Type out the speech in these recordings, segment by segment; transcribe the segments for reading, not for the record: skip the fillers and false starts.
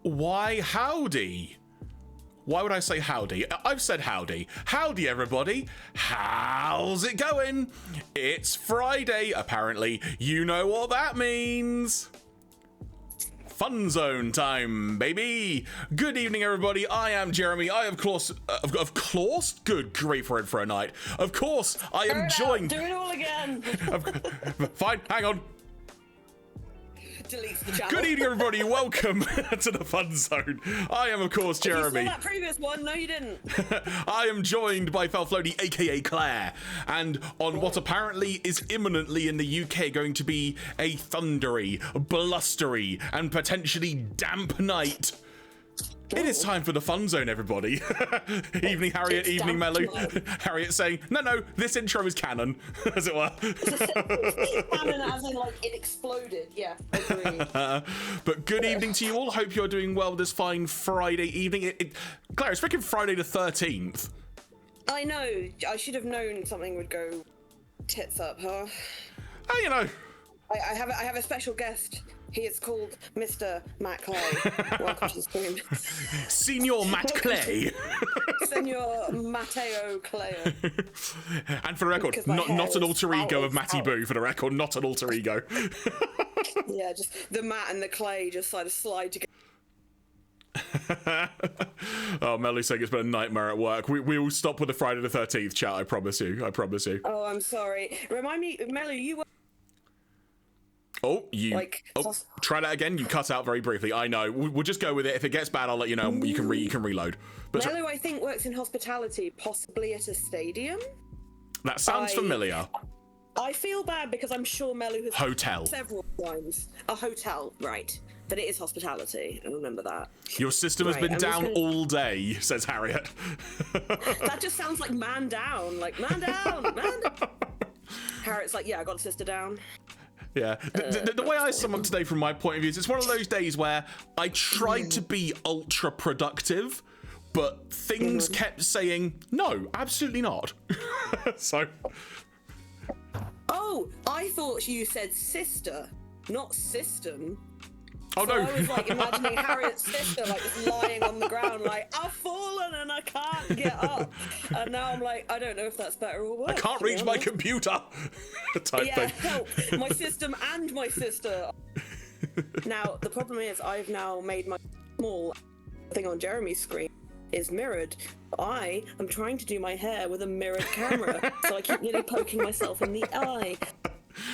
Why, howdy. Why would I say howdy? I've said howdy. Howdy, everybody. How's it going? It's Friday, apparently. You know what that means. Fun zone time, baby. Good evening, everybody. I am Jeremy. I, of course, good grief, we're in for a night. Of course, I am joined. Do it all again. Fine, hang on. Deletes the channel. Good evening, everybody. Welcome to the Fun Zone. I am, of course, Jeremy. You saw that previous one? No, you didn't. I am joined by Felflowne, aka Claire, and on what apparently is imminently in the UK going to be a thundery, blustery, and potentially damp night. It is time for the Fun Zone, everybody. Evening, Harriet. Evening, Melu. Harriet saying, no, this intro is canon, as it were. Canon as in, like, it exploded. Yeah, agreed. But good evening to you all. Hope you're doing well this fine Friday evening. Claire, it's freaking Friday the 13th. I know. I should have known something would go tits up, huh? Oh, you know. I have a special guest. He is called Mr. Matt Clay. Welcome to the stream. Senior Matt Clay. Senior Matteo Clay. And for the record, not an alter ego of Matty Boo, for the record, not an alter ego. Yeah, just the Matt and the Clay just sort of slide together. Oh, Melly's saying it's been a nightmare at work. We will stop with the Friday the 13th chat, I promise you. I promise you. Oh, I'm sorry. Remind me, Melly, you were... Oh, try that again. You cut out very briefly. I know. We'll just go with it. If it gets bad, I'll let you know. And you can reload. But Melu, I think, works in hospitality, possibly at a stadium. That sounds familiar. I feel bad because I'm sure Melu has hotel several times. A hotel, right? But it is hospitality. I remember that. Your system has been down all day, says Harriet. That just sounds like man down. Like man down, man down. Harriet's like, yeah, I got a sister down. Yeah, the way I sum up today from my point of view is it's one of those days where I tried to be ultra productive, but things kept saying, no, absolutely not. So. Oh, I thought you said sister, not system. Oh, so no. I was like imagining Harriet's sister like just lying on the ground like, I've fallen and I can't get up. And now I'm like, I don't know if that's better or worse. I can't reach my computer. Type thing. Help. My system and my sister. Now, the problem is I've now made my small thing on Jeremy's screen is mirrored. I am trying to do my hair with a mirrored camera. So I keep poking myself in the eye.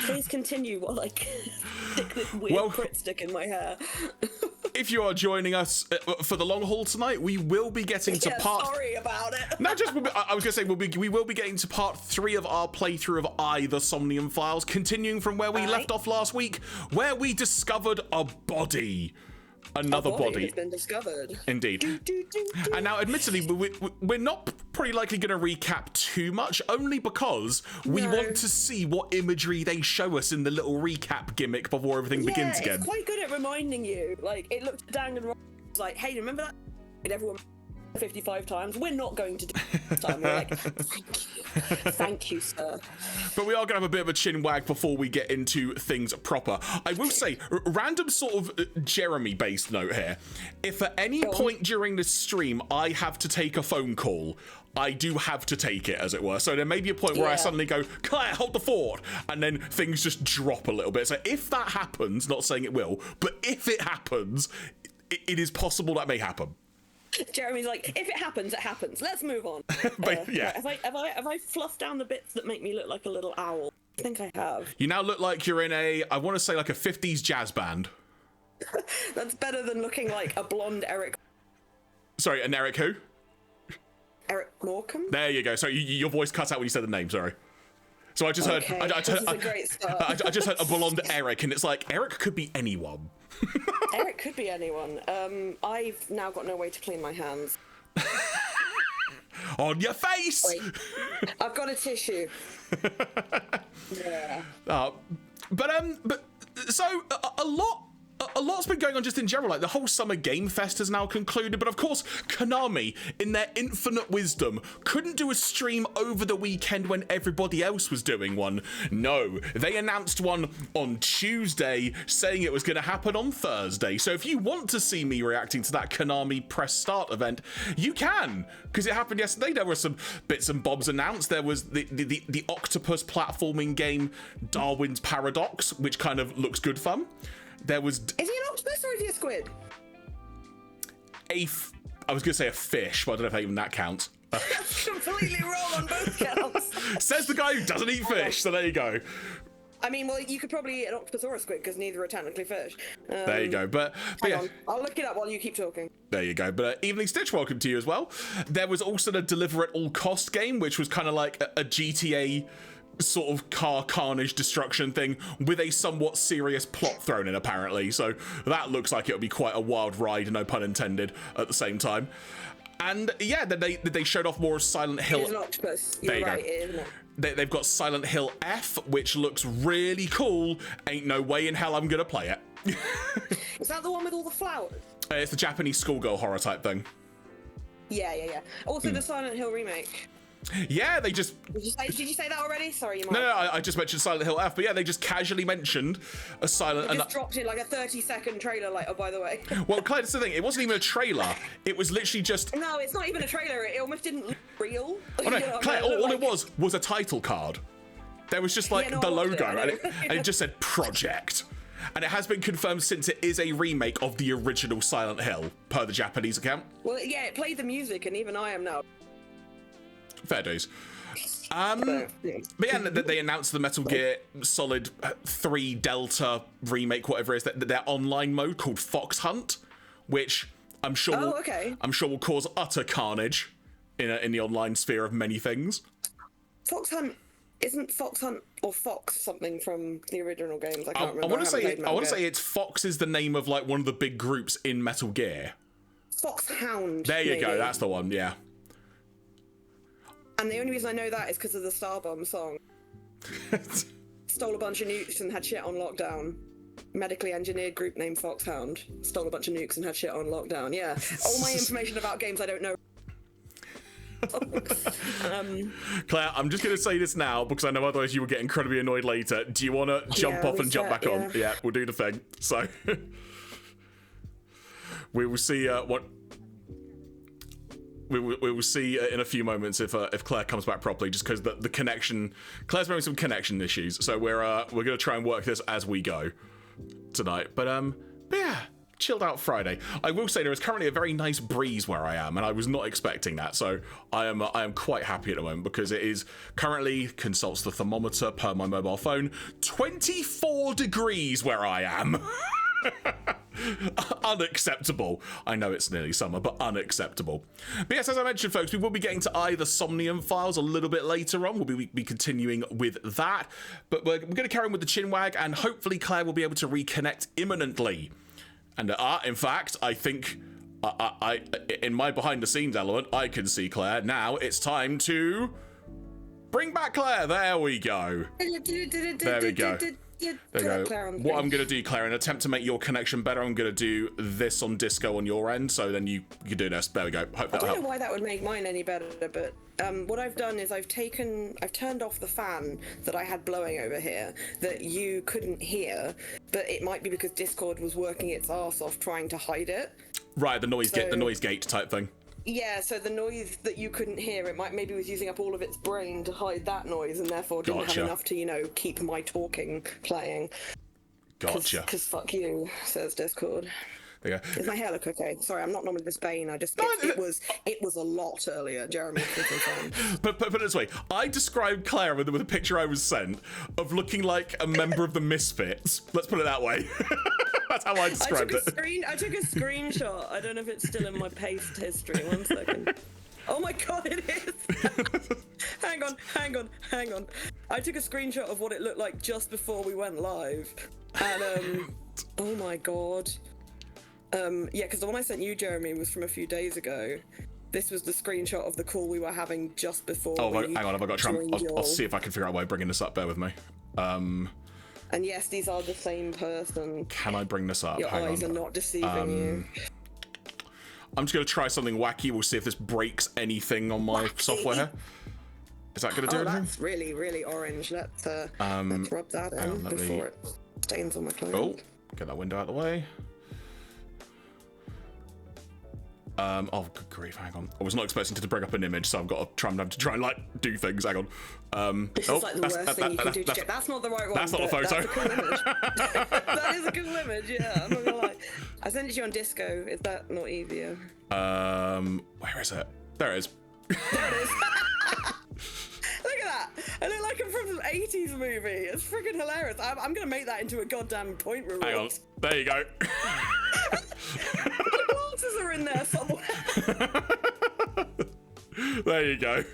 Please continue while I stick this weird Crit stick in my hair. If you are joining us for the long haul tonight, we will be getting to part... Sorry about it. No, I was going to say, we will be getting to part 3 of our playthrough of the Somnium Files, continuing from where we left off last week, where we discovered a body. Another body has been discovered. Indeed. And now, admittedly, we're not pretty likely going to recap too much, only because we want to see what imagery they show us in the little recap gimmick before everything begins again. It's quite good at reminding you. Like, it looked at Dang and Rob, like, hey, remember that? And everyone 55 times. We're not going to do it this time. We're like, thank you, sir. But we are going to have a bit of a chin wag before we get into things proper. I will say, random sort of Jeremy-based note here. If at any point during this stream I have to take a phone call, I do have to take it, as it were. So there may be a point where I suddenly go, Claire, hold the fort, and then things just drop a little bit. So if that happens, not saying it will, but if it happens, it is possible that may happen. Jeremy's like, if it happens, it happens. Let's move on. But, yeah. Right, have I fluffed down the bits that make me look like a little owl? I think I have. You now look like you're in I want to say like a 50s jazz band. That's better than looking like a blonde Eric. Sorry, an Eric who? Eric Morecambe? There you go. So your voice cut out when you said the name, sorry. So I just heard, I just heard a blonde Eric, and it's like, Eric could be anyone. Eric could be anyone. I've now got no way to clean my hands. On your face! Wait, I've got a tissue. Yeah. But so a lot a lot's been going on just in general. Like, the whole Summer Game Fest has now concluded, but of course, Konami, in their infinite wisdom, couldn't do a stream over the weekend when everybody else was doing one. No, they announced one on Tuesday, saying it was going to happen on Thursday. So if you want to see me reacting to that Konami press start event, you can, because it happened yesterday. There were some bits and bobs announced. There was the octopus platforming game Darwin's Paradox, which kind of looks good fun. There was... Is he an octopus or is he a squid? I was going to say a fish, but I don't know if even that counts. That's completely wrong on both counts. Says the guy who doesn't eat fish, so there you go. I mean, well, you could probably eat an octopus or a squid because neither are technically fish. There you go. But hang yeah. on. I'll look it up while you keep talking. There you go. But Evening Stitch, welcome to you as well. There was also the Deliver at All Cost game, which was kind of like a GTA sort of car carnage destruction thing with a somewhat serious plot thrown in, apparently. So that looks like it'll be quite a wild ride, no pun intended, at the same time. And yeah, then they showed off more of Silent Hill. It is an octopus. There You're you right, go. isn't it? They've got Silent Hill F, which looks really cool. Ain't no way in hell I'm gonna play it. Is that the one with all the flowers? It's the Japanese schoolgirl horror type thing. Yeah. Also, the Silent Hill remake. Yeah, they just... Did you say that already? Sorry, you might. No, I just mentioned Silent Hill F, but yeah, they just casually mentioned a Silent... They just dropped in like a 30-second trailer, like, oh, by the way. Well, Claire, that's the thing. It wasn't even a trailer. It was literally just... No, it's not even a trailer. It almost didn't look real. Oh, no, Claire, all it was a title card. There was just like the logo, and it just said Project. And it has been confirmed since it is a remake of the original Silent Hill, per the Japanese account. Well, yeah, it played the music, and even I am now. Fair days. But yeah, they announced the Metal Gear Solid 3 Delta remake, whatever it is, their online mode called Fox Hunt, which I'm sure will cause utter carnage in the online sphere of many things. Fox Hunt isn't Fox Hunt or Fox something from the original games? I can't remember. I want to say it's Fox is the name of like one of the big groups in Metal Gear. Foxhound. There you go. That's the one. Yeah. And the only reason I know that is because of the Starbomb song. Stole a bunch of nukes and had shit on lockdown. Medically engineered group named Foxhound. Stole a bunch of nukes and had shit on lockdown. Yeah. All my information about games I don't know. Claire, I'm just going to say this now because I know otherwise you will get incredibly annoyed later. Do you want to jump off and jump back on? Yeah, we'll do the thing. So we will see what we will see in a few moments if Claire comes back properly, just because the connection. Claire's having some connection issues, so we're going to try and work this as we go tonight. But yeah. Chilled out Friday. I will say there is currently a very nice breeze where I am, and I was not expecting that, so I am quite happy at the moment because it is currently, consults the thermometer per my mobile phone, 24 degrees where I am. Unacceptable. I know it's nearly summer, but unacceptable. But yes, as I mentioned, folks, we will be getting to the Somnium files a little bit later on. We'll be continuing with that, but we're going to carry on with the chinwag, and hopefully Claire will be able to reconnect imminently. And in fact, I think I in my behind-the-scenes element, I can see Claire. Now it's time to bring back Claire. There we go. There we go. There we go. What I'm going to do, Claire, in an attempt to make your connection better, I'm going to do this on Disco on your end, so then you can do this. There we go. Hope that'll help. I don't know why that would make mine any better, but what I've done is I've turned off the fan that I had blowing over here that you couldn't hear, but it might be because Discord was working its arse off trying to hide it. Right, the noise gate type thing. Yeah, so the noise that you couldn't hear, it maybe was using up all of its brain to hide that noise, and therefore didn't have enough to, keep my talking playing. Gotcha. Because fuck you, says Discord. There you go. Does my hair look okay? Sorry, I'm not normally this vain. It was a lot earlier, Jeremy. But put it this way, I described Claire with a picture I was sent of looking like a member of the Misfits. Let's put it that way. That's how I described it. I took a screenshot. I don't know if it's still in my paste history. 1 second. Oh my god, it is! Hang on. I took a screenshot of what it looked like just before we went live. And, oh my god. Yeah, because the one I sent you, Jeremy, was from a few days ago. This was the screenshot of the call we were having just before. Oh, hang on, have I got to try? I'll see if I can figure out a way of bringing this up. Bear with me. And yes, these are the same person. Can I bring this up? Your Hang eyes on. are not deceiving you. I'm just going to try something wacky. We'll see if this breaks anything on my software here. Is that going to do anything? That's really, really orange. Let's rub that in before it stains on my clothes. Oh, get that window out of the way. Oh, good grief, hang on. I was not expecting to bring up an image, so I've got to try and, like, do things. Hang on. This is like the worst thing you can do to check. That's not the right one. That's not a photo. That's a cool image. That is a cool image, yeah. I'm not gonna lie. I sent it to you on Disco. Is that not easier? Where is it? There it is. There it is. Look at that. I look like I'm from some 80s movie. It's freaking hilarious. I'm going to make that into a goddamn point reward. Hang on. There you go. The glasses are in there somewhere. There you go.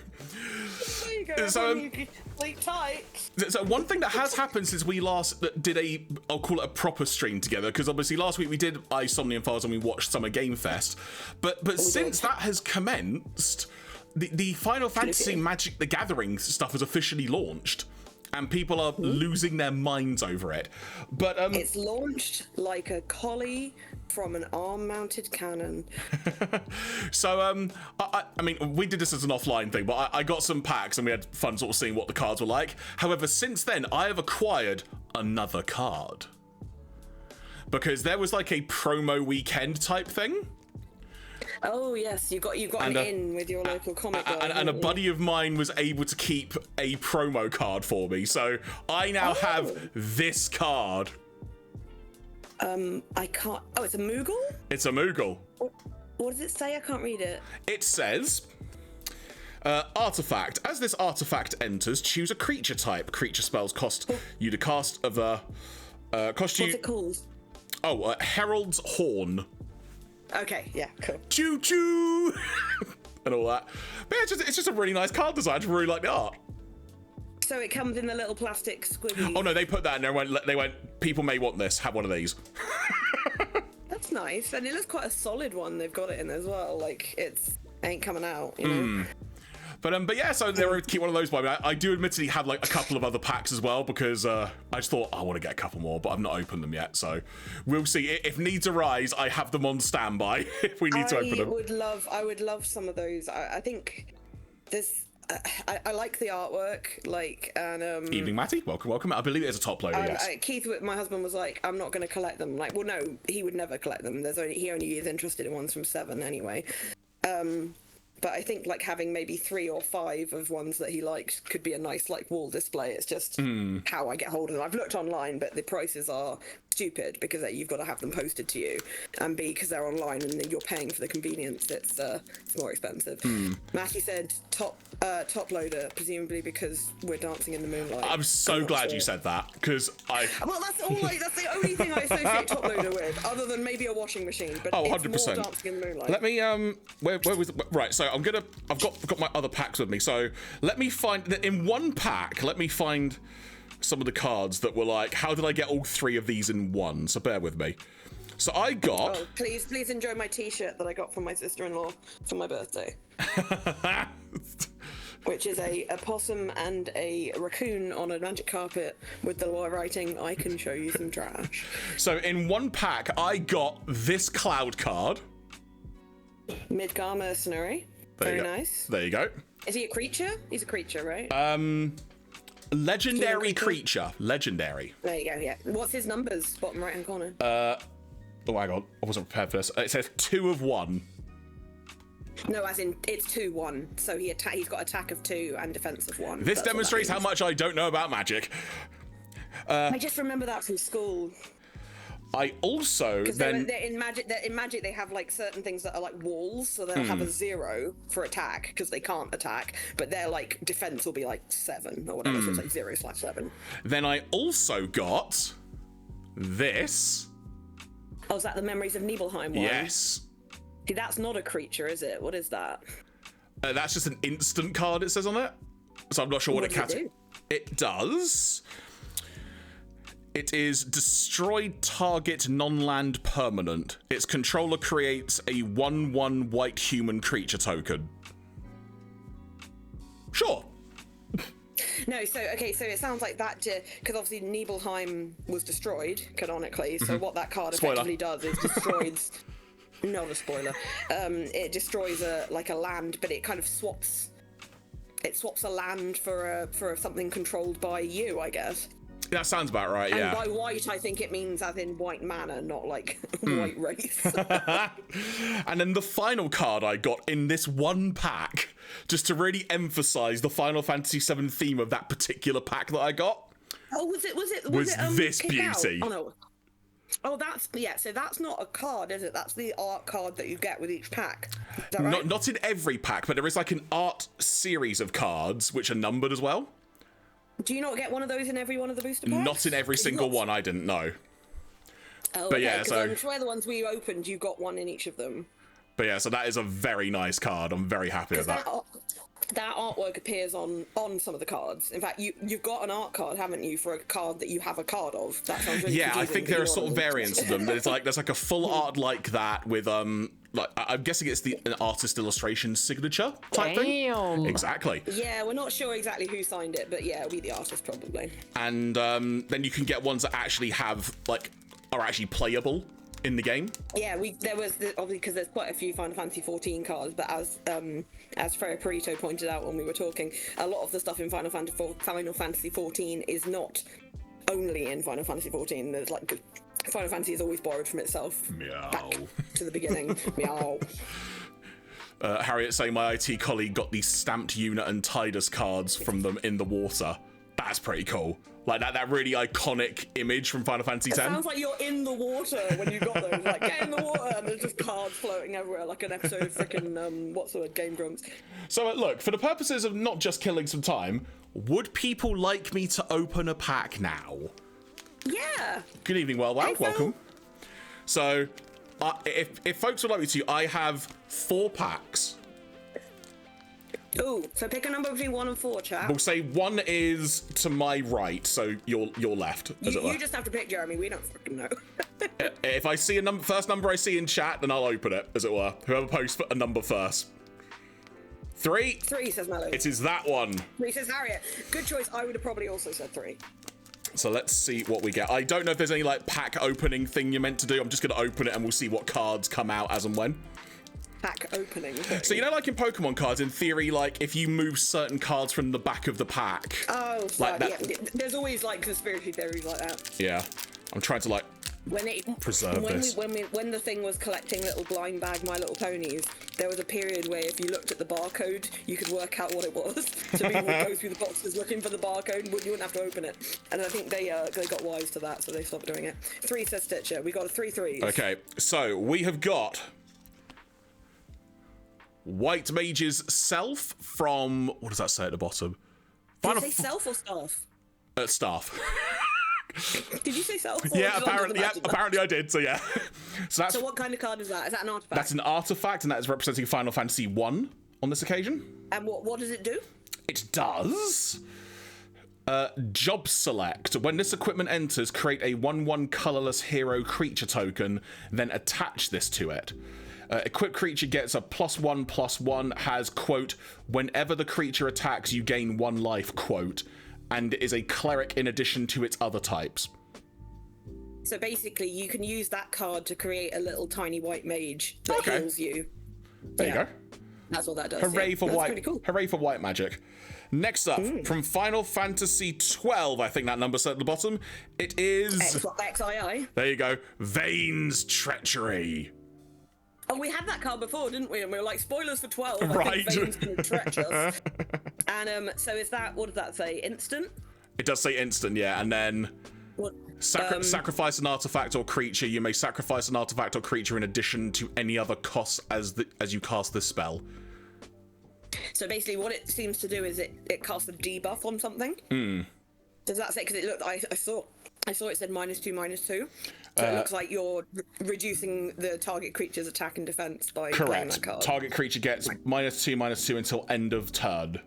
There you go. So, sleep tight. So one thing that has happened since we last did I'll call it a proper stream together, because obviously last week we did Somnium Files and we watched Summer Game Fest, but since that has commenced, the Final Fantasy Magic the Gathering stuff has officially launched, and people are losing their minds over it. But it's launched like a collie from an arm-mounted cannon. So I mean, we did this as an offline thing, but I got some packs and we had fun sort of seeing what the cards were like. However, since then I have acquired another card, because there was like a promo weekend type thing. Oh yes, you got an in with your local comic guy, and a buddy of mine was able to keep a promo card for me, so I now have this card. I can't. Oh, it's a Moogle? It's a Moogle. What does it say? I can't read it. It says, artifact. As this artifact enters, choose a creature type. Creature spells cost you to cast of a. What's it called? Oh, Herald's Horn. Okay, yeah, cool. Choo choo! And all that. But yeah, it's just a really nice card design. I just really like the art. So it comes in the little plastic squiggy. Oh no, they put that in there. They went, people may want this. Have one of these. That's nice, and it looks quite a solid one. They've got it in as well. Like ain't coming out, you know. But yeah, so they were to keep one of those by me. I do admittedly have like a couple of other packs as well, because I just thought I want to get a couple more, but I've not opened them yet. So we'll see. If needs arise, I have them on standby if we need to open them. I would love some of those. I think this. I like the artwork, like, and Evening, Matty. Welcome. I believe it is a top loader. Yes. Keith, my husband, was like, "I'm not going to collect them." Like, well, no, he would never collect them. He only is interested in ones from 7 anyway. But I think like having maybe 3 or 5 of ones that he liked could be a nice like wall display. It's just how I get hold of them. I've looked online, but the prices are stupid because you've got to have them posted to you, and B, because they're online and you're paying for the convenience, it's more expensive. Matty said top loader, presumably because we're dancing in the moonlight. I'm so glad you said that, because well, that's the only thing I associate top loader with, other than maybe a washing machine. But oh, it's 100%. more dancing in the moonlight. Let me where was right? So I've got my other packs with me. So let me find in one pack. Let me find some of the cards that were like, how did I get all 3 of these in one? So bear with me. So I got. Oh, please enjoy my T-shirt that I got from my sister-in-law for my birthday. Which is a possum and a raccoon on a magic carpet with the writing, "I can show you some trash." So in one pack, I got this cloud card. Midgar Mercenary. Very nice. There you go. Is he a creature? He's a creature, right? Legendary creature. Legendary. There you go, yeah. What's his numbers? Bottom right-hand corner. Oh, hang on. I wasn't prepared for this. It says 2 of 1. No, as in, it's 2-1. So he's got attack of 2 and defense of 1. This demonstrates how much I don't know about magic. I just remember that from school. I also then in magic they have like certain things that are like walls, so they'll have a 0 for attack because they can't attack, but their like defense will be like 7 or whatever, so it's like 0/7. Then I also got this. Oh, is that the Memories of Nibelheim one? Yes. See, that's not a creature, is it? What is that? That's just an instant card, it says on it. So I'm not sure what it does. It does. It is destroyed target non-land permanent. Its controller creates a 1/1 white human creature token. Sure. No, so it sounds like that, because obviously Nibelheim was destroyed canonically. So what that card effectively does is destroys. Not a spoiler. It destroys a land, but it kind of swaps. It swaps a land for something controlled by you, I guess. That sounds about right, yeah. And by white, I think it means as in white mana, not like white race. And then the final card I got in this one pack, just to really emphasize the Final Fantasy VII theme of that particular pack that I got. Oh, was it this kick out? beauty. Oh no. Oh, so that's not a card, is it? That's the art card that you get with each pack. Is that right? Not in every pack, but there is like an art series of cards which are numbered as well. Do you not get one of those in every one of the booster packs? Not in every single one, I didn't know. Oh, but okay, yeah, so I'm sure the ones we opened, you got one in each of them. But yeah, so that is a very nice card. I'm very happy with that. That artwork appears on some of the cards. In fact, you've got an art card, haven't you, for a card that you have a card of? That sounds really I think there are sort of variants of them. There's like a full art like that with like I'm guessing it's an artist illustration signature type thing. Exactly. Yeah, we're not sure exactly who signed it, but yeah, it'll be the artist probably. And then you can get ones that actually have are actually playable in the game. Yeah, there was obviously, because there's quite a few Final Fantasy 14 cards, but as Freya Perito pointed out when we were talking, a lot of the stuff in Final Fantasy 14 is not only in Final Fantasy 14. There's like Final Fantasy is always borrowed from itself. Meow. Back to the beginning. Meow. Harriet saying my IT colleague got these stamped unit and Tidus cards from them in the water. That's pretty cool. Like that really iconic image from Final Fantasy X. It sounds like you're in the water when you got those. Like, get in the water, and there's just cards floating everywhere, like an episode of freaking what's the word, Game Grumps. So look, for the purposes of not just killing some time, would people like me to open a pack now? Yeah. Good evening, Worldwide. Welcome. So, if folks would like me to, I have 4 packs. Ooh, so pick a number between 1 and 4, chat. We'll say 1 is to my right, so you're left, as it were. You just have to pick Jeremy, we don't freaking know. If I see a first number I see in chat, then I'll open it, as it were. Whoever posts a number first. 3. 3, says Mello. It is that one. 3, says Harriet. Good choice, I would have probably also said 3. So let's see what we get. I don't know if there's any like pack opening thing you're meant to do. I'm just going to open it and we'll see what cards come out as and when. Pack opening. So you know, like in Pokemon cards, in theory, like if you move certain cards from the back of the pack. Oh, like that. Yeah. There's always like conspiracy theories like that. Yeah, I'm trying to like preserve this. When the thing was collecting little blind bag My Little Ponies, there was a period where if you looked at the barcode, you could work out what it was. So people would go through the boxes looking for the barcode, and you wouldn't have to open it. And I think they got wise to that, so they stopped doing it. 3, says Stitcher. We got a 3 3s. Okay, so we have got White Mage's Self from, what does that say at the bottom? Did you say self or staff? Staff. Did you say self? Yeah, apparently I did, so yeah. So what kind of card is that? Is that an artifact? That's an artifact, and that is representing Final Fantasy 1 on this occasion. And what does it do? It does. Job select. When this equipment enters, create a 1/1 colorless hero creature token, then attach this to it. Equipped creature gets a +1/+1, has, quote, whenever the creature attacks, you gain 1 life, quote, and is a cleric in addition to its other types. So basically, you can use that card to create a little tiny white mage that heals you. There you go. That's what that does. Hooray for That's white! pretty cool. Hooray for white magic. Next up, from Final Fantasy 12, I think that number said at the bottom, it is XII. There you go. Vane's Treachery. Oh, we had that card before, didn't we? And we were like, spoilers for 12. Right. I think Vane's gonna treach us. And so is that, what does that say? Instant? It does say instant, yeah. And then What? sacrifice an artifact or creature. You may sacrifice an artifact or creature in addition to any other costs as you cast this spell. So basically, what it seems to do is it casts a debuff on something. Does that say? Because it looked, I saw it said -2/-2. So it looks like you're reducing the target creature's attack and defense by playing that card. Target creature gets -2/-2 until end of turn.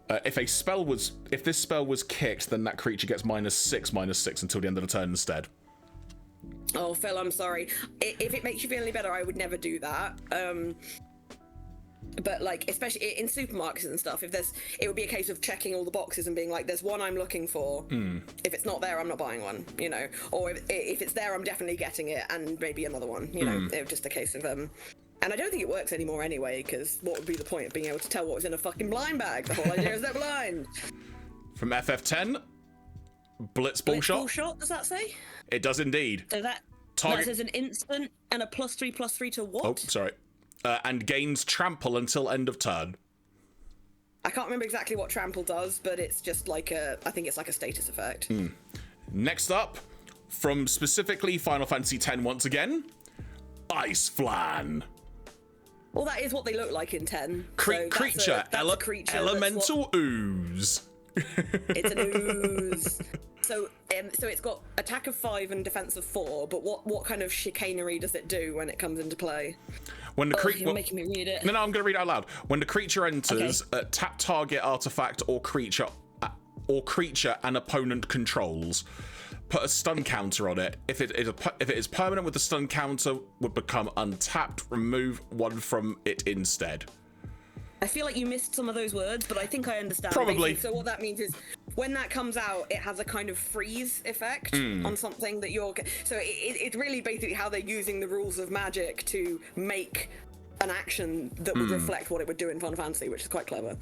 If this spell was kicked, then that creature gets -6/-6 until the end of the turn instead. Oh, Phil, I'm sorry. If it makes you feel any better, I would never do that. But like, especially in supermarkets and stuff, it would be a case of checking all the boxes and being like, there's one I'm looking for. If it's not there, I'm not buying one, you know. Or if it's there, I'm definitely getting it, and maybe another one, you know. It was just a case of and I don't think it works anymore anyway, because what would be the point of being able to tell what was in a fucking blind bag? The whole idea is they're blind. From FF10, Blitzball shot. Does that say? It does indeed. So that says an instant and a +3/+3 to what? Oh, sorry. And gains trample until end of turn. I can't remember exactly what trample does, but it's just like I think it's like a status effect. Next up, from specifically Final Fantasy X once again, Ice Flan. Well, that is what they look like in 10. Creature, that's a creature, elemental ooze. It's an ooze. So it's got attack of 5 and defense of 4, but what kind of chicanery does it do when it comes into play? When the you're making me read it. No, I'm going to read it out loud. When the creature enters, tap target artifact or creature an opponent controls. Put a stun counter on it. If it is permanent with the stun counter, would become untapped. Remove one from it instead. I feel like you missed some of those words, but I think I understand. Probably. Basically. So what that means is when that comes out, it has a kind of freeze effect on something that you're... So it's really basically how they're using the rules of Magic to make an action that would reflect what it would do in Final Fantasy, which is quite clever.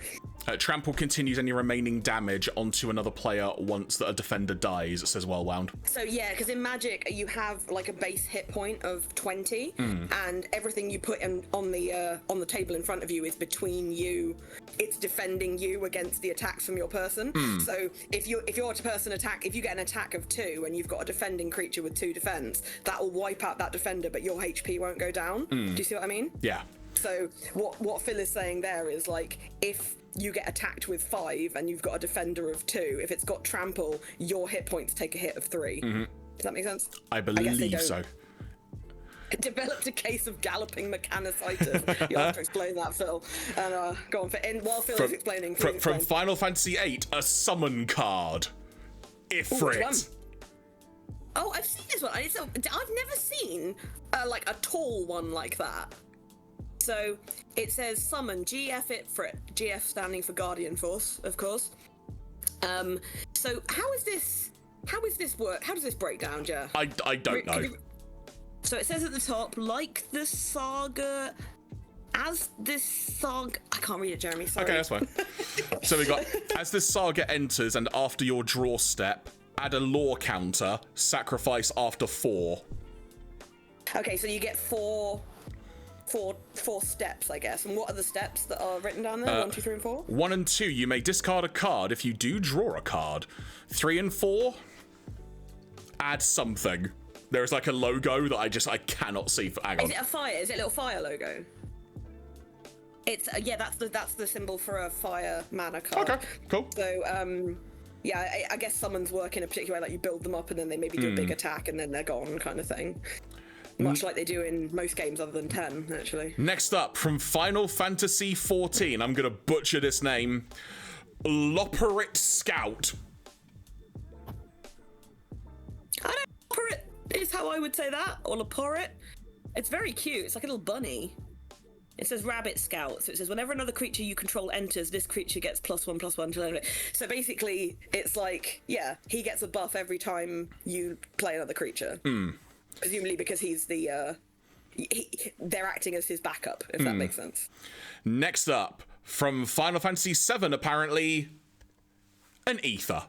Trample continues any remaining damage onto another player once that a defender dies, it says Wellwound. So yeah, because in Magic you have like a base hit point of 20, and everything you put on the table in front of you is between you. It's defending you against the attacks from your person. So if your person if you get an attack of 2 and you've got a defending creature with 2 defense, that will wipe out that defender, but your HP won't go down. Do you see what I mean? Yeah. So what Phil is saying there is like, if you get attacked with 5 and you've got a defender of 2, if it's got trample, your hit points take a hit of 3. Does that make sense? I believe so. It developed a case of galloping mechanicytis. You have to explain that, Phil. And go on, while Phil is explaining. From Final Fantasy VIII, a summon card. Ifrit. Oh, I've seen this one. I've never seen like a tall one like that. So it says summon GF Ifrit, GF standing for Guardian Force, of course. So how is this work? How does this break down, Jer? I don't know. So it says at the top, like the saga, as this saga... I can't read it, Jeremy, sorry. Okay, that's fine. So we got, as this saga enters and after your draw step, add a lore counter, sacrifice after 4. Okay, so you get four steps, I guess. And what are the steps that are written down there? 1, 2, 3, and 4? 1 and 2, you may discard a card if you do draw a card. 3 and 4, add something. There's like a logo that I cannot see. Hang on. Is it a fire? Is it a little fire logo? It's yeah, that's the symbol for a fire mana card. Okay, cool. So yeah, I guess summons work in a particular way, like you build them up and then they maybe do a big attack and then they're gone, kind of thing. Much like they do in most games other than 10, actually. Next up, from Final Fantasy XIV, I'm gonna butcher this name, Loperit Scout. I don't know, Loperit is how I would say that, or Loperit. It's very cute. It's like a little bunny. It says Rabbit Scout, so it says whenever another creature you control enters, this creature gets +1/+1 till end of it. So basically, it's like, yeah, he gets a buff every time you play another creature. Presumably because he's the they're acting as his backup, if that makes sense. Next up, from Final Fantasy VII, apparently, an ether.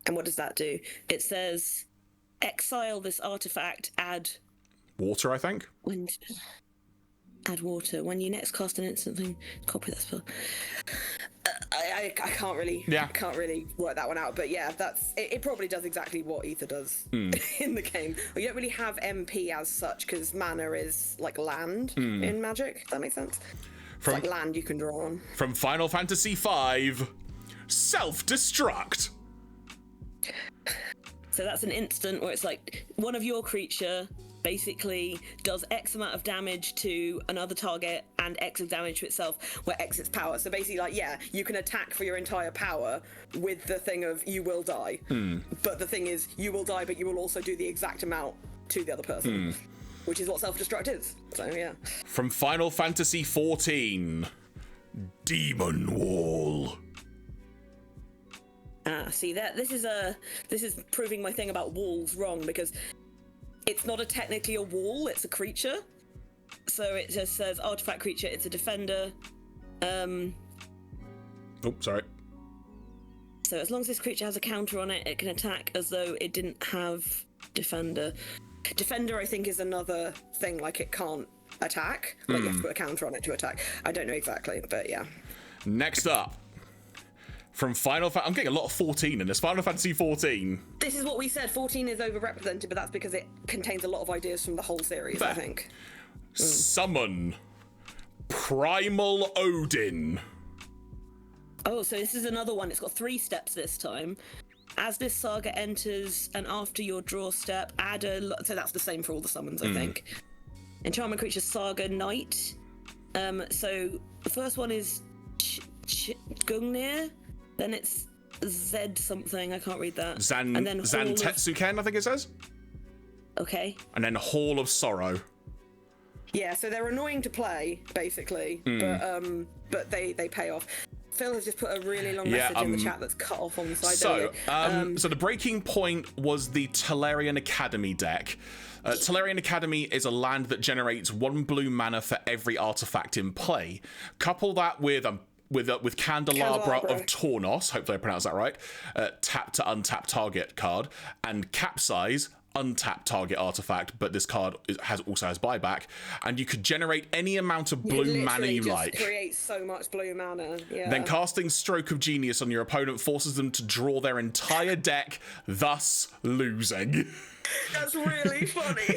And what does that do? It says exile this artifact, add water, I think. Add water. When you next cast an instant thing, copy that spell. I can't really work that one out, but yeah, it probably does exactly what ether does in the game. You don't really have MP as such because mana is like land in Magic. If that makes sense. It's like land you can draw on. From Final Fantasy V, self-destruct. So that's an instant where it's like one of your creature basically does X amount of damage to another target and X of damage to itself, where X its power. So basically, like, yeah, you can attack for your entire power with the thing of you will die. But the thing is, you will die, but you will also do the exact amount to the other person. which is what self-destruct is. So yeah. From Final Fantasy XIV, Demon Wall. See that this is proving my thing about walls wrong, because it's not technically a wall, it's a creature. So it just says artifact creature, it's a defender. Oh, sorry. So as long as this creature has a counter on it, it can attack as though it didn't have defender. Defender, I think, is another thing, like it can't attack. Like you have to put a counter on it to attack. I don't know exactly, but yeah. Next up, from I'm getting a lot of 14 in this. Final Fantasy 14. This is what we said. 14 is overrepresented, but that's because it contains a lot of ideas from the whole series, Fair. I think. Summon Primal Odin. Oh, so this is another one. It's got 3 steps this time. As this saga enters and after your draw step, add so that's the same for all the summons, I think. Enchantment creature Saga Knight. So the first one is Gungnir, then it's Z something, I can't read that. And then Zantetsuken, I think it says. Okay. And then Hall of Sorrow. Yeah, so they're annoying to play, basically, but they pay off. Phil has just put a really long message in the chat that's cut off on the side. So the breaking point was the Tolarian Academy deck. Tolarian Academy is a land that generates 1 blue mana for every artifact in play. Couple that with Candelabra of Tornos, hopefully I pronounced that right, tap to untap target card, and Capsize, untap target artifact, but this card also has buyback, and you could generate any amount of blue mana you like. Creates so much blue mana. Yeah. Then casting Stroke of Genius on your opponent forces them to draw their entire deck, thus losing. That's really funny.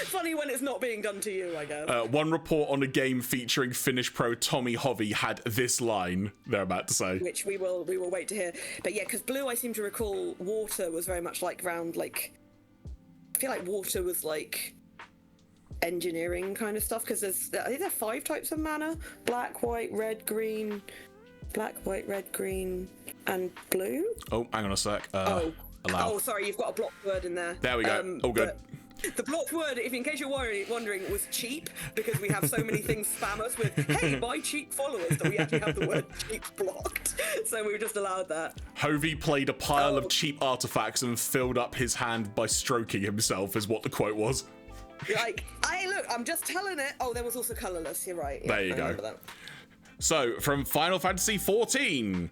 Funny when it's not being done to you, I guess. One report on a game featuring Finnish pro Tommy Hovey had this line they're about to say, which we will wait to hear. But yeah, because blue, I seem to recall, water was very much like round, like, I feel like water was like engineering kind of stuff, because I think there are 5 types of mana: black, white, red, green, and blue. Oh, hang on a sec. Oh, sorry, you've got a blocked word in there. There we go. All good. The blocked word, in case you're wondering, was cheap, because we have so many things spam us with, hey, buy cheap followers, that we actually have the word cheap blocked. So we just allowed that. Hovey played a pile of cheap artifacts and filled up his hand by stroking himself, is what the quote was. Like, look, I'm just telling it. Oh, there was also colourless, you're right. Yeah, there you go. So, from Final Fantasy XIV,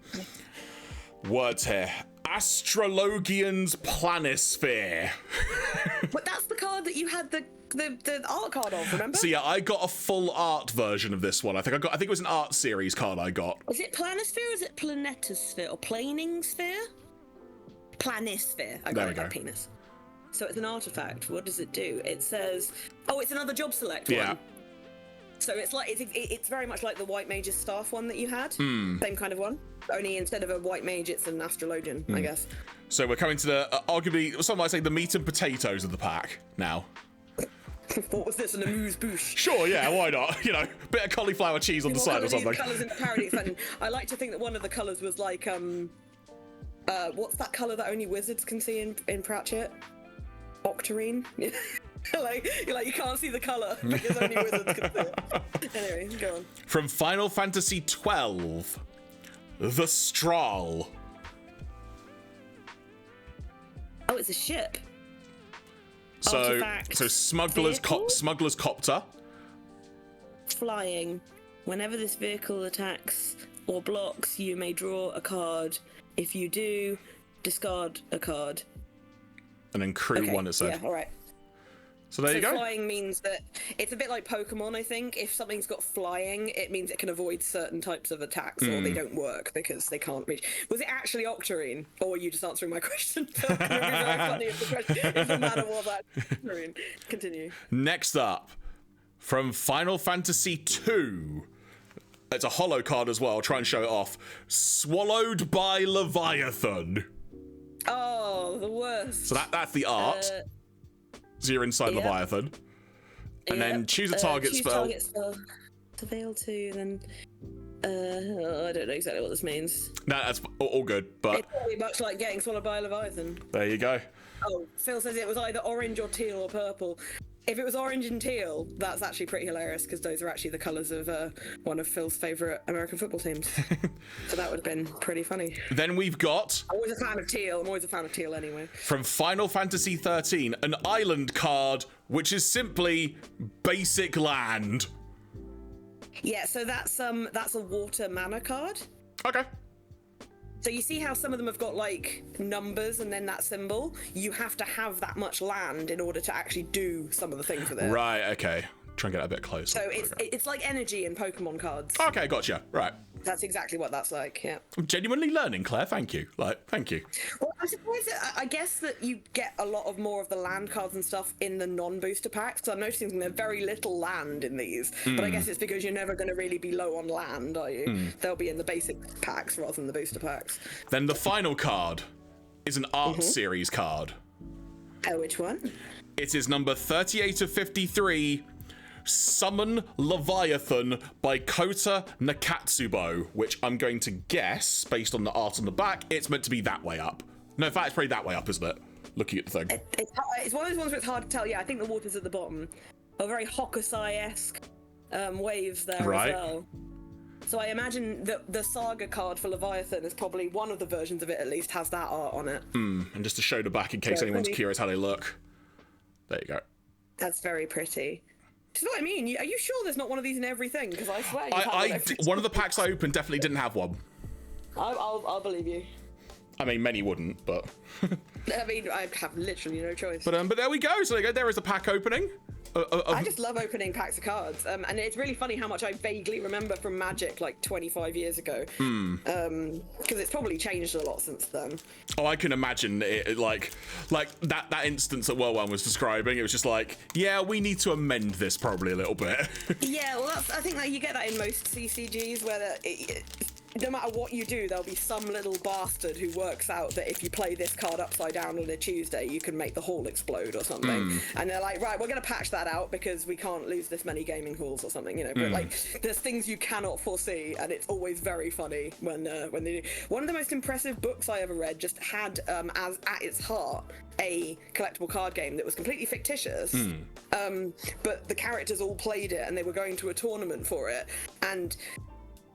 words here. Astrologian's Planisphere. But that's the card that you had the art card of, remember? So yeah, I got a full art version of this one. I think it was an art series card I got. Is it Planisphere or is it Planetosphere or Planing Sphere? Planisphere. I got it like penis. So it's an artifact. What does it do? It says, it's another job select one. Yeah. So it's very much like the White Mage's Staff one that you had. Same kind of one. Only instead of a White Mage, it's an Astrologian, I guess. So we're coming to the, arguably, some might say the meat and potatoes of the pack now. What was this, an amuse-bouche? Sure, yeah, why not? Bit of cauliflower cheese on the side or something. Colours in the parody. I like to think that one of the colours was like, what's that colour that only wizards can see in Pratchett? Octarine? you can't see the colour because only wizards can see it. Anyway, go on. From Final Fantasy XII, the Strahl. Oh, it's a ship. So Smuggler's Copter. Flying. Whenever this vehicle attacks or blocks, you may draw a card. If you do, discard a card. And then crew one, it said. Yeah, all right. So there you go. Flying means that it's a bit like Pokemon, I think. If something's got flying, it means it can avoid certain types of attacks, or they don't work because they can't reach. Was it actually Octarine, or were you just answering my question? It would be very funny if the matter was Octarine. Continue. Next up, from Final Fantasy II, it's a holo card as well. I'll try and show it off. Swallowed by Leviathan. Oh, the worst. So that's the art. So you're inside Leviathan. And then choose a target spell. To fail to, then I don't know exactly what this means. No, that's all good, but It's probably much like getting swallowed by a leviathan. there you go. Oh, Phil says it was either orange or teal or purple. If it was orange and teal, that's actually pretty hilarious because those are actually the colours of one of Phil's favourite American football teams. So that would have been pretty funny. Then we've got, I'm always a fan of teal. I'm always a fan of teal anyway. from Final Fantasy 13, an island card, which is simply basic land. Yeah, so that's a water mana card. Okay. So you see how some of them have got like numbers and then that symbol? You have to have that much land in order to actually do some of the things with it. Right, okay. Try and get a bit closer. So it's like energy in Pokemon cards. Okay, gotcha. Right. That's exactly what that's like, yeah. I'm genuinely learning, Claire. Thank you. Thank you. Well, I suppose I guess that you get a lot of more of the land cards and stuff in the non-booster packs, because I'm noticing there's very little land in these. But I guess it's because you're never going to really be low on land, are you? They'll be in the basic packs rather than the booster packs. Then the final card is an art series card. Oh, which one? It is number 38 of 53, Summon Leviathan by Kota Nakatsubo, which I'm going to guess, based on the art on the back, it's meant to be that way up. No, in fact, it's probably that way up, isn't it? Looking at the thing. It's one of those ones where it's hard to tell. Yeah, I think the water's at the bottom. A very Hokusai-esque waves there as well. So I imagine that the Saga card for Leviathan is probably one of the versions of it, at least, has that art on it. And just to show the back in case anyone's curious how they look. There you go. That's very pretty. Do you know what I mean? Are you sure there's not one of these in everything? Because I swear one of the packs I opened definitely didn't have one. I'll believe you. I mean, many wouldn't, but... I mean, I have literally no choice. But there we go. So there is a pack opening. I just love opening packs of cards, and it's really funny how much I vaguely remember from Magic like 25 years ago, because it's probably changed a lot since then. Oh, I can imagine it like that instance that Whirlwind was describing. It was just like, yeah, we need to amend this probably a little bit. Yeah, well, I think that you get that in most CCGs where no matter what you do, there'll be some little bastard who works out that if you play this card upside down on a Tuesday, you can make the hall explode or something. And they're like, right, we're going to patch that out because we can't lose this many gaming halls or something, you know. But like, there's things you cannot foresee, and it's always very funny when they do. One of the most impressive books I ever read just had as at its heart a collectible card game that was completely fictitious, but the characters all played it and they were going to a tournament for it, and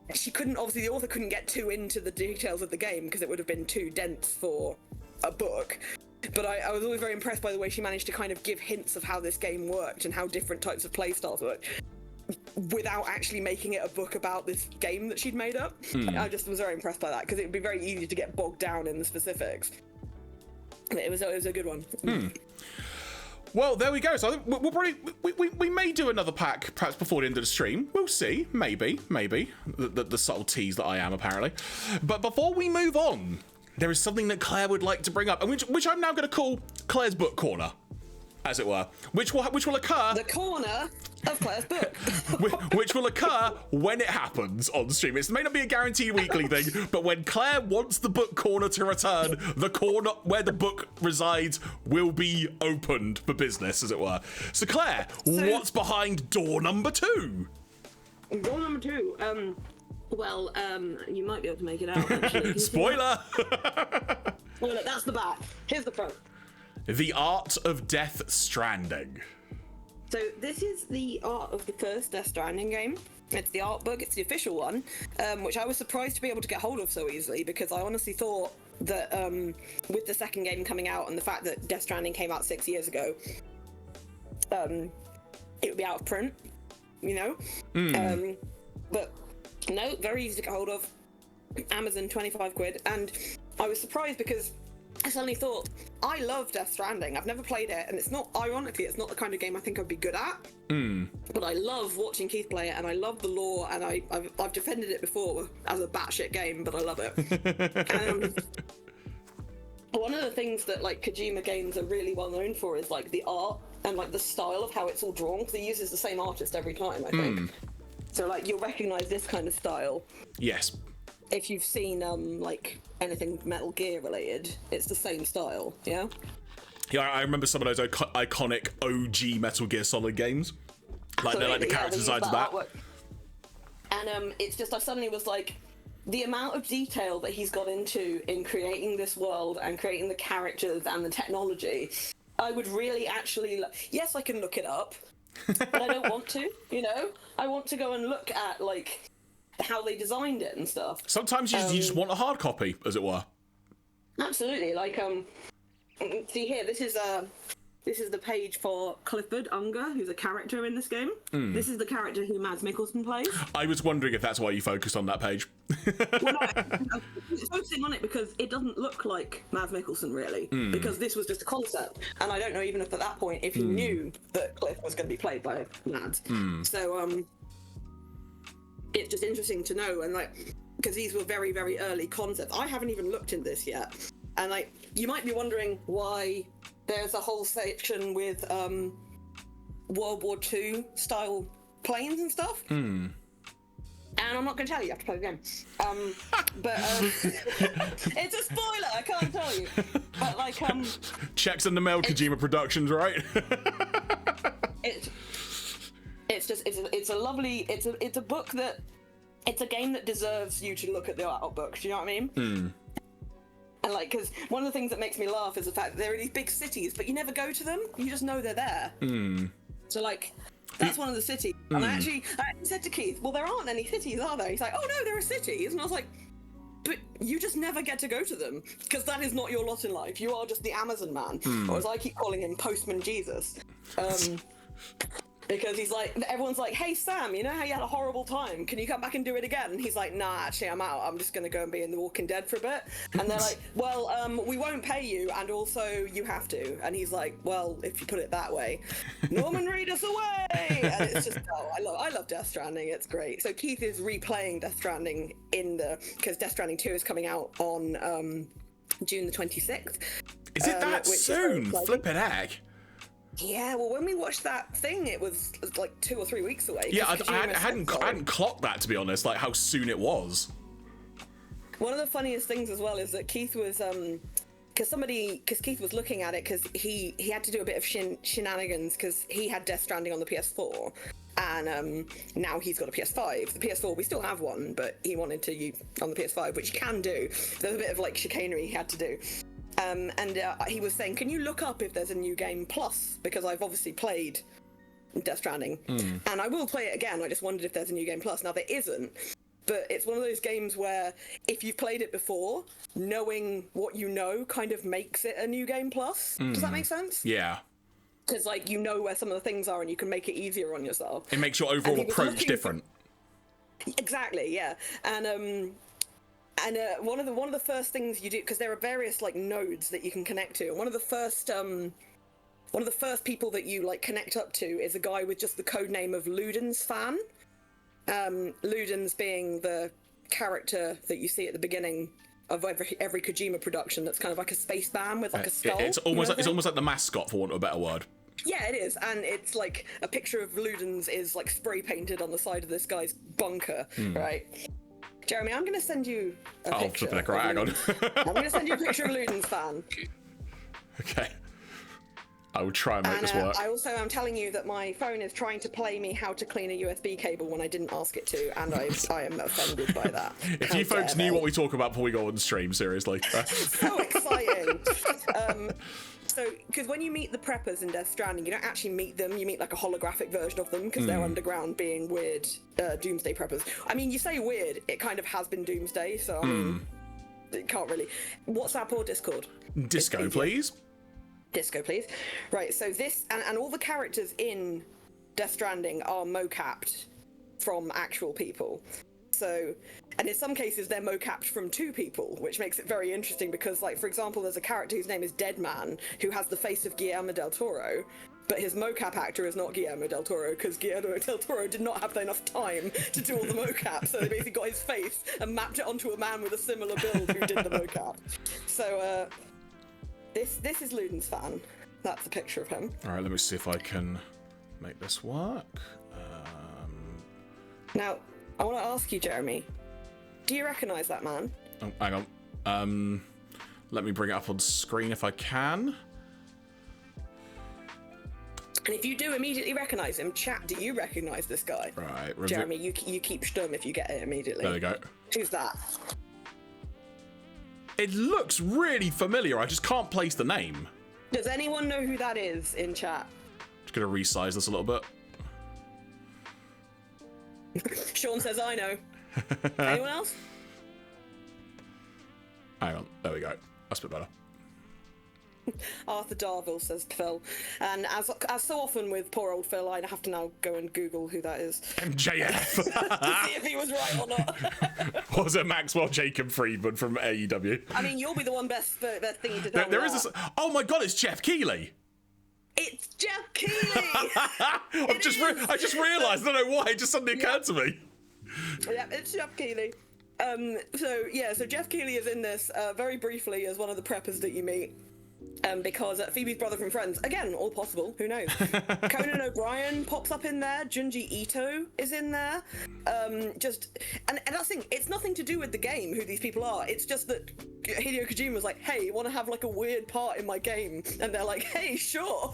the author couldn't get too into the details of the game because it would have been too dense for a book. But I was always very impressed by the way she managed to kind of give hints of how this game worked and how different types of playstyles work without actually making it a book about this game that she'd made up. I just was very impressed by that because it would be very easy to get bogged down in the specifics. It was a good one. Well, there we go. So I think we'll probably we may do another pack perhaps before the end of the stream. We'll see. Maybe the subtle tease that I am apparently. But before we move on, there is something that Claire would like to bring up, and which I'm now going to call Claire's book corner, as it were, which will occur. The corner of Claire's book. Which will occur when it happens on stream. It may not be a guaranteed weekly thing, but when Claire wants the book corner to return, the corner where the book resides will be opened for business, as it were. So Claire, what's behind door number 2? Door number 2. Well, you might be able to make it out, actually. Spoiler! Well, look, that's the back. Here's the front. The Art of Death Stranding. So this is the art of the first Death Stranding game. It's the art book, it's the official one, which I was surprised to be able to get hold of so easily because I honestly thought that with the second game coming out and the fact that Death Stranding came out 6 years ago, it would be out of print, you know? But no, very easy to get hold of. Amazon, 25 quid. And I was surprised because I suddenly thought, I love Death Stranding. I've never played it, and it's not the kind of game I think I'd be good at. But I love watching Keith play it, and I love the lore, and I've defended it before as a batshit game, but I love it. One of the things that like Kojima games are really well known for is like the art and like the style of how it's all drawn, because he uses the same artist every time, I think. So like you'll recognize this kind of style. Yes. If you've seen like anything Metal Gear related, it's the same style, yeah? Yeah, I remember some of those iconic OG Metal Gear Solid games. Like, they're like the character designs of that. Artwork. And it's just, I suddenly was like, the amount of detail that he's got into in creating this world and creating the characters and the technology, I would really actually, yes, I can look it up, but I don't want to, you know? I want to go and look at, like, how they designed it and stuff. Sometimes you just want a hard copy, as it were. Absolutely. Like, see here, this is the page for Clifford Unger, who's a character in this game. This is the character who Mads Mikkelsen plays. I was wondering if that's why you focused on that page. Well, no, I'm focusing on it because it doesn't look like Mads Mikkelsen, really, because this was just a concept. And I don't know even if at that point, if he knew that Cliff was going to be played by Mads. So, it's just interesting to know, and like, because these were very, very early concepts. I haven't even looked into this yet. And like, you might be wondering why there's a whole section with World War II style planes and stuff. And I'm not going to tell you have to play the game. But it's a spoiler, I can't tell you. But like, checks in the mail, Kojima Productions, right? It's a lovely, it's a book that, it's a game that deserves you to look at the art book. Do you know what I mean? And like, because one of the things that makes me laugh is the fact that there are these big cities, but you never go to them. You just know they're there. So like, that's one of the cities. And I actually said to Keith, well, there aren't any cities, are there? He's like, oh no, there are cities. And I was like, but you just never get to go to them, because that is not your lot in life. You are just the Amazon man, or as I keep calling him, Postman Jesus. Because he's like, everyone's like, hey Sam, you know how you had a horrible time? Can you come back and do it again? And he's like, nah, actually I'm out. I'm just going to go and be in The Walking Dead for a bit. And they're like, well, we won't pay you, and also you have to. And he's like, well, if you put it that way, Norman Reedus away! And it's just, I love Death Stranding. It's great. So Keith is replaying Death Stranding because Death Stranding 2 is coming out on June the 26th. Is it that soon? Flippin' heck. Yeah, well, when we watched that thing, it was like 2 or 3 weeks away. Yeah, I hadn't clocked that, to be honest, like how soon it was. One of the funniest things as well is that Keith was, because Keith was looking at it, because he had to do a bit of shenanigans, because he had Death Stranding on the PS4, and now he's got a PS5. The PS4, we still have one, but he wanted to use on the PS5, which you can do. There's a bit of like chicanery he had to do. And he was saying, can you look up if there's a new game plus? Because I've obviously played Death Stranding, and I will play it again. I just wondered if there's a new game plus. Now, there isn't, but it's one of those games where if you've played it before, knowing what you know kind of makes it a new game plus. Does that make sense? Yeah. Because, like, you know where some of the things are and you can make it easier on yourself. It makes your overall approach different. Exactly, yeah. And one of the first things you do, because there are various like nodes that you can connect to, and one of the first people that you like connect up to is a guy with just the code name of Ludens Fan. Ludens being the character that you see at the beginning of every Kojima production. That's kind of like a spaceman with like a skull. It's almost like the mascot, for want of a better word. Yeah, it is, and it's like a picture of Ludens is like spray painted on the side of this guy's bunker, right? Jeremy, I'm going to send you a picture. Oh, hang on. I'm going to send you a picture of Ludens Fan. Okay. I will try and make this work. I also am telling you that my phone is trying to play me how to clean a USB cable when I didn't ask it to, and I am offended by that. If you folks knew what we talk about before we go on stream, seriously. So exciting. So, because when you meet the preppers in Death Stranding, you don't actually meet them, you meet like a holographic version of them, because they're underground being weird Doomsday preppers. I mean, you say weird, it kind of has been Doomsday, so I mean, it can't really. WhatsApp or Discord? Disco, please. Disco, please. Right, so this, and all the characters in Death Stranding are mocapped from actual people. So, and in some cases they're mocapped from two people, which makes it very interesting because, like, for example, there's a character whose name is Deadman, who has the face of Guillermo del Toro, but his mocap actor is not Guillermo del Toro, because Guillermo del Toro did not have enough time to do all the mocap, so they basically got his face and mapped it onto a man with a similar build who did the mocap. So, this is Ludens Fan. That's a picture of him. Alright, let me see if I can make this work. Now, I want to ask you, Jeremy, do you recognise that man? Oh, hang on. Let me bring it up on screen if I can. And if you do immediately recognize him, chat, do you recognize this guy? Right. Jeremy, you keep stum if you get it immediately. There we go. Who's that? It looks really familiar. I just can't place the name. Does anyone know who that is in chat? Just gonna resize this a little bit. Sean says I know. Anyone else? Hang on. There we go. That's a bit better. Arthur Darville, says Phil. And as so often with poor old Phil, I have to now go and Google who that is. MJF. To see if he was right or not. Was it Maxwell Jacob Friedman from AEW? I mean, you'll be the one best thingy to tell There me is that. Oh my god, it's Jeff Keighley. It's Jeff Keighley! I just realised, I don't know why, it just suddenly occurred to me. Yeah, it's Jeff Keighley. So Jeff Keighley is in this very briefly as one of the preppers that you meet. Because Phoebe's brother from Friends, again, all possible, who knows? Conan O'Brien pops up in there, Junji Ito is in there. And that's the thing, it's nothing to do with the game, who these people are, it's just that Hideo Kojima was like, hey, you want to have like a weird part in my game? And they're like, hey, sure.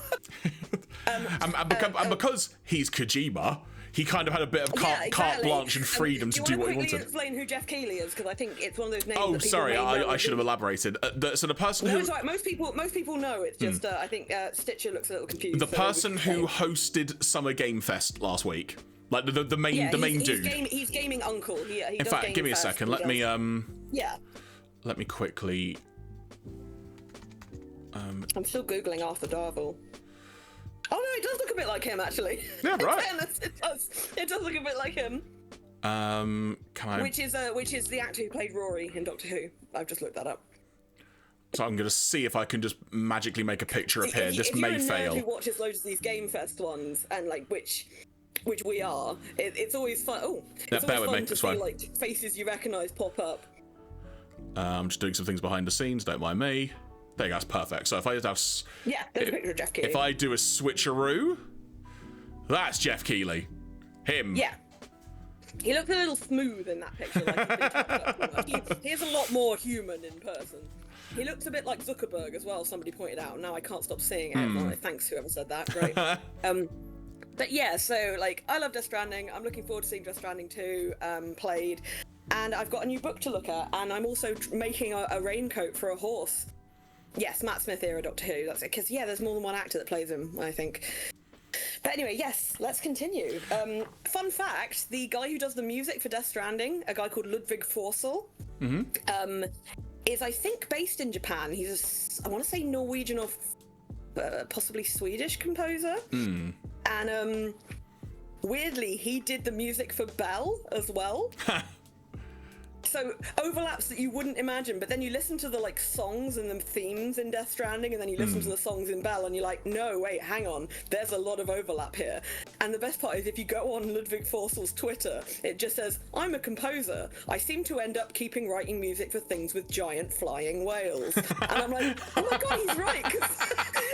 And because he's Kojima, he kind of had a bit of carte blanche and freedom to do what he wanted. Do you want to quickly explain who Jeff Keighley is? Because I think it's one of those names Oh, that people sorry, I should have know. elaborated. So the person No, who... it's all right. Most people know. It's just I think Stitcher looks a little confused. The person who hosted Summer Game Fest last week. Like the main dude. He's gaming uncle. He In fact, give me a second. Let me Let me quickly... I'm still Googling Arthur Darville. Oh no, it does look a bit like him, actually. Yeah, right. In fairness, it does look a bit like him. Can I... Which is the actor who played Rory in Doctor Who. I've just looked that up. So I'm going to see if I can just magically make a picture appear. This may fail. If you're a nerd who watches loads of these Game Fest ones, and like which we are, it's always fun. Oh, it's always fun to see like faces you recognise pop up. I'm just doing some things behind the scenes. Don't mind me. There you go, that's perfect. So if I just have... Yeah, there's a picture of Jeff Keighley. If I do a switcheroo, that's Jeff Keighley. Him. Yeah. He looks a little smooth in that picture. Like he is a lot more human in person. He looks a bit like Zuckerberg as well, somebody pointed out. Now I can't stop seeing it. Well, thanks whoever said that. Great. But yeah, so like I love Death Stranding. I'm looking forward to seeing Death Stranding 2 played. And I've got a new book to look at, and I'm also making a raincoat for a horse. Yes, Matt Smith era Doctor Who. That's it. Because there's more than one actor that plays him, I think. But anyway, yes, let's continue. Fun fact: the guy who does the music for Death Stranding, a guy called Ludwig Forsell, is I think based in Japan. He's I want to say Norwegian or possibly Swedish composer. And weirdly, he did the music for Belle as well. So overlaps that you wouldn't imagine, but then you listen to the like songs and the themes in Death Stranding, and then you listen to the songs in Belle, and you're like, no, wait, hang on, there's a lot of overlap here. And the best part is if you go on Ludwig Forsell's Twitter, it just says, I'm a composer. I seem to end up keeping writing music for things with giant flying whales. And I'm like, oh my god, he's right, because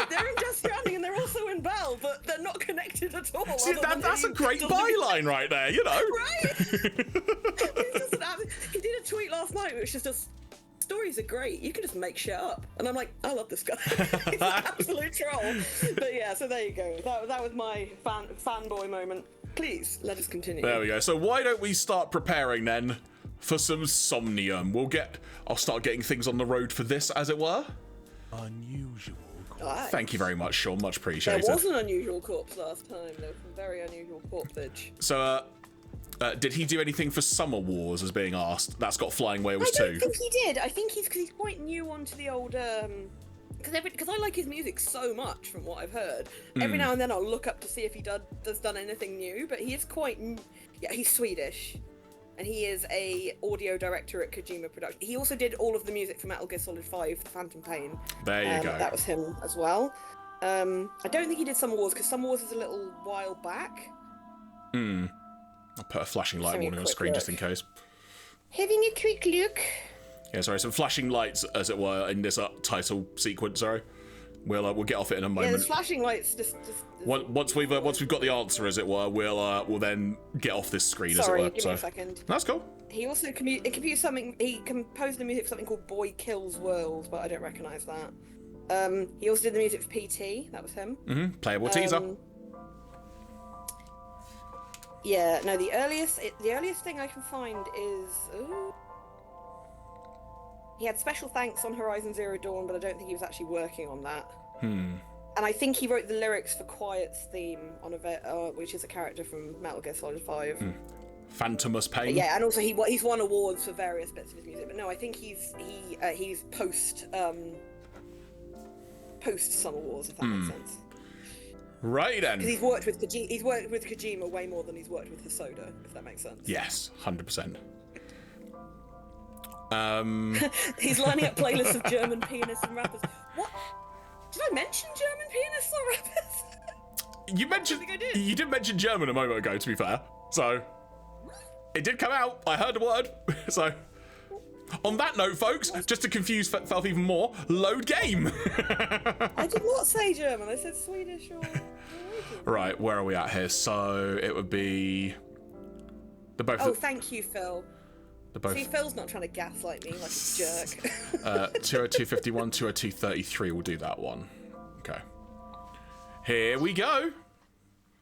they're in Death Stranding and they're also in Belle, but they're not connected at all. See, that's a great byline right there, you know. Right? He did a tweet last night which is just, stories are great, you can just make shit up. And I'm like, I love this guy. He's an absolute troll. But yeah, so there you go. That was my fanboy moment. Please, let us continue. There we go. So why don't we start preparing then for some Somnium? I'll start getting things on the road for this, as it were. Unusual. Right. Thank you very much, Sean. Much appreciated. There was an unusual corpse last time. There was some very unusual corpsage. So, did he do anything for Summer Wars, as being asked? That's got Flying Whales too. I don't think he did. I think he's quite new onto the old... Because I like his music so much from what I've heard. Every now and then I'll look up to see if he does done anything new, but he is quite... Yeah, he's Swedish. And he is a audio director at Kojima Production. He also did all of the music for Metal Gear Solid 5, The Phantom Pain. There you go. That was him as well. I don't think he did Summer Wars, because Summer Wars is a little while back. I'll put a flashing light warning on the screen just in case. Having a quick look. Yeah, sorry, some flashing lights, as it were, in this title sequence. Sorry, we'll get off it in a moment. Yeah, there's flashing lights. Once we've got the answer, as it were, we'll then get off this screen. Sorry, as it were. give me a second. That's cool. He also composed the music for something called Boy Kills World, but I don't recognise that. He also did the music for PT. That was him. Playable teaser. Yeah. No, the earliest thing I can find is. Ooh, he had special thanks on Horizon Zero Dawn, but I don't think he was actually working on that. And I think he wrote the lyrics for Quiet's theme on which is a character from Metal Gear Solid 5. Phantomus Pain. Yeah, and also he's won awards for various bits of his music. But no, I think he's post Summer Wars, if that makes sense. Right then. Because he's worked with Kojima way more than he's worked with Hosoda, if that makes sense. Yes, 100%. He's lining up playlists of German pianists and rappers. What? Did I mention German pianists or rappers? You mentioned. I think I did. You did mention German a moment ago, to be fair. So it did come out. I heard a word. So on that note, folks, just to confuse Felf even more, load game. I did not say German. I said Swedish or Norwegian. Right, where are we at here? So it would be the both. Oh, thank you, Phil. Both. See, Phil's not trying to gaslight me like a jerk. 202.51, 202.33, we'll do that one. Okay. Here we go.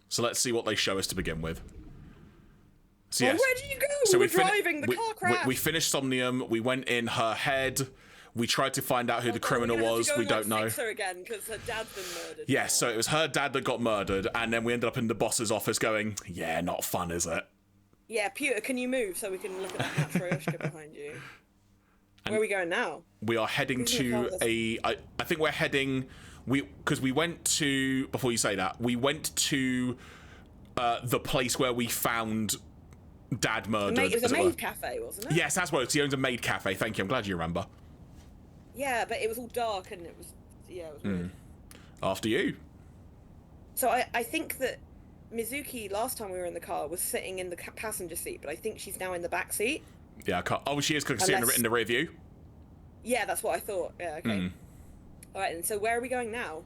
So let's see what they show us to begin with. So, yes. Where did you go? So we were driving, the car crashed. We finished Somnium, we went in her head, we tried to find out who the criminal was, we don't know. Fix her again, because her dad's been murdered. Yes, so it was her dad that got murdered, and then we ended up in the boss's office going, yeah, not fun, is it? Yeah, Pewter, can you move so we can look at that Matryoshka behind you? Where are we going now? We are heading to I think we're heading, because we went to, before you say that, we went to the place where we found Dad murdered. It was a maid cafe, wasn't it? Yes, that's what it is. He owns a maid cafe, thank you, I'm glad you remember. Yeah, but it was all dark and it was weird. After you. So I think that Mizuki, last time we were in the car, was sitting in the passenger seat, but I think she's now in the back seat. Yeah, I can't. Oh, she is, because I can see her in the rear view. Yeah, that's what I thought. Yeah, okay. All right, and so where are we going now?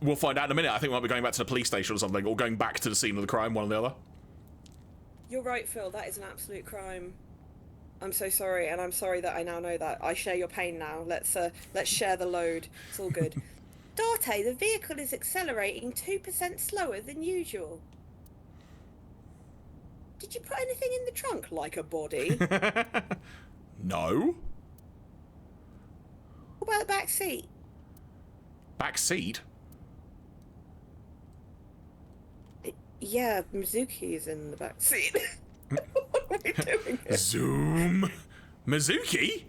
We'll find out in a minute. I think we might be going back to the police station or something, or going back to the scene of the crime, one or the other. You're right, Phil. That is an absolute crime. I'm so sorry, and I'm sorry that I now know that. I share your pain now. Let's share the load. It's all good. Darte, the vehicle is accelerating 2% slower than usual. Did you put anything in the trunk, like a body? No. What about the back seat? Back seat? Yeah, Mizuki is in the back seat. What are we doing here? Zoom. Mizuki?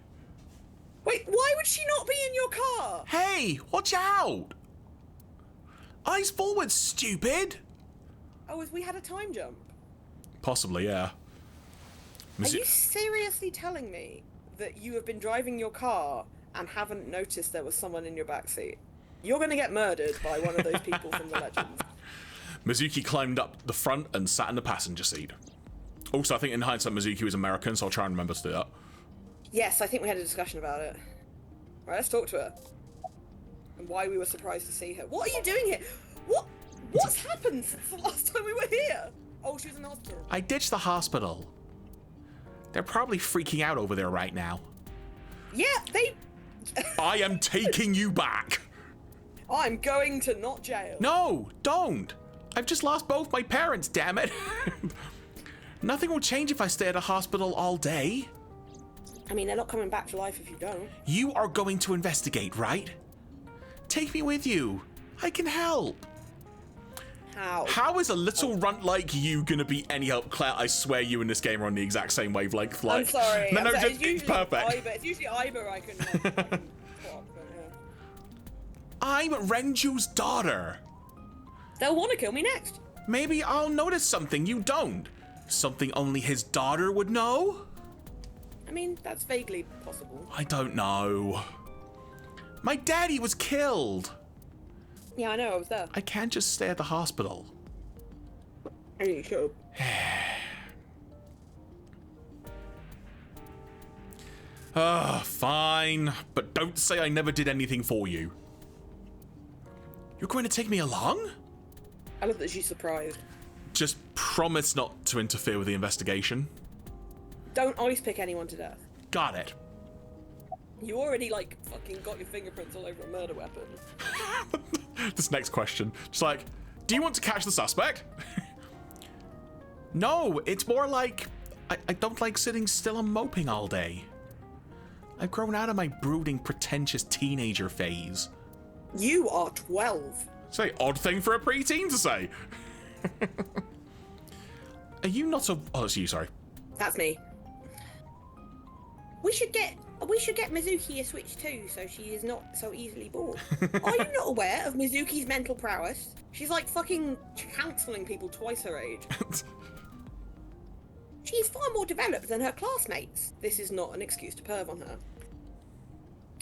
Wait, why would she not be in your car? Hey, watch out! Eyes forward, stupid! Oh, we had a time jump. Possibly, yeah. Are you seriously telling me that you have been driving your car and haven't noticed there was someone in your backseat? You're going to get murdered by one of those people from the Legends. Mizuki climbed up the front and sat in the passenger seat. Also, I think in hindsight, Mizuki was American, so I'll try and remember to do that. Yes, I think we had a discussion about it. Right, let's talk to her. And why we were surprised to see her. What are you doing here? What's happened since the last time we were here? Oh, she was in the hospital. I ditched the hospital. They're probably freaking out over there right now. Yeah, they... I am taking you back. I'm going to not jail. No, don't. I've just lost both my parents, damn it. Nothing will change if I stay at a hospital all day. I mean, they're not coming back to life if you don't. You are going to investigate, right? Take me with you. I can help. How? How is a little runt like you gonna be any help, Claire? I swear you and this game are on the exact same wavelength. Like, I'm sorry. No, it's perfect. It's usually Iber I can swap, but yeah. I'm Renju's daughter. They'll want to kill me next. Maybe I'll notice something you don't. Something only his daughter would know? I mean, that's vaguely possible. I don't know. My daddy was killed. Yeah, I know, I was there. I can't just stay at the hospital. Are you sure? Fine. But don't say I never did anything for you. You're going to take me along? I love that she's surprised. Just promise not to interfere with the investigation. Don't ice pick anyone to death. Got it. You already, like, fucking got your fingerprints all over a murder weapon. This next question. Just like, do you want to catch the suspect? No, it's more like, I don't like sitting still and moping all day. I've grown out of my brooding, pretentious teenager phase. You are 12. Say, odd thing for a preteen to say. Are you not a... Oh, it's you, sorry. That's me. We should get Mizuki a Switch too, so she is not so easily bored. Are you not aware of Mizuki's mental prowess? She's like fucking counseling people twice her age. She's far more developed than her classmates. This is not an excuse to perv on her.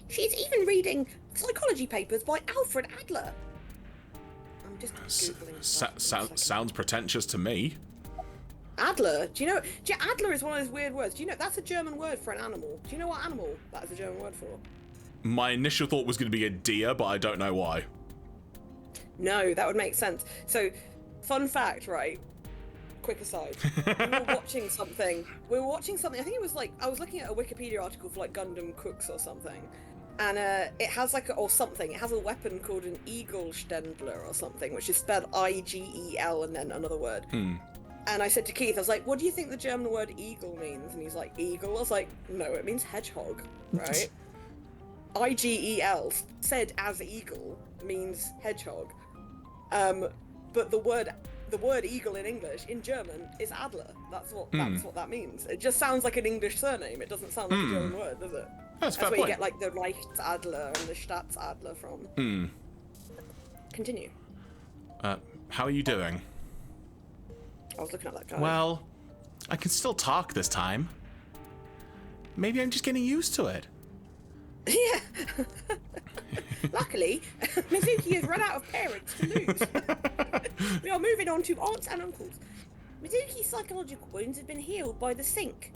She's even reading psychology papers by Alfred Adler. I'm just googling. Sounds pretentious to me. Adler, do you know? Adler is one of those weird words. Do you know that's a German word for an animal? Do you know what animal that is a German word for? My initial thought was going to be a deer, but I don't know why. No, that would make sense. So, fun fact, right? Quick aside. We were watching something. I think it was like I was looking at a Wikipedia article for like Gundam Cooks or something, and it has like it has a weapon called an Eagle-Ständler or something, which is spelled I-G-E-L and then another word. And I said to Keith, I was like, what do you think the German word eagle means? And he's like, eagle? I was like, no, it means hedgehog, right? I-G-E-L, said as eagle, means hedgehog. But the word eagle in English, in German, is Adler. That's what that means. It just sounds like an English surname. It doesn't sound like a German word, does it? That's where point. You get like the Reichsadler and the Staatsadler from. Continue. How are you doing? I was looking at that guy. Well, I can still talk this time. Maybe I'm just getting used to it. Yeah. Luckily, Mizuki has run out of parents to lose. We are moving on to aunts and uncles. Mizuki's psychological wounds have been healed by the sink.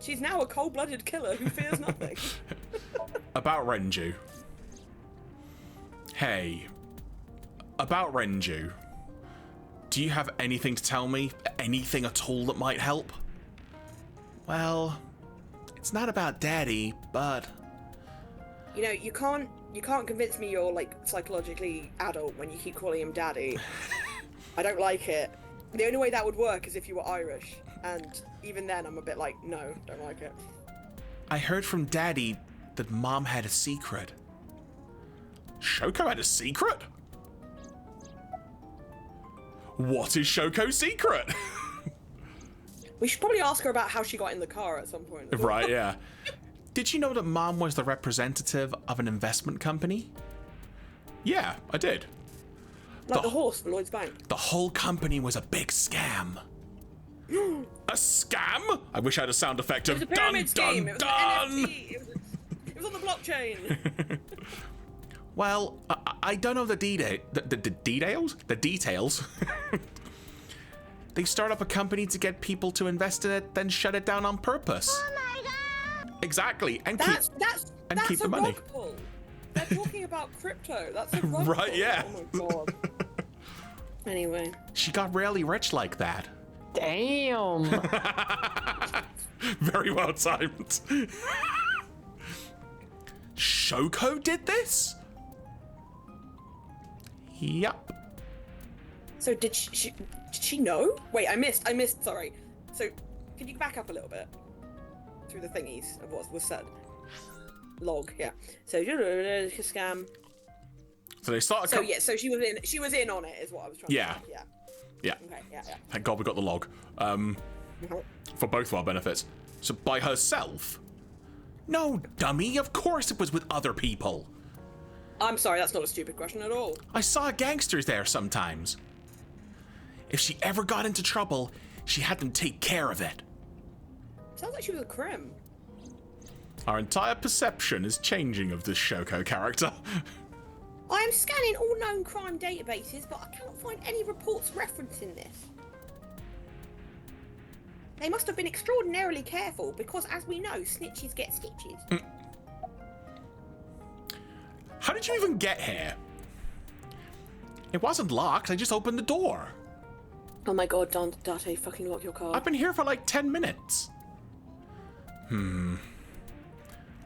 She's now a cold-blooded killer who fears nothing. About Renju. Hey. About Renju. Do you have anything to tell me? Anything at all that might help? Well, it's not about Daddy, but... You know, you can't convince me you're, like, psychologically adult when you keep calling him Daddy. I don't like it. The only way that would work is if you were Irish. And even then, I'm a bit like, no, don't like it. I heard from Daddy that Mom had a secret. Shoko had a secret? What is Shoko's secret? We should probably ask her about how she got in the car at some point. Right, yeah. Did you know that Mom was the representative of an investment company? Yeah, I did. Like the horse for Lloyd's Bank. The whole company was a big scam. A scam? I wish I had a sound effect of it was a pyramid scheme. Dun, dun. It was on the blockchain. Well, I don't know the details. The details. They start up a company to get people to invest in it, then shut it down on purpose. Oh my god! Exactly, and That's keep the money. Rug pull. They're talking about crypto. That's a rug Right, pull. yeah. Oh my god. Anyway. She got really rich like that. Damn! Very well timed. Shoko did this? Yep. So did she know? Wait, I missed, sorry. So, can you back up a little bit? Through the thingies of what was said. Log, yeah. So, scam. So they started... So she was in on it, is what I was trying to say. Yeah. Okay, yeah. Thank God we got the log. For both of our benefits. So by herself? No, dummy, of course it was with other people. I'm sorry, that's not a stupid question at all. I saw gangsters there sometimes. If she ever got into trouble, she had them take care of it. Sounds like she was a crim. Our entire perception is changing of this Shoko character. I am scanning all known crime databases, but I cannot find any reports referencing this. They must have been extraordinarily careful, because as we know, snitches get stitches. How did you even get here? It wasn't locked, I just opened the door. Oh my god, Date, fucking lock your car. I've been here for like 10 minutes.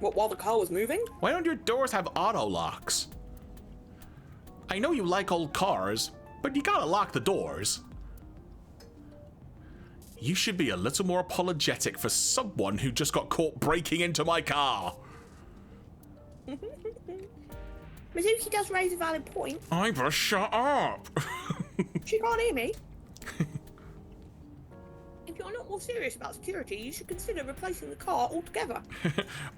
What, while the car was moving? Why don't your doors have auto locks? I know you like old cars, but you gotta lock the doors. You should be a little more apologetic for someone who just got caught breaking into my car. Mizuki does raise a valid point. Ivor, shut up. She can't hear me. If you're not more serious about security, you should consider replacing the car altogether.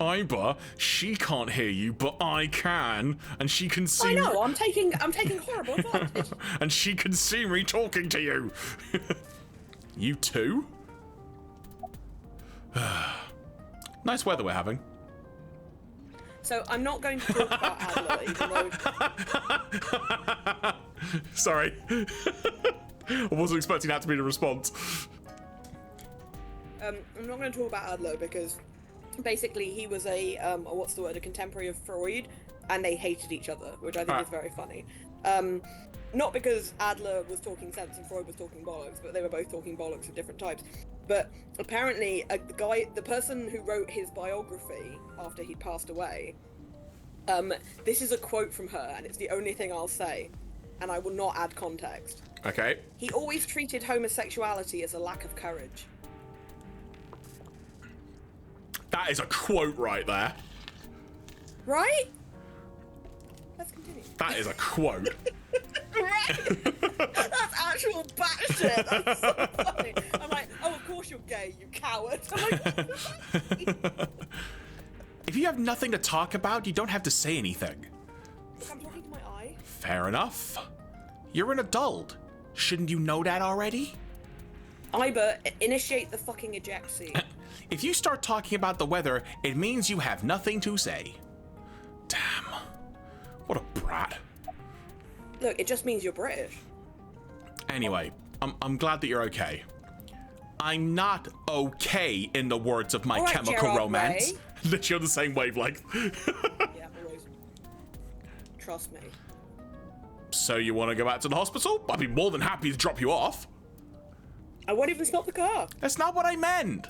Ivor, she can't hear you, but I can, and she can see. I know. I'm taking horrible advantage. And she can see me talking to you. You too? Nice weather we're having. So I'm not going to talk about Adler, even though... Sorry. I wasn't expecting that to be the response. I'm not going to talk about Adler because basically he was a contemporary of Freud, and they hated each other, which I think is very funny. Not because Adler was talking sense and Freud was talking bollocks, but they were both talking bollocks of different types. But apparently, the person who wrote his biography after he'd passed away, this is a quote from her, and it's the only thing I'll say, and I will not add context. Okay. He always treated homosexuality as a lack of courage. That is a quote right there. Right? Let's continue. That is a quote. Right? That's actual batshit. That's so funny. I'm like, oh, of course you're gay, you coward. I'm like, what the If you have nothing to talk about, you don't have to say anything. Look, I'm talking to my eye. Fair enough. You're an adult. Shouldn't you know that already? Iber, initiate the fucking eject seat. If you start talking about the weather, it means you have nothing to say. Damn. What a brat. Look, it just means you're British. Anyway, I'm glad that you're okay. I'm not okay, in the words of My All right, Chemical Gerard Romance. Way. That you're on the same wavelength. Yeah, always. Trust me. So you want to go back to the hospital? I'd be more than happy to drop you off. I won't even stop the car. That's not what I meant.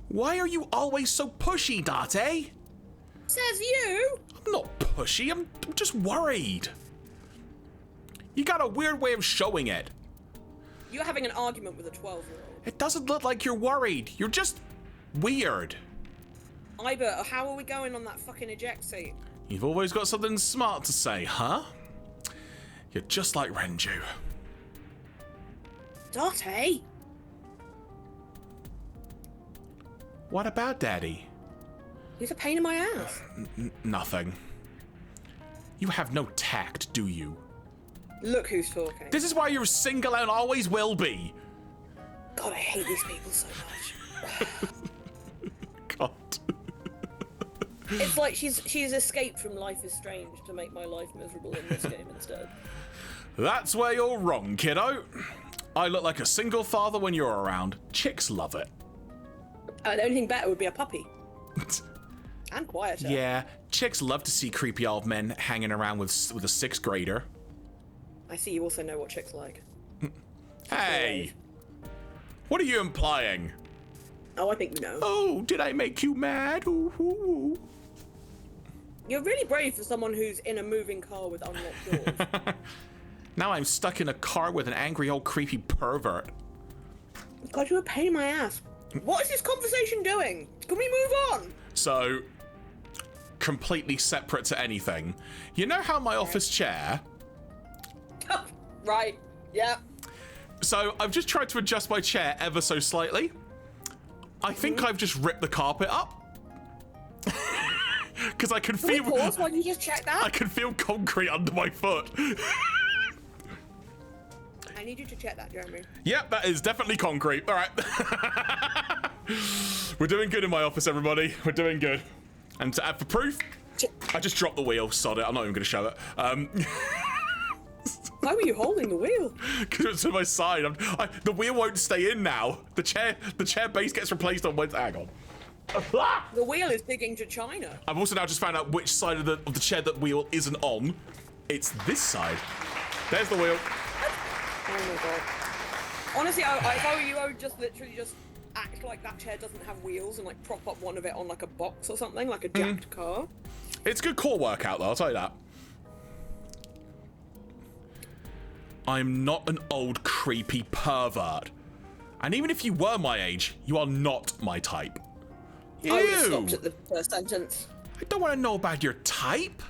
Why are you always so pushy, Date? Says you. I'm not pushy, I'm just worried. You got a weird way of showing it. You're having an argument with a 12-year-old. It doesn't look like you're worried. You're just weird. Iber, how are we going on that fucking eject seat? You've always got something smart to say, huh? You're just like Renju. Date? What about Daddy? He's a pain in my ass. Nothing. You have no tact, do you? Look who's talking. This is why you're single and always will be. God, I hate these people so much. God. It's like she's escaped from Life is Strange to make my life miserable in this game instead. That's where you're wrong, kiddo. I look like a single father when you're around. Chicks love it. The only thing better would be a puppy. And quieter. Yeah, chicks love to see creepy old men hanging around with a 6th grader. I see you also know what chicks like. Hey! What are you implying? Oh, I think you know. Oh, did I make you mad? Ooh, ooh, ooh. You're really brave for someone who's in a moving car with unlocked doors. Now I'm stuck in a car with an angry old creepy pervert. God, you're a pain in my ass. What is this conversation doing? Can we move on? So, completely separate to anything. You know how my office chair... Right, yeah. So, I've just tried to adjust my chair ever so slightly. I think I've just ripped the carpet up. Because I can feel... Can we pause while you just check that? I can feel concrete under my foot. I need you to check that, Jeremy. Yep, that is definitely concrete. All right. We're doing good in my office, everybody. We're doing good. And to add for proof, I just dropped the wheel. Sod it. I'm not even going to show it. Why were you holding the wheel? Because it's to my side. The wheel won't stay in now. The chair base gets replaced on Wednesday. Hang on. The wheel is digging to China. I've also now just found out which side of the chair that wheel isn't on. It's this side. There's the wheel. Oh my god. Honestly, if I were you, I would just literally just act like that chair doesn't have wheels and like prop up one of it on like a box or something, like a jacked car. It's good core workout though, I'll tell you that. I'm not an old creepy pervert. And even if you were my age, you are not my type. I would have stopped at the first sentence. I don't want to know about your type.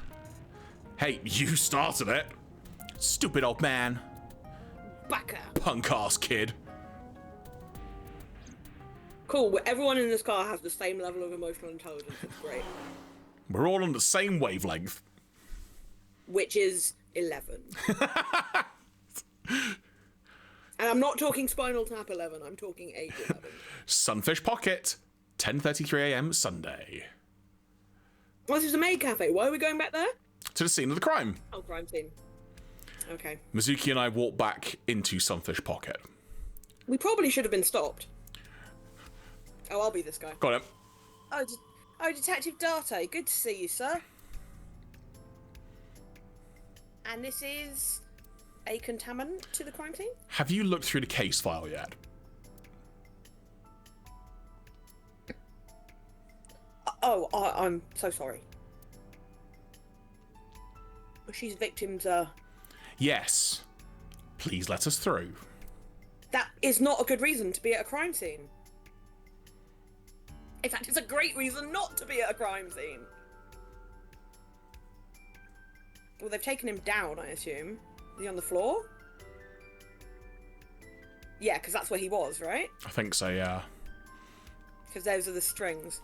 Hey, you started it. Stupid old man. Baka. Punk ass kid. Cool, everyone in this car has the same level of emotional intelligence. It's great. We're all on the same wavelength. Which is 11. And I'm not talking Spinal Tap 11, I'm talking 8-11. Sunfish Pocket, 10:33 a.m. Sunday. Well, this is the maid cafe. Why are we going back there? To the scene of the crime. Oh, crime scene. Okay. Mizuki and I walk back into Sunfish Pocket. We probably should have been stopped. Oh, I'll be this guy. Got him. Oh, Detective Darte. Good to see you, sir. And this is a contaminant to the crime scene? Have you looked through the case file yet? I'm so sorry. She's victim's, Yes. Please let us through. That is not a good reason to be at a crime scene. In fact, it's a great reason not to be at a crime scene. Well, they've taken him down, I assume. Is he on the floor? Yeah, because that's where he was, right? I think so, yeah. Because those are the strings.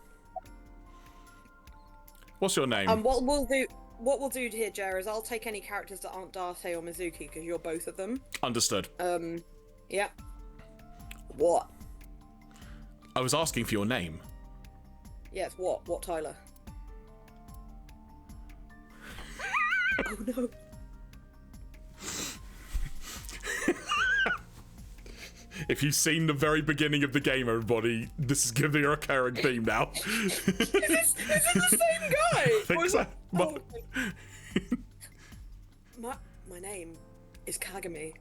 What's your name? What we'll do here, Jer, is I'll take any characters that aren't Darte or Mizuki, because you're both of them. Understood. Yeah. What? I was asking for your name. Yes, what? What, Tyler? Oh, no. If you've seen the very beginning of the game, everybody, this is going to be a recurring theme now. Is it the same guy? I think so. Oh. My name is Kagami.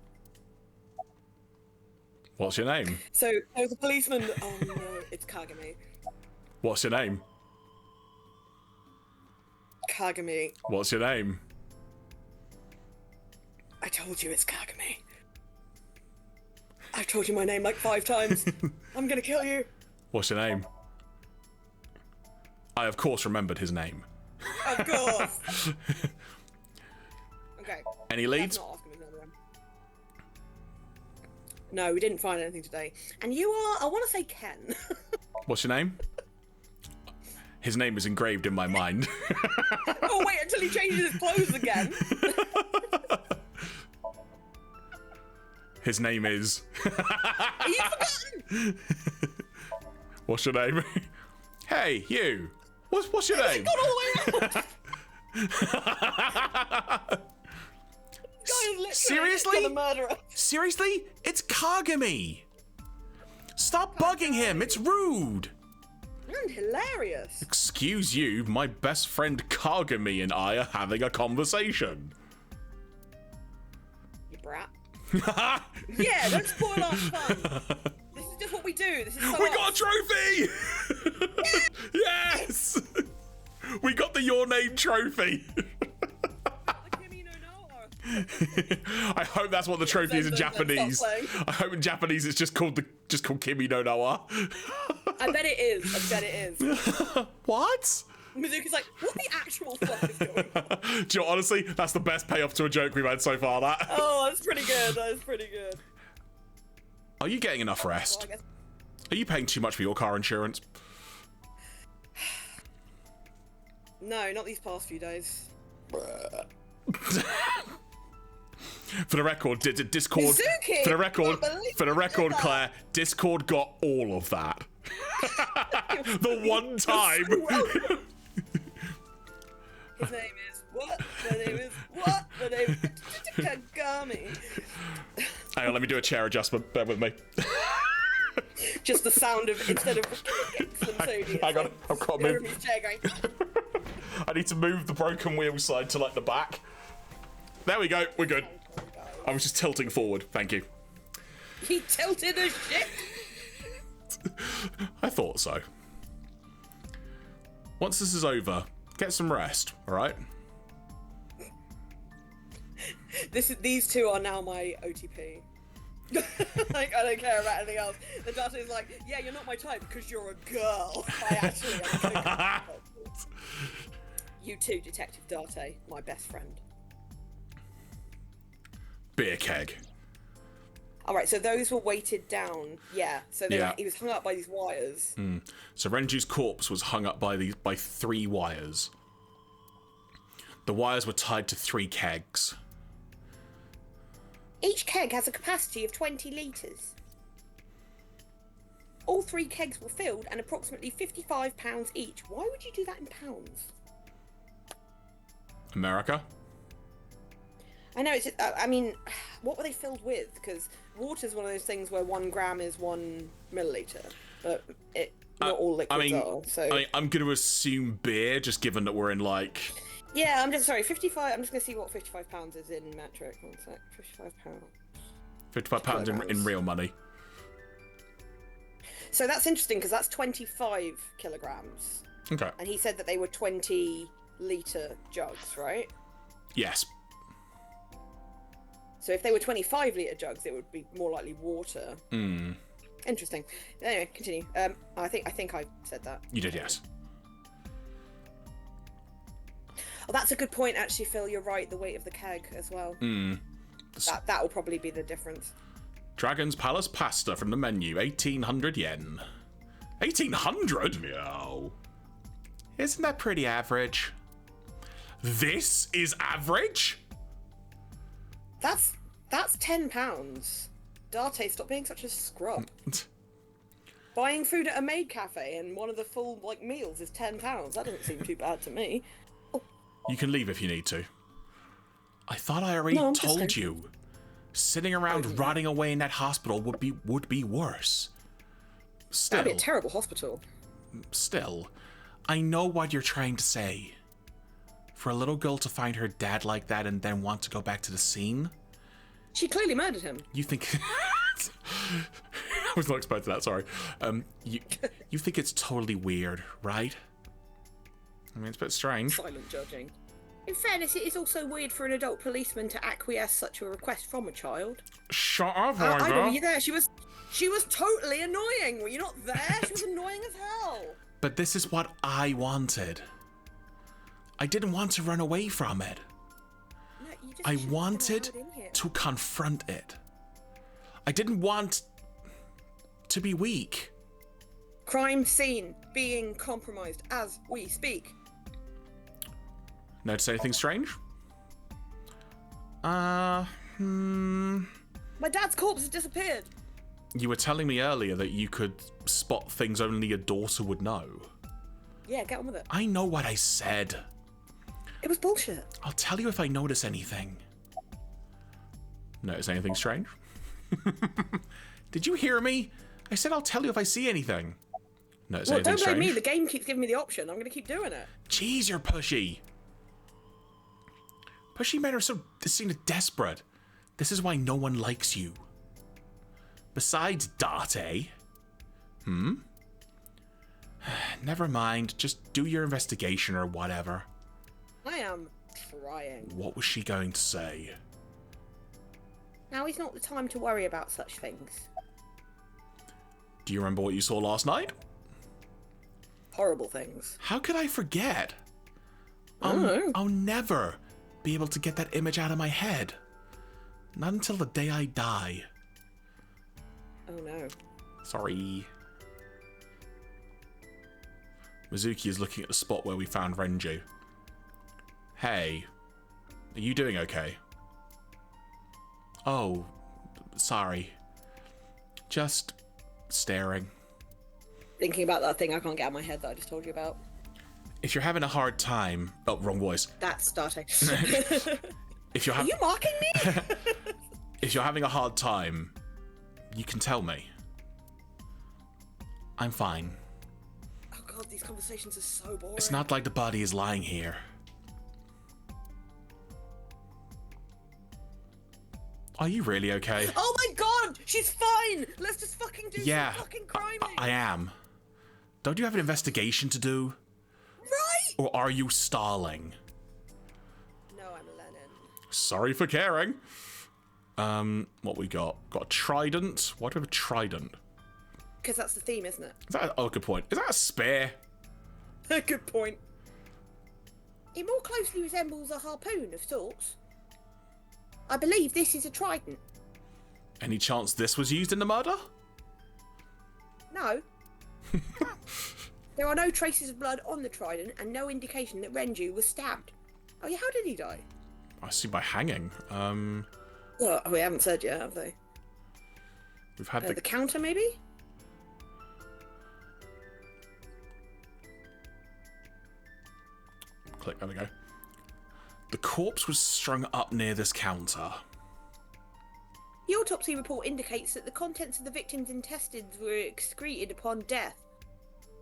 What's your name? So there's a policeman. Oh no, it's Kagami. What's your name? Kagami. What's your name? I told you it's Kagami. I've told you my name like 5 times. I'm gonna kill you. What's your name? I, of course, remembered his name. Of course. Okay. Any leads? Not asking me another one. No, we didn't find anything today. And you are, I want to say Ken. What's your name? His name is engraved in my mind. Oh, wait until he changes his clothes again. His name is... Are you forgotten? What's your name? Hey, you. What's your name? Gone all the way around. Seriously? Murderer. Seriously? It's Kagami. Stop bugging him. It's rude. And hilarious. Excuse you, my best friend Kagami and I are having a conversation. You brat. Yeah, don't spoil our fun. This is just what we do. This is so We got a trophy! Yes! We got the Your Name trophy. I hope that's what the trophy is in Japanese. I hope in Japanese it's just called Kimi no Nawa. I bet it is. I bet it is. What? Mizuki's like, what the actual fuck is going on? Do you know, honestly, that's the best payoff to a joke we've had so far, that. Oh, that's pretty good. That is pretty good. Are you getting enough rest? Well, Are you paying too much for your car insurance? No, not these past few days. For the record, Discord. Mizuki, For the record, that. Claire, Discord got all of that. The one time. His name is what? My name is what? My name is Kagami. Hang on, let me do a chair adjustment. Bear with me. Just the sound of instead of Hang on, I've got to move. Jeremy's chair going. I need to move the broken wheel side to like the back. There we go. We're good. I was just tilting forward. Thank you. He tilted as shit. I thought so. Once this is over, get some rest, alright? These two are now my OTP. Like, I don't care about anything else. The Date is like, yeah, you're not my type because you're a girl. I actually am. You too, Detective Date, my best friend. Beer keg. Alright, so those were weighted down. Yeah, so he was hung up by these wires. So Renju's corpse was hung up by 3 wires. The wires were tied to 3 kegs. Each keg has a capacity of 20 litres. All 3 kegs were filled and approximately £55 each. Why would you do that in pounds? America? I know, it's. I mean, what were they filled with? Because water's one of those things where 1 gram is 1 milliliter, but not all liquids are. So I'm going to assume beer, just given that we're in like. Yeah, I'm just sorry. 55. I'm just going to see what £55 is in metric. One sec. £55. £55 in real money. So that's interesting because that's 25 kilograms. Okay. And he said that they were 20-litre jugs, right? Yes. So if they were 25-litre jugs, it would be more likely water. Interesting. Anyway, continue. I think I said that. You did, yes. Oh, that's a good point, actually, Phil. You're right. The weight of the keg as well. That will probably be the difference. Dragon's Palace pasta from the menu, 1,800 yen. 1,800? Meow. Isn't that pretty average? This is average? That's £10. Date, stop being such a scrub. Buying food at a maid cafe and one of the full meals is £10. That doesn't seem too bad to me. You can leave if you need to. I thought I already told you. Sitting around rotting away in that hospital would be worse. Still, that'd be a terrible hospital. Still, I know what you're trying to say. For a little girl to find her dad like that and then want to go back to the scene? She clearly murdered him. You think... I was not expecting that, sorry. You think it's totally weird, right? I mean, it's a bit strange. Silent judging. In fairness, it is also weird for an adult policeman to acquiesce such a request from a child. Shut up, I know, were you there? She was totally annoying. Were you not there? She was annoying as hell. But this is what I wanted. I didn't want to run away from it. No, you just I wanted to confront it. I didn't want to be weak. Crime scene being compromised as we speak. Notice anything strange? My dad's corpse has disappeared. You were telling me earlier that you could spot things only a daughter would know. Yeah, get on with it. I know what I said. It was bullshit. I'll tell you if I notice anything. Notice anything strange? Did you hear me? I said I'll tell you if I see anything. Notice anything don't blame strange? me. The game keeps giving me the option. I'm going to keep doing it. Jeez, you're pushy. Pushy men are so desperate. This is why no one likes you. Besides Date. Never mind. Just do your investigation or whatever. I am trying. What was she going to say? Now is not the time to worry about such things. Do you remember what you saw last night? Horrible things. How could I forget? I'll never be able to get that image out of my head. Not until the day I die. Oh no. Sorry. Mizuki is looking at the spot where we found Renju. Hey, are you doing okay? Oh, sorry. Just staring. Thinking about that thing I can't get out of my head that I just told you about. If you're having a hard time... Oh, wrong voice. That's Date. If you're Are you mocking me? If you're having a hard time, you can tell me. I'm fine. Oh god, these conversations are so boring. It's not like the body is lying here. Are you really okay? Oh my god! She's fine! Let's just fucking do Yeah, some fucking crime. I am. Don't you have an investigation to do? Right! Or are you stalling? No, I'm Lennon. Sorry for caring. What we got? Got a trident. Why do we have a trident? Because that's the theme, isn't it? Is that? Oh, good point. Is that a spear? Good point. It more closely resembles a harpoon of sorts. I believe this is a trident. Any chance this was used in the murder? No. There are no traces of blood on the trident and no indication that Renju was stabbed. Oh yeah, how did he die? I see by hanging. Well, we haven't said yet, have they? We've had The counter, maybe? Click, there we go. The corpse was strung up near this counter. The autopsy report indicates that the contents of the victim's intestines were excreted upon death.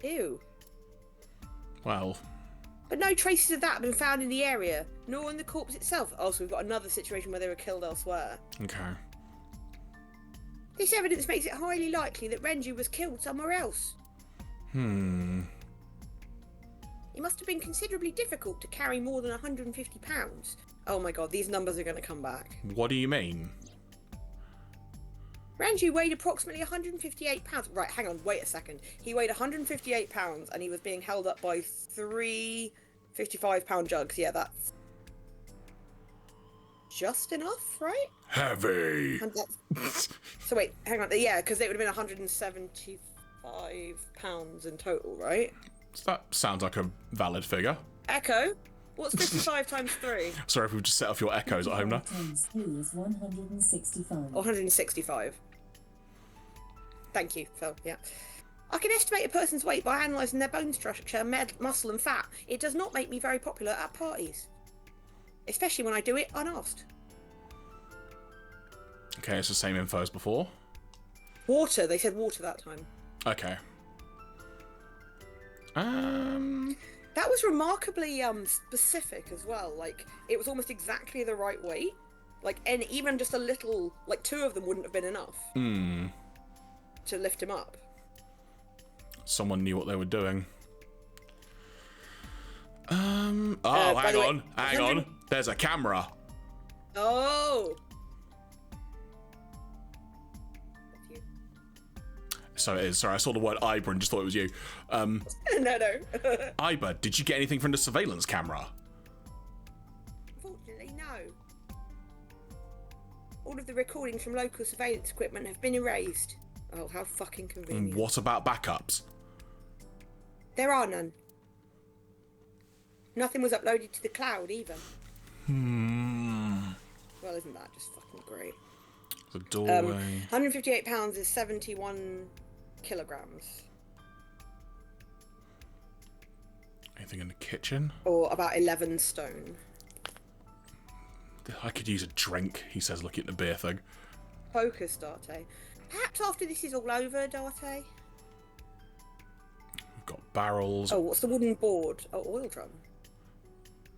Ew. Well, But no traces of that have been found in the area, nor in the corpse itself. Also, we've got another situation where they were killed elsewhere. okay. This evidence makes it highly likely that Renju was killed somewhere else. It must have been considerably difficult to carry more than 150 pounds. Oh my god, these numbers are going to come back. What do you mean? Renju weighed approximately 158 pounds. Right, hang on, wait a second. He weighed 158 pounds and he was being held up by 3 55-pound jugs. Yeah, that's just enough, right? Heavy. And that's... So wait, hang on. Yeah, because it would have been 175 pounds in total, right? That sounds like a valid figure. Echo, what's 55 times 3? Sorry if we've just set off your echoes at home now. Times 3 is 165. 165. Thank you, Phil. Yeah. I can estimate a person's weight by analysing their bone structure, muscle and fat. It does not make me very popular at parties. Especially when I do it unasked. Okay, it's the same info as before. Water, they said water that time. Okay. That was remarkably specific as well. Like, it was almost exactly the right weight. Like, and even just a little, like 2 of them wouldn't have been enough. To lift him up. Someone knew what they were doing. Oh, by the way, hang on. There's a camera. Oh! So it is. Sorry, I saw the word Iber and just thought it was you. No. Iber, did you get anything from the surveillance camera? Unfortunately, no. All of the recordings from local surveillance equipment have been erased. Oh, how fucking convenient. And what about backups? There are none. Nothing was uploaded to the cloud either. Well, isn't that just fucking great? The doorway. 158 pounds is 71 kilograms. Anything in the kitchen? Or about 11 stone. I could use a drink, he says, looking at the beer thing. Focus, Darte. Perhaps after this is all over, Darte. We've got barrels. Oh, what's the wooden board? Oh, oil drum.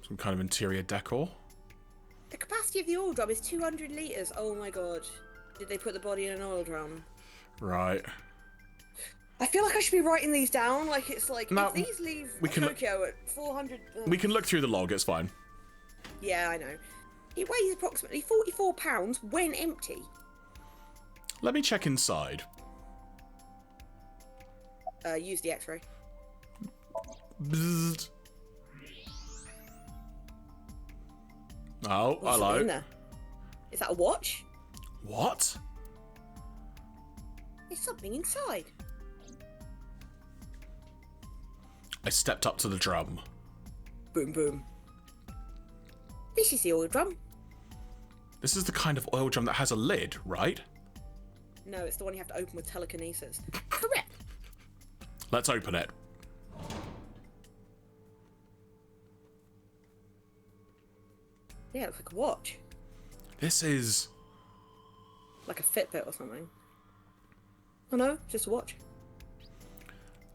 Some kind of interior decor. The capacity of the oil drum is 200 litres. Oh my god. Did they put the body in an oil drum? Right. I feel like I should be writing these down. Like, it's like, No, if these leave we can Tokyo at 400... We can look through the log, it's fine. Yeah, I know. It weighs approximately 44 pounds when empty. Let me check inside. Use the x-ray. Bzzzt. Oh, What's hello. in there? Is that a watch? What? There's something inside. I stepped up to the drum. Boom, boom. This is the oil drum. This is the kind of oil drum that has a lid, right? No, it's the one you have to open with telekinesis. Correct. Let's open it. Yeah, it looks like a watch. This is... Like a Fitbit or something. Oh no, just a watch.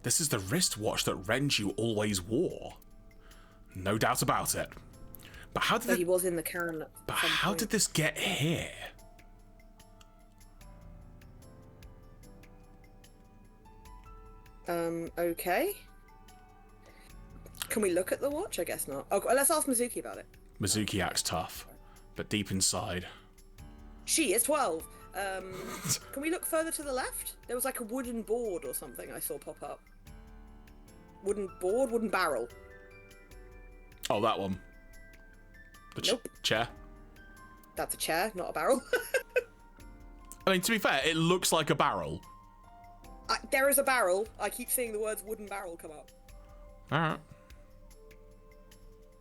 This is the wristwatch that Renju always wore. No doubt about it. But how did So he was in the can at But some how point. did this get here? Okay. Can we look at the watch? I guess not. Oh, let's ask Mizuki about it. Mizuki acts tough, but deep inside. She is 12. Can we look further to the left? There was like a wooden board or something I saw pop up. Wooden board? Wooden barrel. Oh, that one. The Nope. chair? That's a chair, not a barrel. I mean, to be fair, it looks like a barrel. There is a barrel. I keep seeing the words wooden barrel come up. Alright.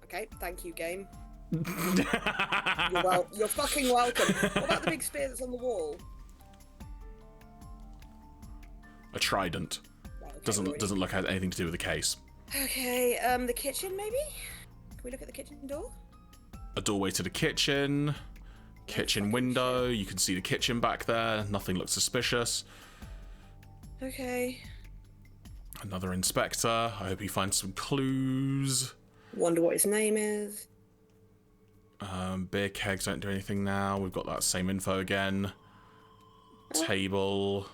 Okay, thank you, game. You're fucking welcome. What about the big spear that's on the wall? A trident. Right, okay, Doesn't look like it has anything to do with the case. Okay, the kitchen maybe? Can we look at the kitchen door? A doorway to the kitchen. Kitchen window. You can see the kitchen back there. Nothing looks suspicious. Okay. Another inspector. I hope he finds some clues. Wonder what his name is. Beer kegs don't do anything now. We've got that same info again. Table.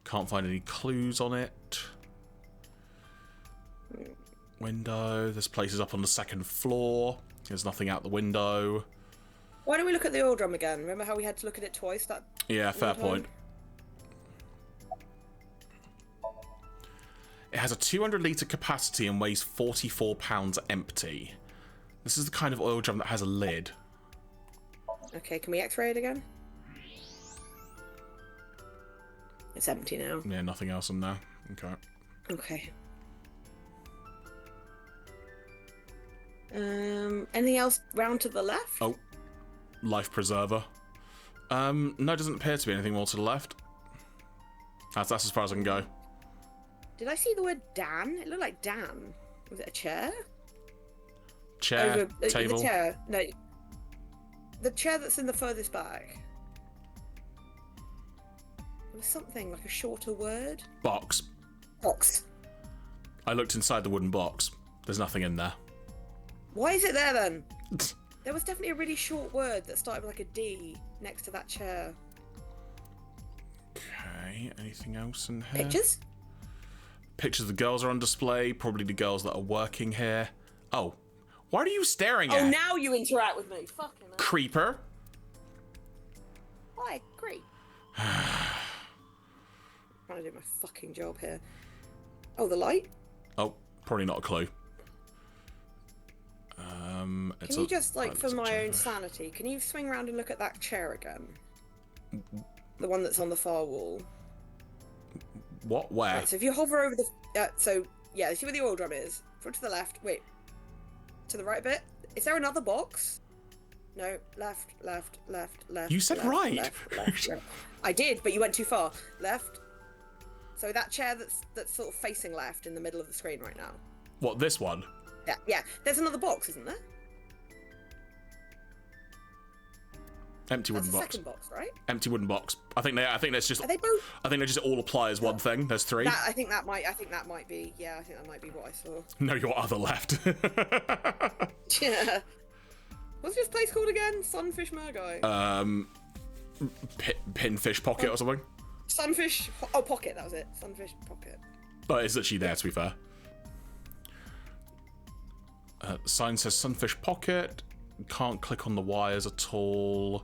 Can't find any clues on it. Window. This place is up on the second floor. There's nothing out the window. Why don't we look at the oil drum again? Remember how we had to look at it twice? Yeah, fair time? point. It has a 200-litre capacity and weighs 44 pounds empty. This is the kind of oil drum that has a lid. Okay, can we x-ray it again? It's empty now. Yeah, nothing else in there. Okay. Okay. Anything else round to the left? Oh, life preserver. No, it doesn't appear to be anything more to the left. That's as far as I can go. Did I see the word Dan? It looked like Dan. Was it a chair? Chair, table. The chair. No. The chair that's in the furthest back. There was something like a shorter word. Box. Box. I looked inside the wooden box. There's nothing in there. Why is it there then? There was definitely a really short word that started with like a D next to that chair. Okay, anything else in here? Pictures? Pictures of the girls are on display. Probably the girls that are working here. Oh, what are you staring at? Oh, now you interact with me. Fucking hell. Creeper. Hi, great. Trying to do my fucking job here. Oh, the light? Oh, probably not a clue. Can you just, like, for my own sanity, can you swing around and look at that chair again? The one that's on the far wall. What? Where? Right, so if you hover over the... yeah, see where the oil drum is. Front to the left. Wait. To the right a bit. Is there another box? No. Left, left, left, left. You said left, right. Left. I did, but you went too far. Left. So that chair that's sort of facing left in the middle of the screen right now. What, this one? Yeah. There's another box, isn't there? Empty wooden That's the box. second box, right? Empty wooden box. I think that's just. Are they both? I think they just all apply as one thing. There's three. I think that might be. Yeah, I think that might be what I saw. No, your other left. Yeah. What's this place called again? Sunfish Merguy. Pinfish pocket or something. Sunfish. Oh, pocket. That was it. Sunfish pocket. But it's literally there, to be fair. Sign says Sunfish pocket. Can't click on the wires at all.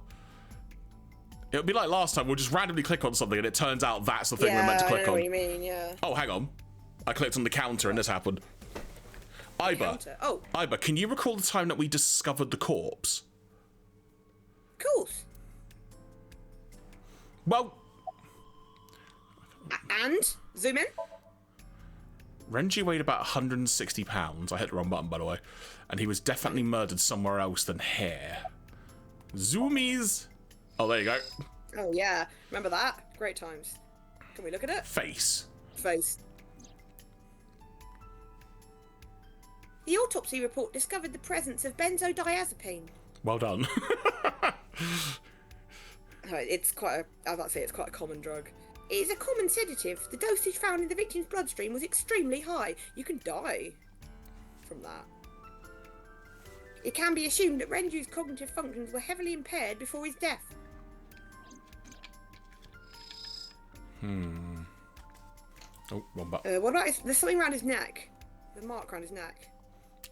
It'll be like last time. We'll just randomly click on something, and it turns out that's the thing we're meant to click I know on. what you mean. Yeah. Oh, hang on. I clicked on the counter, and this happened. Iba. Oh. Iba, can you recall the time that we discovered the corpse? Of course. Well, And zoom in. Renji weighed about 160 pounds. I hit the wrong button, by the way. And he was definitely murdered somewhere else than here. Zoomies. Oh, there you go. Oh yeah, remember that? Great times. Can we look at it? Face. Face. The autopsy report discovered the presence of benzodiazepine. Well done. It's quite a common drug. It is a common sedative. The dosage found in the victim's bloodstream was extremely high. You can die from that. It can be assumed that Renju's cognitive functions were heavily impaired before his death. Oh, one button. What about there's something around his neck? The mark around his neck.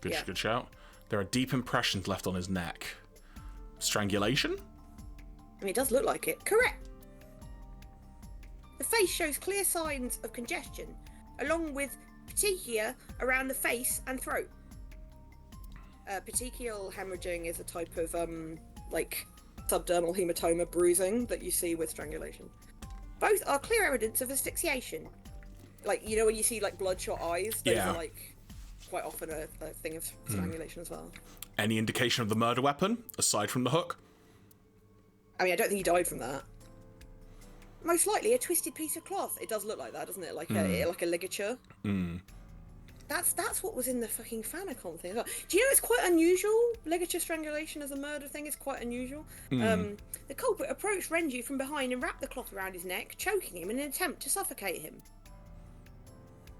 Good shout. There are deep impressions left on his neck. Strangulation? I mean, it does look like it. Correct. The face shows clear signs of congestion, along with petechia around the face and throat. Petechial hemorrhaging is a type of like subdermal hematoma bruising that you see with strangulation. Both are clear evidence of asphyxiation. Like, you know when you see like bloodshot eyes? Those are like quite often a thing of strangulation as well. Any indication of the murder weapon, aside from the hook? I mean, I don't think he died from that. Most likely a twisted piece of cloth. It does look like that, doesn't it? Like a ligature. That's what was in the fucking Famicom thing as well. Do you know it's quite unusual? Ligature strangulation as a murder thing is quite unusual. The culprit approached Renji from behind and wrapped the cloth around his neck, choking him in an attempt to suffocate him.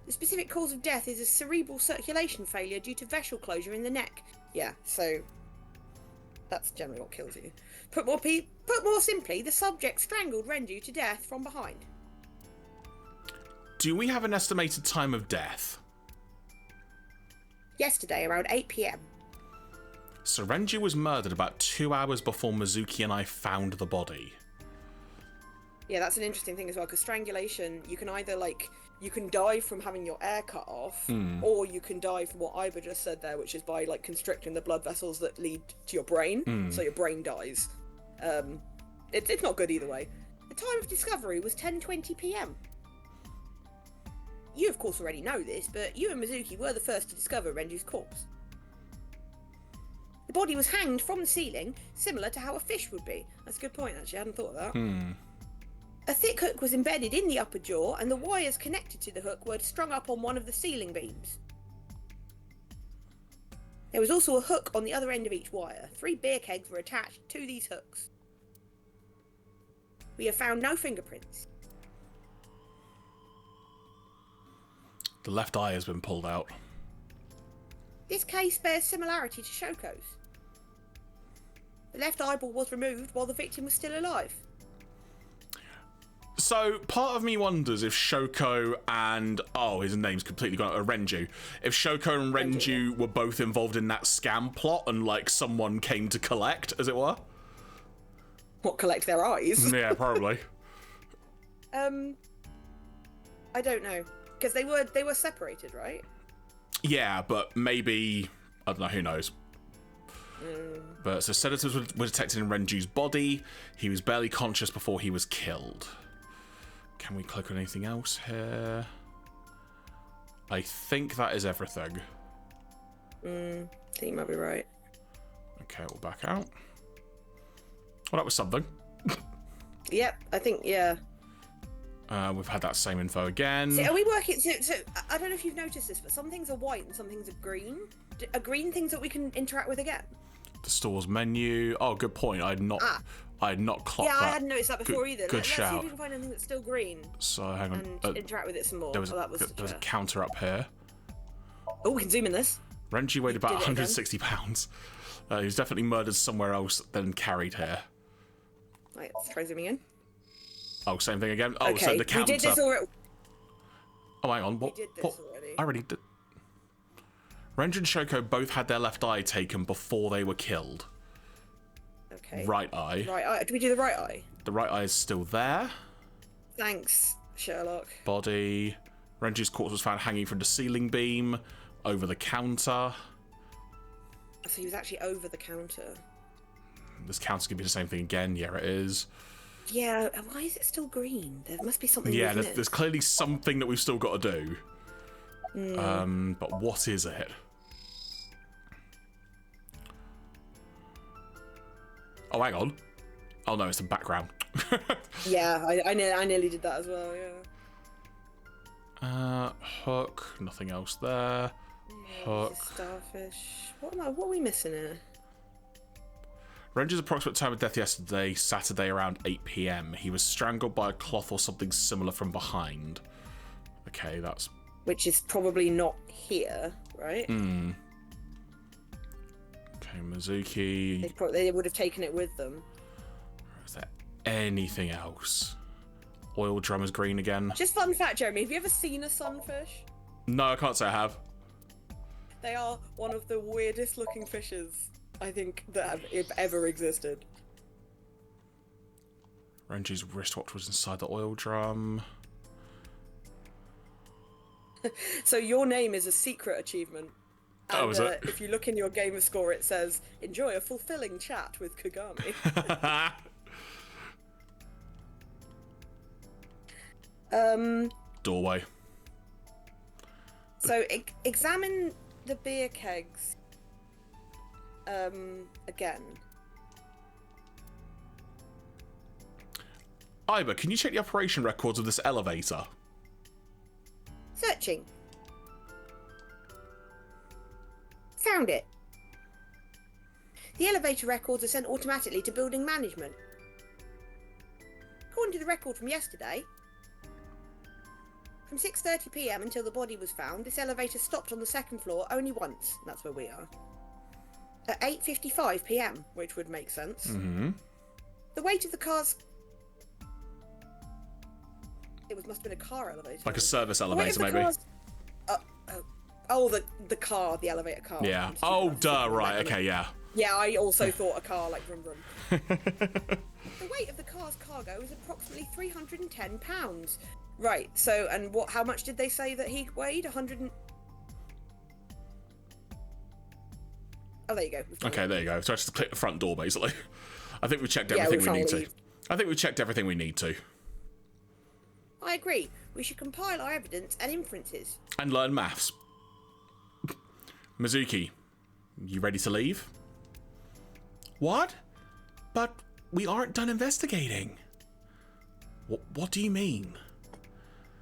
The specific cause of death is a cerebral circulation failure due to vessel closure in the neck. Yeah, so that's generally what kills you. Put more simply, the subject strangled Renji to death from behind. Do we have an estimated time of death? Yesterday, around 8 p.m. So Renji was murdered about 2 hours before Mizuki and I found the body. Yeah, that's an interesting thing as well, because strangulation, you can either, like, you can die from having your air cut off, or you can die from what Iba just said there, which is by, like, constricting the blood vessels that lead to your brain, so your brain dies. It's not good either way. The time of discovery was 10:20 p.m. You, of course, already know this, but you and Mizuki were the first to discover Renji's corpse. The body was hanged from the ceiling, similar to how a fish would be. That's a good point, actually. I hadn't thought of that. A thick hook was embedded in the upper jaw, and the wires connected to the hook were strung up on one of the ceiling beams. There was also a hook on the other end of each wire. 3 beer kegs were attached to these hooks. We have found no fingerprints. The left eye has been pulled out. This case bears similarity to Shoko's. The left eyeball was removed while the victim was still alive. So, part of me wonders if Shoko and... Oh, his name's completely gone. Renju. If Shoko and Renju were both involved in that scam plot and, like, someone came to collect, as it were. What, collect their eyes? Yeah, probably. I don't know. Because they were separated, right? Yeah, but maybe... I don't know, who knows. But, so sedatives were detected in Renju's body. He was barely conscious before he was killed. Can we click on anything else here? I think that is everything. I think you might be right. Okay, we'll back out. Well, that was something. Yep, I think, yeah. We've had that same info again. So are we working... So, I don't know if you've noticed this, but some things are white and some things are green. Are green things that we can interact with again? The store's menu. Oh, good point. I had not clocked that. Yeah, I hadn't noticed that before either. Good shout. Let's see if we can find anything that's still green. So, hang on. And interact with it some more. There was a counter up here. Oh, we can zoom in this. Renji weighed about 160 pounds. He was definitely murdered somewhere else than carried here. Right, let's try zooming in. Oh, same thing again? Oh, okay, so the counter... we did this already. Oh, hang on. What? We did this already. I already did... Renji and Shoko both had their left eye taken before they were killed. Okay. Right eye. Right eye. Do we do the right eye? The right eye is still there. Thanks, Sherlock. Body. Renji's corpse was found hanging from the ceiling beam over the counter. So he was actually over the counter. This counter's gonna be the same thing again. Yeah, it is. Yeah, why is it still green? There must be something. Yeah, there's clearly something that we've still got to do. But what is it? Oh, hang on. Oh no, it's the background. Yeah, I nearly did that as well. Yeah. Hook. Nothing else there. Hook. Starfish. What are we missing here? Renji's approximate time of death yesterday, Saturday, around 8 p.m. He was strangled by a cloth or something similar from behind. Okay, that's... Which is probably not here, right? Okay, Mizuki. They would have taken it with them. Is there anything else? Oil drum is green again. Just fun fact, Jeremy, have you ever seen a sunfish? No, I can't say I have. They are one of the weirdest looking fishes, I think, that have ever existed. Renji's wristwatch was inside the oil drum. So your name is a secret achievement. And, Oh, is it? If you look in your gamer score, it says, enjoy a fulfilling chat with Kagami. Doorway. So examine the beer kegs again. Iba, can you check the operation records of this elevator? Searching. Found it. The elevator records are sent automatically to building management. According to the record from yesterday, from 6:30 PM until the body was found, this elevator stopped on the second floor only once. That's where we are. At 8:55 PM, which would make sense. Mm-hmm. The weight of the car's... must have been a car elevator. Like a service The weight of elevator, the maybe. car's... Oh, the car, the elevator car. Yeah. I'm stupid, Oh, I'm duh, stupid, right, remember. okay, yeah. Yeah, I also thought a car, like vroom vroom. The weight of the car's cargo is approximately 310 pounds. Right, so, and how much did they say that he weighed? 100 and... Oh, there you go. Okay, there you go. So I just click the front door, basically. I think we've checked Yeah, everything we're we need to. finally- I think we've checked everything we need to. I agree. We should compile our evidence and inferences. And learn maths. Mizuki, you ready to leave? What? But we aren't done investigating. What do you mean?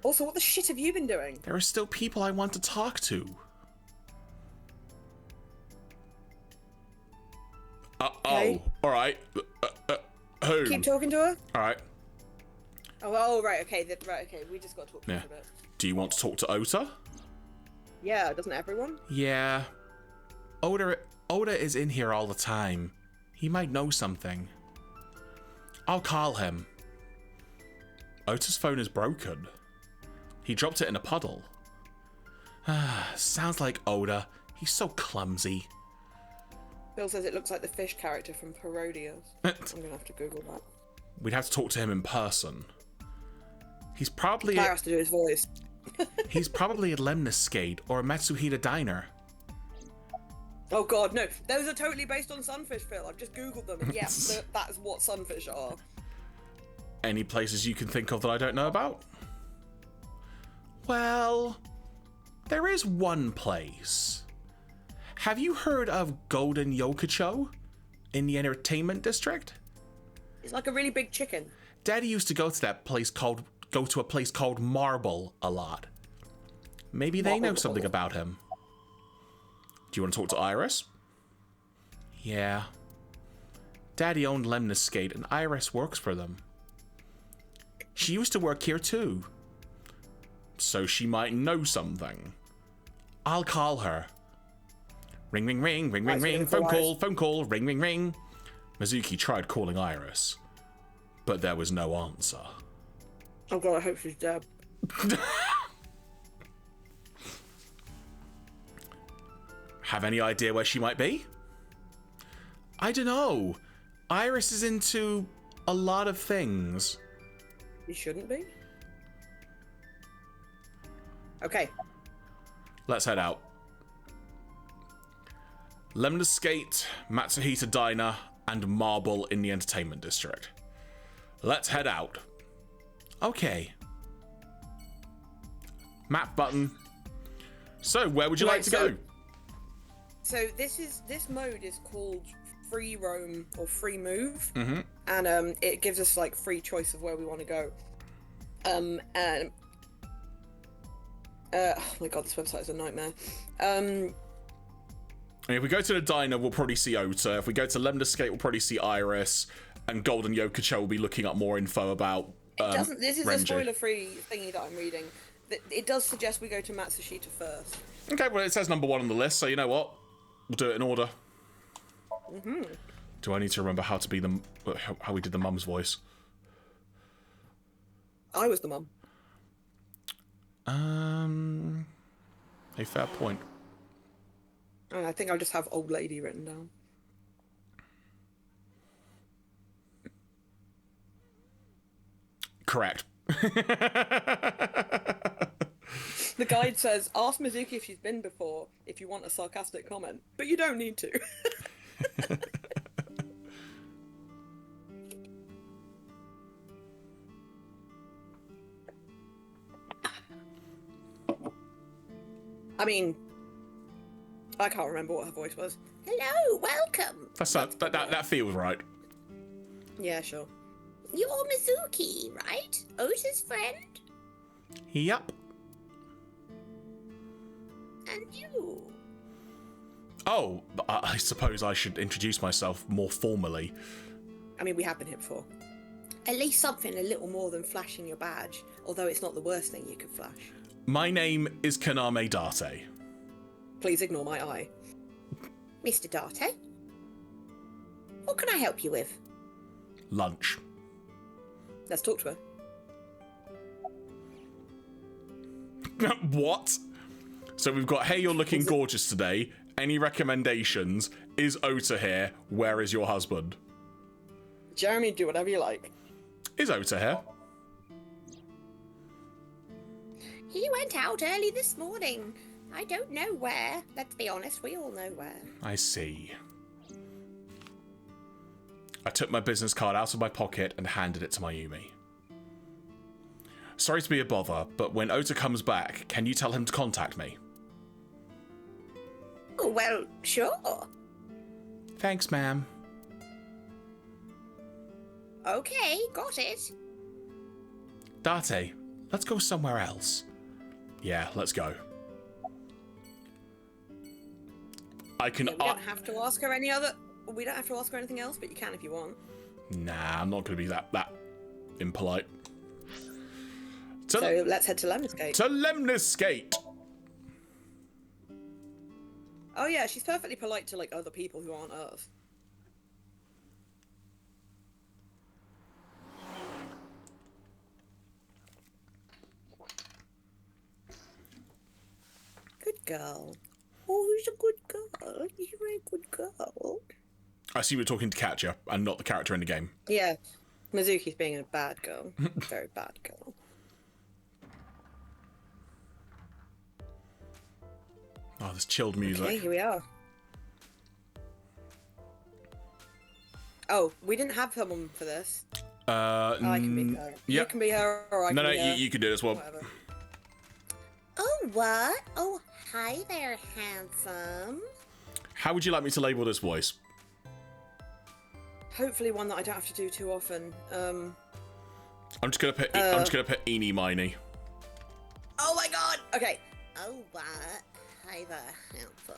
Also, what the shit have you been doing? There are still people I want to talk to. Okay. Oh, all right. Who? Keep talking to her? All right. Oh, right, okay, right, okay. We just got to talk to Yeah. her for a bit. Do you want to talk to Ota? Yeah, doesn't everyone? Yeah. Oda is in here all the time. He might know something. I'll call him. Ota's phone is broken. He dropped it in a puddle. Sounds like Oda. He's so clumsy. Bill says it looks like the fish character from Parodius. I'm gonna have to Google that. We'd have to talk to him in person. He's probably Claire has to do his voice. he's probably at Lemniscate or a Matsushita diner. Oh god, no. Those are totally based on Sunfish, Phil. I've just Googled them. And yes, that's what Sunfish are. Any places you can think of that I don't know about? Well, there is one place. Have you heard of Golden Yokocho in the entertainment district? It's like a really big chicken. Daddy used to go to a place called Marble a lot. Maybe they know something about him. Do you want to talk to Iris? Yeah. Daddy owned Lemniscate and Iris works for them. She used to work here too. So she might know something. I'll call her. Ring, ring, ring, ring, ring, ring, phone call, ring, ring, ring. Mizuki tried calling Iris, but there was no answer. Oh god, I hope she's dead. Have any idea where she might be? I don't know. Iris is into a lot of things. You shouldn't be. Okay. Let's head out. Lemniscate, Matsushita Diner, and Marble in the entertainment district. Let's head out. Okay. Map button. So, where would you like to go? So this mode is called free roam or free move, and it gives us like free choice of where we want to go. And oh my god, this website is a nightmare. If we go to the diner, we'll probably see Ota. If we go to Lemniscate, we'll probably see Iris. And Golden Yokocho will be looking up more info about This is Renji. a spoiler-free thingy that I'm reading. It does suggest we go to Matsushita first. Okay, well, it says number 1 on the list, so you know what? We'll do it in order. Do I need to remember how to be how we did the mum's voice? I was the mum. A fair point. I think I'll just have old lady written down. Correct. The guide says, ask Mizuki if she's been before if you want a sarcastic comment, but you don't need to. I mean, I can't remember what her voice was. Hello, welcome. That feels right. Yeah, sure. You're Mizuki, right? Ota's friend? Yep. And you? Oh, I suppose I should introduce myself more formally. I mean, we have been here before. At least something a little more than flashing your badge, although it's not the worst thing you could flash. My name is Kaname Date. Please ignore my eye. Mr. Date? What can I help you with? Lunch. Let's talk to her. What? So we've got, hey, you're looking gorgeous today. Any recommendations? Is Ota here? Where is your husband? Jeremy, do whatever you like. Is Ota here? He went out early this morning. I don't know where. Let's be honest, we all know where. I see. I took my business card out of my pocket and handed it to Mayumi. Sorry to be a bother, but when Ota comes back, can you tell him to contact me? Oh, well, sure. Thanks, ma'am. Okay, got it. Date, let's go somewhere else. Yeah, let's go. I can. Yeah, we don't have to ask her any other. We don't have to ask her anything else, but you can if you want. Nah, I'm not going to be that impolite. So let's head to Lemniscate. To Lemniscate. Oh yeah, she's perfectly polite to like other people who aren't Earth. Good girl. Oh, he's a good girl. He's a very good girl. I see we're talking to Katja and not the character in the game. Yeah, Mizuki's being a bad girl. Very bad girl. Oh, this chilled music. Okay, here we are. Oh, we didn't have someone for this. I can be her. Yep. You can be her, or I can be her. You can do this one. Whatever. Oh, what? Oh, hi there, handsome. How would you like me to label this voice? Hopefully one that I don't have to do too often. I'm just gonna put eeny miny. Oh my god! Okay. Oh, what? Hi there, handsome.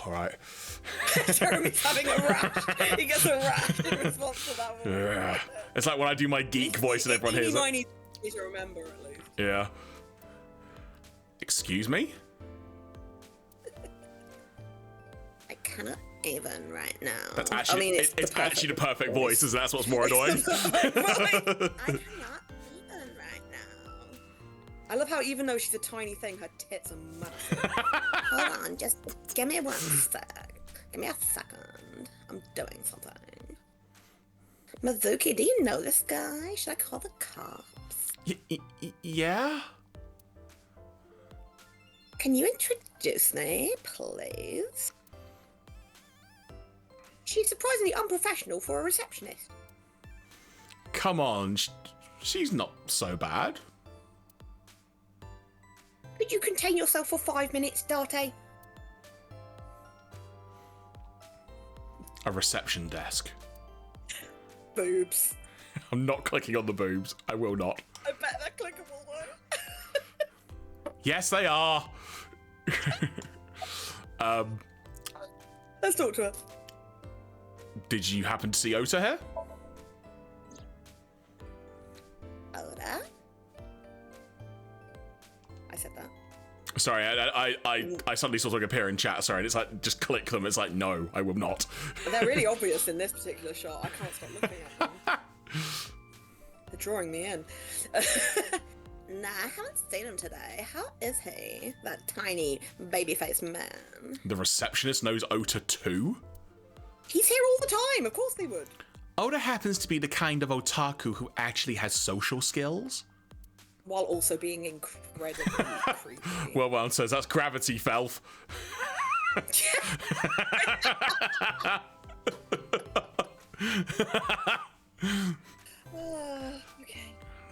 All right. Jeremy's having a rash. He gets a rash in response to that one. Yeah. It's like when I do my geek voice and everyone hears it. I need to remember at least. Yeah. Excuse me? I cannot even right now. That's actually, it's actually the perfect voice, so that's what's more annoying. I cannot even right now. I love how even though she's a tiny thing, her tits are massive. Hold on, just give me one sec. Give me a second. I'm doing something. Mizuki, do you know this guy? Should I call the cops? Yeah? Can you introduce me, please? She's surprisingly unprofessional for a receptionist. Come on, she's not so bad. Could you contain yourself for 5 minutes, Date? A reception desk. Boobs. I'm not clicking on the boobs. I will not. I bet they're clickable though. Yes, they are. Let's talk to her. Did you happen to see Ota here? Oda? I said that. Sorry, I suddenly saw something appear in chat. Sorry, and it's like, just click them. It's like, no, I will not. They're really obvious in this particular shot. I can't stop looking at them. drawing me in. Nah, I haven't seen him today. How is he? That tiny baby-faced man. The receptionist knows Ota too? He's here all the time. Of course they would. Ota happens to be the kind of otaku who actually has social skills. While also being incredibly creepy. Well, one says that's gravity, Felf. Okay.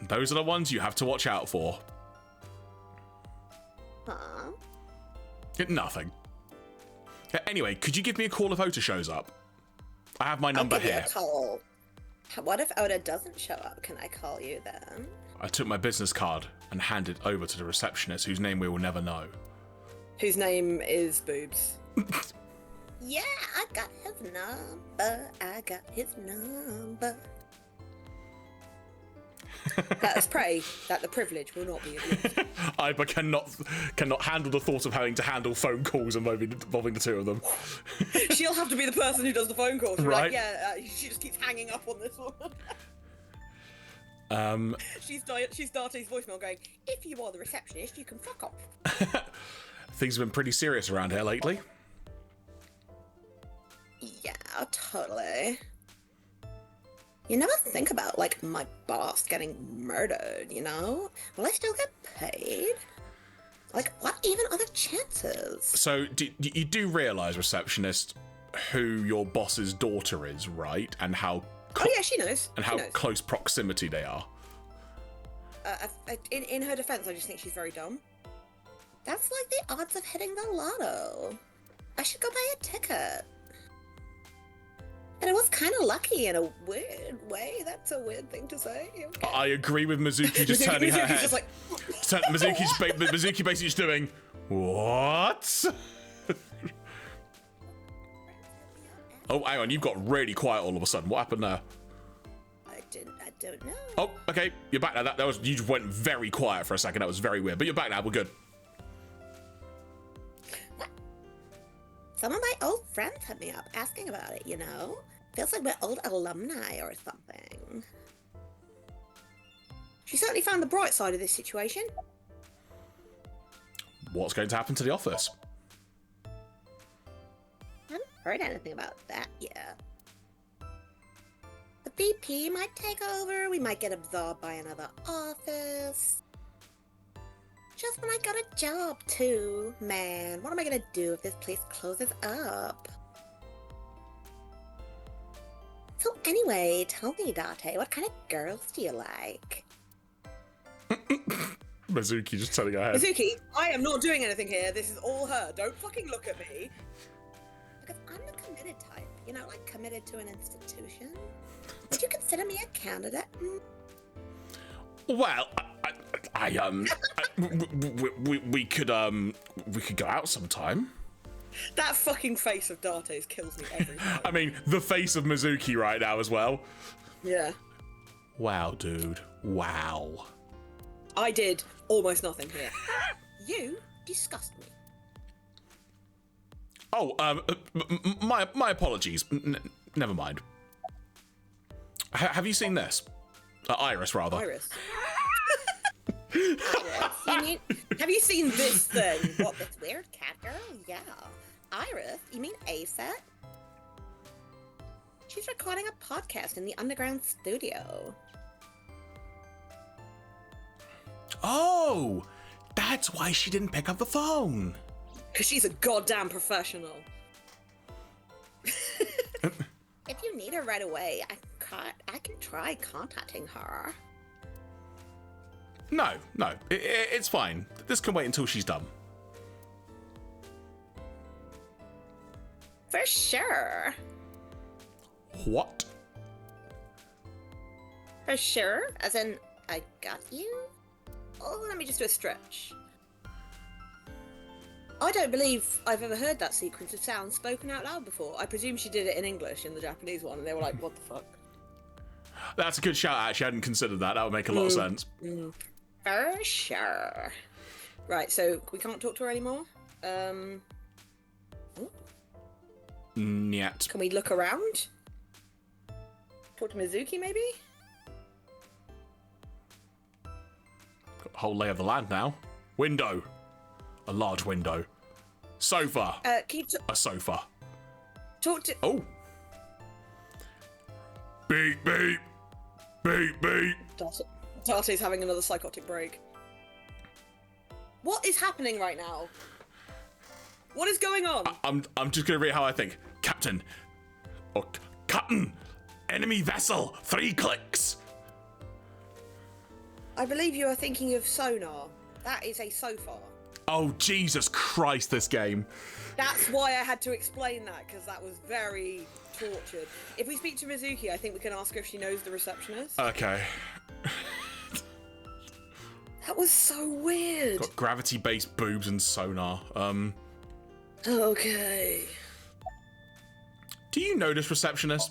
Those are the ones you have to watch out for. Huh? Nothing. Anyway, could you give me a call if Ota shows up? I have my number I'll give here. you a call. What if Ota doesn't show up? Can I call you then? I took my business card and handed it over to the receptionist, whose name we will never know. Whose name is Boobs. Yeah, I got his number. I got his number. Let us pray that the privilege will not be abused. I cannot handle the thought of having to handle phone calls involving the two of them. She'll have to be the person who does the phone calls. Right. Like, yeah, she just keeps hanging up on this one. She's Darte's voicemail going, if you are the receptionist, you can fuck off. Things have been pretty serious around here lately. Yeah, totally. You never think about, like, my boss getting murdered, you know? Will I still get paid? Like, what even are the chances? So, you do realise, receptionist, who your boss's daughter is, right? And how Oh yeah, she knows. and She how knows. close proximity they are. In her defense, I just think she's very dumb. That's like the odds of hitting the lotto. I should go buy a ticket. And it was kind of lucky in a weird way. That's a weird thing to say. Okay. I agree with Mizuki just turning her Mizuki's head. just like, Mizuki basically just doing, what? Oh, hang on, you've got really quiet all of a sudden. What happened there? I don't know. Oh, okay, you're back now. That was, you just went very quiet for a second. That was very weird, but you're back now. We're good. Some of my old friends hit me up asking about it, you know? Feels like we're old alumni or something. She certainly found the bright side of this situation. What's going to happen to the office? I haven't heard anything about that yet. The VP might take over, we might get absorbed by another office. Just when I got a job, too. Man, what am I gonna do if this place closes up? So anyway, tell me, Date, what kind of girls do you like? Mizuki just turning her head. Mizuki, I am not doing anything here. This is all her. Don't fucking look at me. Because I'm the committed type, you know, like committed to an institution. Would you consider me a candidate? Well, we could go out sometime. That fucking face of Darte's kills me every time. I mean, the face of Mizuki right now as well. Yeah. Wow, dude. Wow. I did almost nothing here. You disgust me. Oh, my apologies. Never mind. Have you seen this? Iris, rather. Iris. Iris, you mean, have you seen this thing? What, this weird cat girl? Yeah. Iris, you mean ASET? She's recording a podcast in the underground studio. Oh, that's why she didn't pick up the phone. Because she's a goddamn professional. If you need her right away, I can try contacting her. No, it's fine. This can wait until she's done. For sure. What? For sure? As in, I got you? Oh, let me just do a stretch. I don't believe I've ever heard that sequence of sounds spoken out loud before. I presume she did it in English in the Japanese one, and they were like, what the fuck? That's a good shout, actually. I hadn't considered that. That would make a lot of sense. For sure. Right, so we can't talk to her anymore? Nyet. Can we look around? Talk to Mizuki, maybe? Got a whole lay of the land now. Window. A large window. Sofa. A sofa. Talk to. Oh. Beep, beep. Beep, beep. Darty's having another psychotic break. What is happening right now? What is going on? I'm just gonna read how I think. Captain. Or Captain. Enemy vessel. 3 clicks. I believe you are thinking of sonar. That is a sofa. Oh, Jesus Christ, this game. That's why I had to explain that, because that was very tortured. If we speak to Mizuki, I think we can ask her if she knows the receptionist. Okay. That was so weird. Got gravity-based boobs and sonar. Okay. Do you know this receptionist?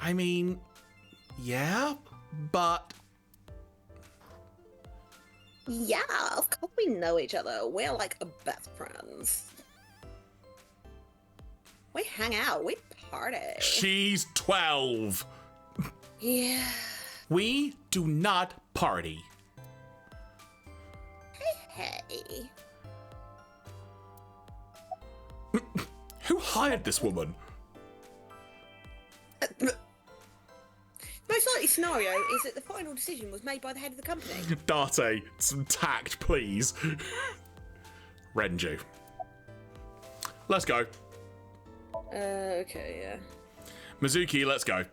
I mean, yeah, but... Yeah, of course we know each other. We're like best friends. We hang out, we party. She's 12. Yeah. We do not party. Hey. Who hired this woman? Most likely scenario is that the final decision was made by the head of the company. Date, some tact, please. Renju. Let's go. Okay, yeah. Mizuki, let's go.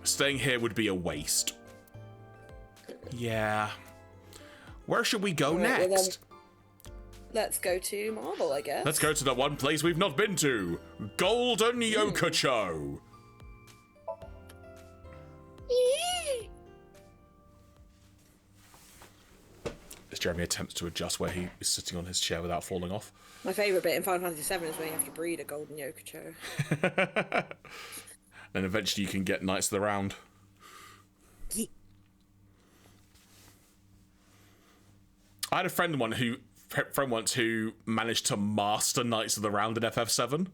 Staying here would be a waste. Yeah. Where should we go Right, next? well let's go to Marvel, I guess. Let's go to the one place we've not been to. Golden Yokocho. As Jeremy attempts to adjust where he is sitting on his chair without falling off. My favourite bit in Final Fantasy VII is when you have to breed a golden Yokocho. And eventually you can get Knights of the Round. Yeah. I had a friend once who managed to master Knights of the Round in FF7, and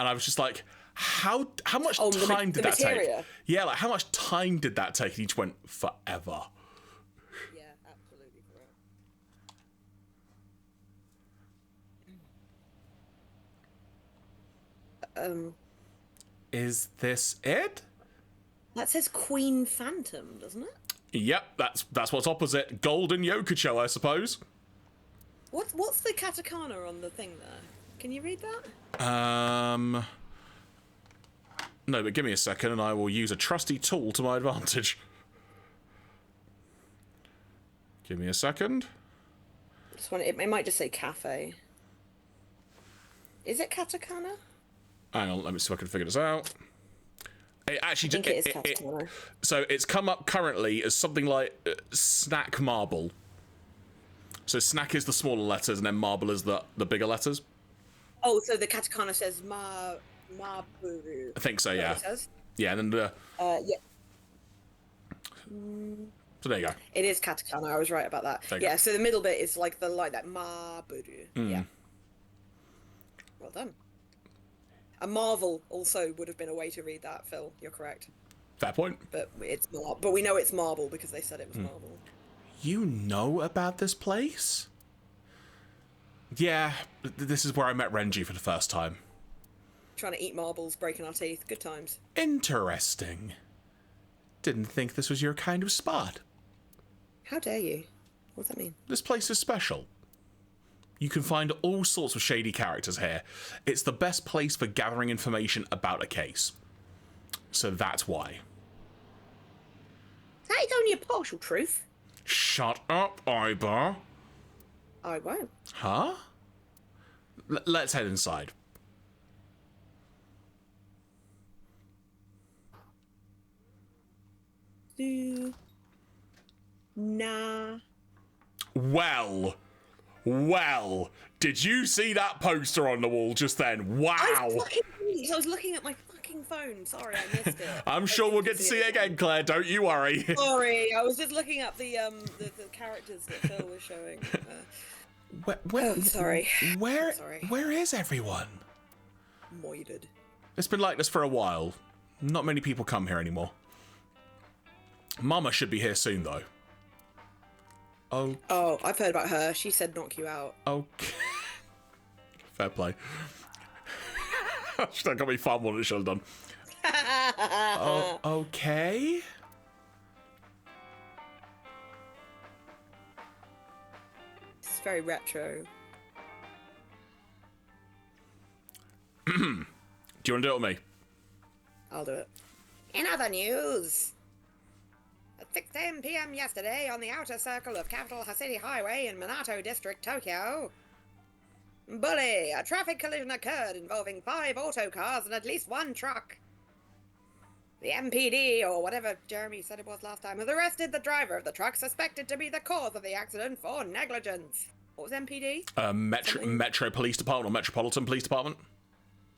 I was just like, how much time did that take? Yeah, like how much time did that take? And he just went, forever. Yeah, absolutely correct. Is this it? That says Queen Phantom, doesn't it? Yep, that's what's opposite. Golden Yokocho, I suppose. What's the katakana on the thing there? Can you read that? No, but give me a second and I will use a trusty tool to my advantage. Give me a second. It might just say cafe. Is it katakana? Hang on, let me see if I can figure this out. It actually I think it is katakana. So it's come up currently as something like snack marble. So snack is the smaller letters and then marble is the bigger letters. Oh, so the katakana says Maburu. I think so, yeah. It says? Yeah, and then Yeah. so there you go. It is katakana. I was right about that. There you Yeah. go. So the middle bit is like that Maburu. Yeah. Well done. A marvel also would have been a way to read that, Phil. You're correct. Fair point. But but we know it's marble because they said it was marble. You know about this place? Yeah, this is where I met Renji for the first time. Trying to eat marbles, breaking our teeth. Good times. Interesting. Didn't think this was your kind of spot. How dare you? What does that mean? This place is special. You can find all sorts of shady characters here. It's the best place for gathering information about a case. So that's why. That is only a partial truth. Shut up, Ibar. I won't. Huh? Let's head inside. Nah. Well, did you see that poster on the wall just then? Wow. I was looking at my fucking phone. Sorry, I missed it. I'm sure we'll get to see it again, Claire. Don't you worry. Sorry, I was just looking up the characters that Phil was showing. Sorry. Where is everyone? Moided. It's been like this for a while. Not many people come here anymore. Mama should be here soon, though. Oh. Oh, I've heard about her. She said knock you out. Okay. Fair play. That got me far more than it should have done. Oh, okay. This is very retro. Do you want to do it with me? I'll do it. In other news, at 6:10 p.m. yesterday on the outer circle of Capital City Highway in Minato District, Tokyo, bully, a traffic collision occurred involving 5 auto cars and at least 1 truck. The MPD, or whatever Jeremy said it was last time, has arrested the driver of the truck suspected to be the cause of the accident for negligence. What was MPD? Metro Police Department or Metropolitan Police Department?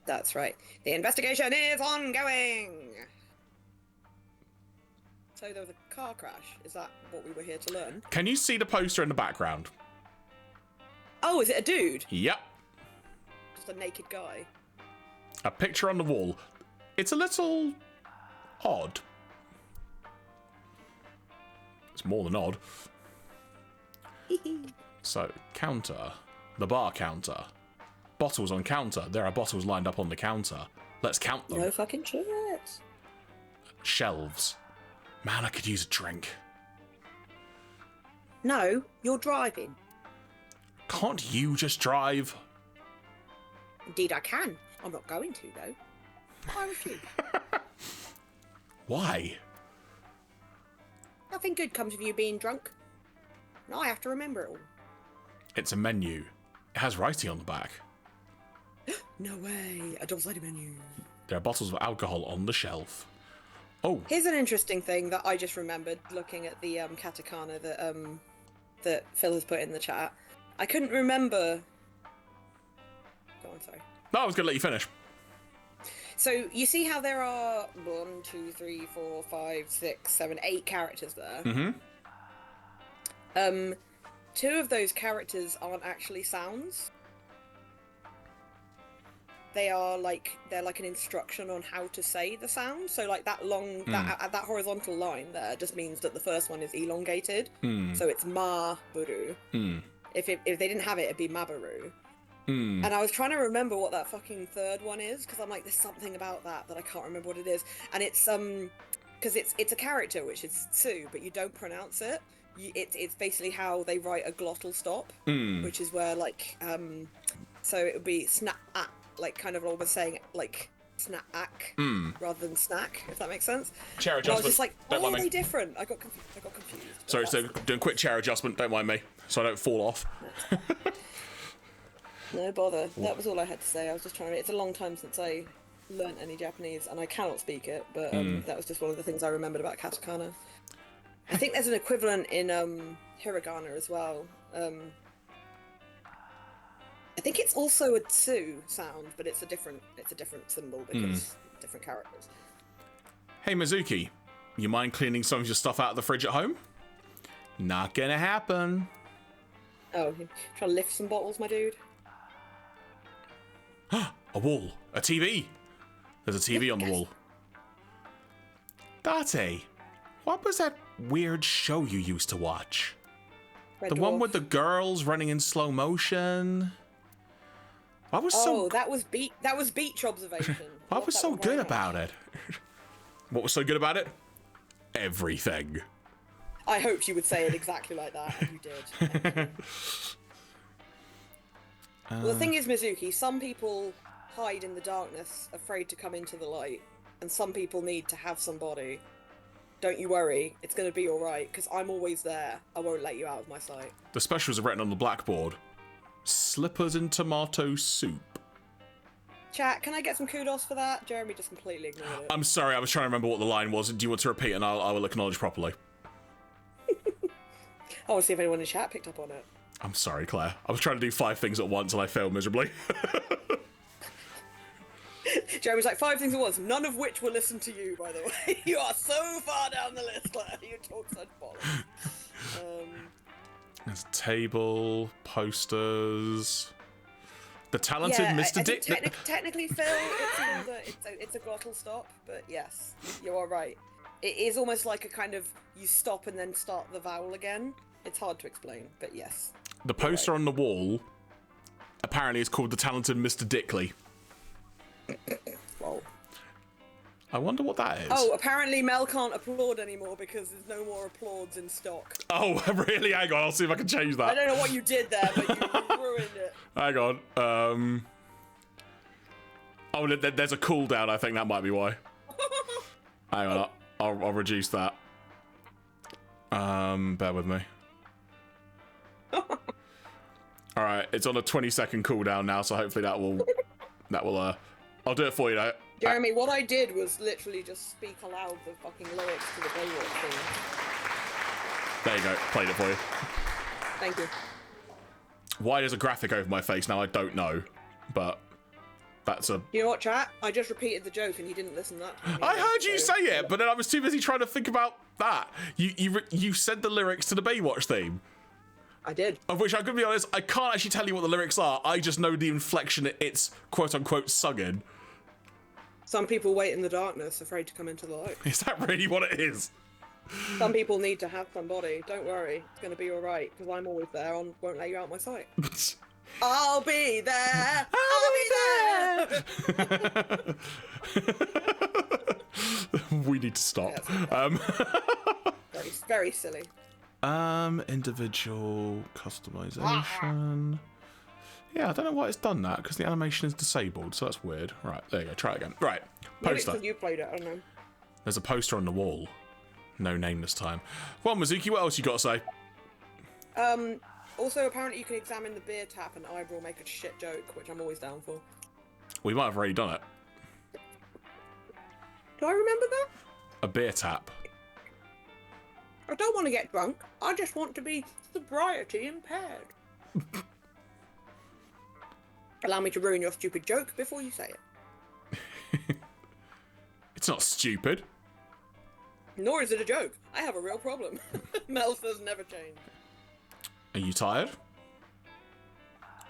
That's right. The investigation is ongoing. So there was a car crash. Is that what we were here to learn? Can you see the poster in the background? Oh, is it a dude? Yep. Just a naked guy. A picture on the wall. It's a little odd. It's more than odd. So, counter. The bar counter. Bottles on counter. There are bottles lined up on the counter. Let's count them. No fucking shit. Shelves. Man, I could use a drink. No, you're driving. Can't you just drive? Indeed I can. I'm not going to, though. I refuse. Why? Nothing good comes of you being drunk. And I have to remember it all. It's a menu. It has writing on the back. No way. A double-sided menu. There are bottles of alcohol on the shelf. Oh. Here's an interesting thing that I just remembered looking at the katakana that Phil has put in the chat. I couldn't remember. Go on, sorry. No, I was going to let you finish. So you see how there are 1, 2, 3, 4, 5, 6, 7, 8 characters there? Mm-hmm. 2 of those characters aren't actually sounds. They're like an instruction on how to say the sound. So like that long, that horizontal line there just means that the first one is elongated. So it's ma buru. If they didn't have it, it'd be mabaru. And I was trying to remember what that fucking third one is because I'm like, there's something about that I can't remember what it is. And it's because it's a character which is tsu, but you don't pronounce it. It's basically how they write a glottal stop, which is where like so it would be snap, like kind of almost saying like snack rather than snack, if that makes sense. Chair And I was adjustment. just like, Don't why are mind they me. different? I got confused. Sorry, so doing a quick chair adjustment. Don't mind me, so I don't fall off. No bother. That was all I had to say. I was just trying to. It's a long time since I learnt any Japanese, and I cannot speak it. But that was just one of the things I remembered about katakana. I think there's an equivalent in hiragana as well. I think it's also a tsu sound, but it's a different symbol because different characters. Hey Mizuki, you mind cleaning some of your stuff out of the fridge at home? Not gonna happen. Oh, you trying to lift some bottles, my dude? A wall. A TV. There's a TV on the wall. Date, what was that weird show you used to watch? Red The one Dwarf. with the girls running in slow motion? What was that was beach observation. what was so good about it? What was so good about it? Everything. I hoped you would say it exactly like that, and you did. Well, the thing is, Mizuki, some people hide in the darkness, afraid to come into the light, and some people need to have somebody. Don't you worry, it's going to be alright, because I'm always there. I won't let you out of my sight. The specials are written on the blackboard. Slippers and tomato soup. Chat, can I get some kudos for that? Jeremy just completely ignored it. I'm sorry, I was trying to remember what the line was. Do you want to repeat and I will acknowledge properly? I want to see if anyone in chat picked up on it. I'm sorry, Claire. I was trying to do 5 things at once and I failed miserably. Jeremy's like, 5 things at once, none of which will listen to you, by the way. You are so far down the list, Claire. You talk such bollocks. There's a table, posters. The talented Yeah, Mr. I Dick. think technically, Phil, it's a glottal stop, but yes, you are right. It is almost like a kind of you stop and then start the vowel again. It's hard to explain, but yes. The poster on the wall apparently is called The Talented Mr. Dickley. Well. I wonder what that is. Oh, apparently Mel can't applaud anymore because there's no more applauds in stock. Oh, really? Hang on, I'll see if I can change that. I don't know what you did there, but you ruined it. Hang on. Oh, there's a cooldown. I think that might be why. Hang on, I'll reduce that. Bear with me. All right, it's on a 20-second cooldown now, so hopefully that will I'll do it for you though. Jeremy, what I did was literally just speak aloud the fucking lyrics to the Baywatch thing. There you go, played it for you. Thank you. Why there's a graphic over my face now, I don't know, but that's a... You know what, chat? I just repeated the joke and you didn't listen to that. I heard you say it, but then I was too busy trying to think about that. You said the lyrics to the Baywatch theme. I did. Of which, I'm going to be honest, I can't actually tell you what the lyrics are. I just know the inflection it's quote-unquote sung in. Some people wait in the darkness, afraid to come into the light. Is that really what it is? Some people need to have somebody. Don't worry, it's going to be all right, because I'm always there. I won't let you out my sight. I'll be there. I'll be there. We need to stop. Very, very silly. Individual customization. Yeah, I don't know why it's done that, because the animation is disabled, so that's weird. Right, there you go, try it again. Right, Maybe it's poster. because you played it, I don't know. There's a poster on the wall. No name this time. Well, Mizuki, what else you got to say? Also, apparently you can examine the beer tap and Ibra will make a shit joke, which I'm always down for. We might have already done it. Do I remember that? A beer tap. I don't want to get drunk. I just want to be sobriety impaired. Allow me to ruin your stupid joke before you say it. It's not stupid. Nor is it a joke. I have a real problem. Mel says never change. Are you tired?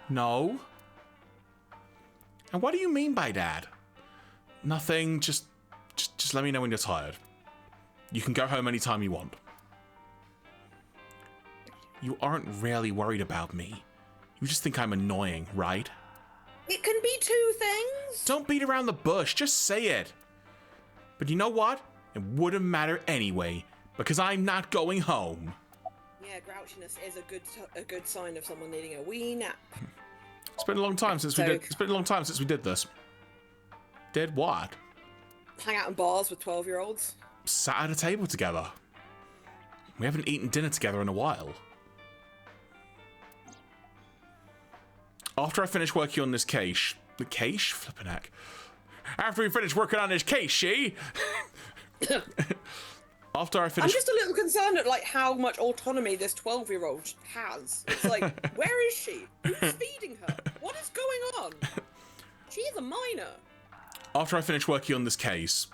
No. And what do you mean by that? Nothing, just let me know when you're tired. You can go home anytime you want. You aren't really worried about me. You just think I'm annoying, right? It can be two things. Don't beat around the bush, just say it. But you know what? It wouldn't matter anyway, because I'm not going home. Yeah, grouchiness is a good sign of someone needing a wee nap. It's been a long time since we did. It's been a long time since we did this. Did what? Hang out in bars with 12-year-olds. Sat at a table together. We haven't eaten dinner together in a while. After I finish working on this case, the case? Flippin' heck. After we finish working on this case, she. After I finish. I'm just a little concerned at like how much autonomy this 12-year-old has. It's like, where is she? Who's feeding her? What is going on? She's a minor. After I finish working on this case,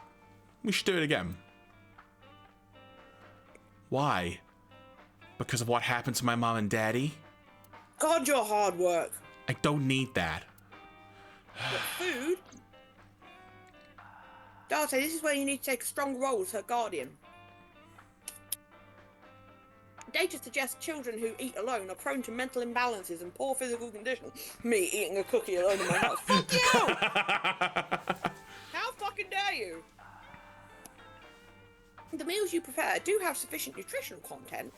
we should do it again. Why? Because of what happened to my mom and daddy? God, your hard work. I don't need that. But food? Darcy, this is where you need to take a strong role as her guardian. Data suggests children who eat alone are prone to mental imbalances and poor physical condition. Me eating a cookie alone in my house. Fuck you! How fucking dare you? The meals you prepare do have sufficient nutritional content.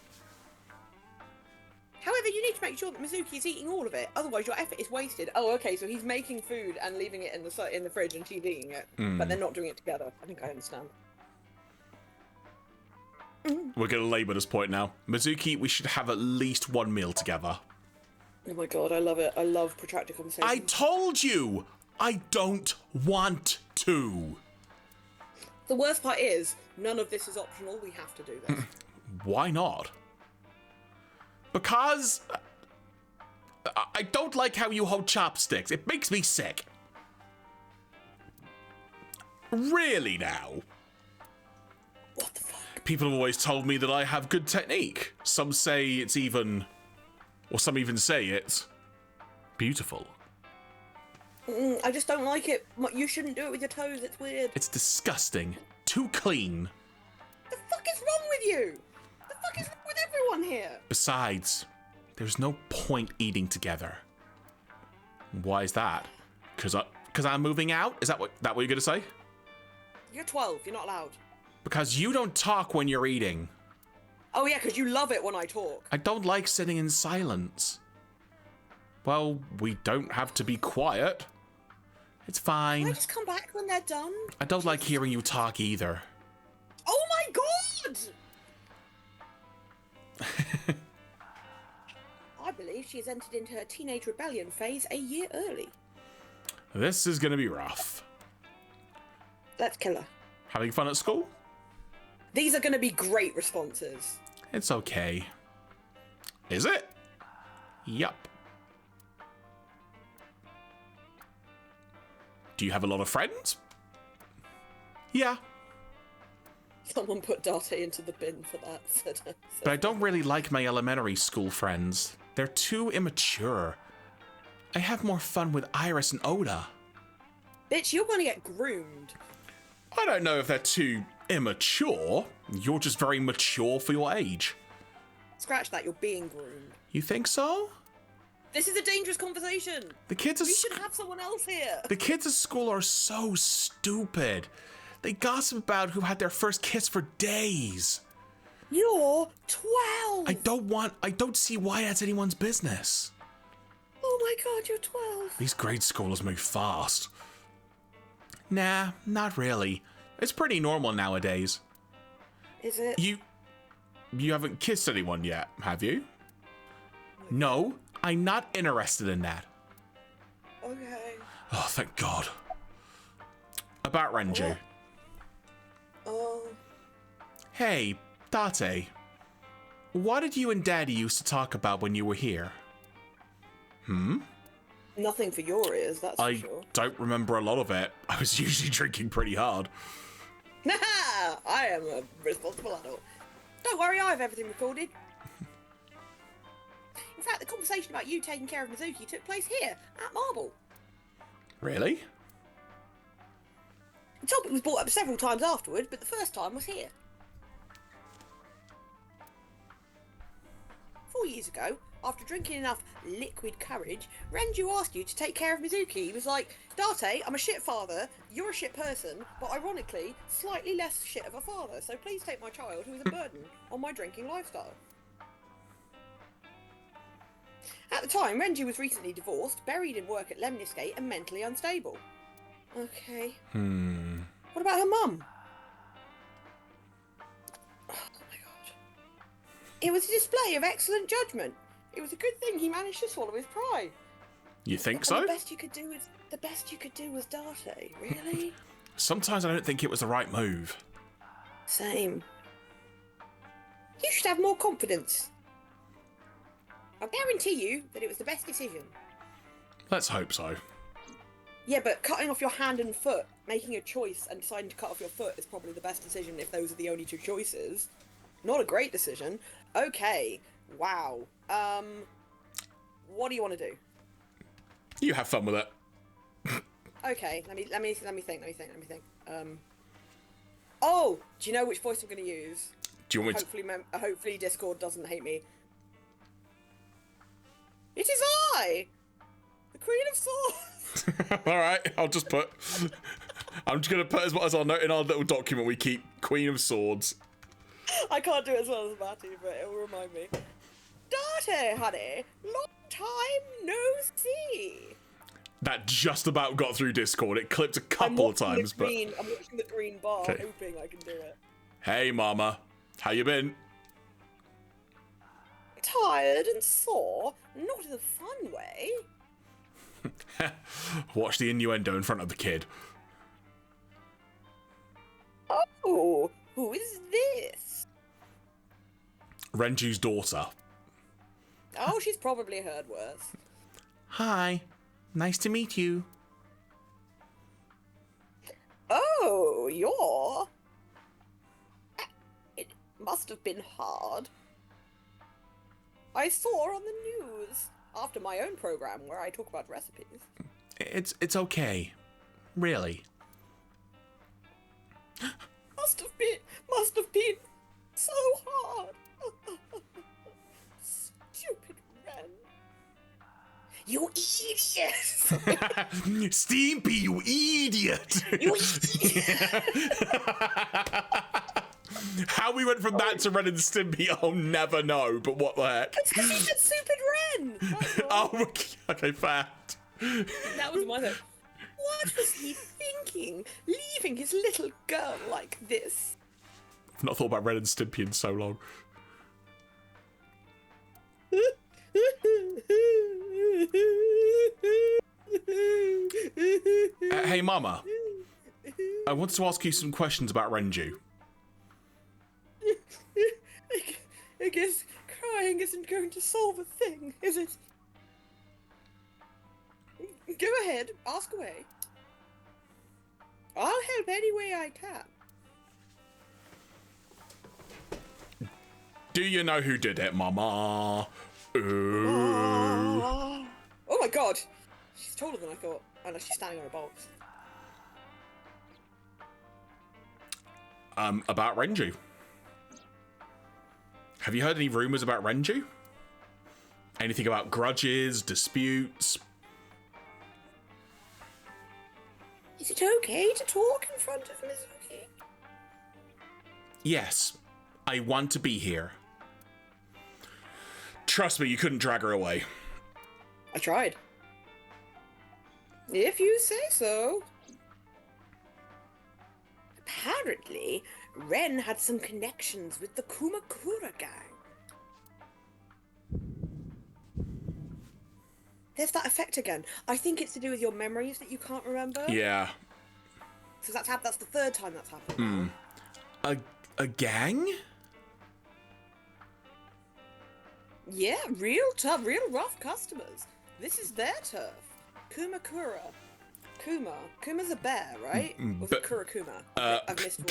However, you need to make sure that Mizuki is eating all of it, otherwise your effort is wasted. Oh, okay, so he's making food and leaving it in the fridge and she's eating it, but they're not doing it together. I think I understand. We're going to labour this point now. Mizuki, we should have at least one meal together. Oh my god, I love it. I love protracted conversations. I told you! I don't want to. The worst part is, none of this is optional. We have to do this. Why not? Because I don't like how you hold chopsticks. It makes me sick. Really now? What the fuck? People have always told me that I have good technique. Some say it's even, or some even say it's beautiful. I just don't like it. You shouldn't do it with your toes. It's weird. It's disgusting. Too clean. you? The fuck is wrong with everyone here? Besides, there's no point eating together. Why is that? Because I'm moving out? Is that what you're gonna say? You're 12. You're not allowed. Because you don't talk when you're eating. Oh yeah, because you love it when I talk. I don't like sitting in silence. Well, we don't have to be quiet. It's fine. Can I just come back when they're done? I don't like hearing you talk either. Oh my god! I believe she has entered into her teenage rebellion phase a year early. This is gonna be rough. Let's kill her. Having fun at school? These are going to be great responses. It's okay. Is it? Yup. Do you have a lot of friends? Yeah. Someone put Date into the bin for that. But I don't really like my elementary school friends. They're too immature. I have more fun with Iris and Oda. Bitch, you're going to get groomed. I don't know if they're too immature. You're just very mature for your age. Scratch that, you're being groomed. You think so? This is a dangerous conversation. The kids We should have someone else here. The kids at school are so stupid. They gossip about who had their first kiss for days. You're 12. I don't see why that's anyone's business. Oh my god, you're 12. These grade schoolers move fast. Nah, not really. It's pretty normal nowadays. Is it? You haven't kissed anyone yet, have you? No, I'm not interested in that. Okay. Oh, thank God. About Renju. What? Oh. Hey, Date. What did you and Daddy used to talk about when you were here? Nothing for your ears, that's for sure. I don't remember a lot of it. I was usually drinking pretty hard. I am a responsible adult. Don't worry, I have everything recorded. In fact, the conversation about you taking care of Mizuki took place here, at Marble. Really? The topic was brought up several times afterwards, but the first time was here. 4 years ago, after drinking enough liquid courage, Renju asked you to take care of Mizuki. He was like, Date, I'm a shit father, you're a shit person, but ironically, slightly less shit of a father, so please take my child who is a burden on my drinking lifestyle. At the time, Renju was recently divorced, buried in work at Lemniscate, and mentally unstable. Okay. What about her mum? Oh my god. It was a display of excellent judgment. It was a good thing he managed to swallow his pride. You think And so? The best you could do was Date. Really? Sometimes I don't think it was the right move. Same. You should have more confidence. I'll guarantee you that it was the best decision. Let's hope so. Yeah, but cutting off your hand and foot, making a choice and deciding to cut off your foot is probably the best decision if those are the only two choices. Not a great decision. Okay. Wow. What do you want to do? You have fun with it. Okay, let me think. Oh, do you know which voice I'm going to use? Do you want me to... Hopefully Discord doesn't hate me. It is I, the Queen of Swords. All right, I'm just gonna put as our note in our little document we keep Queen of Swords. I can't do it as well as Matty, but it will remind me. Date, honey, long time no see. That just about got through Discord. It clipped a couple of times, but... I'm watching the green bar, Okay. hoping I can do it. Hey, Mama. How you been? Tired and sore, not in a fun way. Watch the innuendo in front of the kid. Oh, who is this? Renju's daughter. Oh, she's probably heard worse. Hi. Nice to meet you. Oh, you're... It must have been hard. I saw on the news, after my own program where I talk about recipes. It's okay. Really. Must have been so Stimpy, you idiot! How we went from that to Ren and Stimpy, I'll never know, but what the heck? It's because you said stupid Ren! That's all. Oh, okay, fair. That was my thing. What was he thinking? Leaving his little girl like this? I've not thought about Ren and Stimpy in so long. Hey, Mama. I wanted to ask you some questions about Renju. I guess crying isn't going to solve a thing, is it? Go ahead, ask away. I'll help any way I can. Do you know who did it, Mama? Ooh. Oh my god! She's taller than I thought. Oh no, she's standing on a box. About Renju. Have you heard any rumors about Renju? Anything about grudges, disputes? Is it okay to talk in front of Mizuki? Yes, I want to be here. Trust me, you couldn't drag her away. I tried. If you say so. Apparently, Ren had some connections with the Kumakura gang. There's that effect again. I think it's to do with your memories that you can't remember. Yeah. So that's the third time that's happened. A gang? Yeah, real tough, real rough customers. This is their turf. Kumakura. Kuma's a bear, right? Or is it Kurakuma? I've missed one.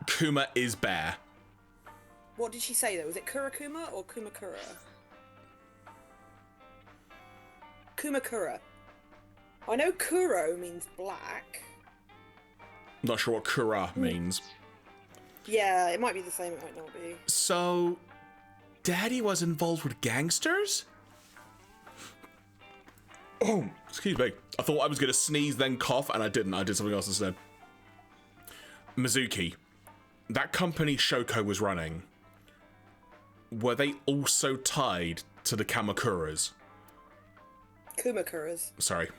Kuma is bear. What did she say though? Was it Kurakuma or Kumakura? Kumakura. I know Kuro means black. Not sure what Kura means. Yeah, it might be the same, it might not be. So, Daddy was involved with gangsters? Oh, excuse me. I thought I was going to sneeze, then cough, and I didn't. I did something else instead. Mizuki, that company Shoko was running, were they also tied to the Kamakuras? Kumakuras. Sorry.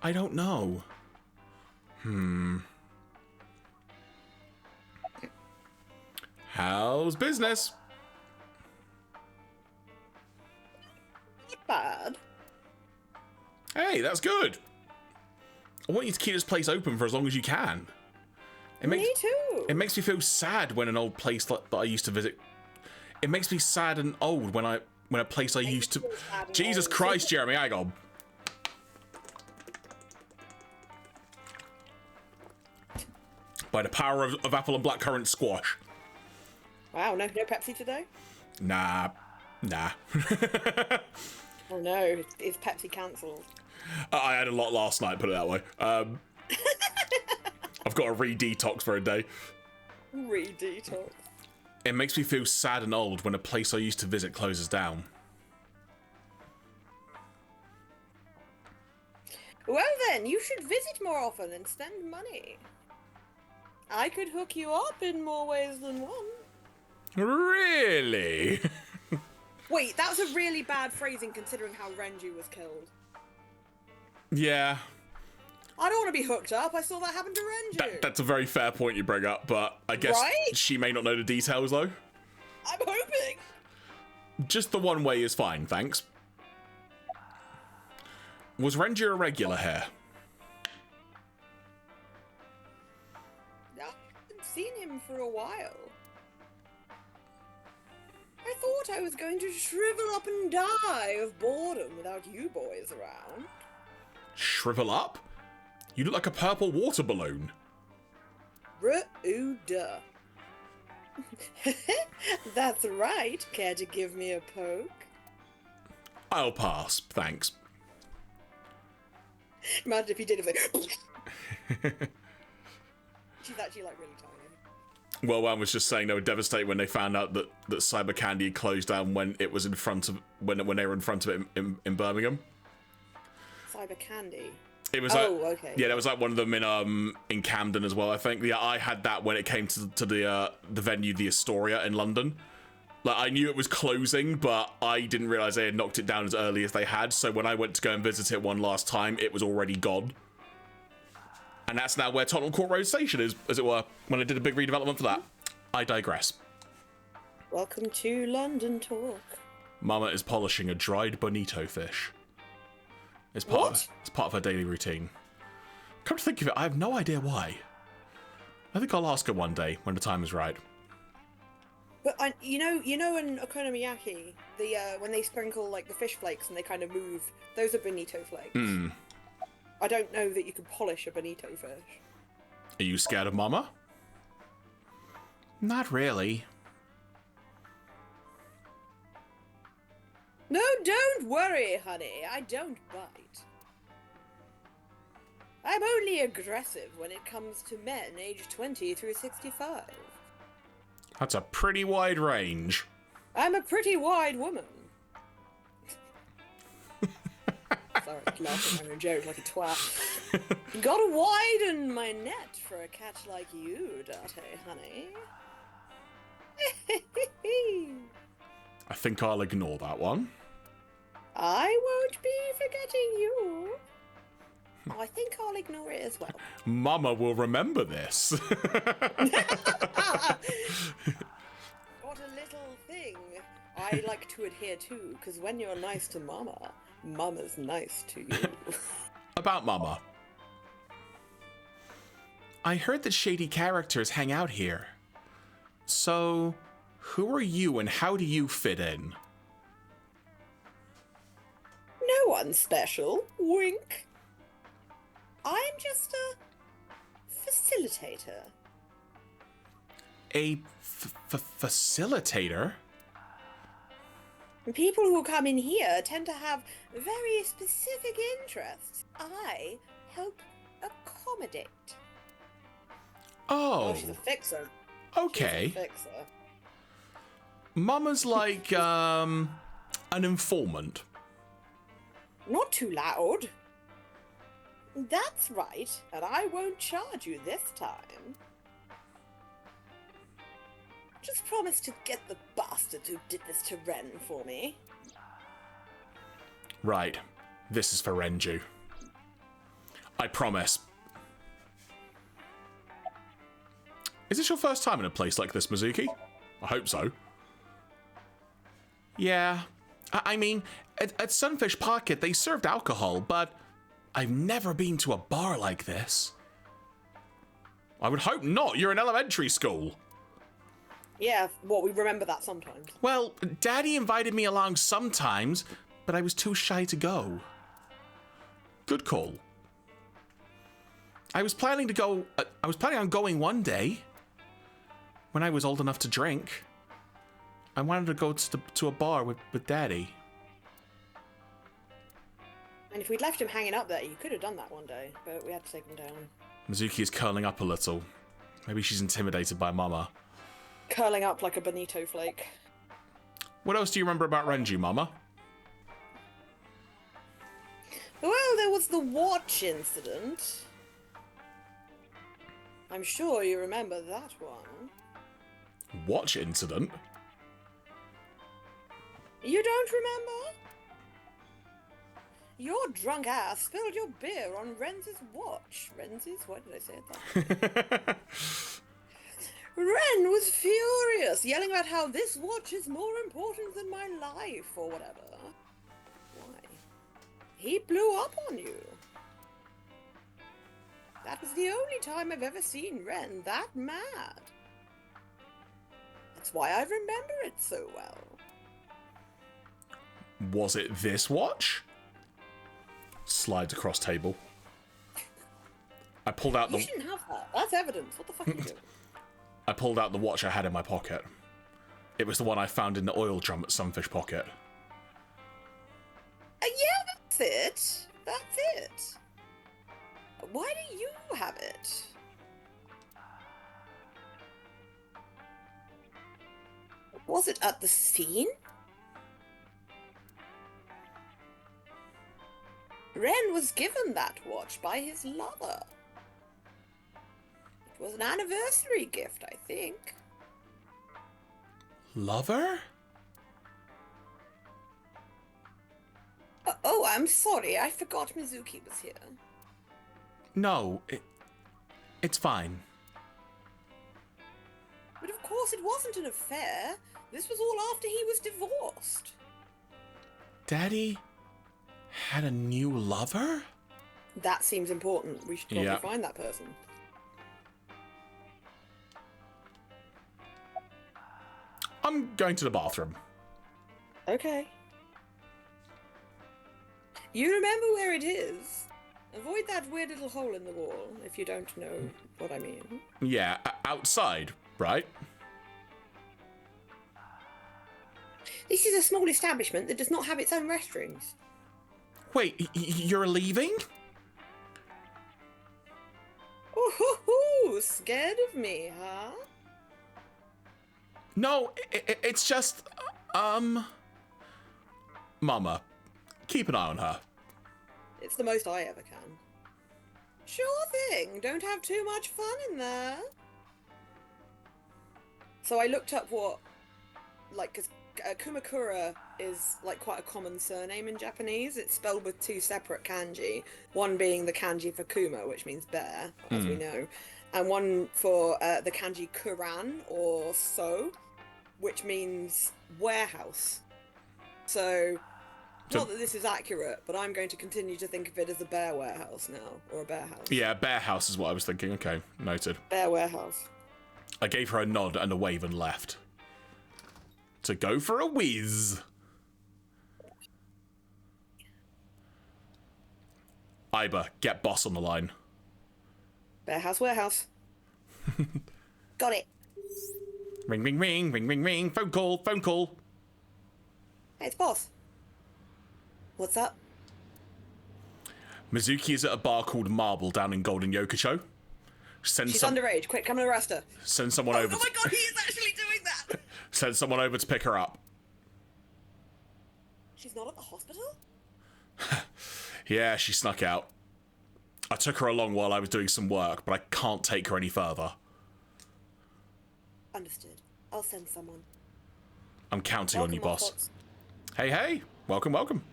I don't know. How's business? Not bad. Hey, that's good. I want you to keep this place open for as long as you can. Me too. It makes me feel sad when an old place that I used to visit. It makes me sad and old when a place I used to. Jesus Christ, Jeremy, hang on. By the power of apple and blackcurrant squash. Wow, no Pepsi today? Nah. Oh no, is Pepsi cancelled? I had a lot last night, put it that way. I've got to re-detox for a day. Re-detox. It makes me feel sad and old when a place I used to visit closes down. Well then, you should visit more often and spend money. I could hook you up in more ways than one. Really? Wait, that was a really bad phrasing considering how Renju was killed. Yeah. I don't want to be hooked up. I saw that happen to Renju. That's a very fair point you bring up, but I guess Right? she may not know the details though. I'm hoping. Just the one way is fine, thanks. Was Renju a regular here? I haven't seen him for a while. I thought I was going to shrivel up and die of boredom without you boys around. Shrivel up? You look like a purple water balloon. Ruh-oo-duh. That's right. Care to give me a poke? I'll pass, thanks. Imagine if you did it like... She's actually like really tiny. Well, one was just saying they were devastated when they found out that Cyber Candy closed down when it was in front of when they were in front of it in Birmingham. type of candy? It was okay. Yeah, there was like one of them in Camden as well, I think. Yeah, I had that when it came to the venue, the Astoria in London. Like, I knew it was closing, but I didn't realize they had knocked it down as early as they had. So when I went to go and visit it one last time, it was already gone. And that's now where Tottenham Court Road Station is, as it were, when I did a big redevelopment for that. I digress. Welcome to London Talk. Mama is polishing a dried bonito fish. It's part of her daily routine. Come to think of it, I have no idea why. I think I'll ask her one day when the time is right. But you know in okonomiyaki, when they sprinkle like the fish flakes and they kind of move, those are bonito flakes. I don't know that you can polish a bonito fish. Are you scared of Mama? Not really. No, don't worry, honey. I don't bite. I'm only aggressive when it comes to men aged 20 through 65. That's a pretty wide range. I'm a pretty wide woman. Sorry, laughing at my own joke like a twat. Gotta widen my net for a catch like you, Date, honey. I think I'll ignore that one. I won't be forgetting you. I think I'll ignore it as well. Mama will remember this. What a little thing I like to adhere to, because when you're nice to Mama, Mama's nice to you. About Mama. I heard that shady characters hang out here. So, who are you and how do you fit in? No one special. Wink. I'm just a facilitator. A facilitator? People who come in here tend to have very specific interests. I help accommodate. Oh, She's a fixer. okay. She's a fixer. Mama's like, an informant. Not too loud. That's right, and I won't charge you this time. Just promise to get the bastard who did this to Ren for me. Right. This is for Renju. I promise. Is this your first time in a place like this, Mizuki? I hope so. Yeah. I mean, at Sunfish Pocket, they served alcohol, but I've never been to a bar like this. I would hope not. You're in elementary school. Yeah, well, we remember that sometimes. Well, Daddy invited me along sometimes, but I was too shy to go. Good call. I was planning on going one day. When I was old enough to drink. I wanted to go to a bar with Daddy. And if we'd left him hanging up there, you could have done that one day, but we had to take him down. Mizuki is curling up a little. Maybe she's intimidated by Mama. Curling up like a bonito flake. What else do you remember about Renju, Mama? Well, there was the watch incident. I'm sure you remember that one. Watch incident? You don't remember? Your drunk ass spilled your beer on Renz's watch. Renz's? Why did I say it that? Ren was furious, yelling about how this watch is more important than my life, or whatever. Why? He blew up on you. That was the only time I've ever seen Ren that mad. That's why I remember it so well. Was it this watch? Slides across table. I pulled out You shouldn't have that. That's evidence. What the fuck are you doing? I pulled out the watch I had in my pocket. It was the one I found in the oil drum at Sunfish Pocket. Yeah, that's it. That's it. Why do you have it? Was it at the scene? Ren was given that watch by his lover. It was an anniversary gift, I think. Lover? Oh, I'm sorry. I forgot Mizuki was here. No, it's fine. But of course, it wasn't an affair. This was all after he was divorced. Daddy had a new lover? That seems important. We should probably find that person. I'm going to the bathroom. Okay. You remember where it is. Avoid that weird little hole in the wall, if you don't know what I mean. Yeah, outside, right? This is a small establishment that does not have its own restrooms. Wait, you're leaving? Ooh, scared of me, huh? No, it's just, Mama, keep an eye on her. It's the most I ever can. Sure thing, don't have too much fun in there. So I looked up what, like, because Kumakura is, like, quite a common surname in Japanese. It's spelled with two separate kanji, one being the kanji for Kuma, which means bear, as we know, and one for the kanji Kuran, or so, which means warehouse. So, not that this is accurate, but I'm going to continue to think of it as a bear warehouse now, or a bear house. Yeah, bear house is what I was thinking. Okay, noted. Bear warehouse. I gave her a nod and a wave and left. To go for a whiz. Iba, get boss on the line. Bear house warehouse. Got it. Ring, ring, ring, ring, ring, ring. Phone call, phone call. Hey, it's boss. What's up? Mizuki is at a bar called Marble down in Golden Yokocho. She's underage. Quick, come and arrest her. Send someone over. Oh my god, he is actually doing that! Send someone over to pick her up. She's not at the hospital? Yeah, she snuck out. I took her along while I was doing some work, but I can't take her any further. Understood. I'll send someone. I'm counting on you, boss. Hey, hey. Welcome, welcome.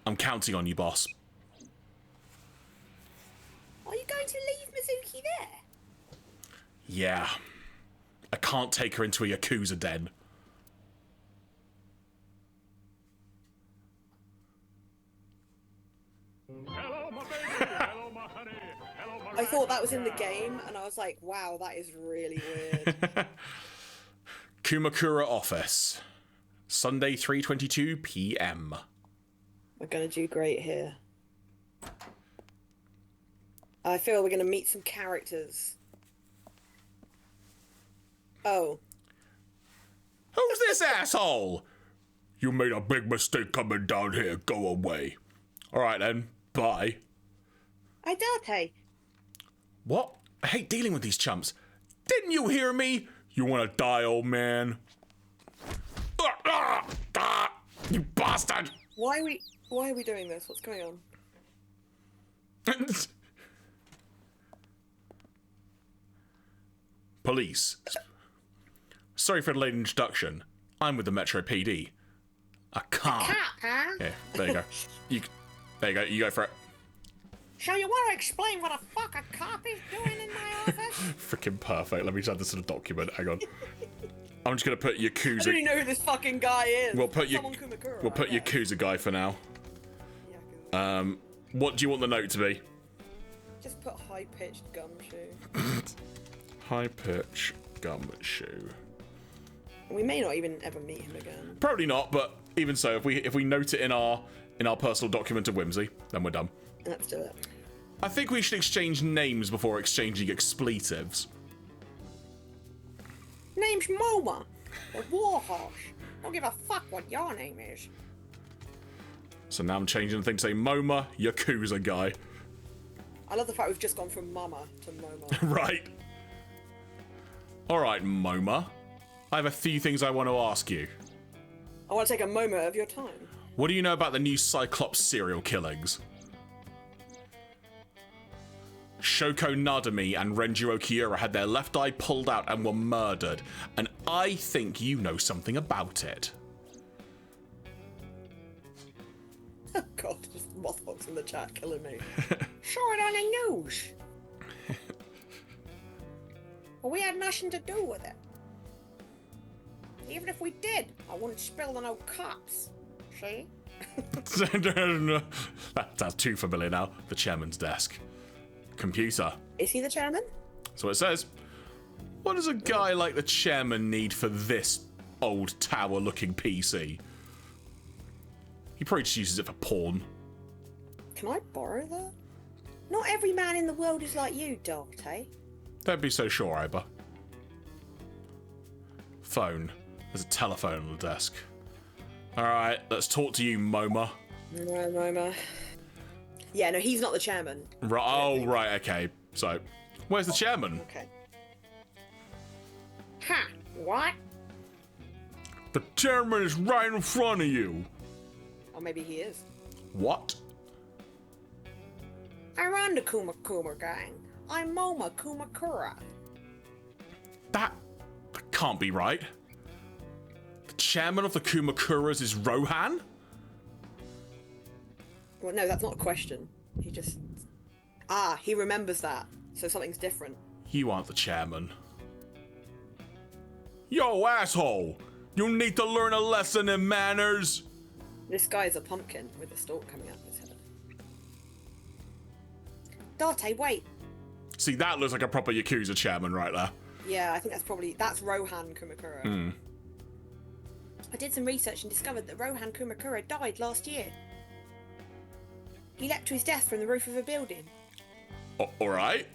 I'm counting on you, boss. Are you going to leave Mizuki there? Yeah. I can't take her into a Yakuza den. Hello, my baby. Hello, my honey. Hello, my I thought that was in the game, and I was like, wow, that is really weird. Kumakura office. Sunday, 3:22 p.m. We're gonna do great here. I feel we're gonna meet some characters. Oh. Who's this asshole? You made a big mistake coming down here. Go away. Alright then. Bye. Idate. What? I hate dealing with these chumps. Didn't you hear me? You wanna die, old man? You bastard! Why are we doing this? What's going on? Police. Sorry for the late introduction. I'm with the Metro PD. A car. Cat, huh? Yeah, there you go. There you go. You go for it. So you want to explain what the fuck a cop is doing in my office? Freaking perfect. Let me just add this to the document. Hang on. I'm just gonna put I don't Yakuza. even know who this fucking guy is. We'll put Someone Kumakura, We'll put I guess. Yakuza guy for now. What do you want the note to be? Just put high-pitched gumshoe. High pitch gumshoe. We may not even ever meet him again. Probably not, but even so, if we note it in our personal document of whimsy, then we're done. Let's do it. I think we should exchange names before exchanging expletives. Name's Moma, the warhorse. Don't give a fuck what your name is. So now I'm changing the thing to say MoMA, Yakuza guy. I love the fact we've just gone from Mama to Moma. Right. Alright, MoMA. I have a few things I want to ask you. I want to take a moment of your time. What do you know about the new Cyclops serial killings? Shoko Nadami and Renju Okiura had their left eye pulled out and were murdered, and I think you know something about it. Oh god, just Mothbox in the chat killing me. Saw it on the news. Well, we had nothing to do with it. Even if we did, I wouldn't spill on no cops. See? That's too familiar now. The chairman's desk. Computer. Is he the chairman? That's what it says. What does a guy like the chairman need for this old tower-looking PC? He probably just uses it for porn. Can I borrow that? Not every man in the world is like you, Dante. Don't be so sure, Iba. Phone. There's a telephone on the desk. Alright, let's talk to you, MoMA. No, Moma. Yeah, no, he's not the chairman. Right, okay. So, where's the chairman? Okay. Ha! What? The chairman is right in front of you. Or maybe he is. What? I run the Kumakura gang. I'm Moma Kumakura. That can't be right. The chairman of the Kumakuras is Rohan? Well, no, that's not a question. He just... Ah, he remembers that. So something's different. You aren't the chairman. Yo, asshole! You need to learn a lesson in manners! This guy is a pumpkin with a stalk coming out of his head. Dante, wait. See, that looks like a proper Yakuza chairman right there. Yeah, I think that's Rohan Kumakura. I did some research and discovered that Rohan Kumakura died last year. He leapt to his death from the roof of a building. Alright.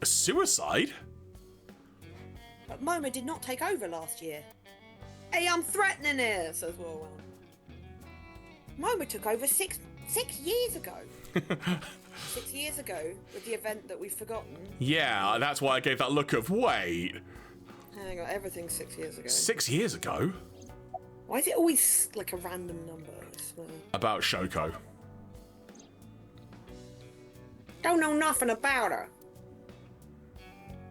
A suicide? But Moma did not take over last year. Hey, I'm threatening here, says Rohan. Moma took over six years ago. 6 years ago, with the event that we've forgotten. Yeah, that's why I gave that look of, wait. Hang on, everything's 6 years ago. 6 years ago? Why is it always like a random number? I swear. About Shoko. Don't know nothing about her.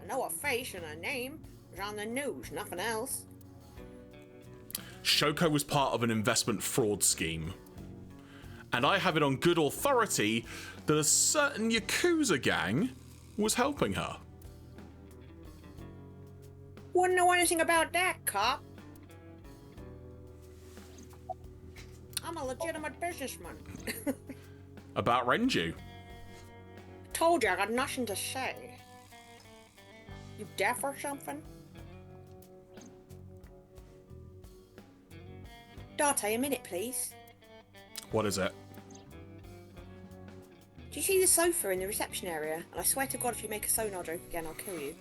I know her face and her name. It was on the news, nothing else. Shoko was part of an investment fraud scheme. And I have it on good authority that a certain Yakuza gang was helping her. Wouldn't know anything about that, cop. I'm a legitimate businessman. About Renju. Told you I got nothing to say. You deaf or something? Dante, a minute, please. What is it? Do you see the sofa in the reception area? And I swear to God, if you make a sonar joke again, I'll kill you.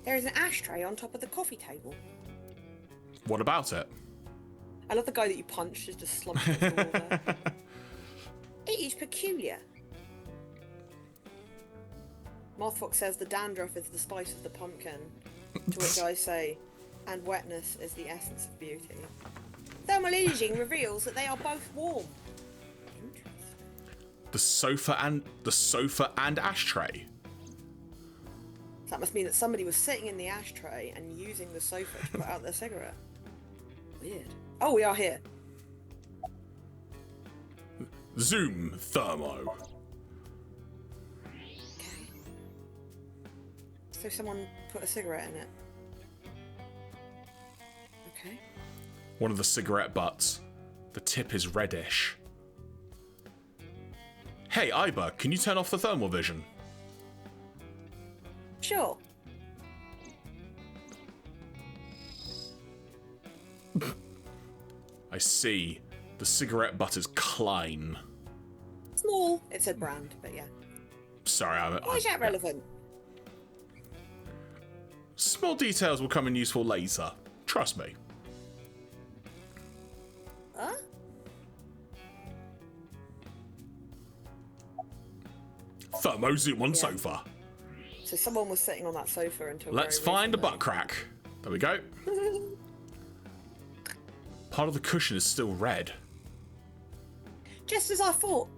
There is an ashtray on top of the coffee table. What about it? I love the guy that you punched is just slumped on the floor there. It is peculiar. Mothfox says the dandruff is the spice of the pumpkin. To which I say, and wetness is the essence of beauty. Thermal imaging reveals that they are both warm. Interesting. The sofa and ashtray. So that must mean that somebody was sitting in the ashtray and using the sofa to put out their cigarette. Weird. Oh, we are here. Zoom thermo. Okay. So someone put a cigarette in it. Okay. One of the cigarette butts. The tip is reddish. Hey, Iba, can you turn off the thermal vision? Sure. I see. The cigarette butt is Klein. Small. It said brand, but yeah. Sorry, Why is that relevant? Small details will come in useful later. Trust me. Huh? Thermo zoom on sofa. So someone was sitting on that sofa until. Let's very find a recently. butt crack. There we go. Part of the cushion is still red. Just as I thought.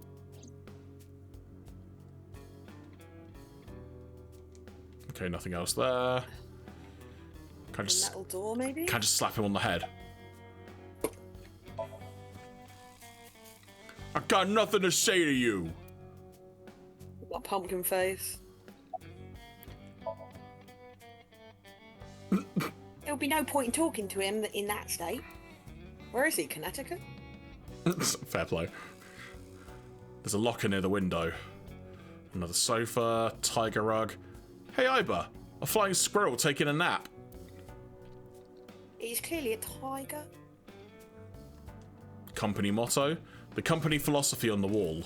Okay, nothing else there. Can I A just, metal door, maybe? can I just slap him on the head? I got nothing to say to you. What pumpkin face? There'll be no point in talking to him in that state. Where is he? Connecticut? Fair play. There's a locker near the window. Another sofa, tiger rug. Hey, Iba, a flying squirrel taking a nap. He's clearly a tiger. Company motto, the company philosophy on the wall.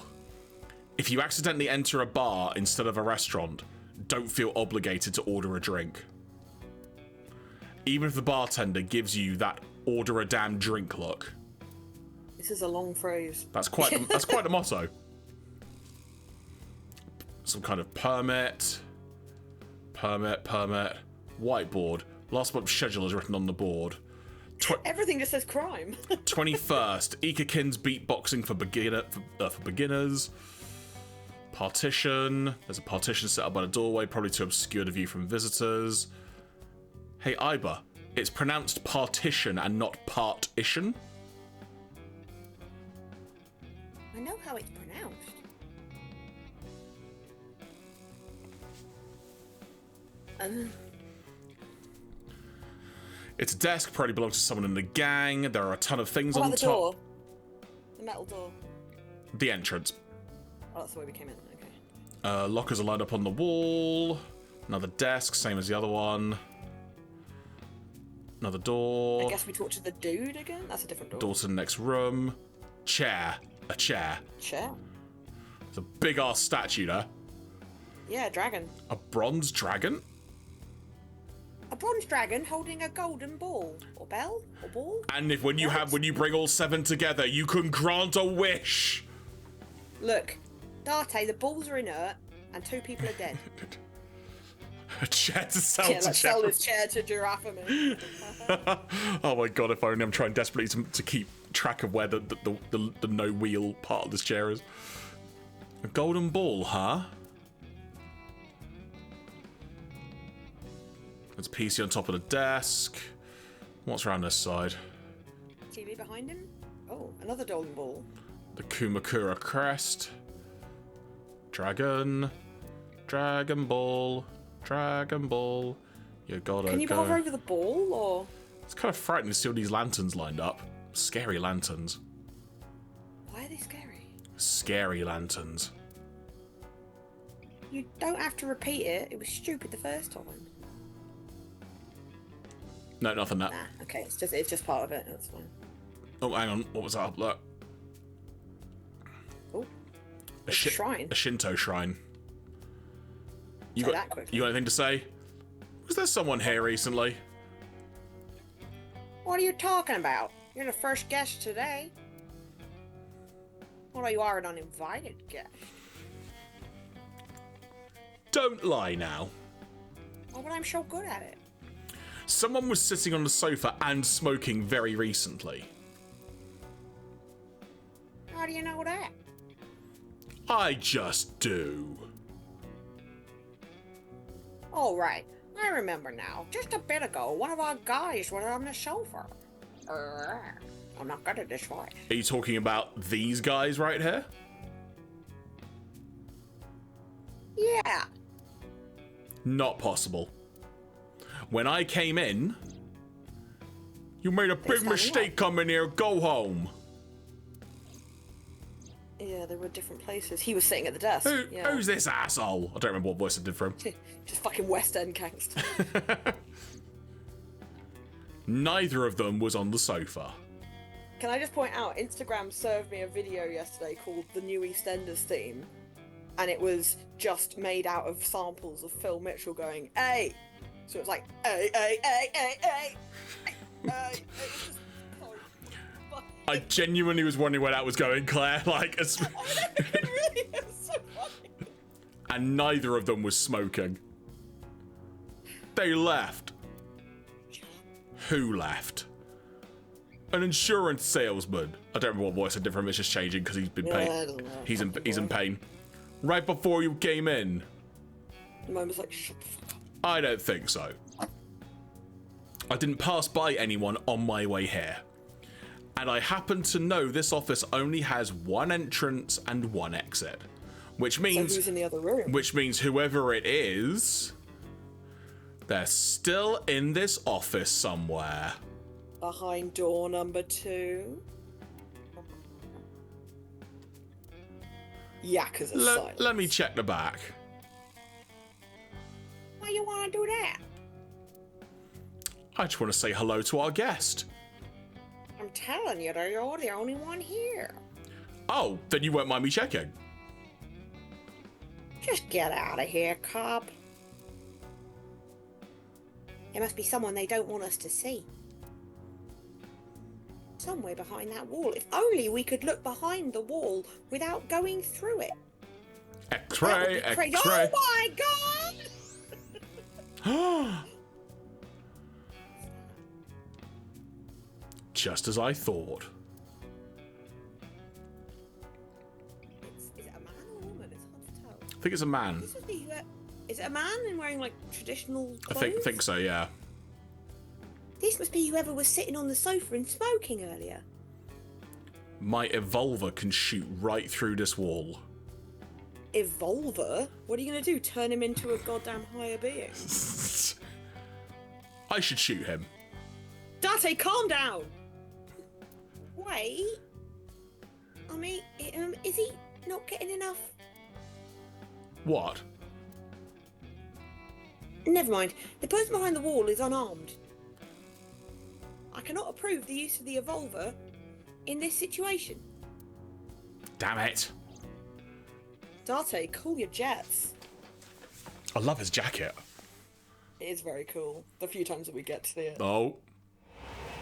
If you accidentally enter a bar instead of a restaurant, don't feel obligated to order a drink. Even if the bartender gives you that order a damn drink look. This is a long phrase. That's quite a motto. Some kind of permit. Whiteboard. Last month's schedule is written on the board. Everything just says crime. 21st, Ikakin's beatboxing for beginners. Partition. There's a partition set up by the doorway, probably to obscure the view from visitors. Hey, Iba, it's pronounced partition and not partition. I know how it's pronounced. It's a desk, probably belongs to someone in the gang. There are a ton of things What on about the top. door? The metal door. The entrance. Oh, that's the way we came in. Okay. Lockers are lined up on the wall. Another desk, same as the other one. Another door. I guess we talk to the dude again? That's a different door. Door to the next room. Chair. A chair. Chair. There's a big ass statue there. Yeah, dragon. A bronze dragon? A bronze dragon holding a golden ball. Or bell? Or ball? And if when you bring all 7 together, you can grant a wish. Look, Date, the balls are inert and 2 people are dead. A chair to sell Yeah, to let's sell Jeraffemy. this chair to Jeraffemy. Oh my god, if only I'm trying desperately to keep track of where the no wheel part of this chair is. A golden ball, huh? There's a PC on top of the desk. What's around this side? TV behind him? Oh, another golden ball. The Kumakura crest. Dragon. Dragon ball. Dragon ball. You gotta Can you go. hover over the ball, or...? It's kind of frightening to see all these lanterns lined up. Scary lanterns. Why are they scary? Scary lanterns. You don't have to repeat it. It was stupid the first time. No, nothing that. Nah, okay, it's just part of it. That's fine. Oh, hang on. What was that? Look. Oh, a shrine. A Shinto shrine. You Say got, that quickly. you got anything to say? Was there someone here recently? What are you talking about? You're the first guest today. Well, you are an uninvited guest. Don't lie now. Oh, but I'm so good at it. Someone was sitting on the sofa and smoking very recently. How do you know that? I just do. All right, I remember now. Just a bit ago, one of our guys was on the sofa. I'm not good at this voice. Are you talking about these guys right here? Yeah. Not possible. When I came in, you made a big standing mistake up. coming here. Go home. Yeah, they were different places. He was sitting at the desk. Yeah. Who's this asshole? I don't remember what voice I did for him. Just fucking West End gangster. Neither of them was on the sofa. Can I just point out, Instagram served me a video yesterday called The New EastEnders Theme, and it was just made out of samples of Phil Mitchell going, "Hey!" So it was like, "Hey, hey, hey, hey, hey, hey, hey." It was just so fucking... I genuinely was wondering where that was going, Claire. Like, It really is so funny. and neither of them was smoking. They left. Who left? An insurance salesman. I don't remember what voice I did for him. It's just changing because he's been Yeah, pain. I don't know. He's in pain. Right before you came in. The mum was like, "Shut the fuck up." I don't think so. I didn't pass by anyone on my way here. And I happen to know this office only has one entrance and one exit. Which So means... who's in the other room? Which means whoever it is... They're still in this office somewhere. Behind door number 2. Yakuza silence. Let me check the back. Why you want to do that? I just want to say hello to our guest. I'm telling you, you're the only one here. Oh, then you won't mind me checking. Just get out of here, cop. There must be someone they don't want us to see. Somewhere behind that wall. If only we could look behind the wall without going through it. That would X-ray, be crazy. X-ray. Oh my god! Just as I thought. Is it a man or a woman? It's hard to tell. I think it's a man. This would be is it a man in wearing like traditional I clothes? think so, yeah. This must be whoever was sitting on the sofa and smoking earlier. My evolver can shoot right through this wall. Evolver? What are you gonna do? Turn him into a goddamn higher being? I should shoot him. Date, calm down! Wait. I mean, is he not getting enough? What? Never mind. The person behind the wall is unarmed. I cannot approve the use of the evolver in this situation. Damn it. Date, cool your jets. I love his jacket. It is very cool. The few times that we get to see it. Oh.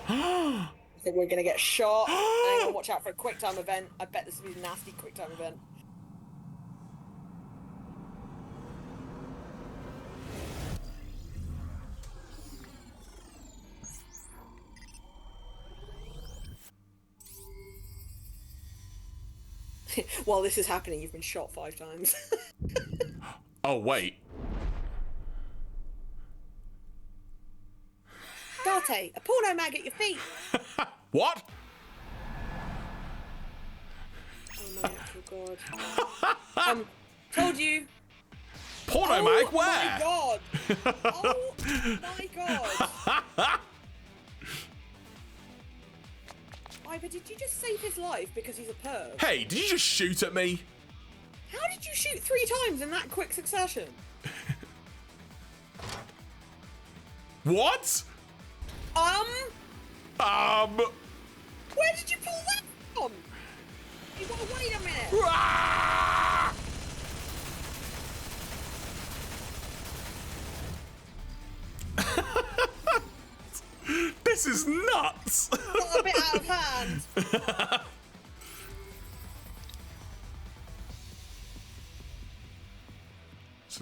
I think we're gonna get shot. Hang on, watch out for a quick time event. I bet this will be a nasty quick time event. While this is happening, you've been shot 5 times. Oh, wait. Date, a porno mag at your feet. What? Oh my god. Told you. Porno mag? Where? My god. Oh my god. Ivor, did you just save his life because he's a perv? Hey, did you just shoot at me? How did you shoot 3 times in that quick succession? What? Where did you pull that from? You gotta wait a minute. Ah! This is nuts. Got a bit out of hand.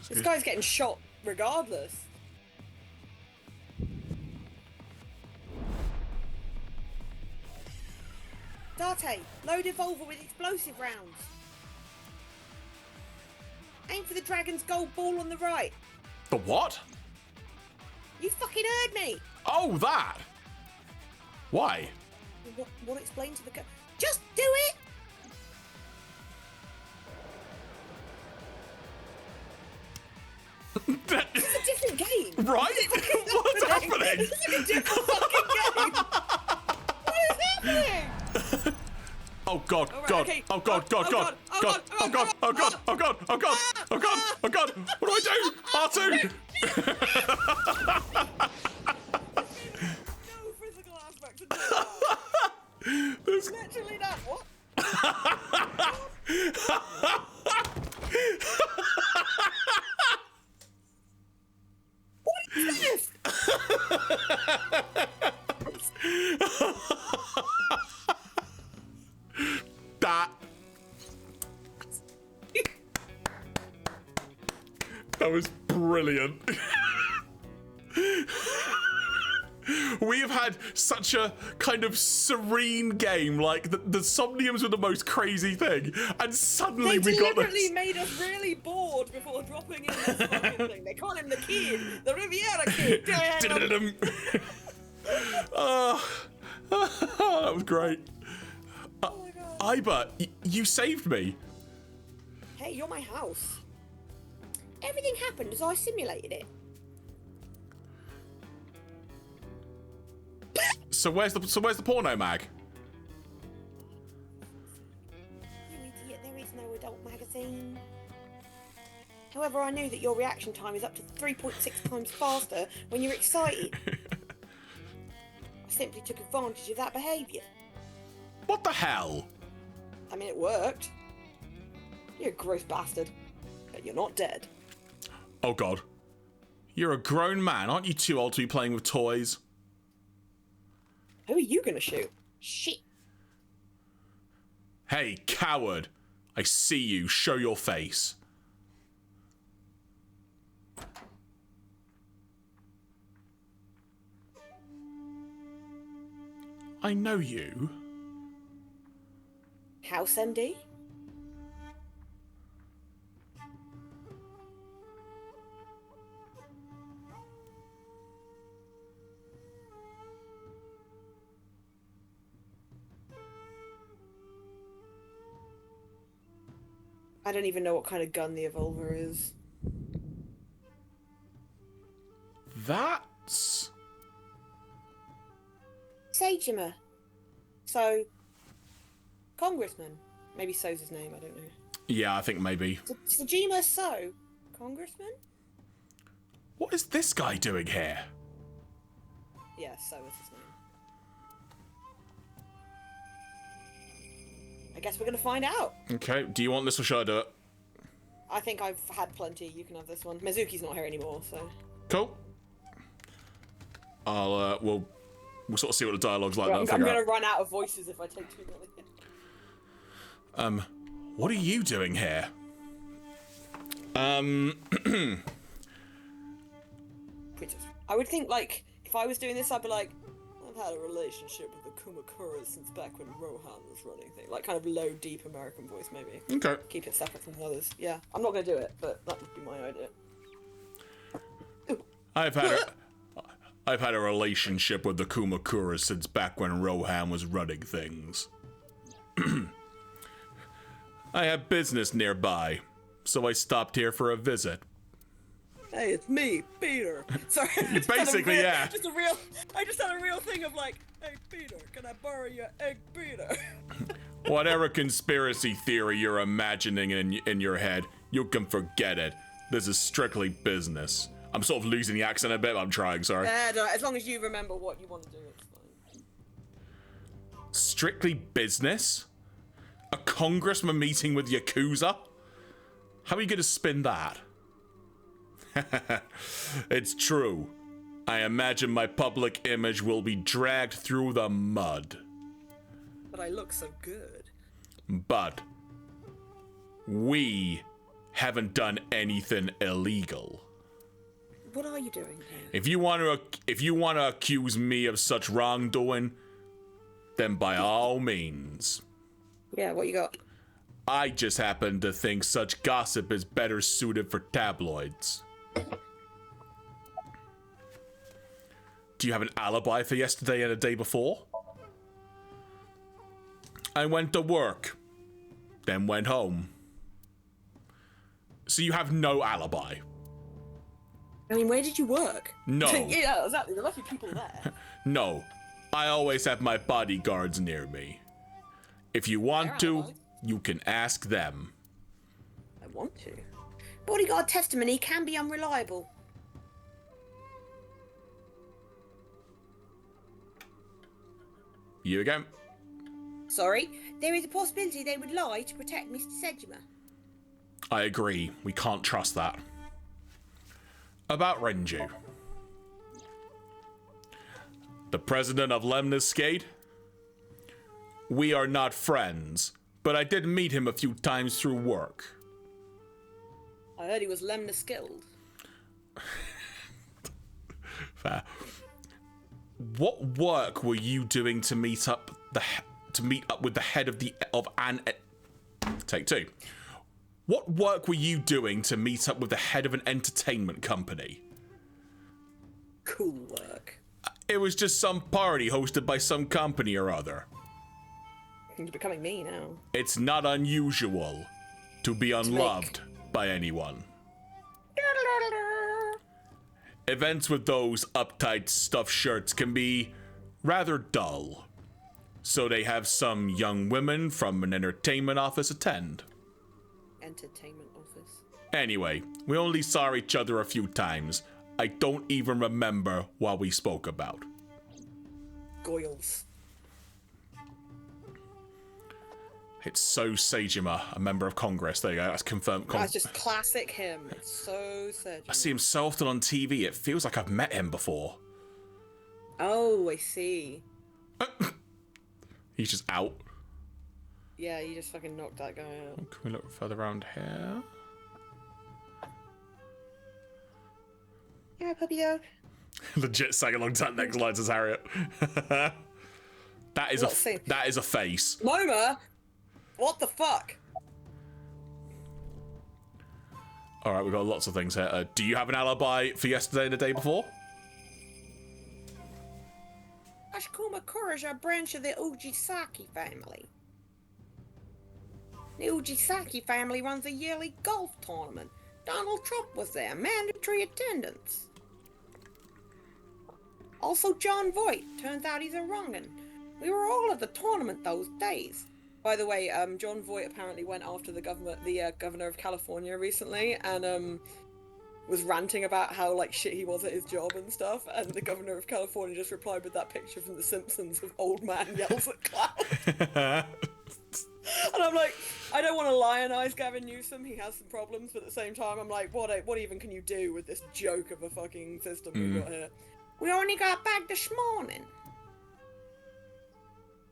This guy's getting shot regardless. Date, load evolver with explosive rounds. Aim for the dragon's gold ball on the right. The what? You fucking heard me. Oh, that. Why? What explain to the Just do it. This is a different game. Right? What's happening? This is a different fucking game. What is happening? Oh god, right, god, okay. oh god, god, god, oh god, oh god, oh god, oh god, oh god, oh god, oh god, what do I do? R2! No physical aspect to do that. There's... Literally that. What? What is this? That was brilliant. We have had such a kind of serene game, like the Somniums were the most crazy thing, and suddenly They we got deliberately this. made us really bored before dropping in this fucking thing. They call him the kid, the Riviera kid. That was great. Oh my god. Iba, you saved me. Hey, you're my house. Everything happened as I simulated it. So where's the porno mag? You idiot, there is no adult magazine. However, I knew that your reaction time is up to 3.6 times faster when you're excited. I simply took advantage of that behaviour. What the hell? I mean, it worked. You're a gross bastard. But you're not dead. Oh god. You're a grown man, aren't you too old to be playing with toys? Who are you gonna shoot? Shit. Hey, coward. I see you. Show your face. I know you. House MD? I don't even know what kind of gun the Evolver is. That's... Sagema. So, Congressman. Maybe so's his name, I don't know. Yeah, I think maybe. Sajima So? Congressman? What is this guy doing here? Yeah, So is his name. I guess we're gonna find out. Okay, do you want this or should I do it? I think I've had plenty. You can have this one. Mizuki's not here anymore, so. Cool. I'll, we'll sort of see what the dialogue's like. I'm then figure gonna out. run out of voices if I take too many. What are you doing here? Princess. I would think, like, if I was doing this, I'd be like, I've had a relationship with the Kumakura since back when Rohan was running things. Like, kind of low, deep American voice, maybe. Okay. Keep it separate from the others. Yeah, I'm not gonna do it, but that would be my idea. I've had a relationship with the Kumakura since back when Rohan was running things. I have business nearby, so I stopped here for a visit. Hey, it's me, Peter. Sorry. Basically, yeah. I just had a real thing of like, hey, Peter, can I borrow your egg, Peter? Whatever conspiracy theory you're imagining in your head, you can forget it. This is strictly business. I'm sort of losing the accent a bit, but I'm trying, sorry. As long as you remember what you want to do, it's fine. Strictly business? A congressman meeting with Yakuza? How are you going to spin that? It's true. I imagine my public image will be dragged through the mud. But I look so good. But we haven't done anything illegal. What are you doing here? If you want to accuse me of such wrongdoing, then by all means. Yeah, what you got? I just happen to think such gossip is better suited for tabloids. Do you have an alibi for yesterday and the day before? I went to work, then went home. So you have no alibi. I mean, where did you work? No. Yeah, exactly. There must be people there. No. I always have my bodyguards near me. If you want to, you can ask them. I want to. Bodyguard testimony can be unreliable. You again? Sorry, there is a possibility they would lie to protect Mr. Sejima. I agree. We can't trust that. About Renju. The president of Lemniscate? We are not friends, but I did meet him a few times through work. I heard he was Lemniscate. Fair. What work were you doing to meet up with the head of an take two? What work were you doing to meet up with the head of an entertainment company? Cool work. It was just some party hosted by some company or other. You're becoming me now. It's not unusual to be unloved by anyone. Events with those uptight stuffed shirts can be rather dull, so they have some young women from an entertainment office attend. Entertainment office. Anyway, we only saw each other a few times. I don't even remember what we spoke about. Goyles. It's So Seijima, a member of Congress. There you go, that's confirmed. That's just classic him. It's so Seijima. I see him so often on TV, it feels like I've met him before. Oh, I see. He's just out. Yeah, you just fucking knocked that guy out. Can we look further around here? You're a puppy dog. Legit sang along to that next lines as Harriet. That is a face. Moma! What the fuck? Alright, we've got lots of things here. Do you have an alibi for yesterday and the day before? Kumakura is a branch of the Ujisaki family. The Ujisaki family runs a yearly golf tournament. Donald Trump was there, mandatory attendance. Also John Voight, turns out he's a wrong'un. We were all at the tournament those days. By the way, John Voight apparently went after the governor of California recently and was ranting about how like shit he was at his job and stuff, and the governor of California just replied with that picture from The Simpsons of old man yells at cloud. And I'm like, I don't want to lionize Gavin Newsom, he has some problems, but at the same time I'm like, what even can you do with this joke of a fucking system we've got here? We only got back this morning.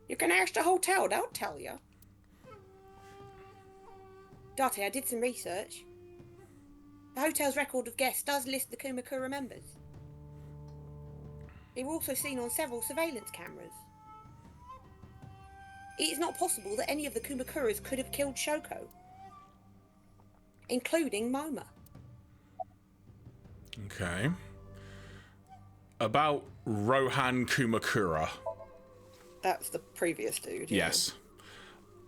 You can ask the hotel, they'll tell you. Dottie, I did some research. The hotel's record of guests does list the Kumakura members. They were also seen on several surveillance cameras. It is not possible that any of the Kumakuras could have killed Shoko, including Moma. Okay. About Rohan Kumakura. That's the previous dude. Yeah. Yes.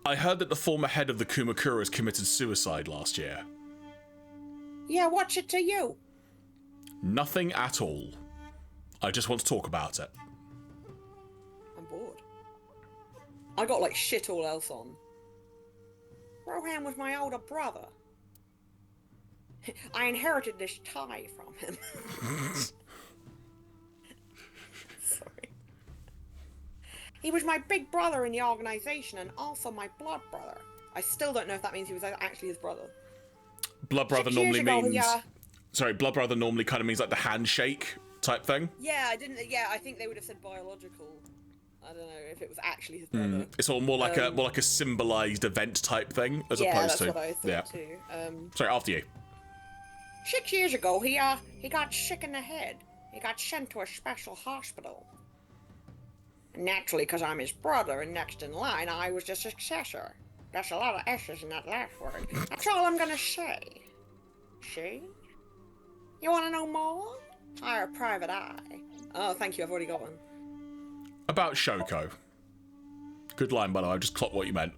I heard that the former head of the Kumakuras committed suicide last year. Yeah, what's it to you? Nothing at all. I just want to talk about it. I'm bored. I got like shit all else on. Rohan was my older brother. I inherited this tie from him. Sorry. He was my big brother in the organization and also my blood brother. I still don't know if that means he was actually his brother. Blood brother 6 normally years ago, means... yeah. Sorry, blood brother normally kind of means like the handshake type thing. Yeah, I think they would have said biological. I don't know if it was actually his brother. It's all more like a symbolized event type thing as opposed to... Yeah, that's what I thought too. Sorry, after you. 6 years ago, he got sick in the head. He got sent to a special hospital. And naturally, because I'm his brother and next in line, I was the successor. There's a lot of S's in that last word. That's all I'm gonna say. See? You want to know more? Hire a private eye. Oh, thank you. I've already got one. About Shoko. Good line, by the way. I just clocked what you meant.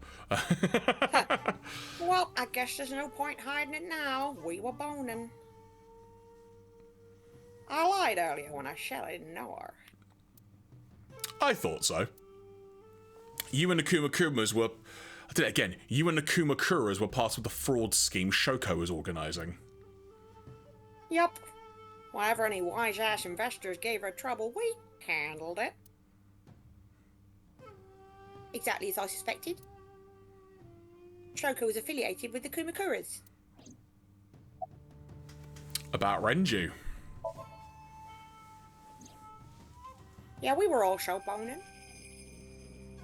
Well, I guess there's no point hiding it now. We were boning. I lied earlier when I said I didn't know her. I thought so. You and the Kumakuras were... I did it again. You and the Kumakuras were part of the fraud scheme Shoko was organising. Yup. Whenever any wise-ass investors gave her trouble, we handled it. Exactly as I suspected. Shoko was affiliated with the Kumakuras. About Renju. Yeah, we were also boning.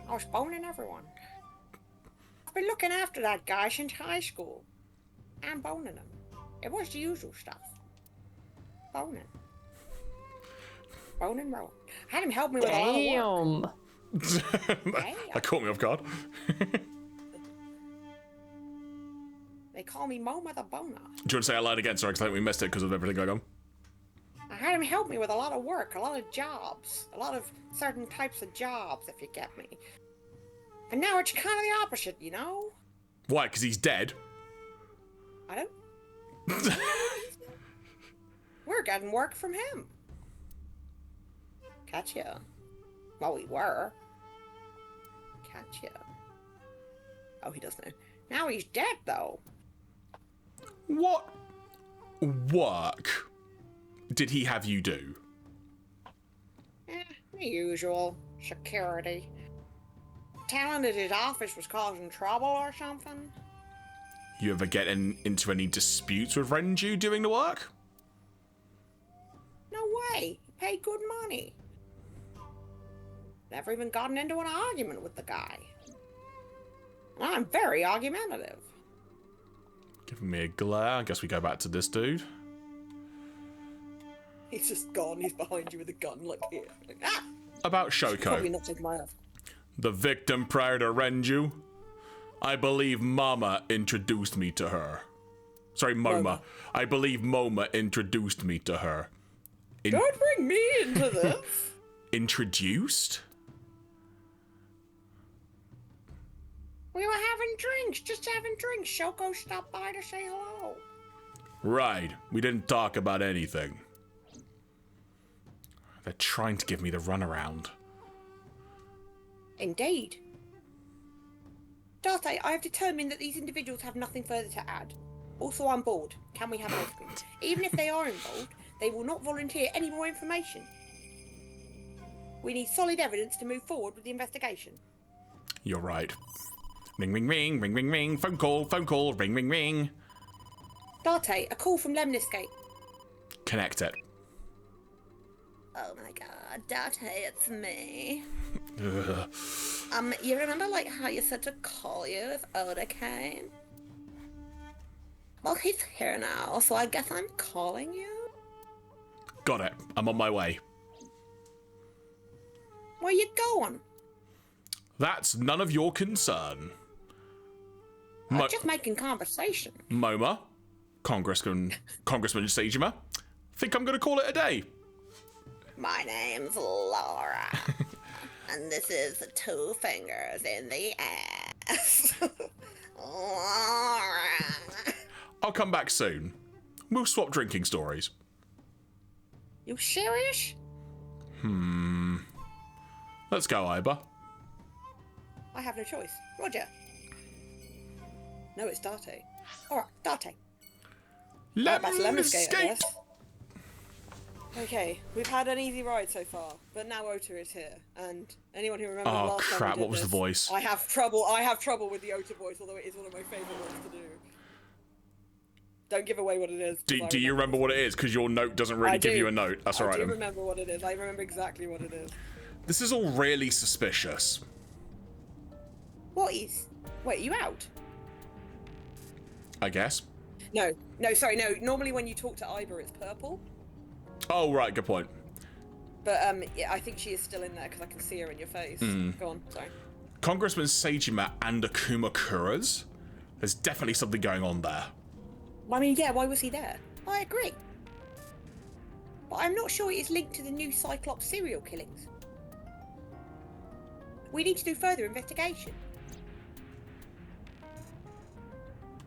I was boning everyone. I've been looking after that guy since high school. And boning him. It was the usual stuff. Boning. Rolling. Had him help me with a lot of work. Damn. That caught me off guard. They call me Moma the Boner. Do you want to say that line again? Sorry, because I think we missed it because of everything going on. I had him help me with a lot of work, a lot of jobs, a lot of certain types of jobs, if you get me. And now it's kind of the opposite, you know? Why? Because he's dead? I don't... We're getting work from him. Gotcha. Well, we were. Gotcha. Oh, he does now. Now he's dead, though. What work did he have you do? The usual. Security. Telling that his office was causing trouble or something? You ever get into any disputes with Renju doing the work? No way. He paid good money. Never even gotten into an argument with the guy. And I'm very argumentative. Giving me a glare. I guess we go back to this dude. He's just gone. He's behind you with a gun, like here. Like, ah! About Probably Shoko, not take my off. the victim prior to Renju. I believe Mama introduced me to her. Sorry, Moma. I believe Moma introduced me to her. Don't bring me into this. Introduced? We were having drinks, just having drinks. Shoko stopped by to say hello. Right. We didn't talk about anything. They're trying to give me the runaround. Indeed. Date, I have determined that these individuals have nothing further to add. Also, I'm bored. Can we have an ice cream? Even if they are involved, they will not volunteer any more information. We need solid evidence to move forward with the investigation. You're right. Ring, ring, ring, ring, ring, ring. Phone call, ring, ring, ring. Date, a call from Lemniscate. Connect it. Oh my god, Date, it's me. Ugh. You remember like how you said to call you if Oda came? Well, he's here now, so I guess I'm calling you? Got it. I'm on my way. Where you going? That's none of your concern. I'm just making conversation. Moma, Congressman Seijima, think I'm gonna call it a day. My name's Laura. And this is 2 fingers in the ass. Laura. I'll come back soon. We'll swap drinking stories. You serious? Let's go, Iba. I have no choice. Roger. No, it's Date. Alright, Date. Back to Lemniscate, I guess. Okay, we've had an easy ride so far, but now Ota is here, and anyone who remembers Oh last time crap, we did what was the this, voice? I have trouble with the Ota voice, although it is one of my favourite ones to do. Don't give away what it is. Do you remember what it is? Because your note doesn't really give you a note. That's alright I do then. remember what it is. I remember exactly what it is. This is all really suspicious. What is? Wait, are you out? I guess. No, sorry, no. Normally when you talk to Iba, it's purple. Oh, right, good point. But yeah, I think she is still in there because I can see her in your face. Go on, sorry. Congressman Seijima and the Kumakuras? There's definitely something going on there. I mean, yeah, why was he there? I agree. But I'm not sure it is linked to the new Cyclops serial killings. We need to do further investigation.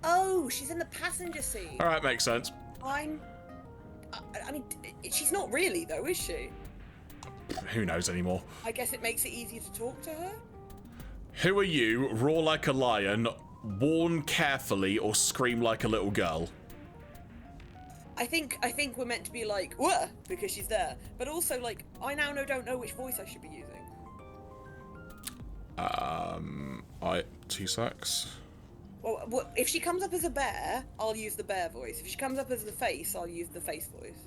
Oh, she's in the passenger seat. Alright, makes sense. I mean, she's not really, though, is she? Who knows anymore? I guess it makes it easier to talk to her. Who are you, roar like a lion, warn carefully, or scream like a little girl? I think we're meant to be like, "Whoa," because she's there. But also, like, I now don't know which voice I should be using. 2 secs. Well, if she comes up as a bear, I'll use the bear voice. If she comes up as the face, I'll use the face voice.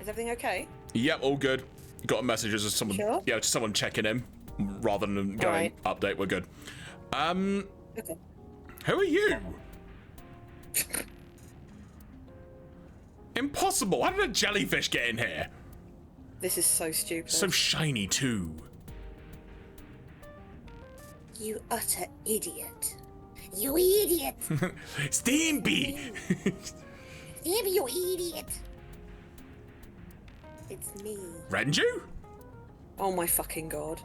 Is everything okay? Yep, all good. Got a message as someone, Sure. yeah, just someone checking in, rather than going Alright. update. We're good. Okay. Who are you? Impossible. How did a jellyfish get in here? This is so stupid. So shiny too. You utter idiot. You idiot! Steamby! Damn you idiot! It's me. Renju? Oh my fucking god.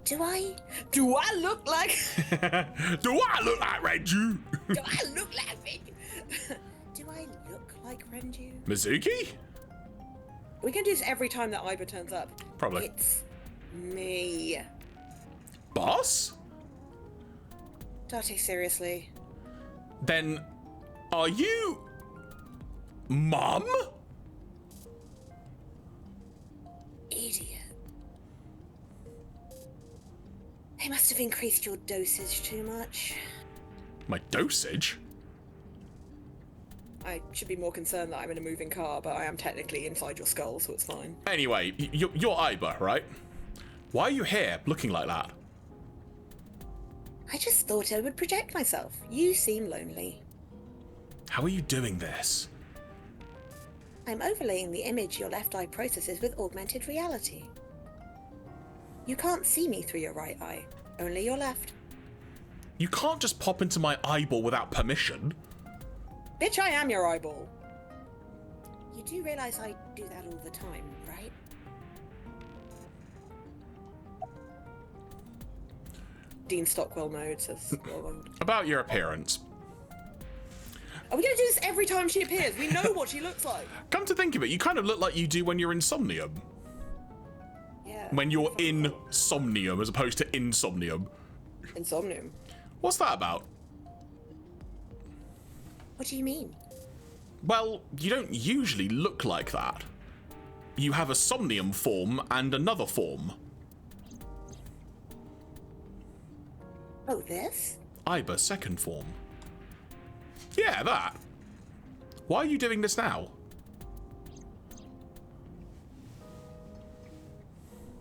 Do I? Do I look like? Do I look like Renju? Do I look like Renju? Do I look like Renju? Mizuki? We can do this every time that Iba turns up. Probably. It's me. Boss? Date, seriously. Then, are you... Mum? Idiot. They must have increased your dosage too much. My dosage? I should be more concerned that I'm in a moving car, but I am technically inside your skull, so it's fine. Anyway, you're Iba, right? Why are you here looking like that? I just thought I would project myself. You seem lonely. How are you doing this? I'm overlaying the image your left eye processes with augmented reality. You can't see me through your right eye, only your left. You can't just pop into my eyeball without permission. Bitch, I am your eyeball. You do realize I do that all the time, right? Dean Stockwell mode says. About your appearance. Are we gonna do this every time she appears? We know what she looks like. Come to think of it, you kind of look like you do when you're in Somnium. Yeah. When you're in Somnium as opposed to Insomnium. Insomnium. What's that about? What do you mean? Well, you don't usually look like that. You have a Somnium form and another form. Oh, this? Iba second form. Yeah, that. Why are you doing this now?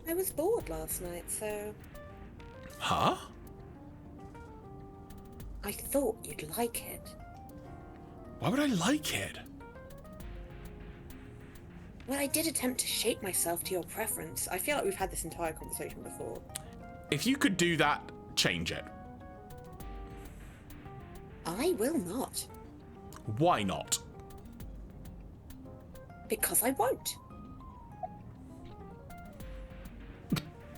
I was bored last night, so Huh? I thought you'd like it. Why would I like it? Well, I did attempt to shape myself to your preference. I feel like we've had this entire conversation before. If you could do that, change it. I will not, Why not? because I won't.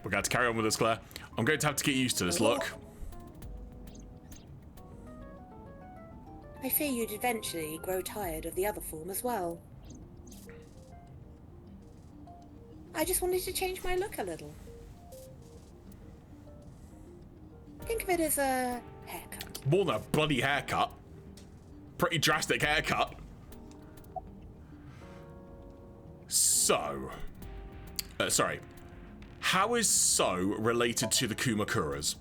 We're going to carry on with this, Claire. I'm going to have to get used to this look. I fear you'd eventually grow tired of the other form as well. I just wanted to change my look a little. Think of it as a haircut. More than a bloody haircut. Pretty drastic haircut. So. Sorry. How is So related to the Kumakuras?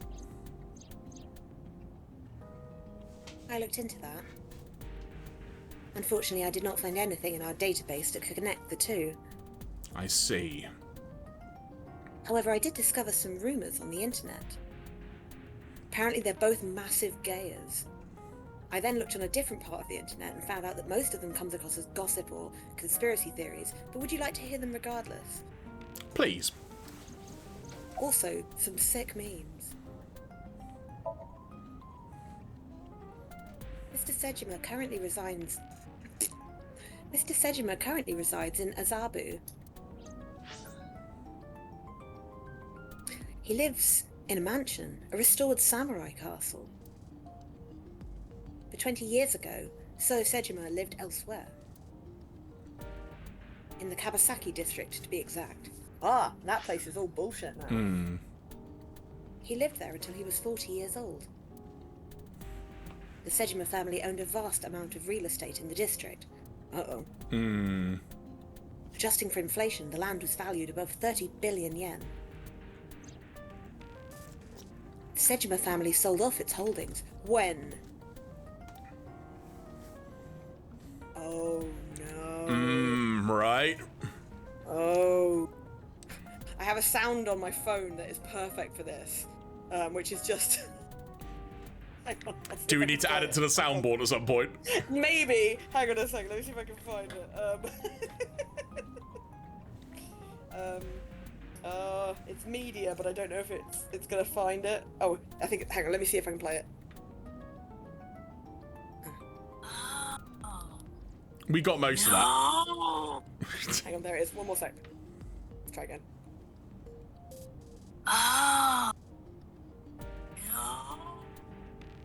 I looked into that. Unfortunately, I did not find anything in our database that could connect the two. I see. However, I did discover some rumours on the internet. Apparently, they're both massive gayers. I then looked on a different part of the internet and found out that most of them comes across as gossip or conspiracy theories, but would you like to hear them regardless? Please. Also, some sick memes. Mr. Sejima currently resides in Azabu. He lives in a mansion, a restored samurai castle. But 20 years ago, So Sejima lived elsewhere. In the Kabasaki district, to be exact. Ah, that place is all bullshit now. He lived there until he was 40 years old. The Sejima family owned a vast amount of real estate in the district. Uh-oh. Adjusting for inflation, the land was valued above 30 billion yen. The Sejima family sold off its holdings. When? Oh no. Right. Oh. I have a sound on my phone that is perfect for this, which is just... Hang on, I'll see Do if we I need to can add it to the soundboard at some point? Maybe. Hang on a second. Let me see if I can find it. It's media, but I don't know if it's gonna find it. Oh, I think. Hang on, let me see if I can play it. We got most of that. Hang on, there it is. One more sec. Let's try again.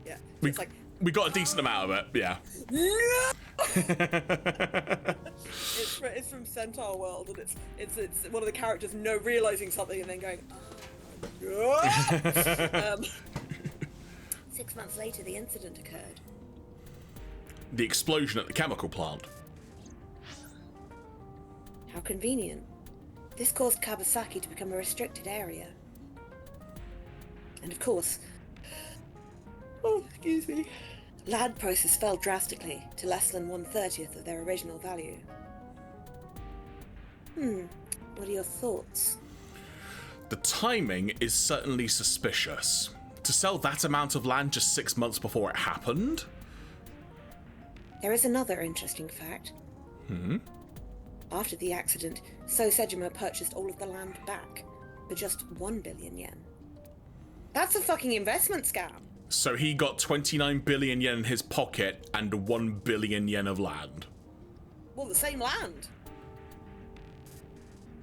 Yeah, it's like. We got a decent amount of it, yeah. It's from Centaur World, and it's one of the characters realizing something and then going. 6 months later, the incident occurred. The explosion at the chemical plant. How convenient. This caused Kawasaki to become a restricted area. And of course, Excuse me. land prices fell drastically to less than 1/30th of their original value. What are your thoughts? The timing is certainly suspicious. To sell that amount of land just 6 months before it happened? There is another interesting fact. After the accident, So Sejima purchased all of the land back for just 1 billion yen. That's a fucking investment scam. So he got 29 billion yen in his pocket and 1 billion yen of land. Well, the same land.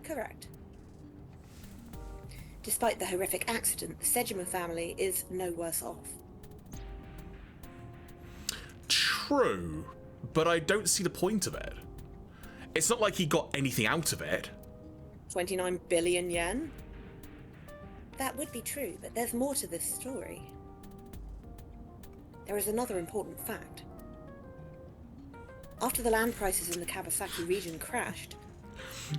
Correct. Despite the horrific accident, the Sejima family is no worse off. True, but I don't see the point of it. It's not like he got anything out of it. 29 billion yen? That would be true, but there's more to this story. There is another important fact. After the land prices in the Kawasaki region crashed,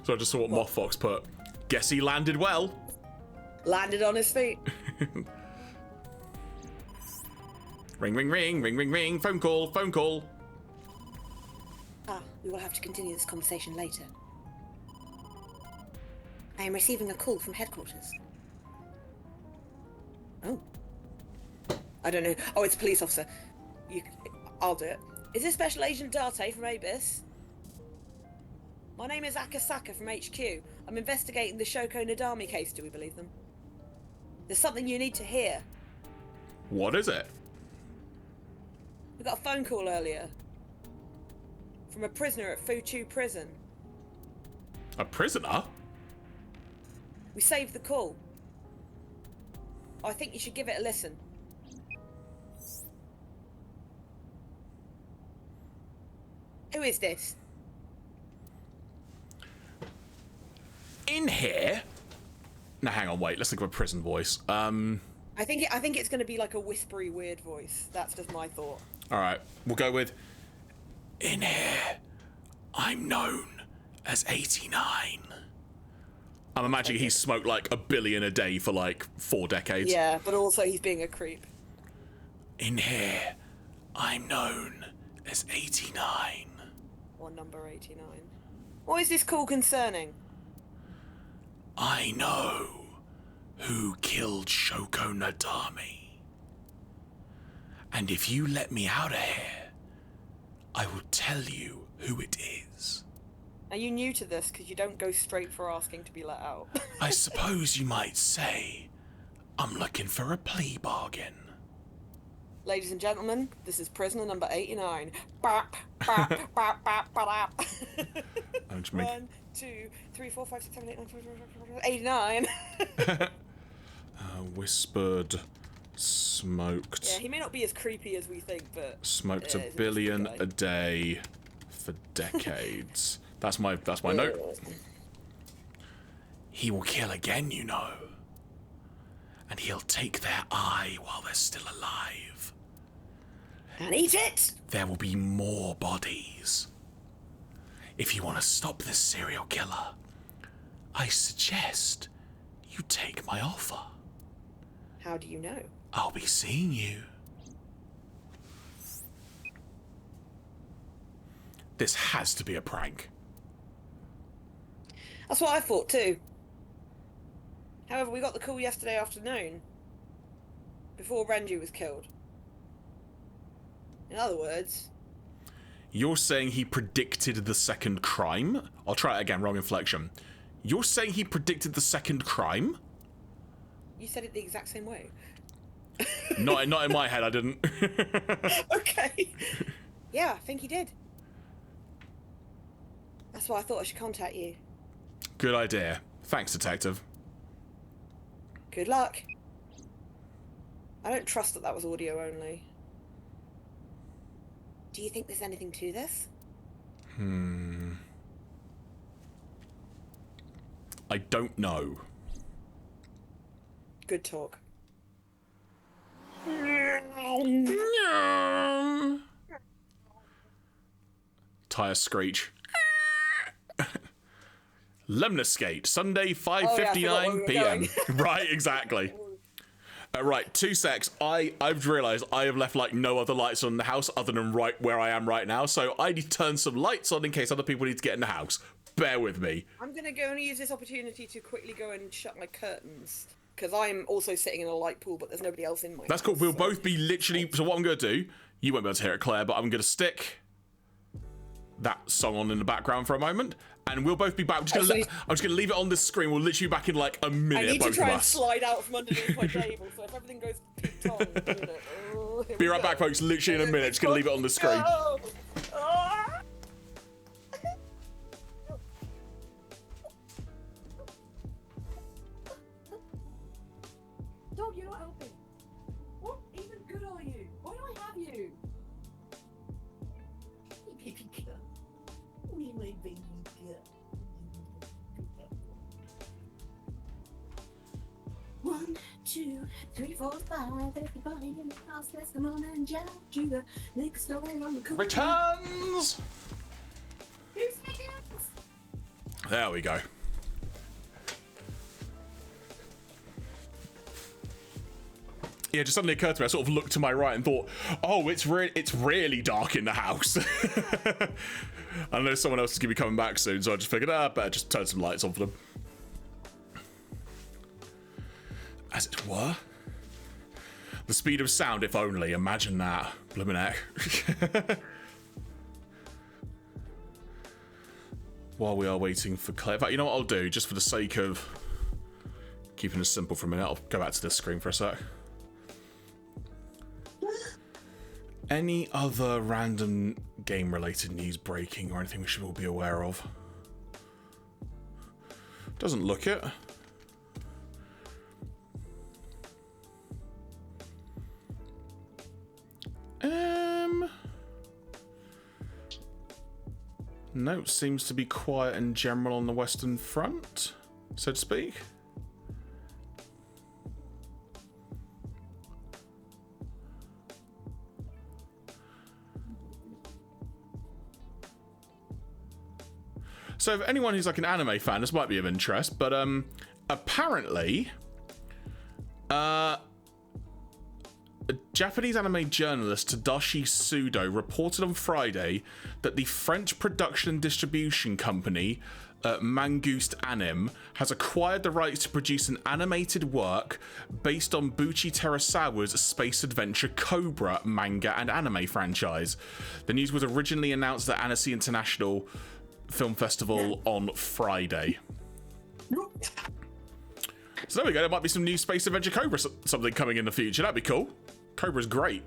So I just saw what Mothfox put. Guess he landed well. Landed on his feet. Ring, ring, ring, ring, ring, ring. Phone call, phone call. we will have to continue this conversation later. I am receiving a call from headquarters. Oh. I don't know. Oh, it's a police officer. I'll do it. Is this Special Agent Date from ABIS? My name is Akasaka from HQ. I'm investigating the Shoko Nadami case, do we believe them? There's something you need to hear. What is it? We got a phone call earlier. From a prisoner at Fuchu prison. A prisoner? We saved the call. I think you should give it a listen. Who is this? In here? No, hang on, wait. Let's think of a prison voice. I think it's going to be like a whispery, weird voice. That's just my thought. All right, we'll go with. In here, I'm known as 89. I'm imagining he's smoked like 1 billion a day for like 4 decades. Yeah, but also he's being a creep. In here, I'm known as 89. Or number 89. What is this call concerning? I know who killed Shoko Nadami. And if you let me out of here, I will tell you who it is. Are you new to this? Because you don't go straight for asking to be let out. I suppose you might say I'm looking for a plea bargain. Ladies and gentlemen, this is prisoner number 89. Bap, bap, bap, bap, bap. 1, 2, 3, 4, 5, 6, 7, 8, 9, 10, 89. Whispered, smoked. Yeah, he may not be as creepy as we think, but Smoked yeah, a he's billion good guy. a day for decades. That's my note. He will kill again, you know. And he'll take their eye while they're still alive. And eat it! There will be more bodies. If you want to stop this serial killer, I suggest you take my offer. How do you know? I'll be seeing you. This has to be a prank. That's what I thought too. However, we got the call yesterday afternoon, before Renju was killed. In other words... You're saying he predicted the second crime? I'll try it again, wrong inflection. You're saying he predicted the second crime? You said it the exact same way. Not in my head, I didn't. Okay. Yeah, I think he did. That's why I thought I should contact you. Good idea. Thanks, Detective. Good luck. I don't trust that was audio only. Do you think there's anything to this? I don't know. Good talk. Tire screech. Lemniscate, Sunday, 5:59 p.m. Right, exactly. Right, 2 secs. I've realised I have left like no other lights on in the house other than right where I am right now, so I need to turn some lights on in case other people need to get in the house. Bear with me. I'm gonna go and use this opportunity to quickly go and shut my curtains. Because I'm also sitting in a light pool, but there's nobody else in my That's cool. house, We'll so- both be literally... So what I'm going to do... You won't be able to hear it, Claire, but I'm going to stick that song on in the background for a moment, and we'll both be back. I'm just going to leave it on this screen. We'll literally be back in like a minute, I need to both try of and us. slide out from underneath my table, so if everything goes peaked on, here Be we right go. back, folks. Literally in a minute. Just going to leave it on the screen. Go! Ah! Dog, you're not helping. What even good are you? Why do I have you? Baby girl. Me, my baby girl. 1, 2, 3, 4, 5. Everybody in the house, let's come on and jump to the next door on the corner. Returns! Who's making us? There we go. Yeah, just suddenly occurred to me. I sort of looked to my right and thought, "Oh, it's really dark in the house." I know someone else is gonna be coming back soon, so I just figured, better just turn some lights on for them, as it were. The speed of sound, if only. Imagine that, blimmin' heck. While we are waiting for Claire, in fact, you know what I'll do, just for the sake of keeping it simple for a minute. I'll go back to this screen for a sec. Any other random game-related news breaking or anything we should all be aware of? Doesn't look it. No, seems to be quiet in general on the Western Front, so to speak. So if anyone who's like an anime fan, this might be of interest, but apparently a Japanese anime journalist Tadashi Sudo reported on Friday that the French production and distribution company Mangouste Anime has acquired the rights to produce an animated work based on Buchi Terasawa's space adventure Cobra manga and anime franchise. The news was originally announced at Annecy International Film Festival on Friday. So there we go. There might be some new space adventure Cobra something coming in the future. That'd be cool. Cobra's great.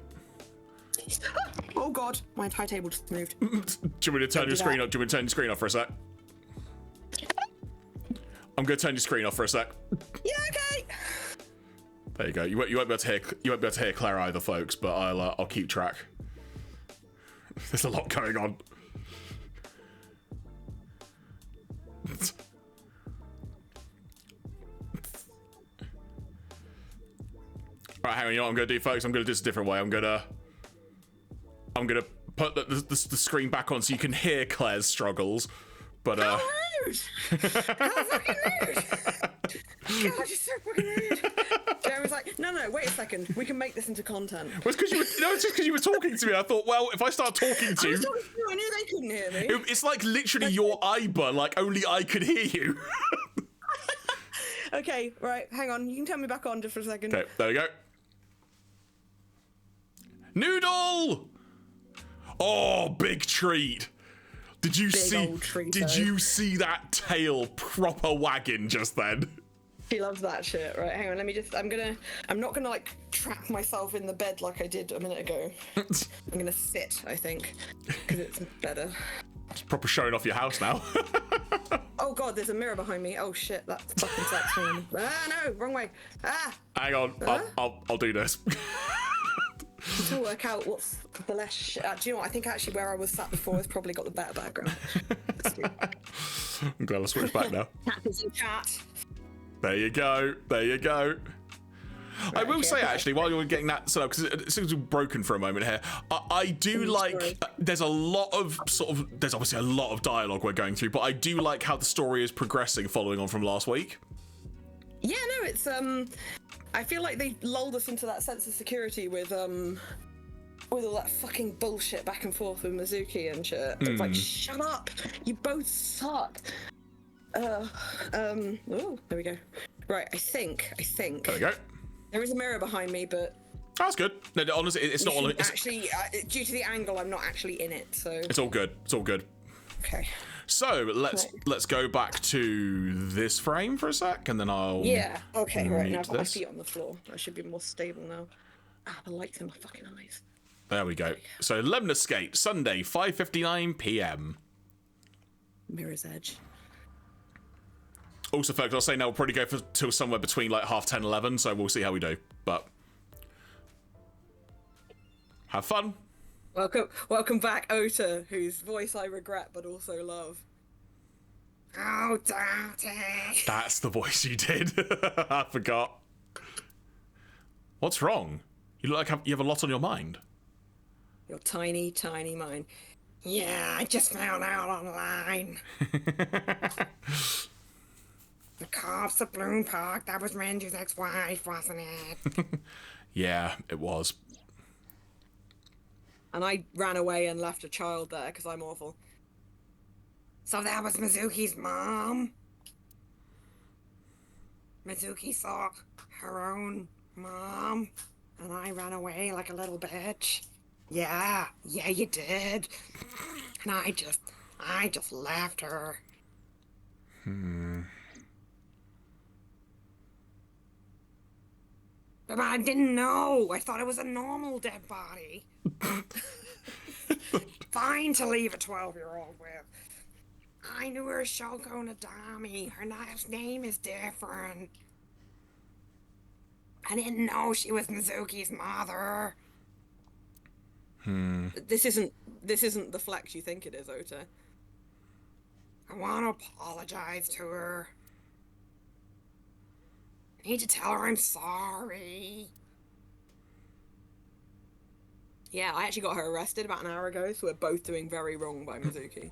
Oh god, my entire table just moved. Do you want me to turn your screen off? Do you want me to turn your screen off for a sec? I'm going to turn your screen off for a sec. Yeah, okay. There you go. You won't be able to hear Claire either, folks. But I'll keep track. There's a lot going on. Alright, hang on, you know what I'm gonna do, folks? I'm gonna do this a different way. I'm gonna put the screen back on so you can hear Claire's struggles. But How rude! How fucking rude! God, you're so fucking rude. Jeremy's like, no, wait a second. We can make this into content. well, it's just because you were talking to me. I thought, well, if I start talking to I you, was talking to you, I knew they couldn't hear me. it's like literally your Iber, like only I could hear you. Okay, right, hang on. You can turn me back on just for a second. Okay, there we go. Noodle! Oh, big treat. Did you big see? old tree Did toad. you see that tail proper wagging just then? She loves that shit. Right, hang on. Let me just. I'm not gonna like trap myself in the bed like I did a minute ago. I'm gonna sit. I think because it's better. It's proper showing off your house now. Oh god, there's a mirror behind me. Oh shit, that's fucking sex. Ah no, wrong way. Ah. Hang on, I'll do this. To work out what's the less shit. Do you know what? I think actually where I was sat before has probably got the better background. I'm glad I switched back now. Cat is in chat. There you go. There you go. I will okay, say okay. actually, while you're getting that set up, because it seems to be broken for a moment here, I do like. There's a lot of there's obviously a lot of dialogue we're going through, but I do like how the story is progressing, following on from last week. Yeah, no, it's I feel like they lulled us into that sense of security with all that fucking bullshit back and forth with Mizuki and shit. It's like, shut up, you both suck. Oh, there we go. Right, I think. There we go. There is a mirror behind me, but That's good. No, honestly, it's not all. It's, actually, due to the angle, I'm not actually in it, so. it's all good. It's all good. Okay. So let's go back to this frame for a sec, and then I'll. Yeah. Okay. Right. Now I've mute got my this. feet on the floor. I should be more stable now. Ah, the lights in my fucking eyes. There we go. So Lemniscate, Sunday, 5:59 p.m. Mirror's Edge. Also, folks, I'll say now we'll probably go till somewhere between like 10:30 and 11, so we'll see how we do. But have fun. Welcome back, Ota, whose voice I regret but also love. Oh, Daddy. That's the voice you did. I forgot. What's wrong? You look like you have a lot on your mind. Your tiny, tiny mind. Yeah, I just found out online. The cops at Bloom Park, that was Randy's ex-wife, wasn't it? Yeah, it was. And I ran away and left a child there because I'm awful. So that was Mizuki's mom? Mizuki saw her own mom, and I ran away like a little bitch. Yeah, you did. And I just left her. But I didn't know. I thought it was a normal dead body. Fine to leave a 12-year-old with. I knew her Shoko Nadami. Her last name is different. I didn't know she was Mizuki's mother. This isn't the flex you think it is, Ota. I want to apologize to her. I need to tell her I'm sorry. Yeah, I actually got her arrested about an hour ago, so we're both doing very wrong by Mizuki.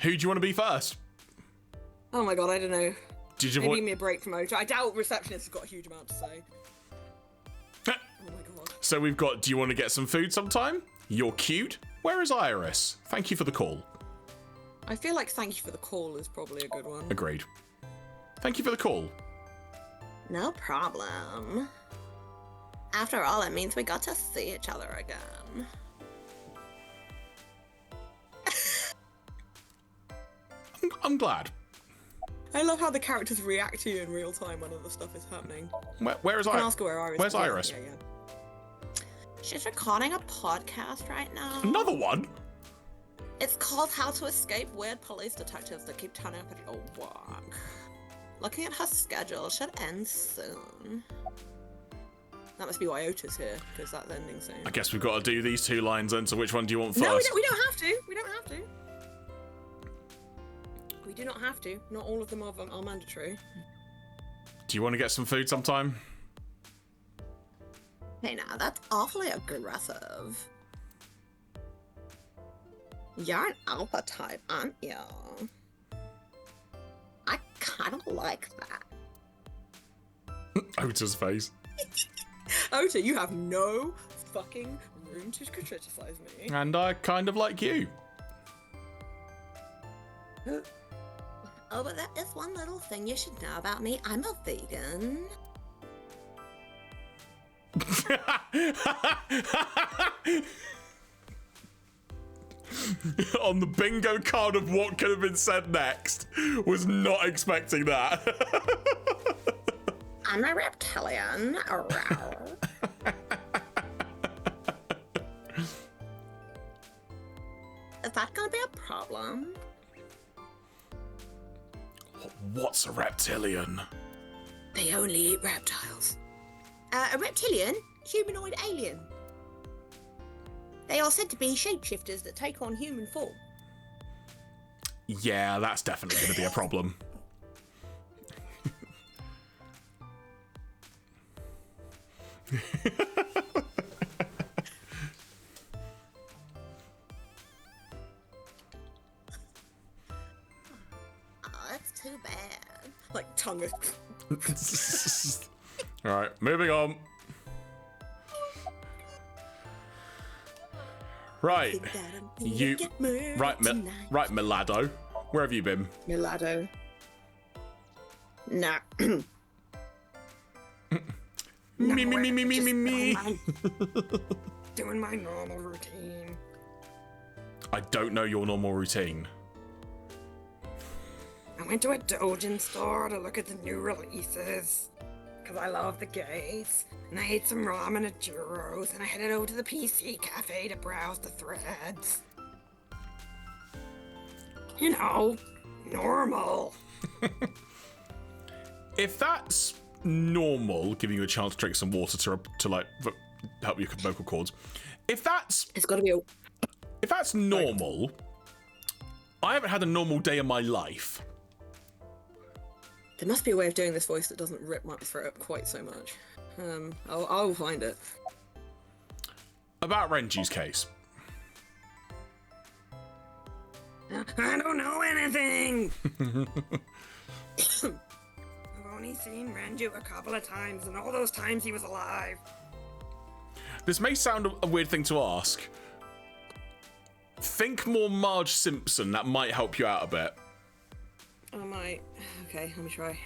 Who do you want to be first? Oh my god, I don't know. Did you Maybe want? give me a break from Ota. I doubt receptionist has got a huge amount to say. Oh my god. So we've got. Do you want to get some food sometime? You're cute. Where is Iris? Thank you for the call. I feel like thank you for the call is probably a good one. Agreed. Thank you for the call. No problem. After all, it means we got to see each other again. I'm glad. I love how the characters react to you in real time when other stuff is happening. Where is I can Iris? ask her where Iris Where's is. Iris? Yeah. She's recording a podcast right now. Another one? It's called How to Escape Weird Police Detectives That Keep Turning Up at Your Work. Looking at her schedule, should end soon. That must be why Ota's here, because that's ending soon. I guess we've got to do these two lines then. So which one do you want first? No, we don't have to. We don't have to. We do not have to. Not all of them are mandatory. Do you want to get some food sometime? Hey now, that's awfully aggressive. You're an alpha type, aren't you? I kind of like that. Ota's face. Ota, you have no fucking room to criticize me. And I kind of like you. Oh, but there is one little thing you should know about me. I'm a vegan. on the bingo card of what could have been said next. Was not expecting that. I'm a reptilian. Is that gonna be a problem? What's a reptilian? They only eat reptiles. A reptilian? Humanoid alien. They are said to be shapeshifters that take on human form. Yeah, that's definitely going to be a problem. Oh, that's too bad. Like tongue. All right, moving on. Right, right, Milado. Where have you been? Milado. Nah. Me. Doing my normal routine. I don't know your normal routine. I went to a Dojin store to look at the new releases. Because I love the gays. And I ate some ramen at Juro's. And I headed over to the PC cafe to browse the threads. You know, normal. If that's normal, giving you a chance to drink some water to like help your vocal cords. If that's It's got to be a... If that's normal, I haven't had a normal day in my life. There must be a way of doing this voice that doesn't rip my throat up quite so much. I'll find it. About Renju's case. I don't know anything! I've only seen Renju a couple of times, and all those times he was alive. This may sound a weird thing to ask. Think more Marge Simpson, that might help you out a bit. I might. Okay, let me try.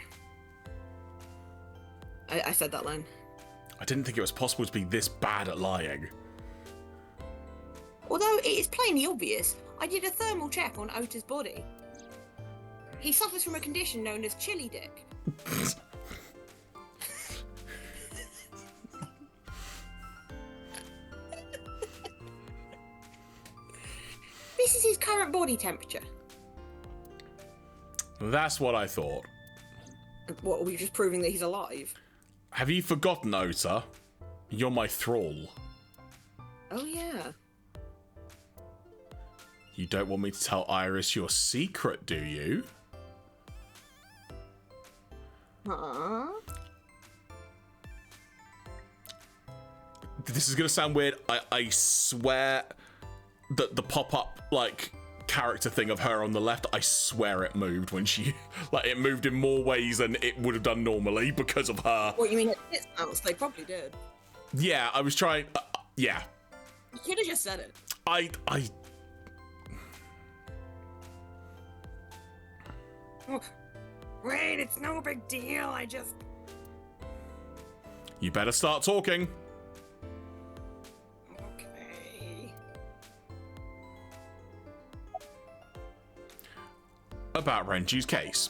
I said that line. I didn't think it was possible to be this bad at lying. Although it is plainly obvious, I did a thermal check on Ota's body. He suffers from a condition known as chili dick. This is his current body temperature. That's what I thought. What, are we just proving that he's alive? Have you forgotten, Ota? You're my thrall. Oh yeah. You don't want me to tell Iris your secret, do you? Huh? This is gonna sound weird. I swear that the pop-up, like, character thing of her on the left, I swear it moved when she, like, it moved in more ways than it would have done normally because of her. What, you mean it bounced? They probably did. Yeah, I was trying, yeah. You could have just said it. I Oh, wait, it's no big deal, I just... You better start talking. Okay. About Renju's case.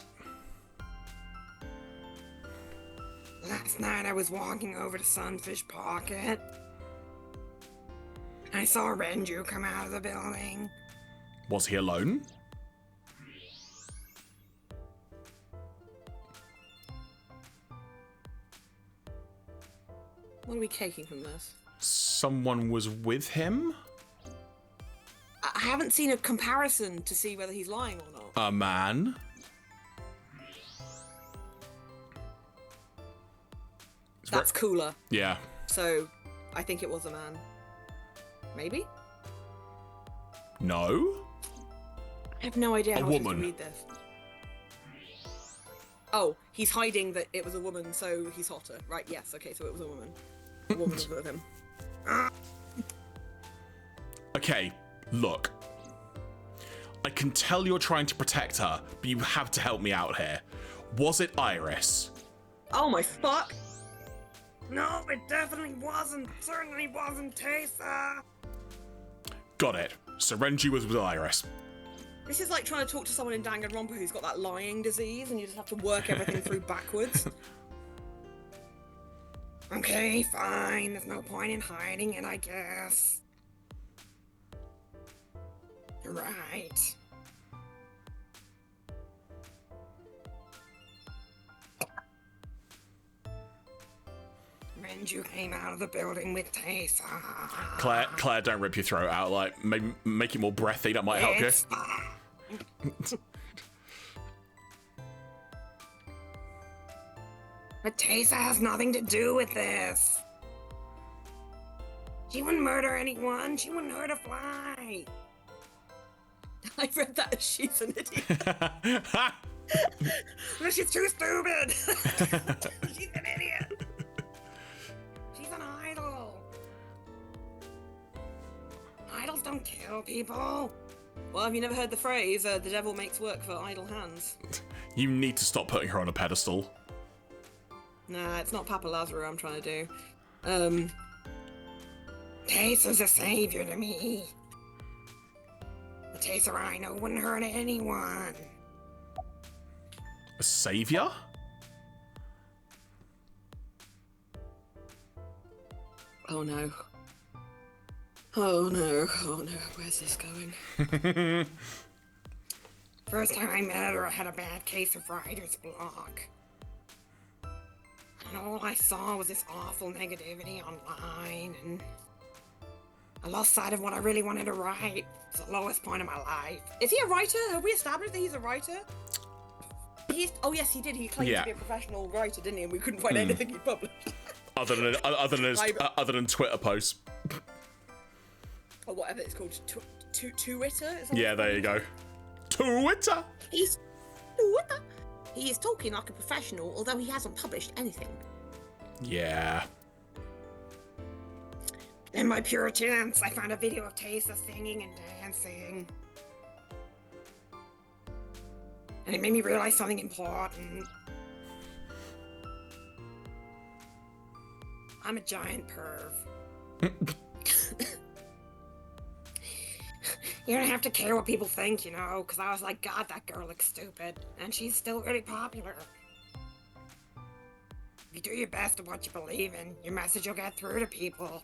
Last night I was walking over to Sunfish Pocket. I saw Renju come out of the building. Was he alone? What are we taking from this? Someone was with him? I haven't seen a comparison to see whether he's lying or not. A man? That's cooler. Yeah. So, I think it was a man. Maybe? No? I have no idea A how woman. to read this. Oh, he's hiding that it was a woman, so he's hotter. Right, yes, okay, so it was a woman. A woman was with him. Okay, look. I can tell you're trying to protect her, but you have to help me out here. Was it Iris? Oh my fuck! No, it definitely wasn't. Certainly wasn't Tessa. Got it. So Renju was with Iris. This is like trying to talk to someone in Danganronpa who's got that lying disease and you just have to work everything through backwards. Okay, fine. There's no point in hiding it, I guess. You're right. Renju came out of the building with Taysa. Claire, don't rip your throat out. Like, maybe make it more breathy. That might help you. It's fine. But Taysa has nothing to do with this. She wouldn't murder anyone. She wouldn't hurt a fly. I read that as she's an idiot. No, she's too stupid. She's an idiot. She's an idol. Idols don't kill people. Well, have you never heard the phrase, the devil makes work for idle hands? You need to stop putting her on a pedestal. Nah, it's not Papa Lazaro I'm trying to do. Taysa's a savior to me. The Taysa I know wouldn't hurt anyone. A savior? Oh no. Oh no, oh no, where's this going? First time I met her, I had a bad case of writer's block. And all I saw was this awful negativity online, and I lost sight of what I really wanted to write. It's the lowest point of my life. Is he a writer? Have we established that he's a writer? Oh yes, he did. He claimed to be a professional writer, didn't he? And we couldn't find anything he published. Other than Twitter posts. Or whatever it's called. Twitter? Yeah, there you go. Twitter! He's Twitter. He is talking like a professional, although he hasn't published anything. Yeah. In my pure chance, I found a video of Taysa singing and dancing. And it made me realize something important. I'm a giant perv. You don't have to care what people think, you know, because I was like, God, that girl looks stupid. And she's still really popular. If you do your best at what you believe in, your message will get through to people.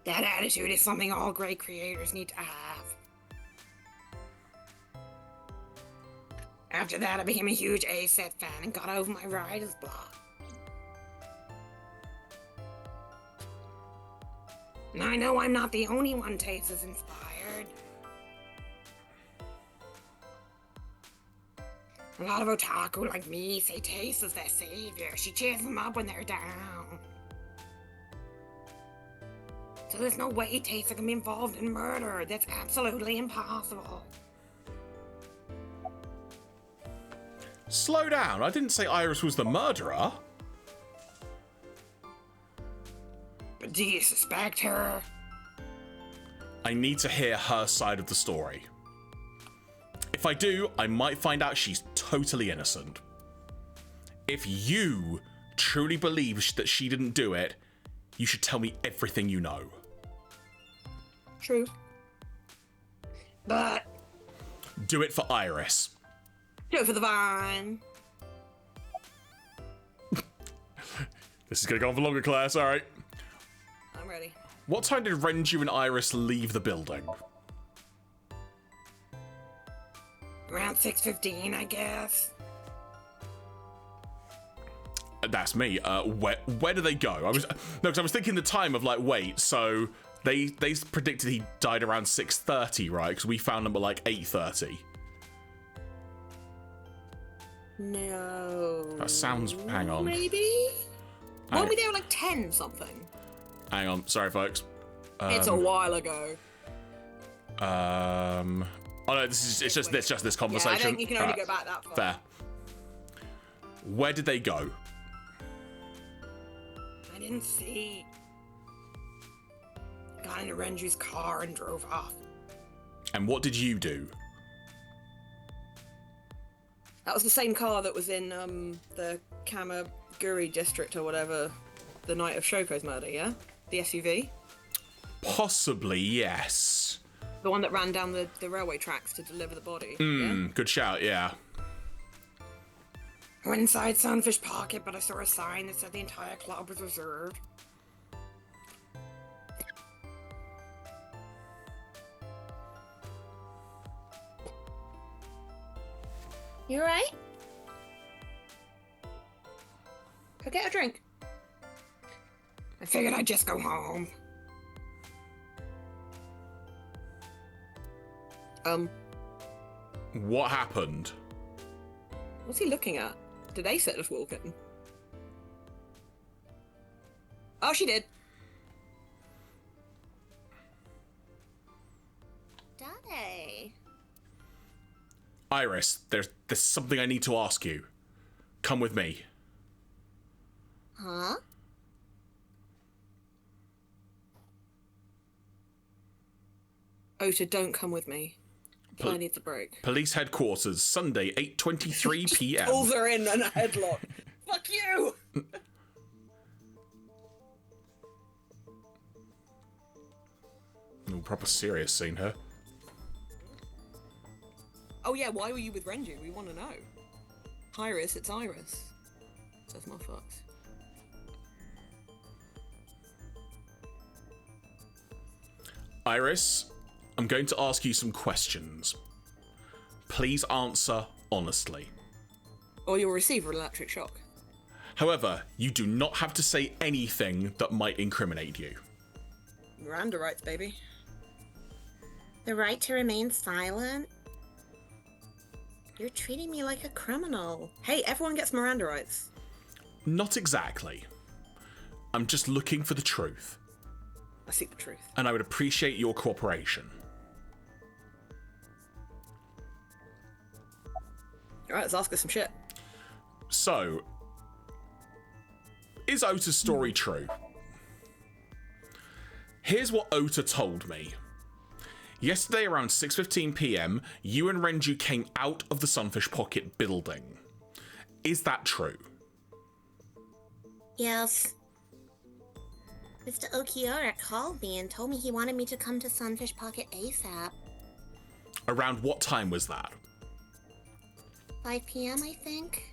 That attitude is something all great creators need to have. After that, I became a huge A-set fan and got over my writer's block. And I know I'm not the only one Taysa's inspired. A lot of otaku like me say Taysa's their savior. She cheers them up when they're down. So there's no way Taysa can be involved in murder. That's absolutely impossible. Slow down. I didn't say Iris was the murderer. But do you suspect her? I need to hear her side of the story. If I do, I might find out she's totally innocent. If you truly believe that she didn't do it, you should tell me everything you know. True. But Do it for Iris. do it for the vine. This is gonna go on for longer, Claire, sorry. I'm ready. What time did Renju and Iris leave the building? Around 6:15, I guess. That's me. Where do they go? Because I was thinking the time of like, wait, so they predicted he died around 6:30, right? Because we found him at like 8:30. No. That sounds. Hang on. Maybe? Weren't we there like 10 something? Hang on. Sorry, folks. It's a while ago. Oh no, it's just this conversation. Yeah, I think you can only go back that far. Fair. Where did they go? I didn't see. Got into Renju's car and drove off. And what did you do? That was the same car that was in the Kamaguri district or whatever the night of Shoko's murder, yeah? The SUV? Possibly, yes. The one that ran down the railway tracks to deliver the body. Good shout, yeah. We're inside Sunfish Pocket, but I saw a sign that said the entire club was reserved. You alright? Go get a drink. I figured I'd just go home. What happened? What's he looking at? Did Ace just walk in? Oh, she did. Daddy. Iris, there's something I need to ask you. Come with me. Huh? Ota, don't come with me. I need the break. Police headquarters, Sunday, 8:23 p.m. Pulls her in a headlock. Fuck you! Ooh, proper serious scene here. Oh yeah, why were you with Renju? We want to know. Iris, it's Iris. Says my fox. Iris, I'm going to ask you some questions. Please answer honestly. Or you'll receive an electric shock. However, you do not have to say anything that might incriminate you. Miranda rights, baby. The right to remain silent? You're treating me like a criminal. Hey, everyone gets Miranda rights. Not exactly. I'm just looking for the truth. I seek the truth. And I would appreciate your cooperation. Alright, let's ask her some shit. So, is Ota's story true? Here's what Ota told me. Yesterday around 6:15 p.m, you and Renju came out of the Sunfish Pocket building. Is that true? Yes. Mr. Okiura called me and told me he wanted me to come to Sunfish Pocket ASAP. Around what time was that? 5 p.m, I think.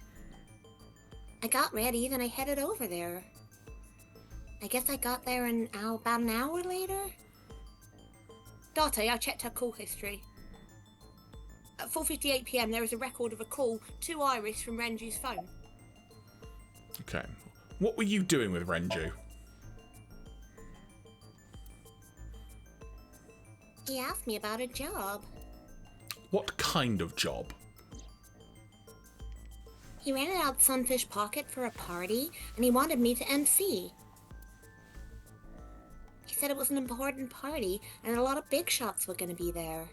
I got ready, then I headed over there. I guess I got there about an hour later. Date, I checked her call history. At 4:58 p.m, there was a record of a call to Iris from Renju's phone. Okay. What were you doing with Renju? He asked me about a job. What kind of job? He rented out Sunfish Pocket for a party, and he wanted me to MC. He said it was an important party, and a lot of big shots were going to be there.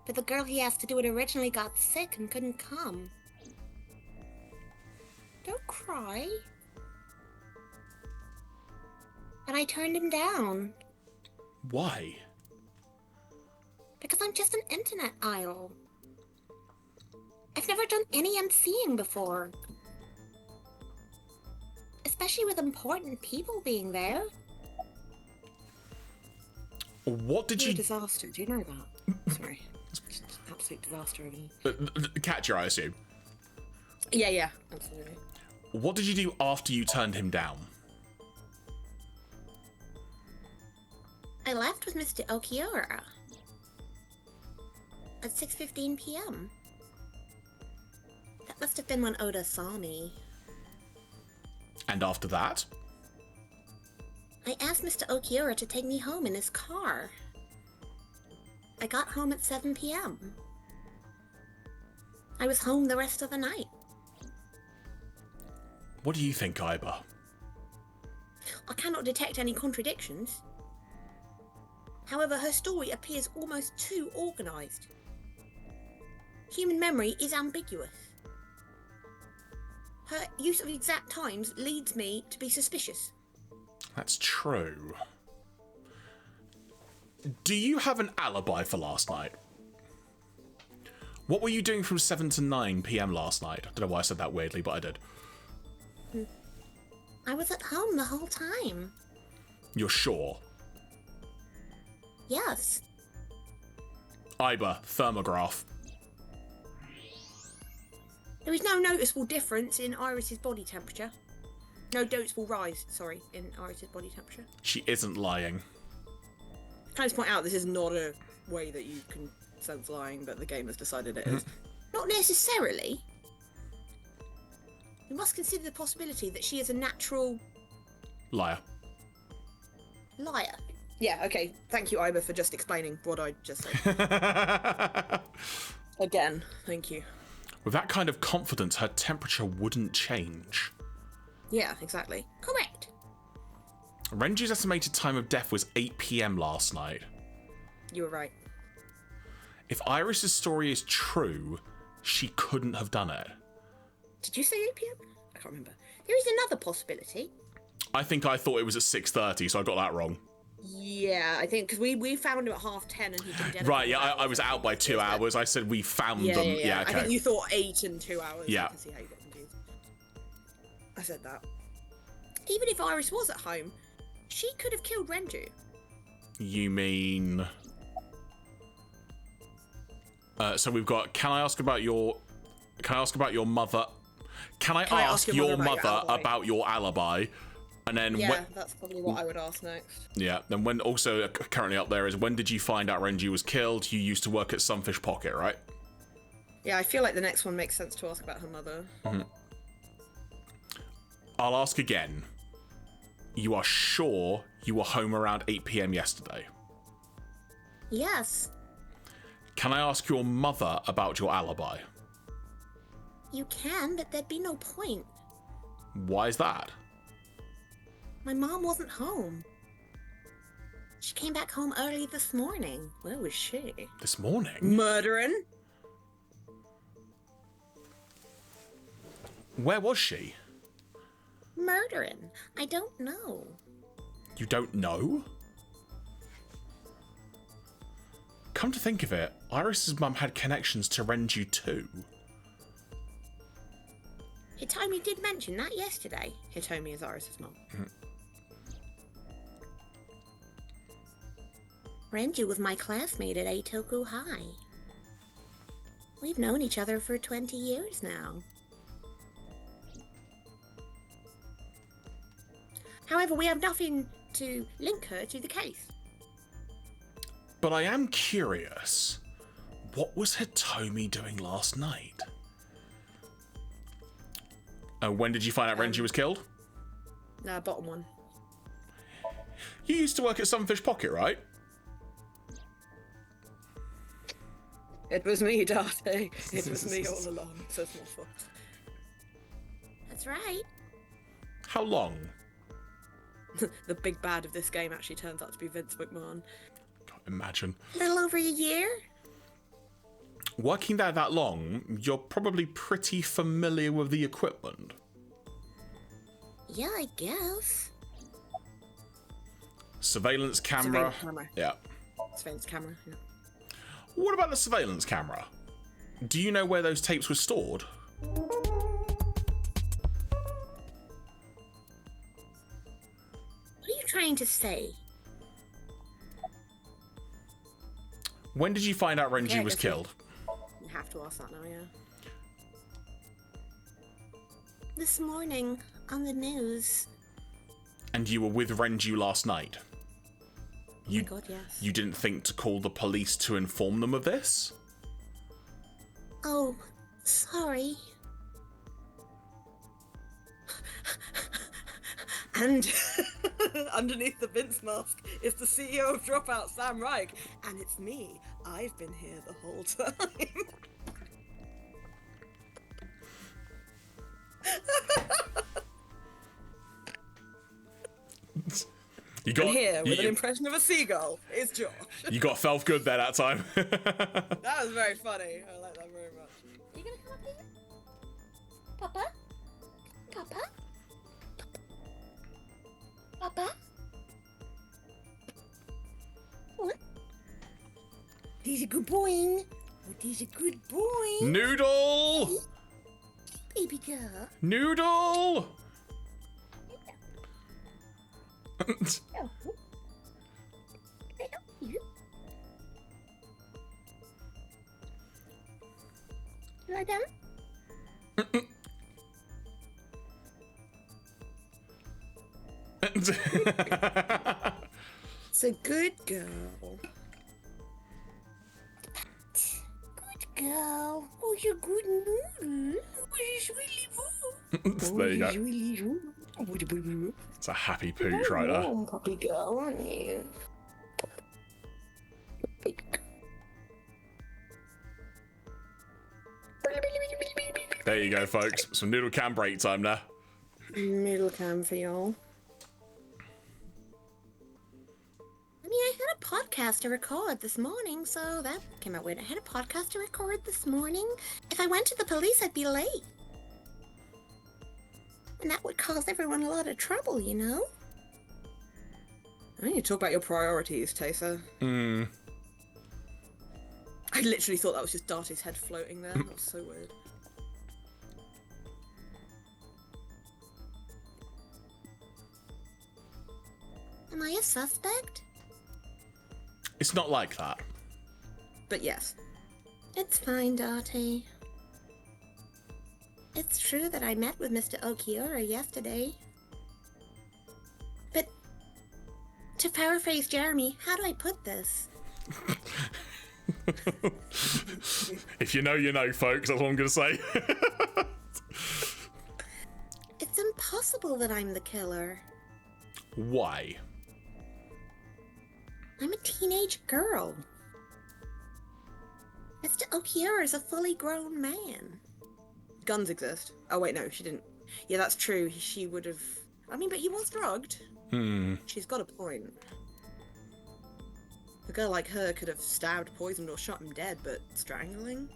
But the girl he asked to do it originally got sick and couldn't come. Don't cry. But I turned him down. Why? Because I'm just an internet idol. I've never done any MCing before. Especially with important people being there. What did You're you... a disaster, do you know that? Sorry. It's just an absolute disaster of me. Catcher, I assume. Yeah, absolutely. What did you do after you turned him down? I left with Mr. Okiura. At 6:15 p.m. That must have been when Oda saw me. And after that? I asked Mr. Okiura to take me home in his car. I got home at 7 p.m. I was home the rest of the night. What do you think, Aiba? I cannot detect any contradictions. However, her story appears almost too organised. Human memory is ambiguous. Her use of exact times leads me to be suspicious. That's true. Do you have an alibi for last night? What were you doing from 7 to 9 p.m. last night? I don't know why I said that weirdly, but I did. I was at home the whole time. You're sure? Yes. Iba, thermograph. There is no noticeable difference in Iris's body temperature. No noticeable rise, sorry, in Iris's body temperature. She isn't lying. Can I just point out this is not a way that you can sense lying, but the game has decided it is. Not necessarily. We must consider the possibility that she is a natural Liar. liar. Yeah, okay. Thank you, Iba, for just explaining what I just said. Again, thank you. With that kind of confidence, her temperature wouldn't change. Yeah, exactly. Correct. Renji's estimated time of death was 8 p.m. last night. You were right. If Iris's story is true, she couldn't have done it. Did you say 8 p.m.? I can't remember. There is another possibility. I think I thought it was at 6:30, so I got that wrong. Yeah, I think because we found him at 10:30 and he'd been dead. Right, yeah, I was out by 2 hours. I said we found them. Yeah, okay. I think you thought 8 and 2 hours. Yeah. I can see how you got confused. I said that. Even if Iris was at home, she could have killed Renju. You mean... so we've got, can I ask about your mother? Can I ask your mother about your alibi? And then Yeah, that's probably what I would ask next. yeah, then when also currently up there is, when did you find out Renji was killed? You used to work at Sunfish Pocket, right? Yeah, I feel like the next one makes sense to ask about her mother. I'll ask again. You are sure you were home around 8 p.m. yesterday? Yes. Can I ask your mother about your alibi? You can, but there'd be no point. Why is that? My mom wasn't home. She came back home early this morning. Where was she? This morning? Murdering? Where was she? Murdering. I don't know. You don't know? Come to think of it, Iris's mum had connections to Renju too. Hitomi did mention that yesterday. Hitomi is Iris's mom. Renju was my classmate at Eitoku High. We've known each other for 20 years now. However, we have nothing to link her to the case. But I am curious, what was Hitomi doing last night? When did you find out Renji was killed? Bottom one. You used to work at Sunfish Pocket, right? It was me, Date. It was me all along, so small foot. That's right. How long? The big bad of this game actually turns out to be Vince McMahon. Can't imagine. A little over a year. Working there that long, you're probably pretty familiar with the equipment. Yeah, I guess. Surveillance camera. Surveillance camera. Yeah. Surveillance camera, yeah. What about the surveillance camera? Do you know where those tapes were stored? What are you trying to say? When did you find out Renji Yeah, I was guess we- killed? You have to ask that now, yeah. This morning, on the news. And you were with Renji last night? Oh my god, yes. You didn't think to call the police to inform them of this? Oh, sorry. And underneath the Vince mask is the CEO of Dropout, Sam Reich. And it's me. I've been here the whole time. You got And here, with an you, impression of a seagull, is Josh. you got Felf good there that time. That was very funny. I like that very much. Are you gonna come up here? Papa? Papa? Papa? What? He's a good boy. He's a good boy. Noodle! Baby girl. Noodle! Lie down. It's a good girl. Good girl. Oh, you're good noodle. Oh, she's really good. There you go. Really good. It's a happy pooch right there. Warm puppy girl, aren't you? There you go, folks. Some noodle cam break time now. Noodle cam for y'all. I mean, I had a podcast to record this morning, so that came out weird. I had a podcast to record this morning. If I went to the police, I'd be late. And that would cause everyone a lot of trouble, you know? I need to talk about your priorities, Taysa. I literally thought that was just Darty's head floating there. That was so weird. Am I a suspect? It's not like that. But yes. It's fine, Darty. It's true that I met with Mr. Okiura yesterday. But, to paraphrase Jeremy, how do I put this? If you know, you know, folks. That's what I'm going to say. It's impossible that I'm the killer. Why? I'm a teenage girl. Mr. Okiura is a fully grown man. Guns exist. Oh wait, no, she didn't. Yeah, that's true. She would have. I mean, but he was drugged. She's got a point. A girl like her could have stabbed, poisoned, or shot him dead, but strangling?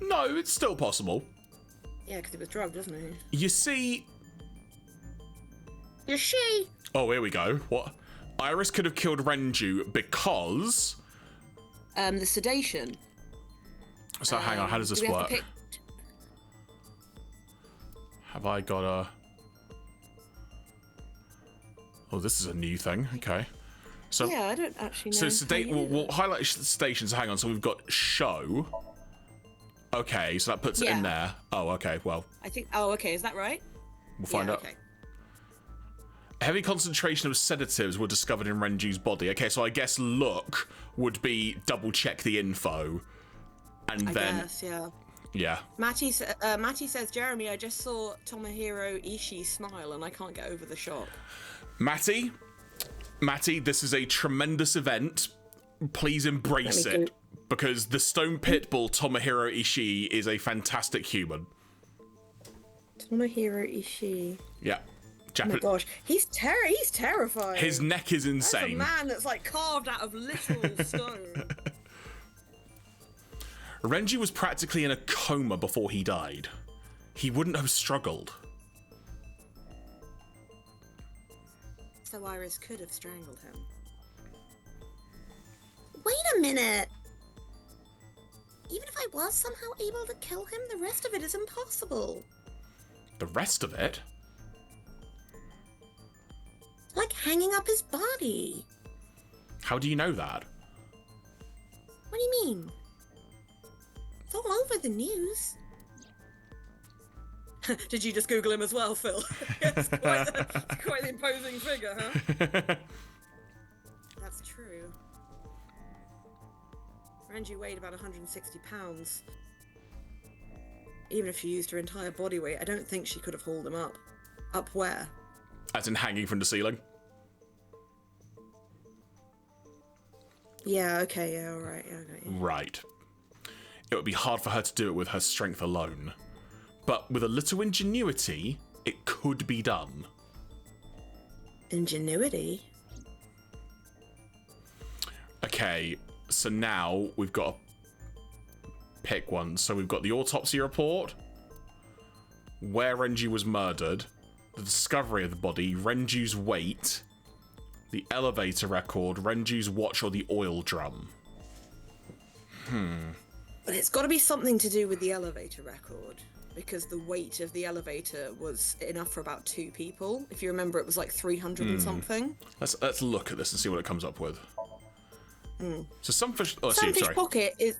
No, it's still possible. Yeah, because he was drugged, wasn't he? You see... Is she? Oh, here we go. What? Iris could have killed Renju because... The sedation. So hang on, how does this Do we have work? to pick- Have I got a... Oh, this is a new thing. Okay. So, Yeah, I don't actually know. so how sedate. you We'll, do we'll that. highlight stations. Hang on. So we've got show. Okay, so that puts it in Yeah. there. Oh, okay. Well, I think. Oh, okay. Is that right? we'll find yeah, out. Okay. Heavy concentration of sedatives were discovered in Renju's body. Okay, so I guess look would be double check the info, and I then guess, yeah. yeah. Matty says, Jeremy, I just saw Tomohiro Ishii smile and I can't get over the shock. Matty, this is a tremendous event. Please embrace Let me it, because the Stone Pitbull Tomohiro Ishii is a fantastic human. Tomohiro Ishii. Yeah. Oh my gosh, he's terrifying. His neck is That's a insane. man that's like carved out of literal stone. Renji was practically in a coma before he died. He wouldn't have struggled. So Iris could have strangled him. Wait a minute. Even if I was somehow able to kill him, the rest of it is impossible. The rest of it? Like hanging up his body. How do you know that? What do you mean? It's all over the news. Did you just Google him as well, Phil? It's quite the imposing figure, huh? That's true. Renji weighed about 160 pounds. Even if she used her entire body weight, I don't think she could have hauled him up. Up where? As in hanging from the ceiling? Yeah, okay, yeah, alright, yeah, I got you. Right. It would be hard for her to do it with her strength alone. But with a little ingenuity, it could be done. Ingenuity? Okay, so now we've got to pick one. So we've got the autopsy report, where Renji was murdered, the discovery of the body, Renju's weight, the elevator record, Renju's watch, or the oil drum. But it's got to be something to do with the elevator record, because the weight of the elevator was enough for about 2 people. If you remember, it was like 300 and something. Let's look at this and see what it comes up with. So Sunfish... Oh, Sunfish sorry. Pocket is...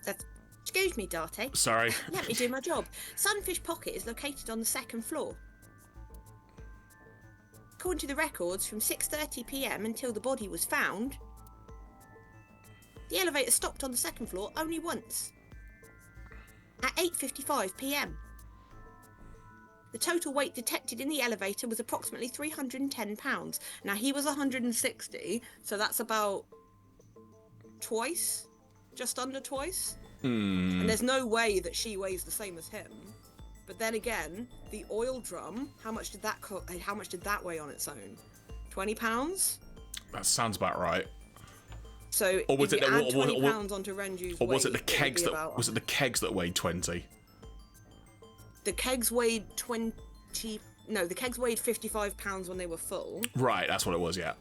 Excuse me, Darte. Sorry. Let me do my job. Sunfish Pocket is located on the 2nd floor. According to the records, from 6:30 p.m. until the body was found, the elevator stopped on the 2nd floor only once. At 8:55 p.m. The total weight detected in the elevator was approximately 310 pounds. Now, he was 160, so that's about twice, just under twice. And there's no way that she weighs the same as him. But then again, the oil drum, how much did that weigh on its own? 20 pounds? That sounds about right. So Or was if it you add 20 pounds onto Renju's or was weight, it the kegs would be that about- was it the kegs that weighed 20? The kegs weighed 20. No, the kegs weighed 55 pounds when they were full, Right, that's what it was, yeah.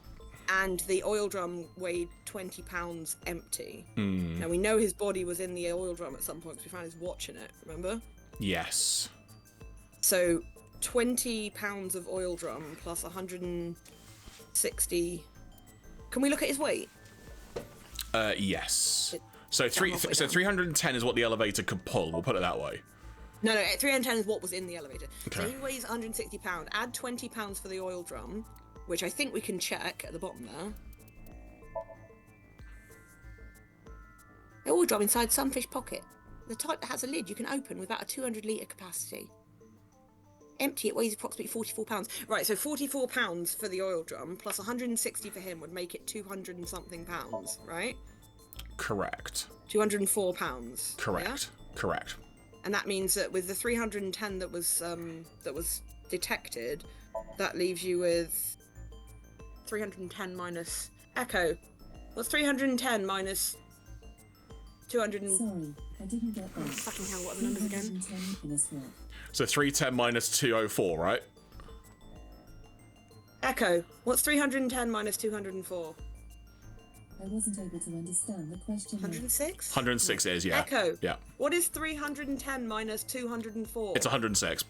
and the oil drum weighed 20 pounds empty. Now we know his body was in the oil drum at some point because we found his watch in it. Remember? Yes. So 20 pounds of oil drum plus 160. Can we look at his weight? Yes. So I'll put it down. 310 is what the elevator could pull. We'll put it that way. No, 310 is what was in the elevator. So Okay. he weighs 160 pounds. Add 20 pounds for the oil drum, which I think we can check at the bottom there. The oil drum inside Sunfish Pocket. The type that has a lid you can open with about a 200-litre capacity. Empty, it weighs approximately 44 pounds. Right, so 44 pounds for the oil drum plus 160 for him would make it 200 and something pounds, right? Correct. 204 pounds. Correct. Yeah? Correct. And that means that with the 310 that was detected, that leaves you with 310 minus Echo. What's 310 minus 200 and... Sorry, I didn't get that. Fucking hell, what are the numbers again? 310 minus what? So 310 minus 204, right? Echo, what's 310 minus 204? I wasn't able to understand the question. 106? 106 is, yeah. Echo, Yeah. what is 310 minus 204? It's 106.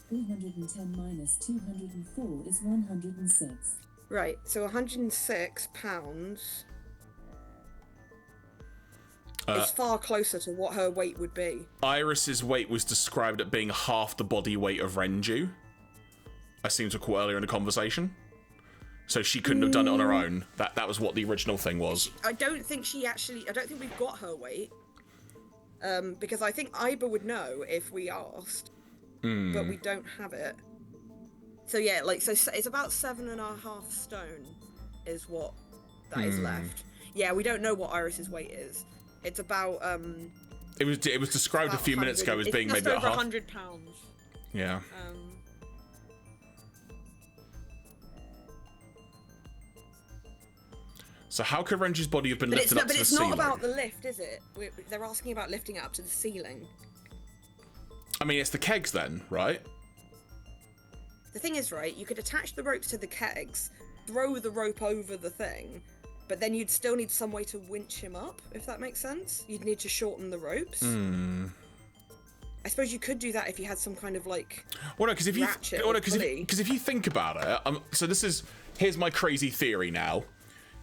310 minus 204 is 106. Right, so 106 pounds is far closer to what her weight would be. Iris's weight was described at being half the body weight of Renju. I seem to recall earlier in the conversation. So she couldn't have done it on her own. That was what the original thing was. I don't think we've got her weight. Because I think Iba would know if we asked. But we don't have it. So yeah, so it's about 7.5 stone is what that is left. Yeah, we don't know what Iris's weight is. It's about It was described a few minutes ago as being just maybe over about half. 100 pounds. Yeah. So how could Renju's body have been lifted up to the ceiling? But it's not about the lift, is it? They're asking about lifting it up to the ceiling. I mean, it's the kegs then, right? The thing is, right, you could attach the ropes to the kegs, throw the rope over the thing, but then you'd still need some way to winch him up, if that makes sense. You'd need to shorten the ropes. I suppose you could do that if you had some kind of like Because if you ratchet or pulley. because if you think about it, so here's my crazy theory now.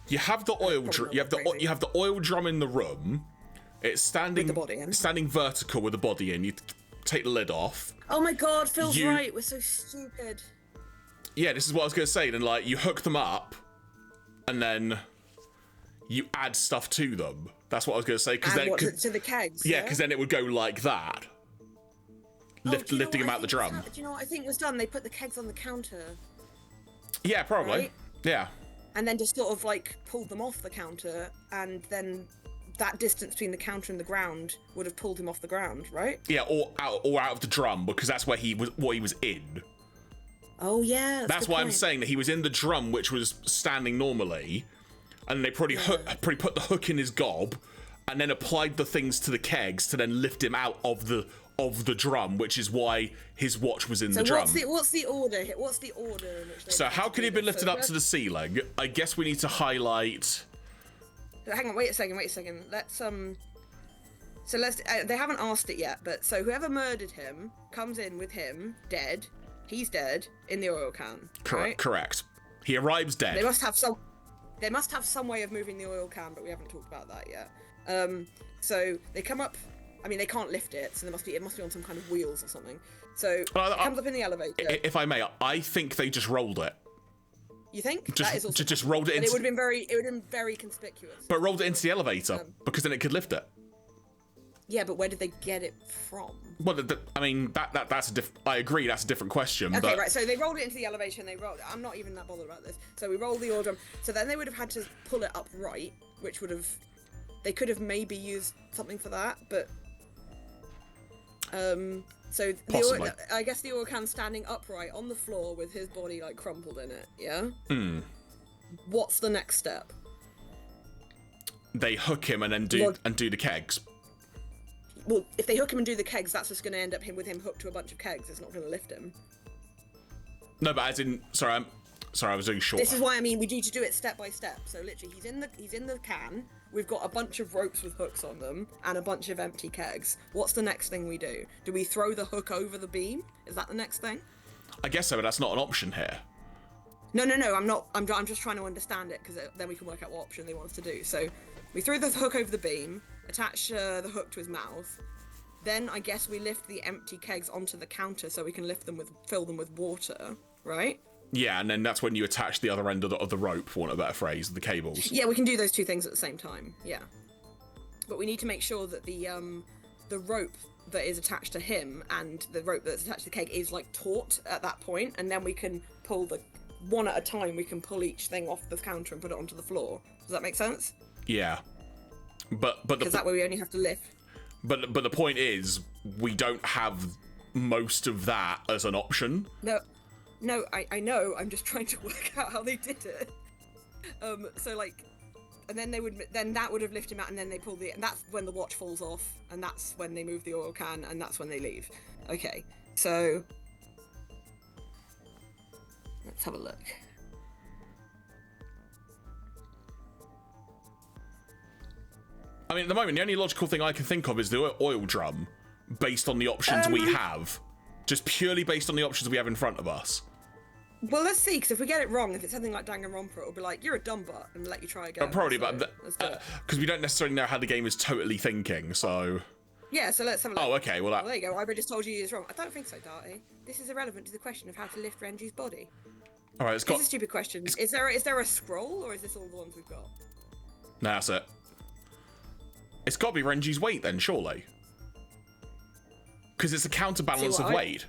You have the oil drum. You have the oil drum in the room. It's standing With the body in. standing vertical with the body in. You take the lid off. Oh my god, Phil's right. We're so stupid. Yeah, this is what I was going to say. Then you hook them up, and then you add stuff to them. That's what I was going to say. To the kegs. Yeah, because then it would go like that. Lifting him out the drum. Do you know what I think was done? They put the kegs on the counter. Yeah, probably. Right? Yeah. And then just sort of like pulled them off the counter, and then that distance between the counter and the ground would have pulled him off the ground, right? Yeah, or out of the drum, because that's where he was in. Oh yeah, That's why I'm saying that he was in the drum, which was standing normally, and they probably put the hook in his gob, and then applied the things to the kegs to then lift him out of the drum, which is why his watch was in the drum. What's the order? What's the order in which they? So how could he have been lifted up to the ceiling? I guess we need to highlight. Hang on, wait a second. Let's So they haven't asked it yet, but so whoever murdered him comes in with him dead. He's dead in the oil can. Right? Correct. He arrives dead. They must have some way of moving the oil can, but we haven't talked about that yet. So they come up I mean, they can't lift it, so it must be on some kind of wheels or something. So it comes up in the elevator. If I may, I think they just rolled it. You think? Just, that is also just rolled it and into. it would have been very conspicuous. But rolled it into the elevator because then it could lift it. Yeah, but where did they get it from? Well, I mean, that's a I agree, that's a different question. Okay, but... right. So they rolled it into the elevation. I'm not even that bothered about this. So we rolled the ore drum. So then they would have had to pull it upright, which would have. They could have maybe used something for that, but. So I guess the ore can standing upright on the floor with his body like crumpled in it. Yeah. What's the next step? They hook him and then do the kegs. Well, if they hook him and do the kegs, that's just going to end up with him hooked to a bunch of kegs. It's not going to lift him. No, but as in, sorry, I was doing short. This is why I mean we need to do it step by step. So literally, he's in the can. We've got a bunch of ropes with hooks on them and a bunch of empty kegs. What's the next thing we do? Do we throw the hook over the beam? Is that the next thing? I guess so, but that's not an option here. No. I'm not. I'm just trying to understand it because then we can work out what option they want us to do. So we throw the hook over the beam, attach the hook to his mouth. Then I guess we lift the empty kegs onto the counter so we can fill them with water, right? Yeah, and then that's when you attach the other end of the rope, for want of a better phrase, the cables. Yeah, we can do those two things at the same time. Yeah, but we need to make sure that the rope that is attached to him and the rope that's attached to the keg is like taut at that point, and then we can pull one at a time. We can pull each thing off the counter and put it onto the floor. Does that make sense? Yeah, but because that way we only have to lift. But the point is, we don't have most of that as an option. No, I know. I'm just trying to work out how they did it. So like, and then that would have lifted him out, and then they pull and that's when the watch falls off, and that's when they move the oil can, and that's when they leave. Okay, so let's have a look. I mean, at the moment, the only logical thing I can think of is the oil drum, based on the options we have. Just purely based on the options we have in front of us. Well, let's see, because if we get it wrong, if it's something like Danganronpa, it'll be like, you're a dumb butt, and let you try again. Probably, so, but because we don't necessarily know how the game is totally thinking, so... Yeah, so let's have a look. Oh, okay, well, there you go. I just told you it's wrong. I don't think so, Darty. This is irrelevant to the question of how to lift Renji's body. All right, It's a stupid question. Is there a scroll, or is this all the ones we've got? No, that's it. It's got to be Renji's weight, then, surely. Because it's a counterbalance of weight.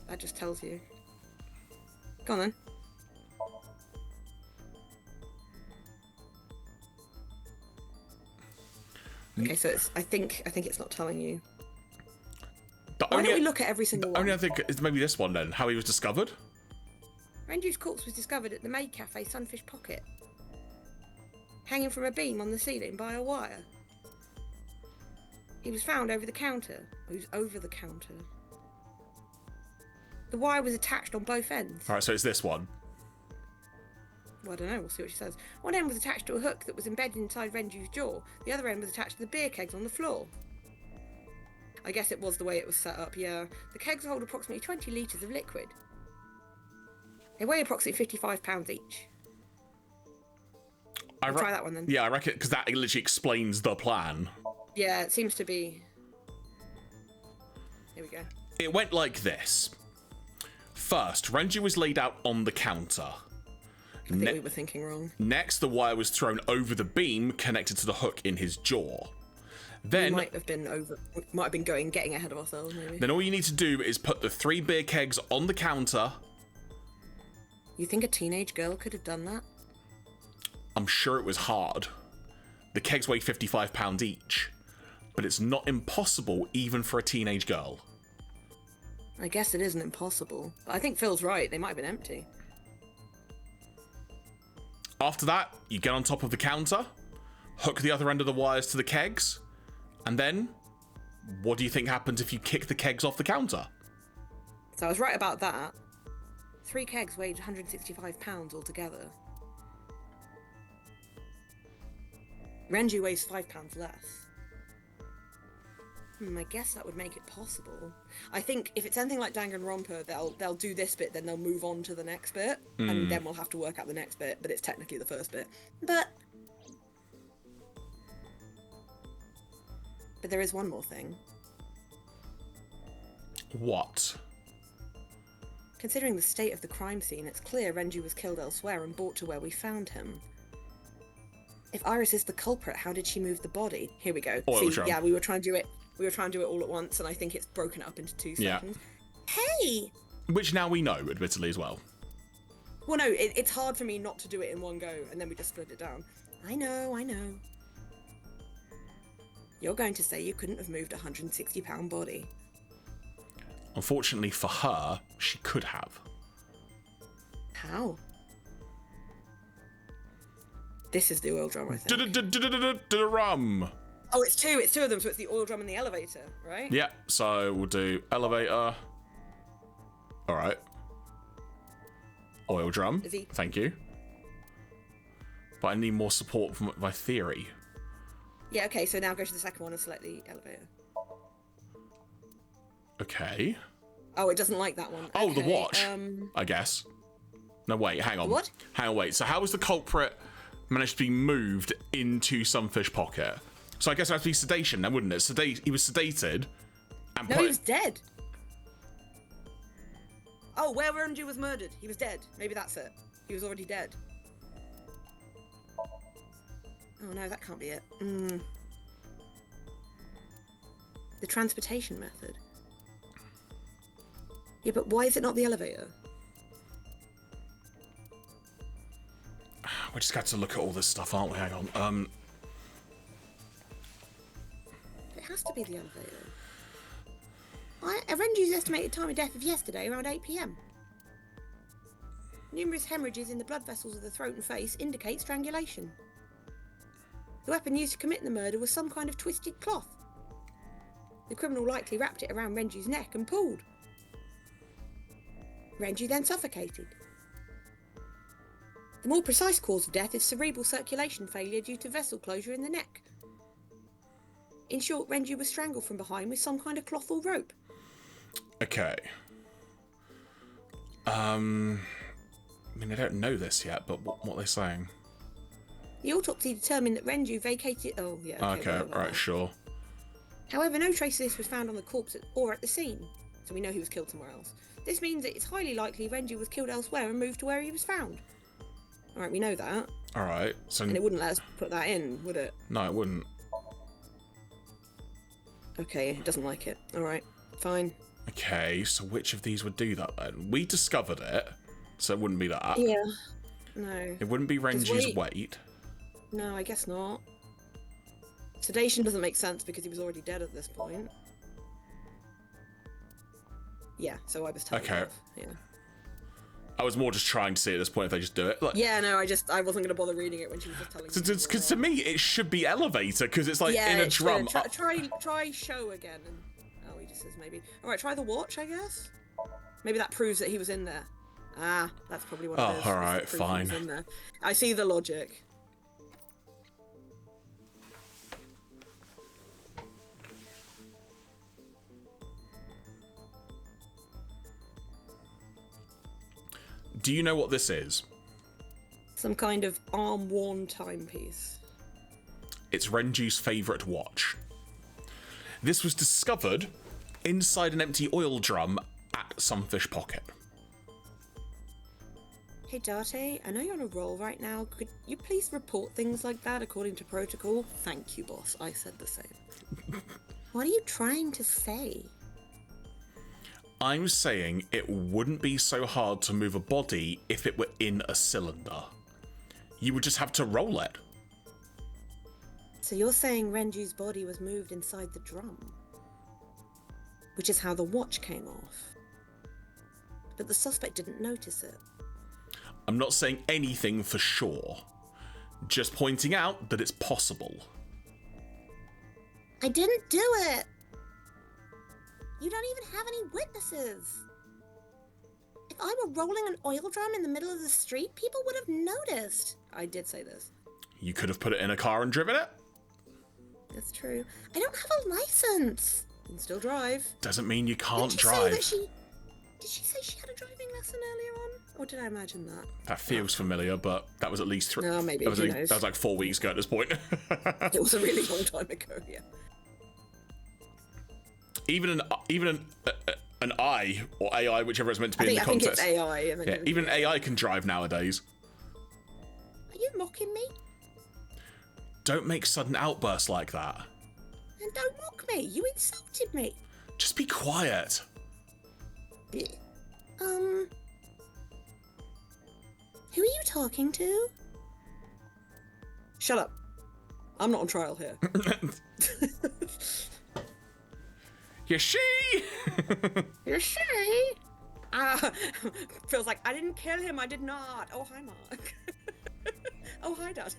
That just tells you. Go on then. Okay, so it's. I think it's not telling you. Why don't we look at every single one? Only I think is maybe this one then. How he was discovered. Renji's corpse was discovered at the maid cafe Sunfish Pocket, hanging from a beam on the ceiling by a wire. He was found over the counter. He was over the counter. The wire was attached on both ends. All right, so it's this one. Well, I don't know. We'll see what she says. One end was attached to a hook that was embedded inside Renji's jaw. The other end was attached to the beer kegs on the floor. I guess it was the way it was set up, yeah. The kegs hold approximately 20 litres of liquid. They weigh approximately 55 pounds each. Try that one then. Yeah, I reckon, because that literally explains the plan. Yeah, it seems to be. Here we go. It went like this. First, Renji was laid out on the counter. I think we were thinking wrong. Next, the wire was thrown over the beam connected to the hook in his jaw. Then might have been getting ahead of ourselves, maybe. Then all you need to do is put the 3 beer kegs on the counter. You think a teenage girl could have done that? I'm sure it was hard. The kegs weigh 55 pounds each, but it's not impossible even for a teenage girl. I guess it isn't impossible. But I think Phil's right. They might have been empty. After that, you get on top of the counter, hook the other end of the wires to the kegs, and then, what do you think happens if you kick the kegs off the counter? So I was right about that. 3 kegs weighed 165 pounds altogether. Renji weighs 5 pounds less. I guess that would make it possible. I think if it's anything like Danganronpa, they'll do this bit, then they'll move on to the next bit, and then we'll have to work out the next bit, but it's technically the first bit. But But there is one more thing. What? Considering the state of the crime scene, it's clear Renju was killed elsewhere and brought to where we found him. If Iris is the culprit, how did she move the body? Here we go. Oil See, drum. yeah, we were trying to do it. We were trying to do it all at once, and I think it's broken up into 2 seconds. Hey! Which now we know, admittedly, as well. Well, no, it's hard for me not to do it in one go, and then we just split it down. I know. You're going to say you couldn't have moved a 160-pound body. Unfortunately for her, she could have. How? This is the oil drum, I think. Rum. Oh, it's two of them, so it's the oil drum and the elevator, right? Yeah, so we'll do elevator. All right. Oil drum. Is he- Thank you. But I need more support from my theory. Yeah, okay, so now go to the second one and select the elevator. Okay. Oh, it doesn't like that one. Oh, the Okay, watch, I guess. No, wait, hang on. What? Hang on, wait. So how was the culprit managed to be moved into Sunfish pocket? So I guess it has to be sedation then, wouldn't it? He was sedated and No, put... he was dead. Oh, where Renju was murdered. He was dead. Maybe that's it. He was already dead. Oh no, that can't be it. The transportation method. Yeah, but why is it not the elevator? We just got to look at all this stuff, aren't we? Hang on. It has to be the elevator. Renju's estimated time of death of yesterday, around 8 p.m. Numerous hemorrhages in the blood vessels of the throat and face indicate strangulation. The weapon used to commit the murder was some kind of twisted cloth. The criminal likely wrapped it around Renju's neck and pulled. Renju then suffocated. The more precise cause of death is cerebral circulation failure due to vessel closure in the neck. In short, Renju was strangled from behind with some kind of cloth or rope. Okay. I mean, I don't know this yet, but what are they saying? The autopsy determined that Renju vacated... Oh, yeah. Okay, right, sure. However, no trace of this was found on the corpse or at the scene, so we know he was killed somewhere else. This means that it's highly likely Renju was killed elsewhere and moved to where he was found. Alright, we know that. Alright, so... And it wouldn't let us put that in, would it? No, it wouldn't. Okay, it doesn't like it. Alright, fine. Okay, so which of these would do that then? We discovered it, so it wouldn't be that. Yeah. No. It wouldn't be Renju's weight. No, I guess not. Sedation doesn't make sense because he was already dead at this point. Yeah, so I was telling Okay. Yeah. I was more just trying to see at this point if they just do it. Like, Yeah, no, I wasn't going to bother reading it when she was just telling me. because to me, it should be elevator, because it's like in a it should. drum. Try show again. And, oh, he just says maybe. Alright, try the watch, I guess? Maybe that proves that he was in there. Ah, that's probably what it is. alright, That proves he was fine. in there. I see the logic. Do you know what this is? Some kind of arm-worn timepiece. It's Renju's favourite watch. This was discovered inside an empty oil drum at Sunfish Pocket. Hey Date, I know you're on a roll right now. Could you please report things like that according to protocol? Thank you, boss. I said the same. What are you trying to say? I'm saying it wouldn't be so hard to move a body if it were in a cylinder. You would just have to roll it. So you're saying Renju's body was moved inside the drum? Which is how the watch came off. But the suspect didn't notice it. I'm not saying anything for sure. Just pointing out that it's possible. I didn't do it. You don't even have any witnesses. If I were rolling an oil drum in the middle of the street, people would have noticed. I did say this. You could have put it in a car and driven it. That's true. I don't have a license. You can still drive. Doesn't mean you can't Did she drive. did she say she had a driving lesson earlier on? Or did I imagine that? That feels familiar, but that was at least 3. No, maybe, That was, who that knows? was like 4 weeks ago at this point. It was a really long time ago, yeah. an I or AI, whichever it's meant to be in the I think it's context. AI. Yeah, even AI can drive nowadays. Are you mocking me? Don't make sudden outbursts like that. And don't mock me. You insulted me. Just be quiet. Who are you talking to? Shut up. I'm not on trial here. You she? You're she? Feels like I didn't kill him. I did not. Oh, hi, Mark. Oh, hi, Dad.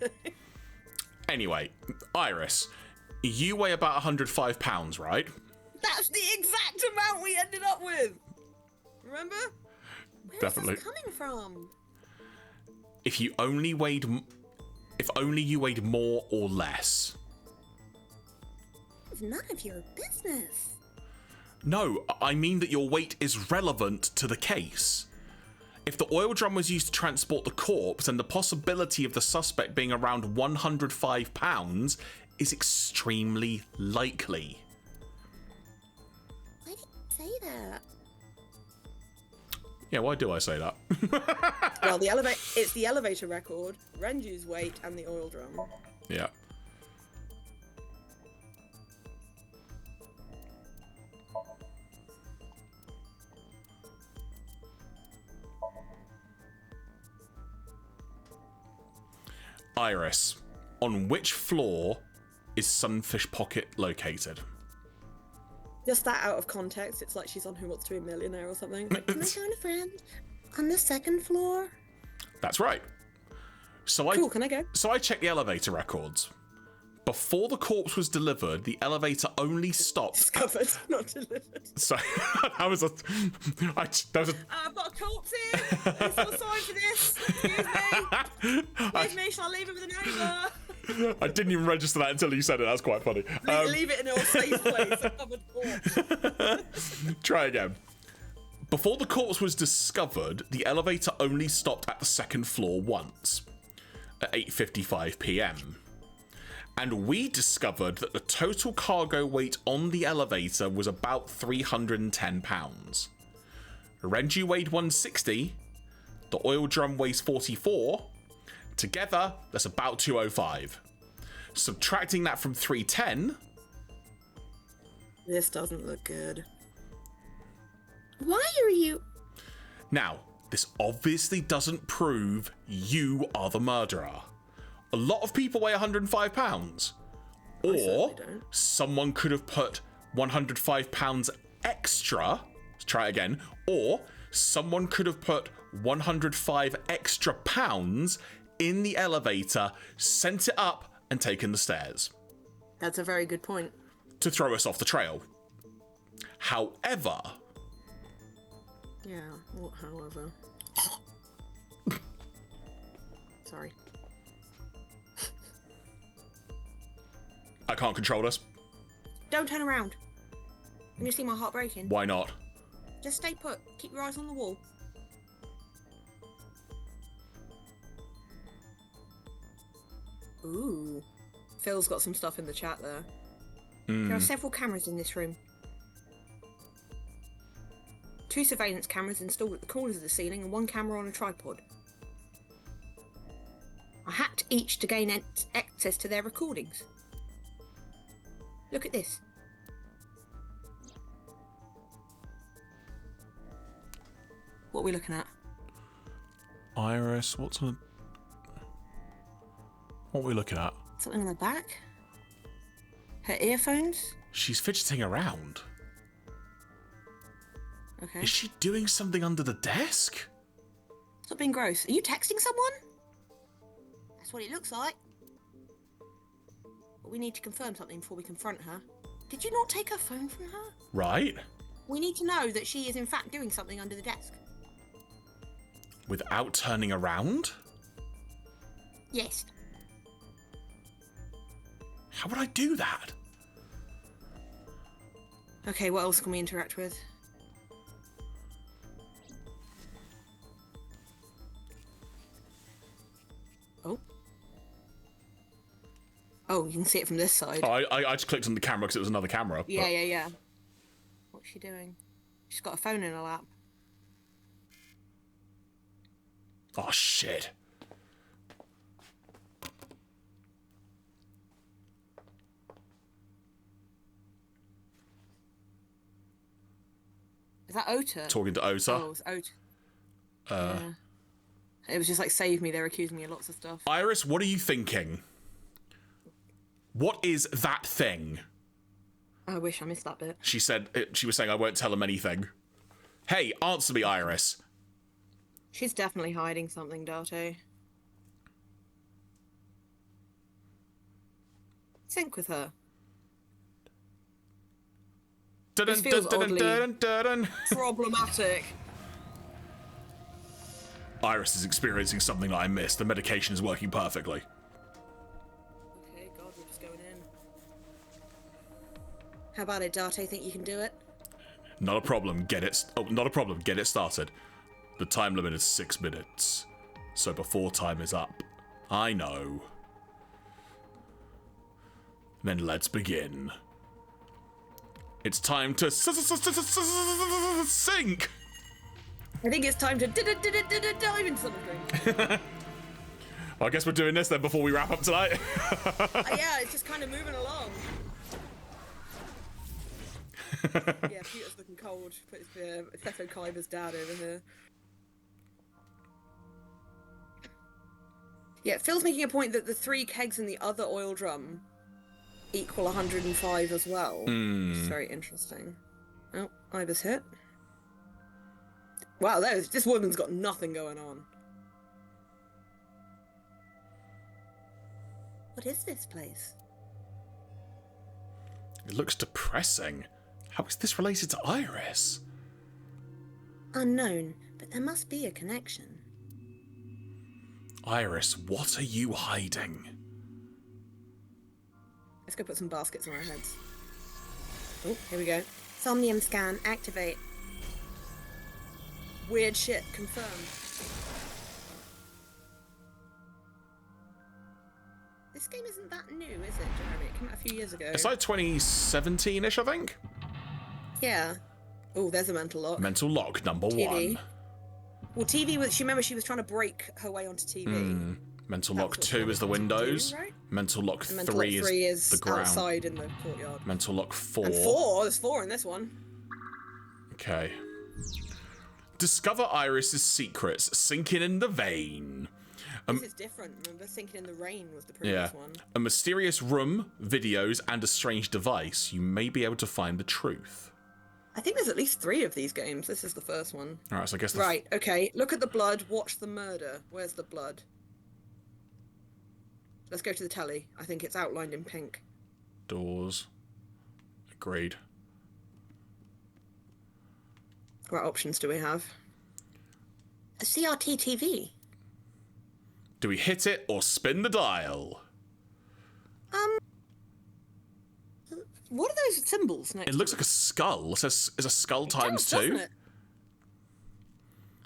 Anyway, Iris, you weigh about 105 pounds, right? That's the exact amount we ended up with. Remember? Where's Definitely. this coming from? If you only weighed more or less. It's none of your business. No, I mean that your weight is relevant to the case. If the oil drum was used to transport the corpse, then the possibility of the suspect being around 105 pounds is extremely likely. Why did you say that? Yeah, why do I say that? Well, it's the elevator record, Renju's weight, and the oil drum. Yeah. Iris, on which floor is Sunfish Pocket located? Just that out of context, it's like she's on Who Wants to Be a Millionaire or something. Like, Can I phone a friend? On the second floor? That's right. So cool, can I go? So I checked the elevator records. Before the corpse was delivered, the elevator only stopped. Discovered, not delivered. So that was a. I've got a corpse here. I saw a sign for this. Excuse me. Excuse me, shall I leave it with a neighbour? I didn't even register that until you said it. That's quite funny. Leave it in a safe place. A covered corpse. Try again. Before the corpse was discovered, the elevator only stopped at the second floor once, at 8:55 p.m. And we discovered that the total cargo weight on the elevator was about 310 pounds. Renju weighed 160, the oil drum weighs 44. Together, that's about 205. Subtracting that from 310. This doesn't look good. Why are you... Now, this obviously doesn't prove you are the murderer. A lot of people weigh 105 pounds. Or certainly don't. someone could have put 105 pounds extra. Let's try it again. Or someone could have put 105 extra pounds in the elevator, sent it up, and taken the stairs. That's a very good point. To throw us off the trail. However... Yeah, however. Sorry. I can't control this. Don't turn around. Can you see my heart breaking? Why not? Just stay put. Keep your eyes on the wall. Ooh. Phil's got some stuff in the chat there. There are several cameras in this room. 2 surveillance cameras installed at the corners of the ceiling and 1 camera on a tripod. I hacked each to gain access to their recordings. Look at this. What are we looking at? Iris, what are we looking at? Something on the back? Her earphones? She's fidgeting around. Okay. Is she doing something under the desk? Stop being gross. Are you texting someone? That's what it looks like. But we need to confirm something before we confront her. Did you not take her phone from her? Right. We need to know that she is in fact doing something under the desk. Without turning around? Yes. How would I do that? Okay, what else can we interact with? Oh. Oh, you can see it from this side. Oh, I just clicked on the camera because it was another camera. Yeah, but- yeah, yeah. What's she doing? She's got a phone in her lap. Oh, shit. Is that Ota? Talking to Ota. Oh, it's Ota. Yeah. It was just like, save me, they're accusing me of lots of stuff. Iris, what are you thinking? What is that thing? I wish I missed that bit. She said, she was saying, I won't tell him anything. Hey, answer me, Iris. She's definitely hiding something, Date. Sync with her. This feels oddly problematic. Iris is experiencing something that I missed. The medication is working perfectly. Okay, God, we're just going in. How about it, Date? Think you can do it? Not a problem. Get it. Oh, not a problem. Get it started. The time limit is 6 minutes. So before time is up. I know. Then let's begin. It's time to sync. I think it's time to dive into something. Well, I guess we're doing this then before we wrap up tonight. Yeah, it's just kind of moving along. Yeah, Peter's looking cold. Put Stefan Kaiba's dad over here. Yeah, Phil's making a point that the 3 kegs in the other oil drum equal 105 as well. It's very interesting. Oh, Iva's hit. Wow, this woman's got nothing going on. What is this place? It looks depressing. How is this related to Iris? Unknown, but there must be a connection. Iris, what are you hiding? Let's go put some baskets on our heads. Oh, here we go. Somnium scan, activate. Weird shit, confirmed. This game isn't that new, is it, Jeremy? It came out a few years ago. It's like 2017-ish, I think. Yeah. Oh, there's a mental lock. Mental lock number TV. 1. Well, TV was... Remember, she was trying to break her way onto TV. Mental That's lock what 2 is the windows. do, right? Mental lock And mental 3 lock 3 is the ground. outside in the courtyard. Mental lock 4. And 4? There's 4 in this one. Okay. Discover Iris's secrets, sinking in the vein. This is different. Remember, Sinking in the Rain was the previous one. A mysterious room, videos, and a strange device. You may be able to find the truth. I think there's at least 3 of these games. This is the first one. Alright, so I guess Right, okay. Look at the blood, watch the murder. Where's the blood? Let's go to the telly. I think it's outlined in pink. Doors. Agreed. What options do we have? A CRT TV. Do we hit it or spin the dial? What are those symbols next It looks like a skull. It says it's a skull times 2. doesn't it?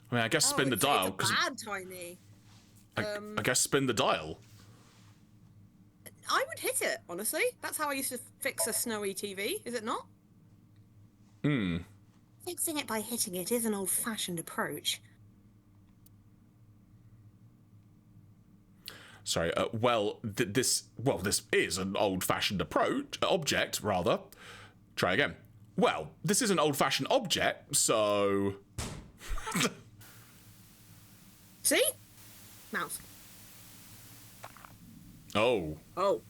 I mean, I guess spin the dial, because because bad tiny. I guess spin the dial. I would hit it, honestly. That's how I used to fix a snowy TV, is it not? Fixing it by hitting it is an old-fashioned approach. Sorry. This is an old-fashioned object, rather. Try again. Well, this is an old-fashioned object, so. See? Mouse. Oh. Oh.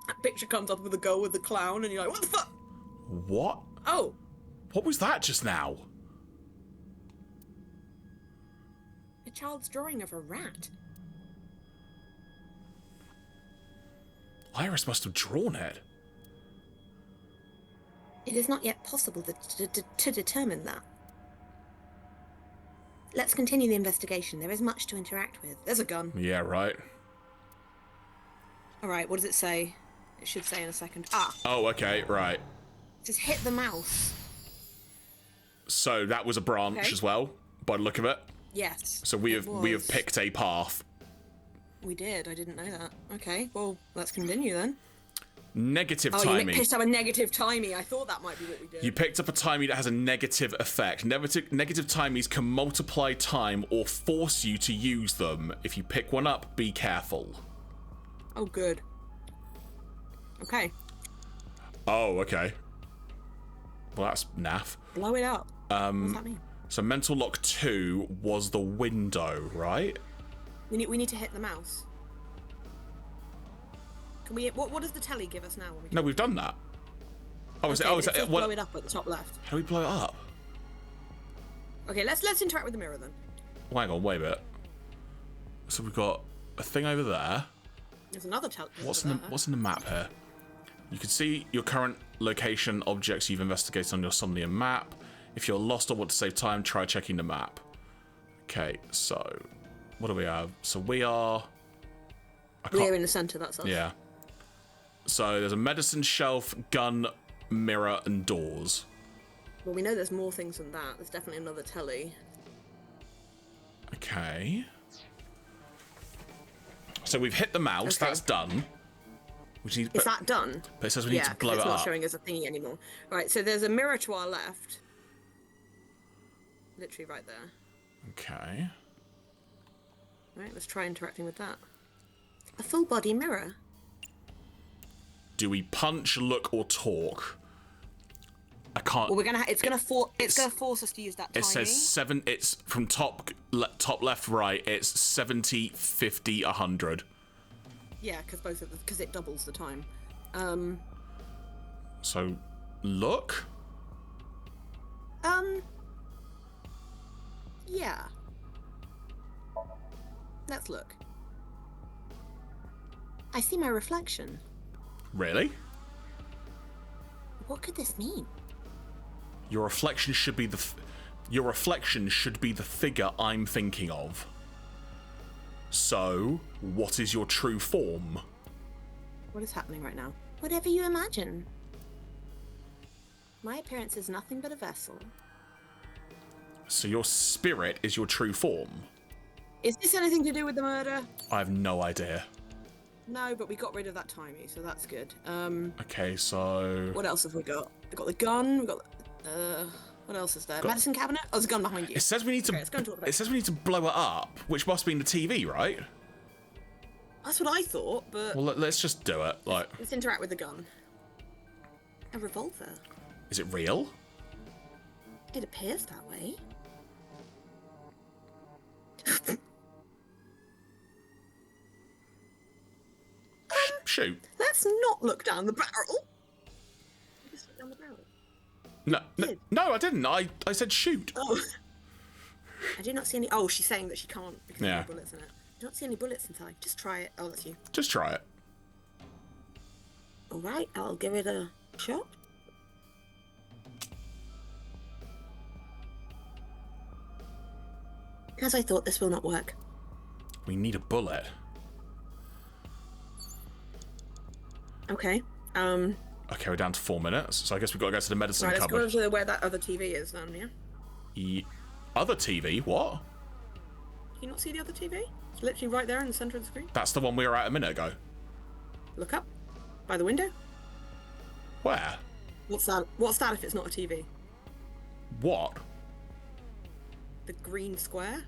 That picture comes up with a girl with the clown, and you're like, what the fuck? What? Oh. What was that just now? A child's drawing of a rat. Iris must have drawn it. It is not yet possible to determine that. Let's continue the investigation. There is much to interact with. There's a gun. Yeah, right. Alright, what does it say? It should say in a second. Ah, Oh, okay, right. just hit the mouse. So that was a branch Okay. as well, by the look of it. Yes. So we it have was. picked a path. We did. I didn't know that. Okay, well, let's continue then. Negative Oh, timing. you picked up a negative timey. I thought that might be what we did. You picked up a timey that has a negative effect. Negative timies can multiply time or force you to use them. If you pick one up, be careful. Oh, good. Okay. Oh, okay. Well, that's naff. Blow it up. What's that mean? So mental lock 2 was the window, right? We need to hit the mouse. Can we? What does the telly give us now? When we No, we've done that. Oh, okay, is it says what? blow it up at the top left. How do we blow it up? Okay, let's interact with the mirror then. Oh, hang on, wait a bit. So we've got a thing over there. There's another telly. What's in the map here? You can see your current location, objects you've investigated on your Somnium map. If you're lost or want to save time, try checking the map. Okay, so what do we have? So we are. We're in the center. That's us. Yeah. So there's a medicine shelf, gun, mirror, and doors. Well, we know there's more things than that. There's definitely another telly. Okay. So we've hit the mouse. Okay. That's done. Is that done? But it says we need to blow it it's not up. showing as a thingy anymore. Right, so there's a mirror to our left. Literally right there. Okay. Right, let's try interacting with that. A full body mirror. Do we punch, look, or talk? I can't. Well, it's gonna force us to use that timing. It says 7. It's from top left, right. It's 70, 50, 100. Yeah, because it doubles the time. So, look. Yeah. Let's look. I see my reflection. Really? What could this mean? Your reflection should be the figure I'm thinking of. So, what is your true form? What is happening right now? Whatever you imagine. My appearance is nothing but a vessel. So your spirit is your true form? Is this anything to do with the murder? I have no idea. No, but we got rid of that timey, so that's good. Okay, so... What else have we got? We got the gun. We got. What else is there? Medicine cabinet. Oh, there's a gun behind you. It says we need to. Okay, let's go and talk about it says we need to blow it up, which must mean the TV, right? That's what I thought, but Well, let's just do it. Like, let's interact with the gun. A revolver. is it real? It appears that way. Shoot. Let's not look down the barrel. Just look down the barrel. No, I didn't. I said shoot. Oh. I do not see any. Oh, she's saying that she can't because Yeah. there are bullets in it. I don't see any bullets inside. Just try it. Oh, that's you. Just try it. All right, I'll give it a shot. As I thought, this will not work. We need a bullet. Okay. Okay, we're down to 4 minutes, so I guess we've got to go to the medicine Right, let's go cupboard. over to where that other TV is then, yeah? Other TV? What? Can you not see the other TV? It's literally right there in the centre of the screen. That's the one we were at a minute ago. Look up. By the window. Where? What's that? What's that if it's not a TV? What? The green square?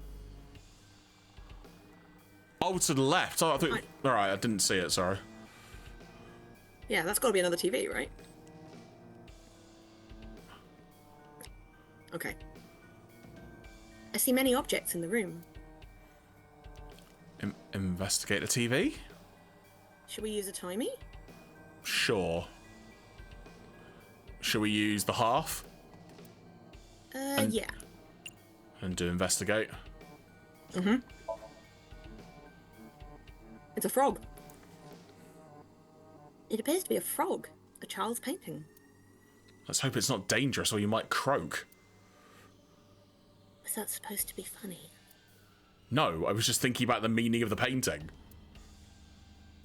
Oh, to the left. Oh, I thought. Right. All right, I didn't see it. Sorry. Yeah, that's got to be another TV, right? Okay. I see many objects in the room. Investigate the TV. Should we use a timey? Sure. Should we use the half Yeah. and do investigate? It's a frog. It appears to be a frog. A child's painting. Let's hope it's not dangerous, or you might croak. Was that supposed to be funny? No, I was just thinking about the meaning of the painting.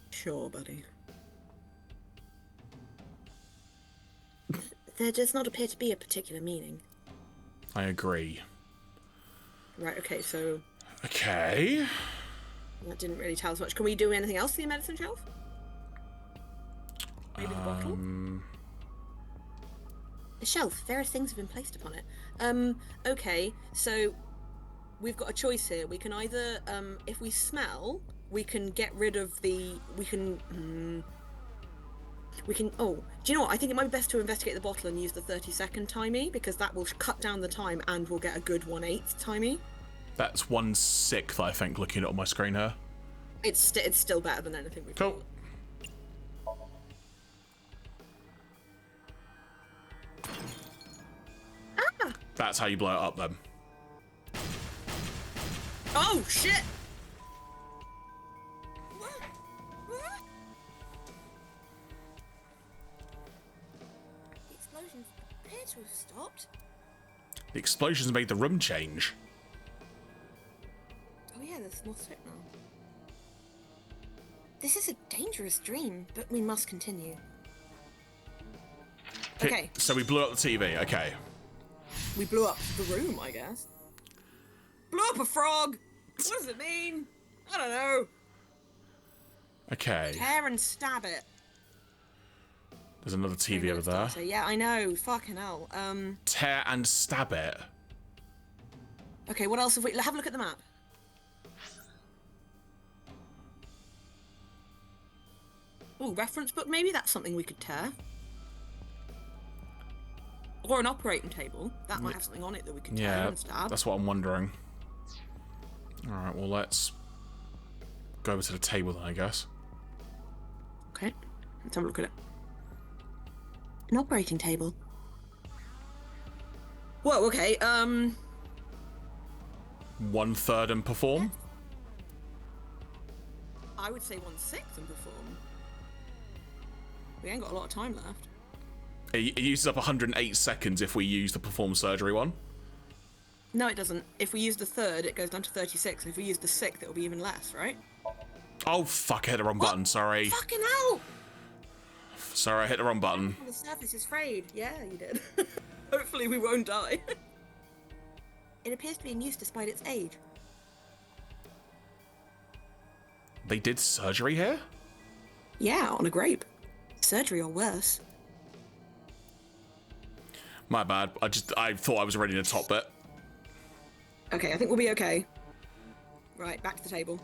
Sure, buddy. There does not appear to be a particular meaning. I agree. Right, okay, so... Okay. That didn't really tell us much. Can we do anything else to the medicine shelf? Maybe the bottle? The shelf. Various things have been placed upon it. Okay, so we've got a choice here. We can either, if we smell, we can get rid of the... We can... Oh, do you know what? I think it might be best to investigate the bottle and use the 30-second timey, because that will cut down the time and we'll get a good 1/8 timey. That's 1/6, I think, looking at on my screen here. It's still better than anything we've Cool. Ah! That's how you blow it up, then. Oh, shit! The explosions appear to have stopped. The explosions made the room change. Oh yeah, there's more smoke now. This is a dangerous dream, but we must continue. Okay. So we blew up the TV, okay. We blew up the room, I guess. Blew up a frog! What does it mean? I don't know. Okay. Tear and stab it. There's another TV over there. So, yeah, I know. Fucking hell. Tear and stab it. Okay, what else have we... Have a look at the map. Ooh, reference book, maybe? That's something we could tear. Or an operating table. That might have something on it that we could tear and stab. That's what I'm wondering. Alright, well, let's go over to the table then, I guess. Okay, let's have a look at it. An operating table. Whoa, okay, 1/3 and perform? I would say 1/6 and perform. We ain't got a lot of time left. It uses up 108 seconds if we use the perform surgery one. No, it doesn't. If we use the 3rd, it goes down to 36. If we use the 6th, it'll be even less, right? Oh, fuck, I hit the wrong button, sorry. Fucking hell! Sorry, I hit the wrong button. The surface is frayed. Yeah, you did. Hopefully we won't die. It appears to be in use despite its age. They did surgery here? Yeah, on a grape. Surgery or worse. My bad, I thought I was ready to top it. Okay, I think we'll be okay. Right, back to the table.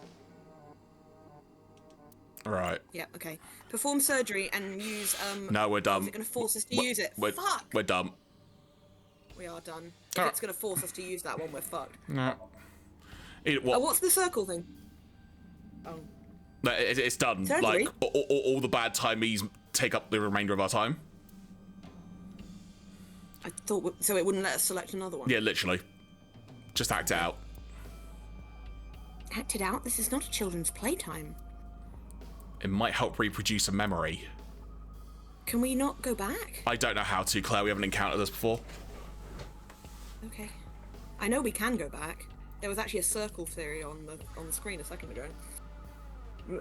Right. Yeah, okay. Perform surgery and use, No, we're done. Is it going to force us to use it? Fuck! We're done. We are done. If it's going to force us to use that one, we're fucked. No. What's the circle thing? Oh. No, it's done. Surgery? Like, all the bad timies take up the remainder of our time. I thought... So it wouldn't let us select another one? Yeah, literally. Just act it out. Act it out? This is not a children's playtime. It might help reproduce a memory. Can we not go back? I don't know how to, Claire. We haven't encountered this before. Okay. I know we can go back. There was actually a circle theory on the screen a second ago.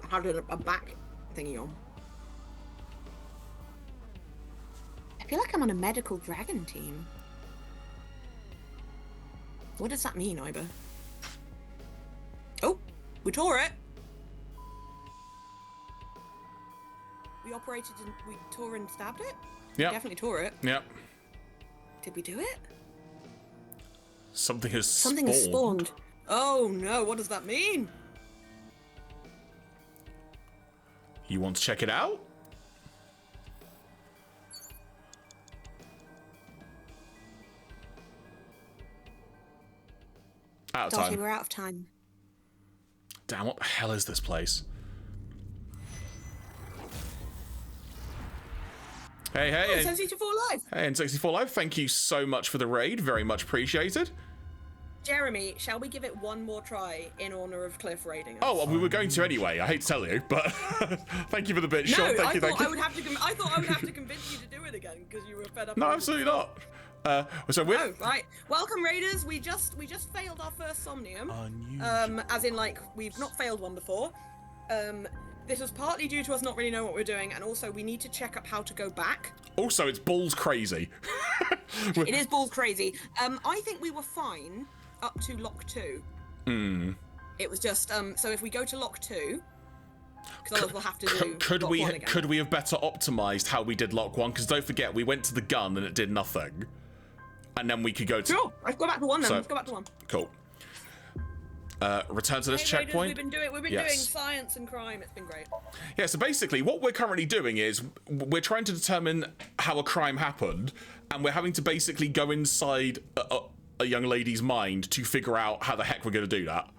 Had a back thingy on. I feel like I'm on a medical dragon team. What does that mean, Iber? Oh, we tore it. We operated and we tore and stabbed it? Yeah. Definitely tore it. Yep. Did we do it? Something has Something has spawned. Oh no, what does that mean? You want to check it out? Out of Dottie, time. we're out of time. Damn, what the hell is this place? Hey, hey. Oh, N64 Live! Hey, N64 Live, thank you so much for the raid. Very much appreciated. Jeremy, shall we give it one more try in honor of Cliff raiding us? Oh, well, we were going to anyway. I hate to tell you, but thank you for the bit. No, Sean, thank I you, thought thank you. I would have to. I thought I would have to convince you to do it again because you were fed up. No, with absolutely not. So we're... Oh, right. Welcome, raiders. We just failed our first Somnium. Unusual. As in, like, we've not failed one before. This was partly due to us not really knowing what we're doing, and also we need to check up how to go back. Also, it's balls crazy. It is balls crazy. I think we were fine up to lock 2. It was just so if we go to lock 2, because otherwise we'll have to do. Could lock we 1 again. could we have better optimized how we did lock 1? Because don't forget, we went to the gun and it did nothing, and then we could go to. Sure, let's go back to 1 then. So- Let's go back to 1. Cool. Return to this Hey, Raiders, checkpoint. we've been doing Yes. science and crime. It's been great. Yeah, so basically what we're currently doing is we're trying to determine how a crime happened, and we're having to basically go inside a young lady's mind to figure out how the heck we're going to do that.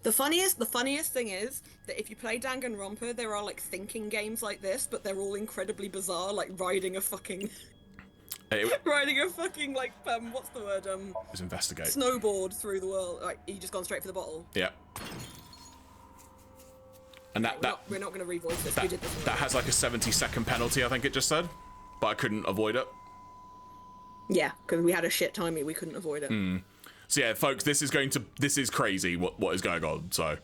The funniest thing is that if you play Danganronpa, there are like thinking games like this, but they're all incredibly bizarre, like riding a fucking like what's the word Let's investigate. snowboard through the world. Like you just gone straight for the bottle. Yeah. And We're not going to revoice this. We did this. that has like a 70-second penalty, I think it just said, but I couldn't avoid it. Yeah, because we had a shit timing, we couldn't avoid it. So yeah, folks, this is crazy what is going on. So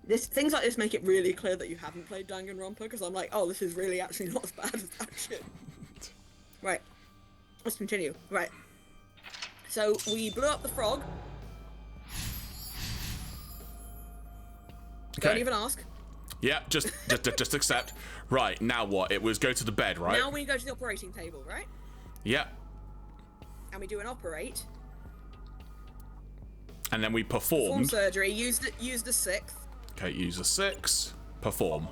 Things like this make it really clear that you haven't played Danganronpa, because I'm like, oh, this is really actually not as bad as that shit. Right, let's continue. Right, so we blew up the frog. okay. Don't even ask. Yeah, just accept. Right, now what? It was go to the bed, right? Now we go to the operating table, right? Yeah. And we do an operate. And then we Perform performed. surgery. Use the 6th. Okay, use a 6. Perform.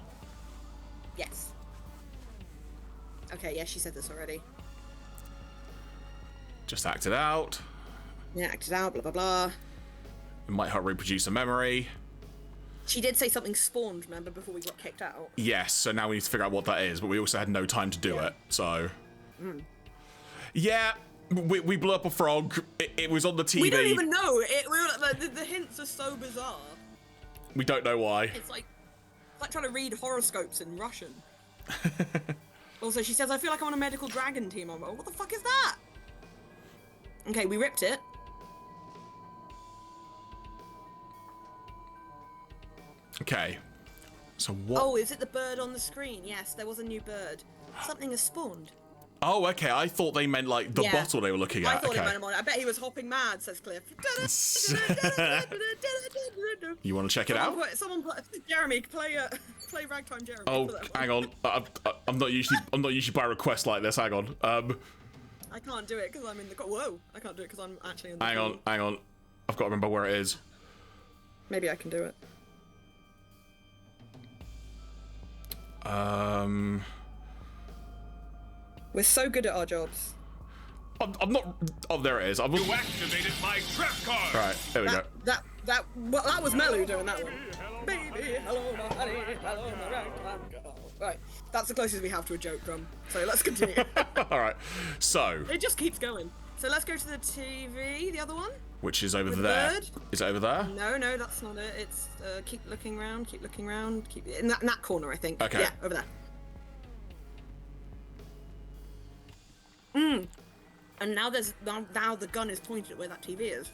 Yes. Okay, yeah, she said this already. Just act it out. Yeah, act it out, blah, blah, blah. It might help reproduce a memory. She did say something spawned, remember, before we got kicked out. Yes, so now we need to figure out what that is, but we also had no time to do it, so... Yeah, we blew up a frog. It was on the TV. We don't even know. The hints are so bizarre. We don't know why. It's like trying to read horoscopes in Russian. Also, she says, I feel like I'm on a medical dragon team. I'm like, what the fuck is that? Okay, we ripped it. Okay. So what? Oh, is it the bird on the screen? Yes, there was a new bird. Something has spawned. Oh, okay. I thought they meant like the Yeah. bottle they were looking I at. thought Okay. it meant him on it. I bet he was hopping mad, says Cliff. You want to check it out? Someone play, Jeremy, play Ragtime Jeremy. Oh, Put that- hang on. I'm not usually by request like this. Hang on. I can't do it because I'm in the. Whoa! I can't do it because I'm actually in the. Hang on. I've got to remember where it is. Maybe I can do it. We're so good at our jobs. I'm not. Oh, there it is. I'm. You activated my trap card. Right, there we go. That was Melu doing that one. Baby, hello my honey, hello my ragtime girl. Right, that's the closest we have to a joke drum. So let's continue. All right. So, It just keeps going. So let's go to the TV, the other one. which is over With the there? bird? Is it over there? No, that's not it. It's keep looking around, keep in that corner, I think. Okay. Yeah, over there. And now now the gun is pointed at where that TV is.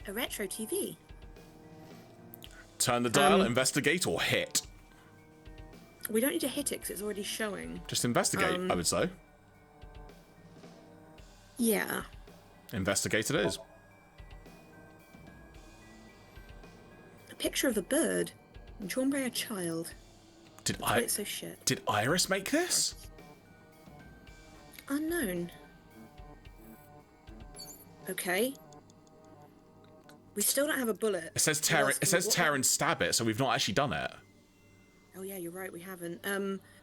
A retro TV. Turn the dial, investigate, or hit. We don't need to hit it because it's already showing. Just investigate, I would say. Yeah. Investigate it is. A picture of a bird drawn by a child. Did Why it's so shit. Did Iris make this? Unknown. Okay. We still don't have a bullet. It says What tear. else It says what- tear and stab it, so we've not actually done it. Oh yeah, you're right, we haven't.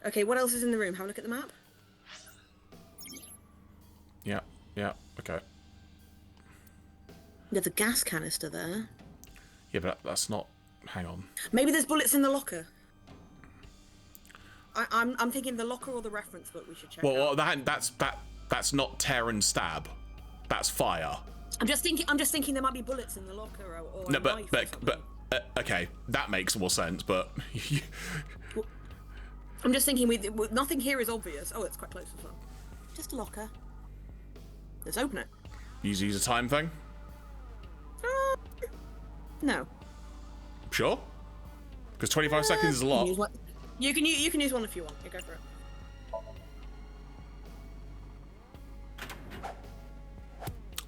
Okay, what else is in the room? Have a look at the map. Yeah. Okay. There's a gas canister there. Yeah, but that's not. Hang on. Maybe there's bullets in the locker. I'm thinking the locker or the reference book we should check out. Well, that's not tear and stab. That's fire. I'm just thinking there might be bullets in the locker or No, a knife or something. okay, that makes more sense. But I'm just thinking nothing here is obvious. Oh, it's quite close as well. Just a locker. Let's open it. use a time thing. No. Sure. Because 25 seconds is a lot. You can use one if you want. You go for it.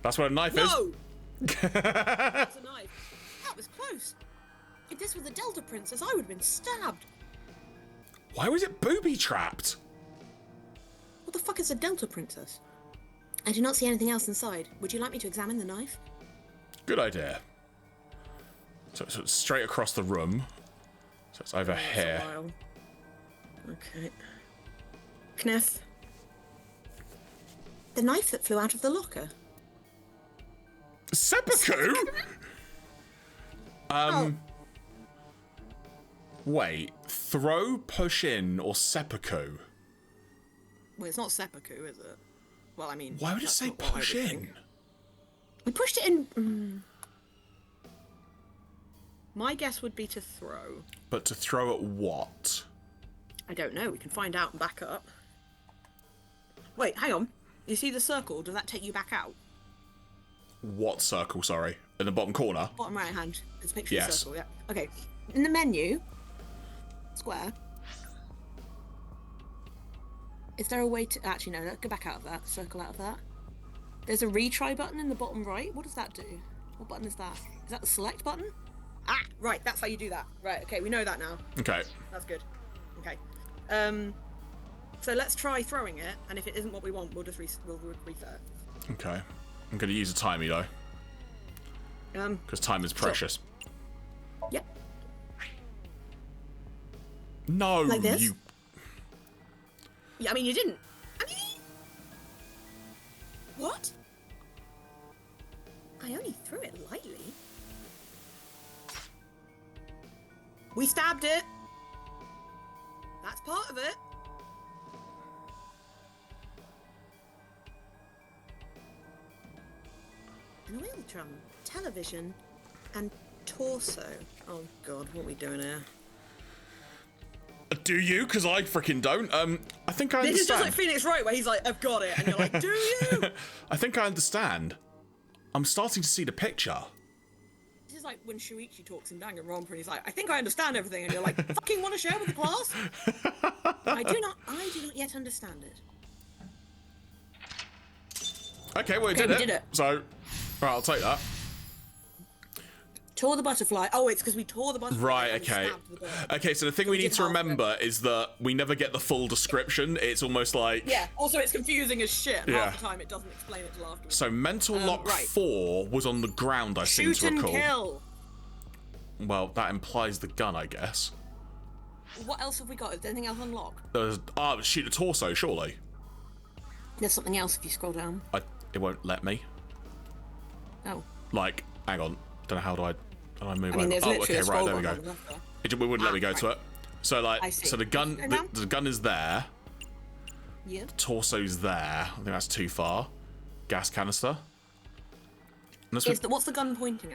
That's where a knife is. Whoa! That's a knife. That was close. If this were the Delta Princess, I would have been stabbed. Why was it booby trapped? What the fuck is a Delta Princess? I do not see anything else inside. Would you like me to examine the knife? Good idea. So it's straight across the room. So it's over here. Okay. Kniff. The knife that flew out of the locker. Seppuku? Wait. Throw, push in, or seppuku? Well, it's not seppuku, is it? Well, I mean... Why would it that's say not what I push would in? think. We pushed it in... My guess would be to throw. But to throw at what? I don't know. We can find out and back up. Wait, hang on. You see the circle? Does that take you back out? What circle, sorry? In the bottom corner? Bottom right hand. It's a picture of the Yes. circle, yeah. Okay. In the menu, square. Is there a way to... Actually, no. Let's go back out of that. Circle out of that. There's a retry button in the bottom right. What does that do? What button is that? Is that the select button? Ah, right. That's how you do that. Right. Okay. We know that now. Okay. That's good. Okay. So let's try throwing it, and if it isn't what we want, we'll just we'll reset. Okay. I'm going to use a timey, though. Because time is precious. Sure. Yep. No, Like this? you... Yeah, I mean, you didn't. I mean... What? I only threw it lightly. We stabbed it. That's part of it. An oil drum, television, and torso. Oh god, what are we doing here? Do you? Because I freaking don't. I think I This is just understand. like Phoenix Wright, where he's like, I've got it, and you're like, do you? I think I understand. I'm starting to see the picture. This is like when Shuichi talks in Danganronpa, and he's like, I think I understand everything, and you're like, fucking want to share with the class? I do not yet understand it. Okay, well, we Okay, did we it. did it. So, right, I'll take that. Tore the butterfly. Oh, it's because we tore the butterfly. Right, and okay. stabbed the bird. Okay, so the thing we we need did to half of it. remember is that we never get the full description. It's almost like... Yeah, also it's confusing as shit. And Yeah. half the time it doesn't explain it till afterwards. So mental lock right. 4 was on the ground, I seem Shoot to and recall. kill. Well, that implies the gun, I guess. What else have we got? Is there anything else unlocked? Shoot the torso, surely. There's something else if you scroll down. It won't let me. Oh. Like, hang on. Don't know how do I move I mean, over? there's Oh, literally okay, a right, scroll there we bar go. on the left there. It wouldn't let me go to right. it. So, like, I see. so the gun, Go down. the gun is there. Yeah. Torso's there. I think that's too far. Gas canister. What's the gun pointing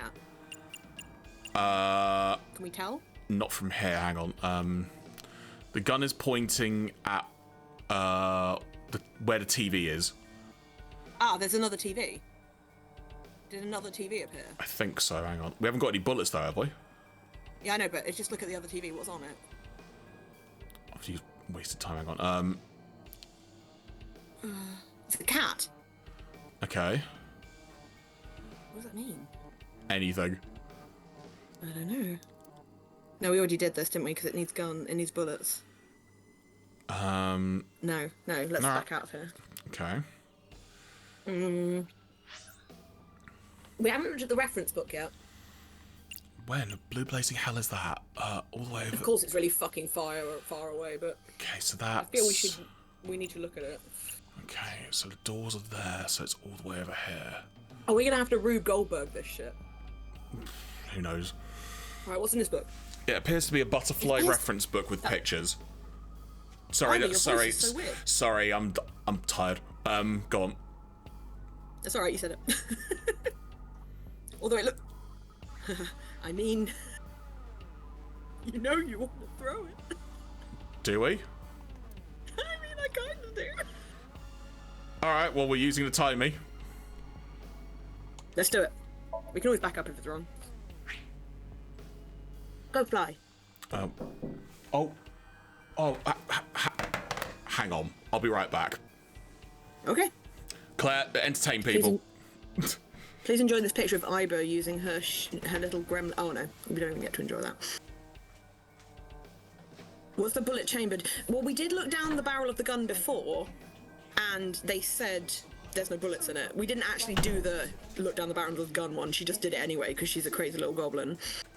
at? Can we tell? Not from here. Hang on. The gun is pointing at where the TV is. Ah, there's another TV. Did another TV appear? I think so. Hang on. We haven't got any bullets though, have we? Yeah, I know, but just look at the other TV. What's on it? I've used wasted time. Hang on. It's a cat. Okay. What does that mean? Anything. I don't know. No, we already did this, didn't we? Because it needs bullets. No, let's back out of here. Okay. We haven't looked at the reference book yet. Where in the blue blazing hell is that? All the way over. Of course, it's really fucking far away, but Okay, so I that's... feel we need to look at it. Okay, so the doors are there, so it's all the way over here. Are we gonna have to Rube Goldberg this shit? Who knows? All right, what's in this book? It appears to be a butterfly It is- reference book with pictures. Sorry, Blimey, your voice sorry, is so weird. sorry. I'm tired. Go on. That's all right. You said it. Although it look, I mean, you know you want to throw it. Do we? I mean, I kind of do. All right. Well, we're using the timey. Let's do it. We can always back up if it's wrong. Go fly. Hang on. I'll be right back. Okay. Claire, entertain people. Please enjoy this picture of Ibo using her her little gremlin. Oh no, we don't even get to enjoy that. Was the bullet chambered? Well, we did look down the barrel of the gun before, and they said there's no bullets in it. We didn't actually do the look down the barrel of the gun one. She just did it anyway because she's a crazy little goblin.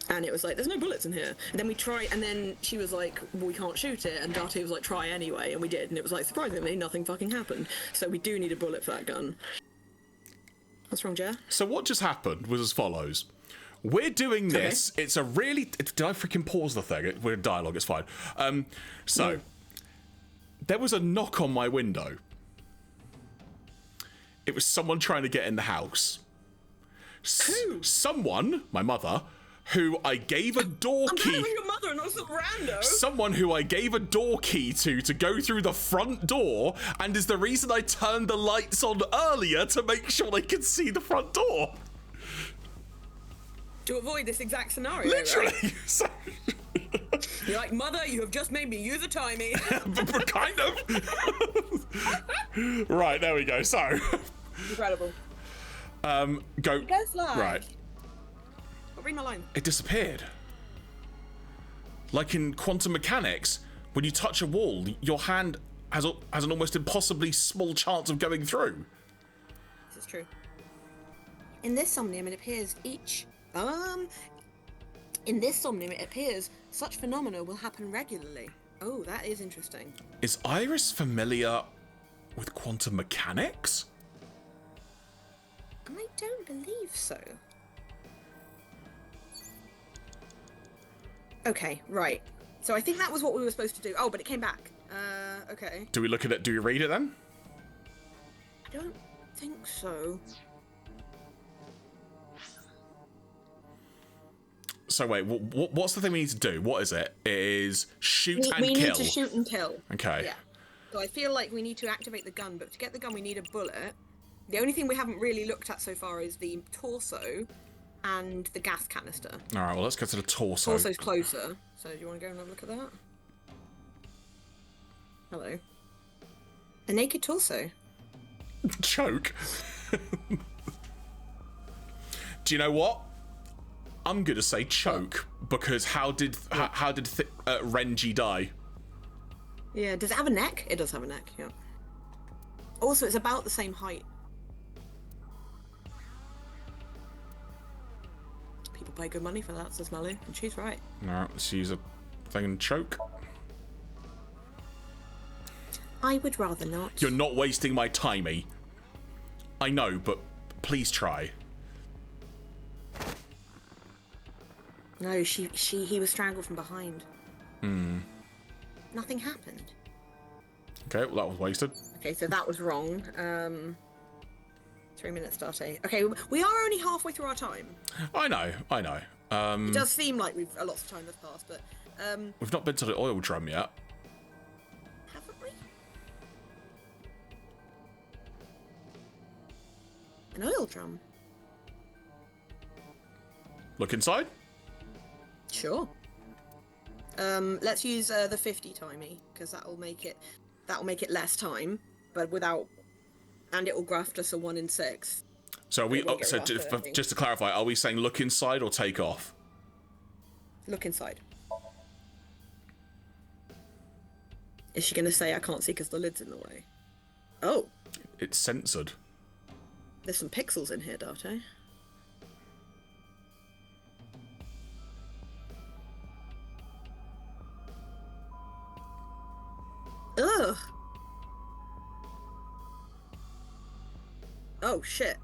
And it was like, there's no bullets in here. And then we tried, and then she was like, well, we can't shoot it. And Darty was like, try anyway. And we did. And it was like, surprisingly, nothing fucking happened. So we do need a bullet for that gun. What's wrong, Jer? So what just happened was as follows. We're doing this. Okay. It's a really... Did I freaking pause the thing? We're in dialogue. It's fine. There was a knock on my window. It was someone trying to get in the house. Who? Someone, my mother, who I gave a door key... I'm glad it was your mother and not some rando. Someone who I gave a door key to go through the front door, and is the reason I turned the lights on earlier to make sure they could see the front door. To avoid this exact scenario, Literally. Right? So... You're like, Mother, you have just made me use a timey. Kind of. Right, there we go. So. Incredible. Go. Go fly. Right. But read my line. It disappeared. Like in quantum mechanics, when you touch a wall, your hand has an almost impossibly small chance of going through. This is true. In this Somnium, it appears In this Somnium, it appears such phenomena will happen regularly. Oh, that is interesting. Is Iris familiar with quantum mechanics? I don't believe so. Okay, right. So I think that was what we were supposed to do. Oh, but it came back. Okay. Do we look at it? Do we read it then? I don't think so. So wait, what's the thing we need to do? What is it? It is shoot and we kill. need to shoot and kill. Okay. Yeah. So I feel like we need to activate the gun, but to get the gun we need a bullet. The only thing we haven't really looked at so far is the torso and the gas canister. All right, well, let's go to the torso. Torso's closer. So do you want to go and have a look at that? Hello. A naked torso. Choke. Do you know what? I'm gonna say choke because how did Renji die? Yeah, does it have a neck? It does have a neck, yeah. Also, it's about the same height. People pay good money for that, says Melly, and she's right. Alright, let's use a thing and choke. I would rather not. You're not wasting my timey. I know, but please try. No, he was strangled from behind. Nothing happened. Okay, well that was wasted. Okay, so that was wrong. 3 minutes start. Okay, we are only halfway through our time. I know. It does seem like we've a lot of time has passed, but We've not been to the oil drum yet. haven't we? An oil drum. Look inside. Sure. Let's use the 50 timey because that'll make it less time, but without, and it will graft us a 1 in 6. So are we? We'll get So rougher, I think. just to clarify, are we saying look inside or take off? Look inside. Is she going to say I can't see because the lid's in the way? Oh, It's censored. there's some pixels in here, Darte. Ugh. Oh shit.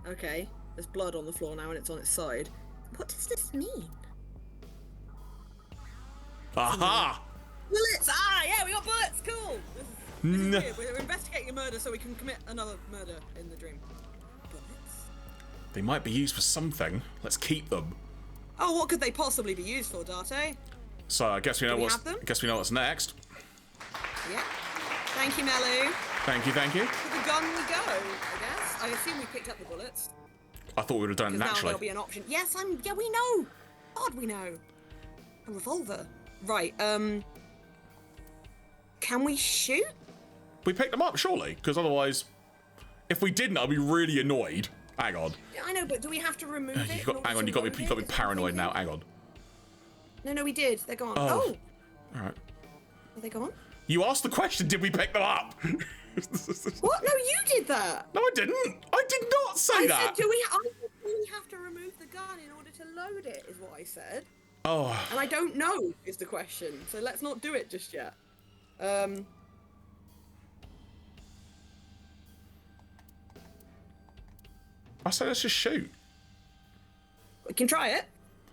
Okay, there's blood on the floor now and it's on its side. What does this mean? Aha! Bullets! Ah, yeah, we got bullets! Cool! This is No. weird. We're investigating a murder so we can commit another murder in the dream. Bullets? They might be used for something. Let's keep them. Oh, what could they possibly be used for, Darte? So I guess we know we what's. have them? I guess we know what's next. Yeah. Thank you, Melu. Thank you. To the gun we go, I guess. I assume we picked up the bullets. I thought we would have done it Because now naturally. there'll be an option. Yes, yeah, we know. God, we know. A revolver. Right. Can we shoot? We picked them up, surely, because otherwise, if we didn't, I'd be really annoyed. Hang on. I know, but do we have to remove it? Hang on, you got me paranoid now. Hang on. No, we did. They're gone. Oh. All right. Are they gone? You asked the question, did we pick them up? What? No, you did that. No, I didn't. I did not say that. I said, do we have to remove the gun in order to load it, is what I said. Oh. And I don't know, is the question. So let's not do it just yet. I said let's just shoot. We can try it.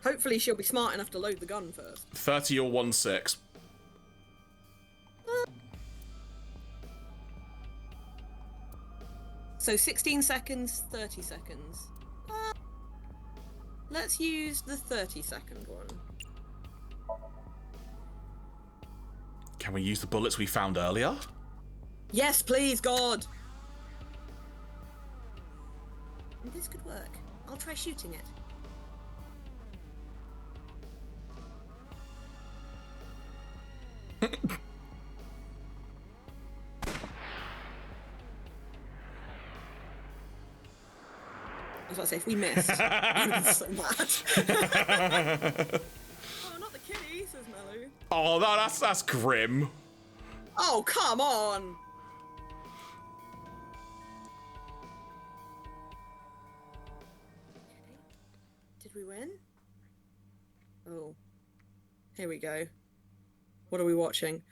Hopefully she'll be smart enough to load the gun first. 30 or 16. So 16 seconds, 30 seconds. Let's use the 30-second one. Can we use the bullets we found earlier? Yes, please, God! This could work. I'll try shooting it. I was about to say, if we missed, I would be so mad. Oh, not the kitty, says Mellu. Oh, no, that's grim. Oh, come on! Did we win? Oh. Here we go. What are we watching?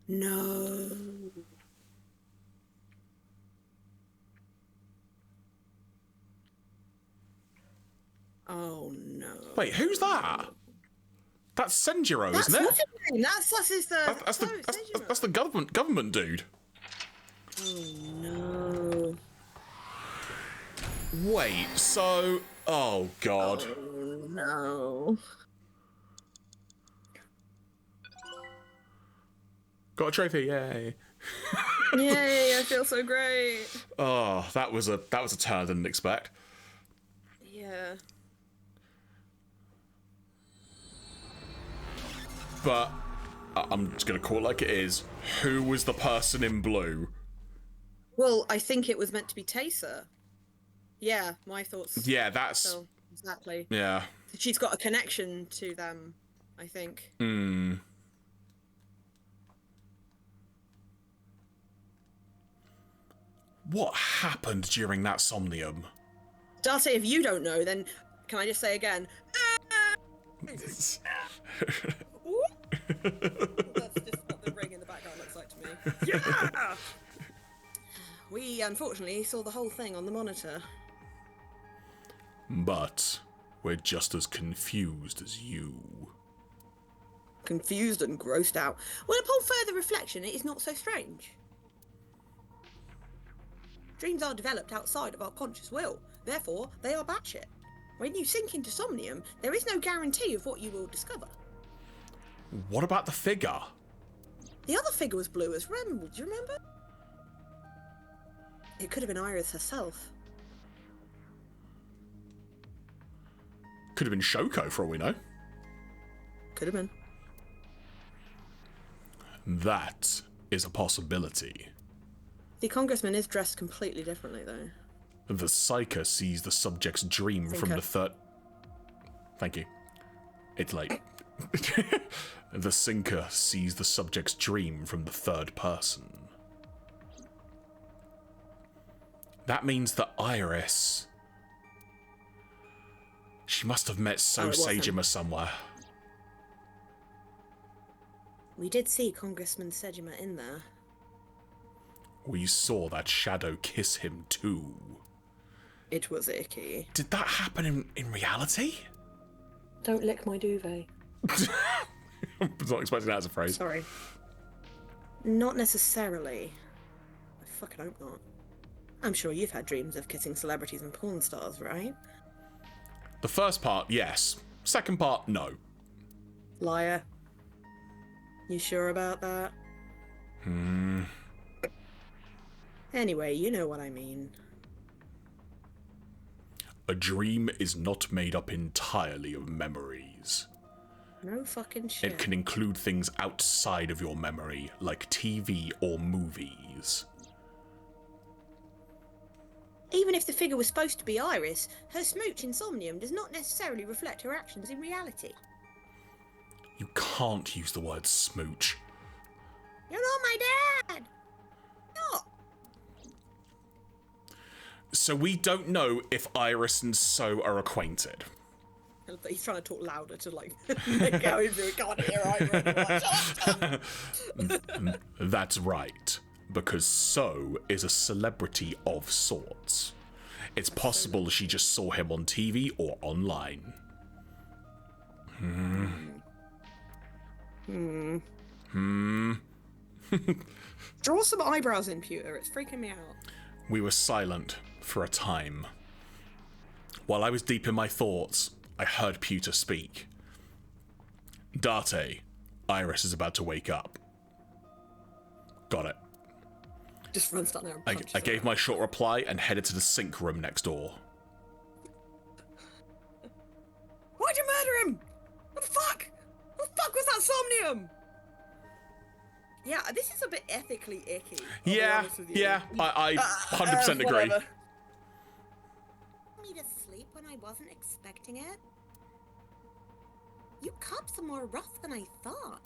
No. Oh no. Wait, who's that? That's Senjiro, isn't it? What's his name? That's his That's the government dude. Oh no. Wait, so oh god. Oh no. Got a trophy, yay. Yay, I feel so great. Oh, that was a turn I didn't expect. Yeah. But I'm just gonna call it like it is. Who was the person in blue? Well, I think it was meant to be Taysa. Yeah, my thoughts. Yeah, that's So, exactly. yeah. She's got a connection to them, I think. Hmm. What happened during that Somnium? Darte, if you don't know, then can I just say again? That's just what the ring in the background looks like to me. Yeah! We unfortunately saw the whole thing on the monitor. But we're just as confused as you. Confused and grossed out. Well, upon further reflection, it is not so strange. Dreams are developed outside of our conscious will. Therefore, they are batshit. When you sink into Somnium, there is no guarantee of what you will discover. What about the figure? The other figure was blue as Rem, do you remember? It could have been Iris herself. Could have been Shoko for all we know. Could have been. That is a possibility. The congressman is dressed completely differently, though. The psyker sees the subject's dream from the third... Thank you. It's late. The sinker sees the subject's dream from the third person. That means that Iris... She must have met Sejima somewhere. We did see Congressman Sejima in there. We saw that shadow kiss him too. It was icky. Did that happen in reality? Don't lick my duvet. I was not expecting that as a phrase. Sorry. Not necessarily. I fucking hope not. I'm sure you've had dreams of kissing celebrities and porn stars, right? The first part, yes. Second part, no. Liar. You sure about that? Anyway, you know what I mean. A dream is not made up entirely of memories. No fucking shit. It can include things outside of your memory, like TV or movies. Even if the figure was supposed to be Iris, her smooch in Somnium does not necessarily reflect her actions in reality. You can't use the word smooch. You're not my dad! No! So we don't know if Iris and So are acquainted. He's trying to talk louder to, like, make out he can't hear Iris. That's right, because So is a celebrity of sorts. It's possible she just saw him on TV or online. Draw some eyebrows in, Pewter. It's freaking me out. We were silent for a time. While I was deep in my thoughts, I heard Pewter speak. Date, Iris is about to wake up. Got it. Just runs down there and punches I her. gave my short reply and headed to the sink room next door. Why'd you murder him? What the fuck? What the fuck was that Somnium? Yeah, this is a bit ethically icky. I'll be Yeah, honest with you. yeah, I 100% agree. Whatever. Me to sleep when I wasn't expecting it? You cops are more rough than I thought.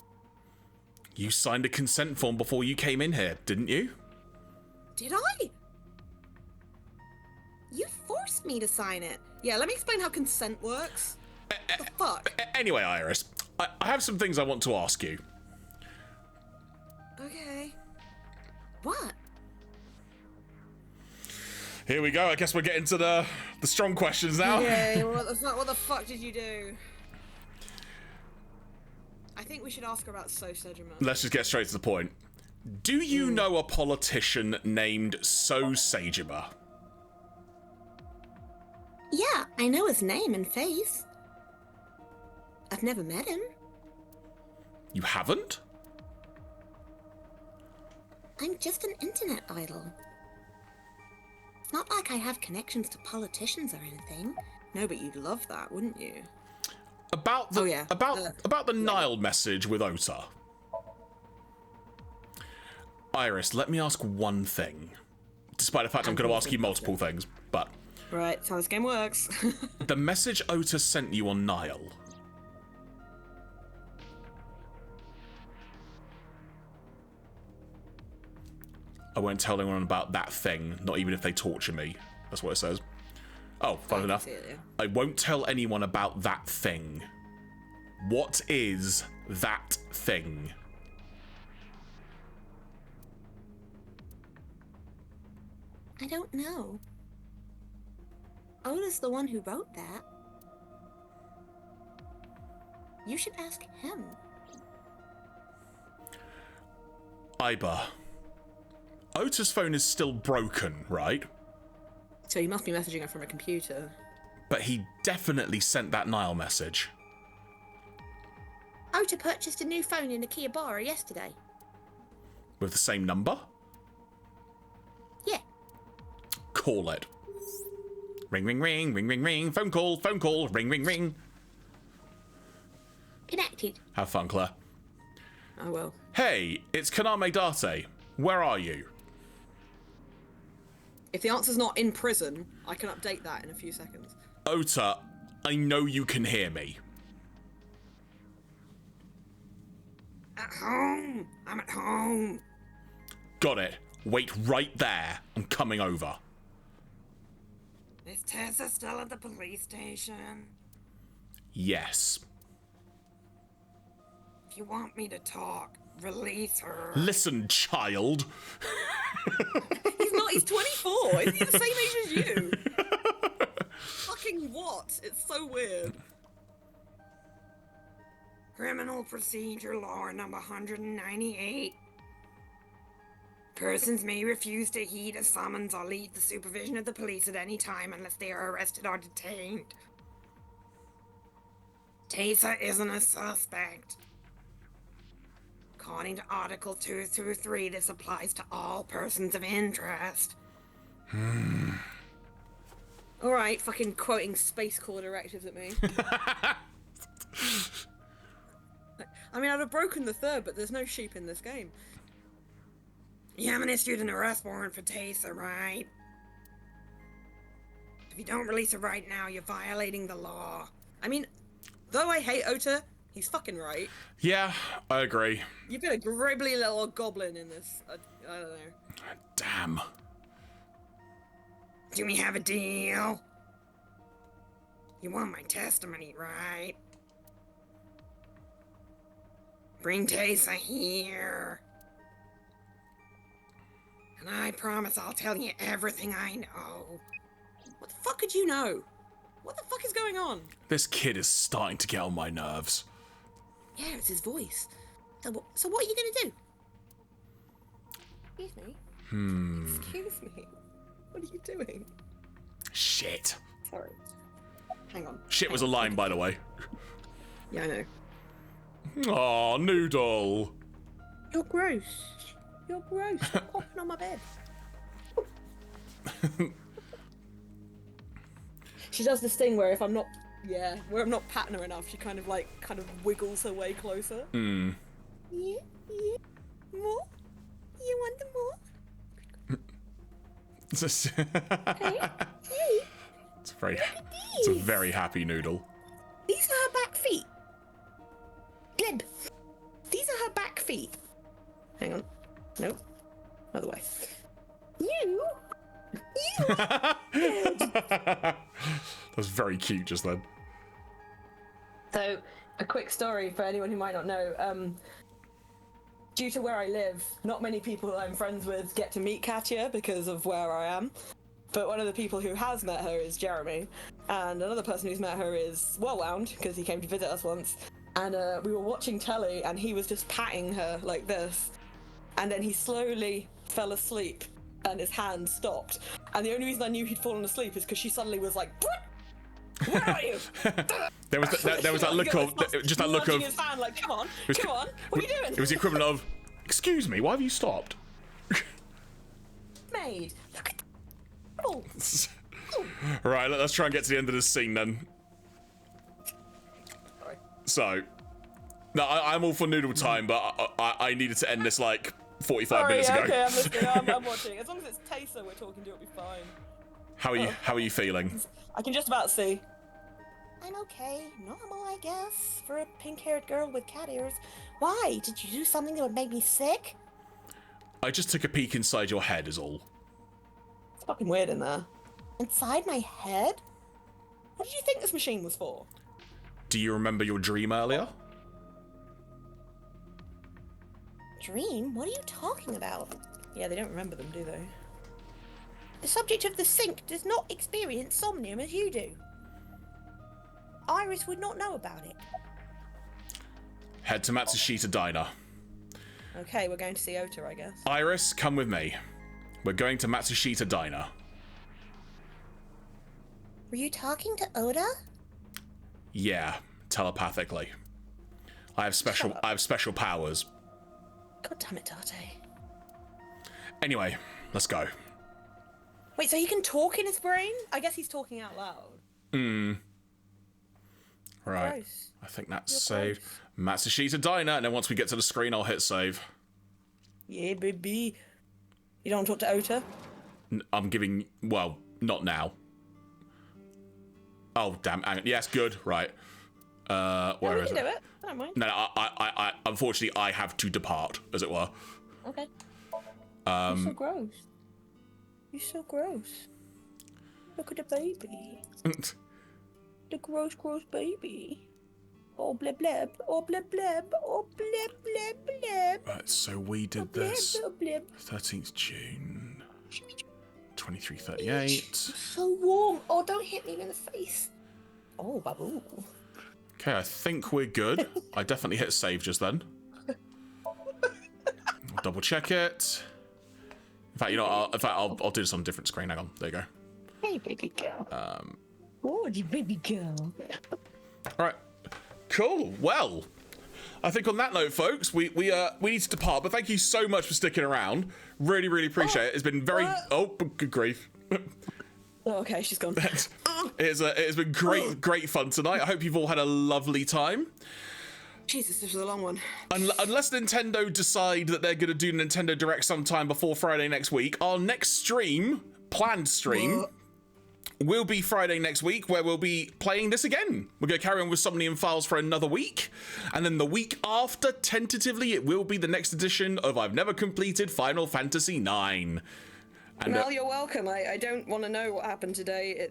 You signed a consent form before you came in here, didn't you? Did I? You forced me to sign it. Yeah, let me explain how consent works. What the fuck? Anyway, Iris, I have some things I want to ask you. Okay. What? Here we go. I guess we're getting to the strong questions now. Okay, what the fuck did you do? I think we should ask her about So Sejima. Let's just get straight to the point. Do you know a politician named So Sejima? Yeah, I know his name and face. I've never met him. You haven't? I'm just an internet idol. It's not like I have connections to politicians or anything. No, but you'd love that, wouldn't you? About the Oh, yeah. about the Nile message with Ota. Iris, let me ask one thing. Despite the fact I'm going to ask you multiple things, but Right, that's how this game works. the message Ota sent you on Nile. I won't tell anyone about that thing, not even if they torture me. That's what it says. Oh, fun enough. see it, yeah. I won't tell anyone about that thing. What is that thing? I don't know. Oda's the one who wrote that. You should ask him. Iba. Ota's phone is still broken, right? So you must be messaging her from a computer. But he definitely sent that Nile message. Ota purchased a new phone in Akihabara yesterday. With the same number? Yeah. Call it. Ring, ring, ring, ring, ring, ring. Phone call, ring, ring, ring. Connected. Have fun, Claire. Oh well. Hey, it's Kaname Date. Where are you? If the answer's not in prison, I can update that in a few seconds. Ota, I know you can hear me. At home! I'm at home! Got it. Wait right there. I'm coming over. Is Tessa still at the police station? Yes. If you want me to talk, release her. Listen, child. He's not, he's 24! Is he the same age as you? Fucking what? It's so weird. Criminal Procedure Law number 198. Persons may refuse to heed a summons or leave the supervision of the police at any time unless they are arrested or detained. Tessa isn't a suspect. According to Article 223, this applies to all persons of interest. Alright, fucking quoting Space Corps directives at me. I mean, I'd have broken the third, but there's no sheep in this game. You haven't issued an arrest warrant for Tessa, right? If you don't release her right now, you're violating the law. I mean, though I hate Ota, he's fucking right. Yeah, I agree. You've got a gribbly little goblin in this. I don't know. Damn. Do we have a deal? You want my testimony, right? Bring Taysa here. And I promise I'll tell you everything I know. What the fuck could you know? What the fuck is going on? This kid is starting to get on my nerves. Yeah, it's his voice. So what are you gonna do? Excuse me? Excuse me? What are you doing? Shit. Sorry. Hang on. Shit was a line, by the way. Yeah, I know. Aw, Noodle. You're gross. You're gross. Stop popping on my bed. She does this thing where if I'm not, where I'm not patting her enough, she kind of wiggles her way closer. Hmm. Yeah. More? You want the more? It's Hey. a very happy Noodle. These are her back feet. Glib. These are her back feet. Hang on. Nope. Other way. You. That was very cute just then. So, a quick story for anyone who might not know. Due to where I live, not many people I'm friends with get to meet Katya because of where I am. But one of the people who has met her is Jeremy, and another person who's met her is Wellwound, because he came to visit us once. And we were watching telly, and he was just patting her like this. And then he slowly fell asleep, and his hand stopped. And the only reason I knew he'd fallen asleep is because she suddenly was like, "Where are you?" There was that look of, just that look of. His hand, like, come on, what are you doing? It was the equivalent of, "Excuse me, why have you stopped?" Maid, look at. Oh. Right, let's try and get to the end of this scene then. Sorry. So, no, I'm all for noodle time, but I needed to end this like 45 minutes ago. Okay, I'm listening. I'm watching. As long as it's Taysa we're talking to, it'll be fine. How are you feeling? I can just about see. I'm okay. Normal, I guess, for a pink-haired girl with cat ears. Why? Did you do something that would make me sick? I just took a peek inside your head is all. It's fucking weird in there. Inside my head? What did you think this machine was for? Do you remember your dream earlier? Dream? What are you talking about? Yeah, they don't remember them, do they? The subject of the sink does not experience somnium as you do. Iris would not know about it. Head to Matsushita Diner. Okay, we're going to see Ota, I guess. Iris, come with me. We're going to Matsushita Diner. Were you talking to Oda? Yeah, telepathically. I have special powers. God damn it, Date. Anyway, let's go. Wait, so he can talk in his brain? I guess he's talking out loud. Right. Gross. I think that's saved. Matsushita Diner, and then once we get to the screen, I'll hit save. Yeah, baby. You don't want to talk to Ota? I'm giving... Well, not now. Oh, damn. Hang on. Yes, good. Right. Where we is can it? do it. I don't mind. No, I unfortunately, I have to depart, as it were. Okay. You're so gross. You're so gross. Look at the baby. The gross, gross baby. Oh, bleb, bleb. Oh, bleb, bleb. Oh, bleb, bleb, bleb. Right, so we did Bleb, this bleb. 13th June, 23:38. So warm. Oh, don't hit me in the face. Oh, babu. Okay, I think we're good. I definitely hit save just then. I'll double check it. In fact, you know, I'll do this on a different screen. Hang on, there you go. Hey, baby girl. Oh, you baby girl. All right, cool. Well, I think on that note, folks, we need to depart. But thank you so much for sticking around. Really, really appreciate it. It's been very good grief. Oh, okay, she's gone. It has been great fun tonight. I hope you've all had a lovely time. Jesus, this was a long one. Unless Nintendo decide that they're going to do Nintendo Direct sometime before Friday next week, our next stream, planned stream, will be Friday next week, where we'll be playing this again. We're going to carry on with Somnium Files for another week. And then the week after, tentatively, it will be the next edition of I've Never Completed Final Fantasy IX. And, well, you're welcome. I don't want to know what happened today.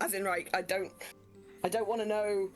As in, right, I don't want to know.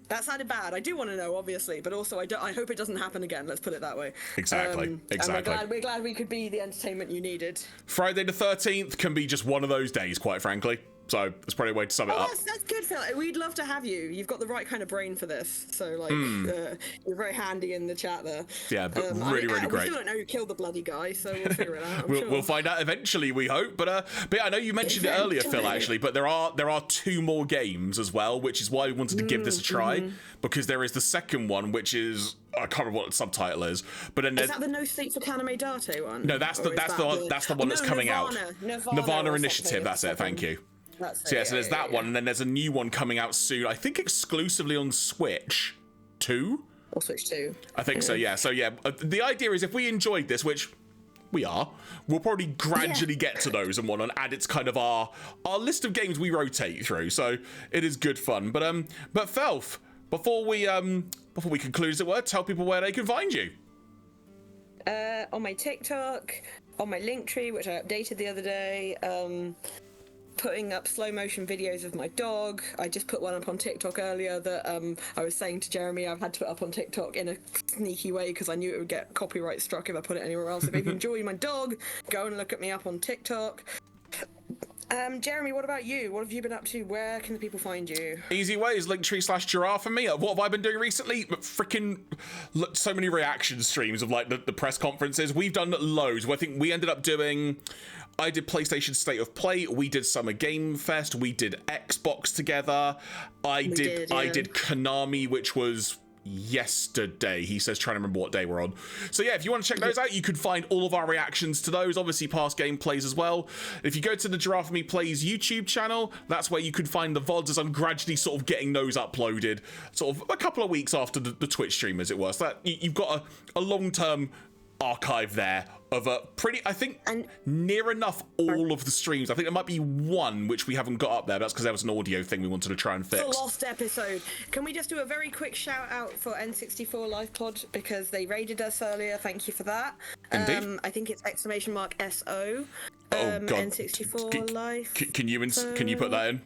That sounded bad. I do want to know, obviously, but also I hope it doesn't happen again. Let's put it that way. Exactly. Exactly. And we're glad we could be the entertainment you needed. Friday the 13th can be just one of those days, quite frankly. So that's probably a way to sum it up. That's good, Phil. We'd love to have you. You've got the right kind of brain for this. So, like, you're very handy in the chat there. Yeah, but really great. We still don't know who killed the bloody guy, so we'll figure it out. We'll find out eventually, we hope. But yeah, I know you mentioned it earlier, Phil, actually, but there are 2 more games as well, which is why we wanted to give this a try, because there is the second one, which is, I can't remember what the subtitle is, but then is that the No Sleep for Kaname Date one? No, that's the one that's coming out. Nirvana Initiative. That's it. Thank you. So there's that one, and then there's a new one coming out soon. I think exclusively on Switch 2. Or Switch 2. I think so. Yeah. So yeah, the idea is if we enjoyed this, which we are, we'll probably gradually get to those and whatnot, and it's kind of our list of games we rotate through. So it is good fun. But Felf, before we conclude, as it were, tell people where they can find you. On my TikTok, on my Linktree, which I updated the other day. Putting up slow motion videos of my dog. I just put one up on TikTok earlier that I was saying to Jeremy I've had to put up on TikTok in a sneaky way because I knew it would get copyright struck if I put it anywhere else. So if you enjoy my dog, go and look at me up on TikTok. Jeremy, what about you? What have you been up to? Where can the people find you? Easy way is linktree/Jeraffemy. What have I been doing recently? Freaking so many reaction streams of like the press conferences. We've done loads. I think we ended up doing. I did PlayStation State of Play. We did Summer Game Fest. We did Xbox together. I did Konami, which was yesterday. He says, trying to remember what day we're on. So yeah, if you want to check those out, you could find all of our reactions to those. Obviously, past gameplays as well. If you go to the Jeraffemy Plays YouTube channel, that's where you could find the VODs, as I'm gradually sort of getting those uploaded, sort of a couple of weeks after the Twitch stream, as it was. So that you've got a long-term archive there of a pretty, I think, near enough all of the streams. I think there might be one which we haven't got up there. That's because there was an audio thing we wanted to try and fix. The lost episode. Can we just do a very quick shout out for N64 Live Pod because they raided us earlier? Thank you for that. Indeed. I think it's !SO. Oh God. N64 Live. Can you put that in?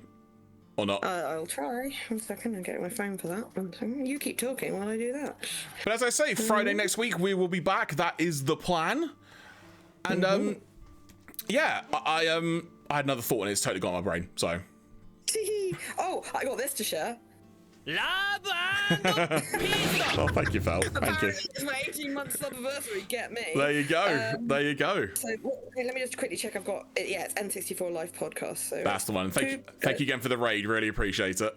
Or not? I'll try. 1 second, I'll get my phone for that. 1 second. You keep talking while I do that. But as I say, Friday next week we will be back. That is the plan. And yeah, I had another thought and it's totally gone my brain. So. Oh, I got this to share. Oh, thank you, Fel. Thank you. It's my 18-month anniversary. Get me. There you go. There you go. So okay, let me just quickly check. I've got it. Yeah, it's N64 Live Podcast. So that's the one. Thank you again for the raid. Really appreciate it.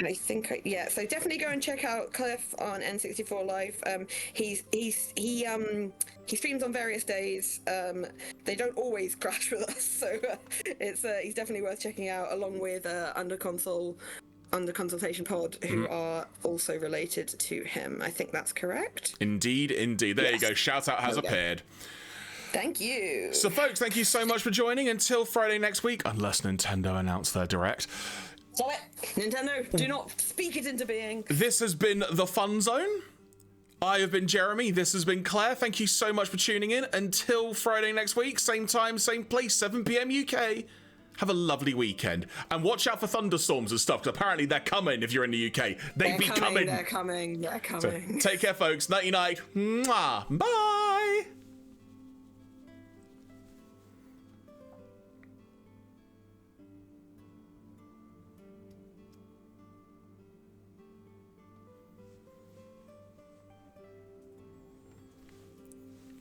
I think so definitely go and check out Cliff on N64 Live. He streams on various days. They don't always crash with us, so it's he's definitely worth checking out, along with Under Consultation Pod, who are also related to him. I think that's correct. Indeed. There you go. Shout out has appeared. Thank you. So folks, thank you so much for joining. Until Friday next week, unless Nintendo announce their Direct. Stop it! Nintendo, do not speak it into being. This has been The Fun Zone. I have been Jeremy. This has been Claire. Thank you so much for tuning in. Until Friday next week, same time, same place, 7 PM UK. Have a lovely weekend. And watch out for thunderstorms and stuff, because apparently they're coming if you're in the UK. They're coming. They're coming. So, take care, folks. Nighty-night. Mwah. Bye.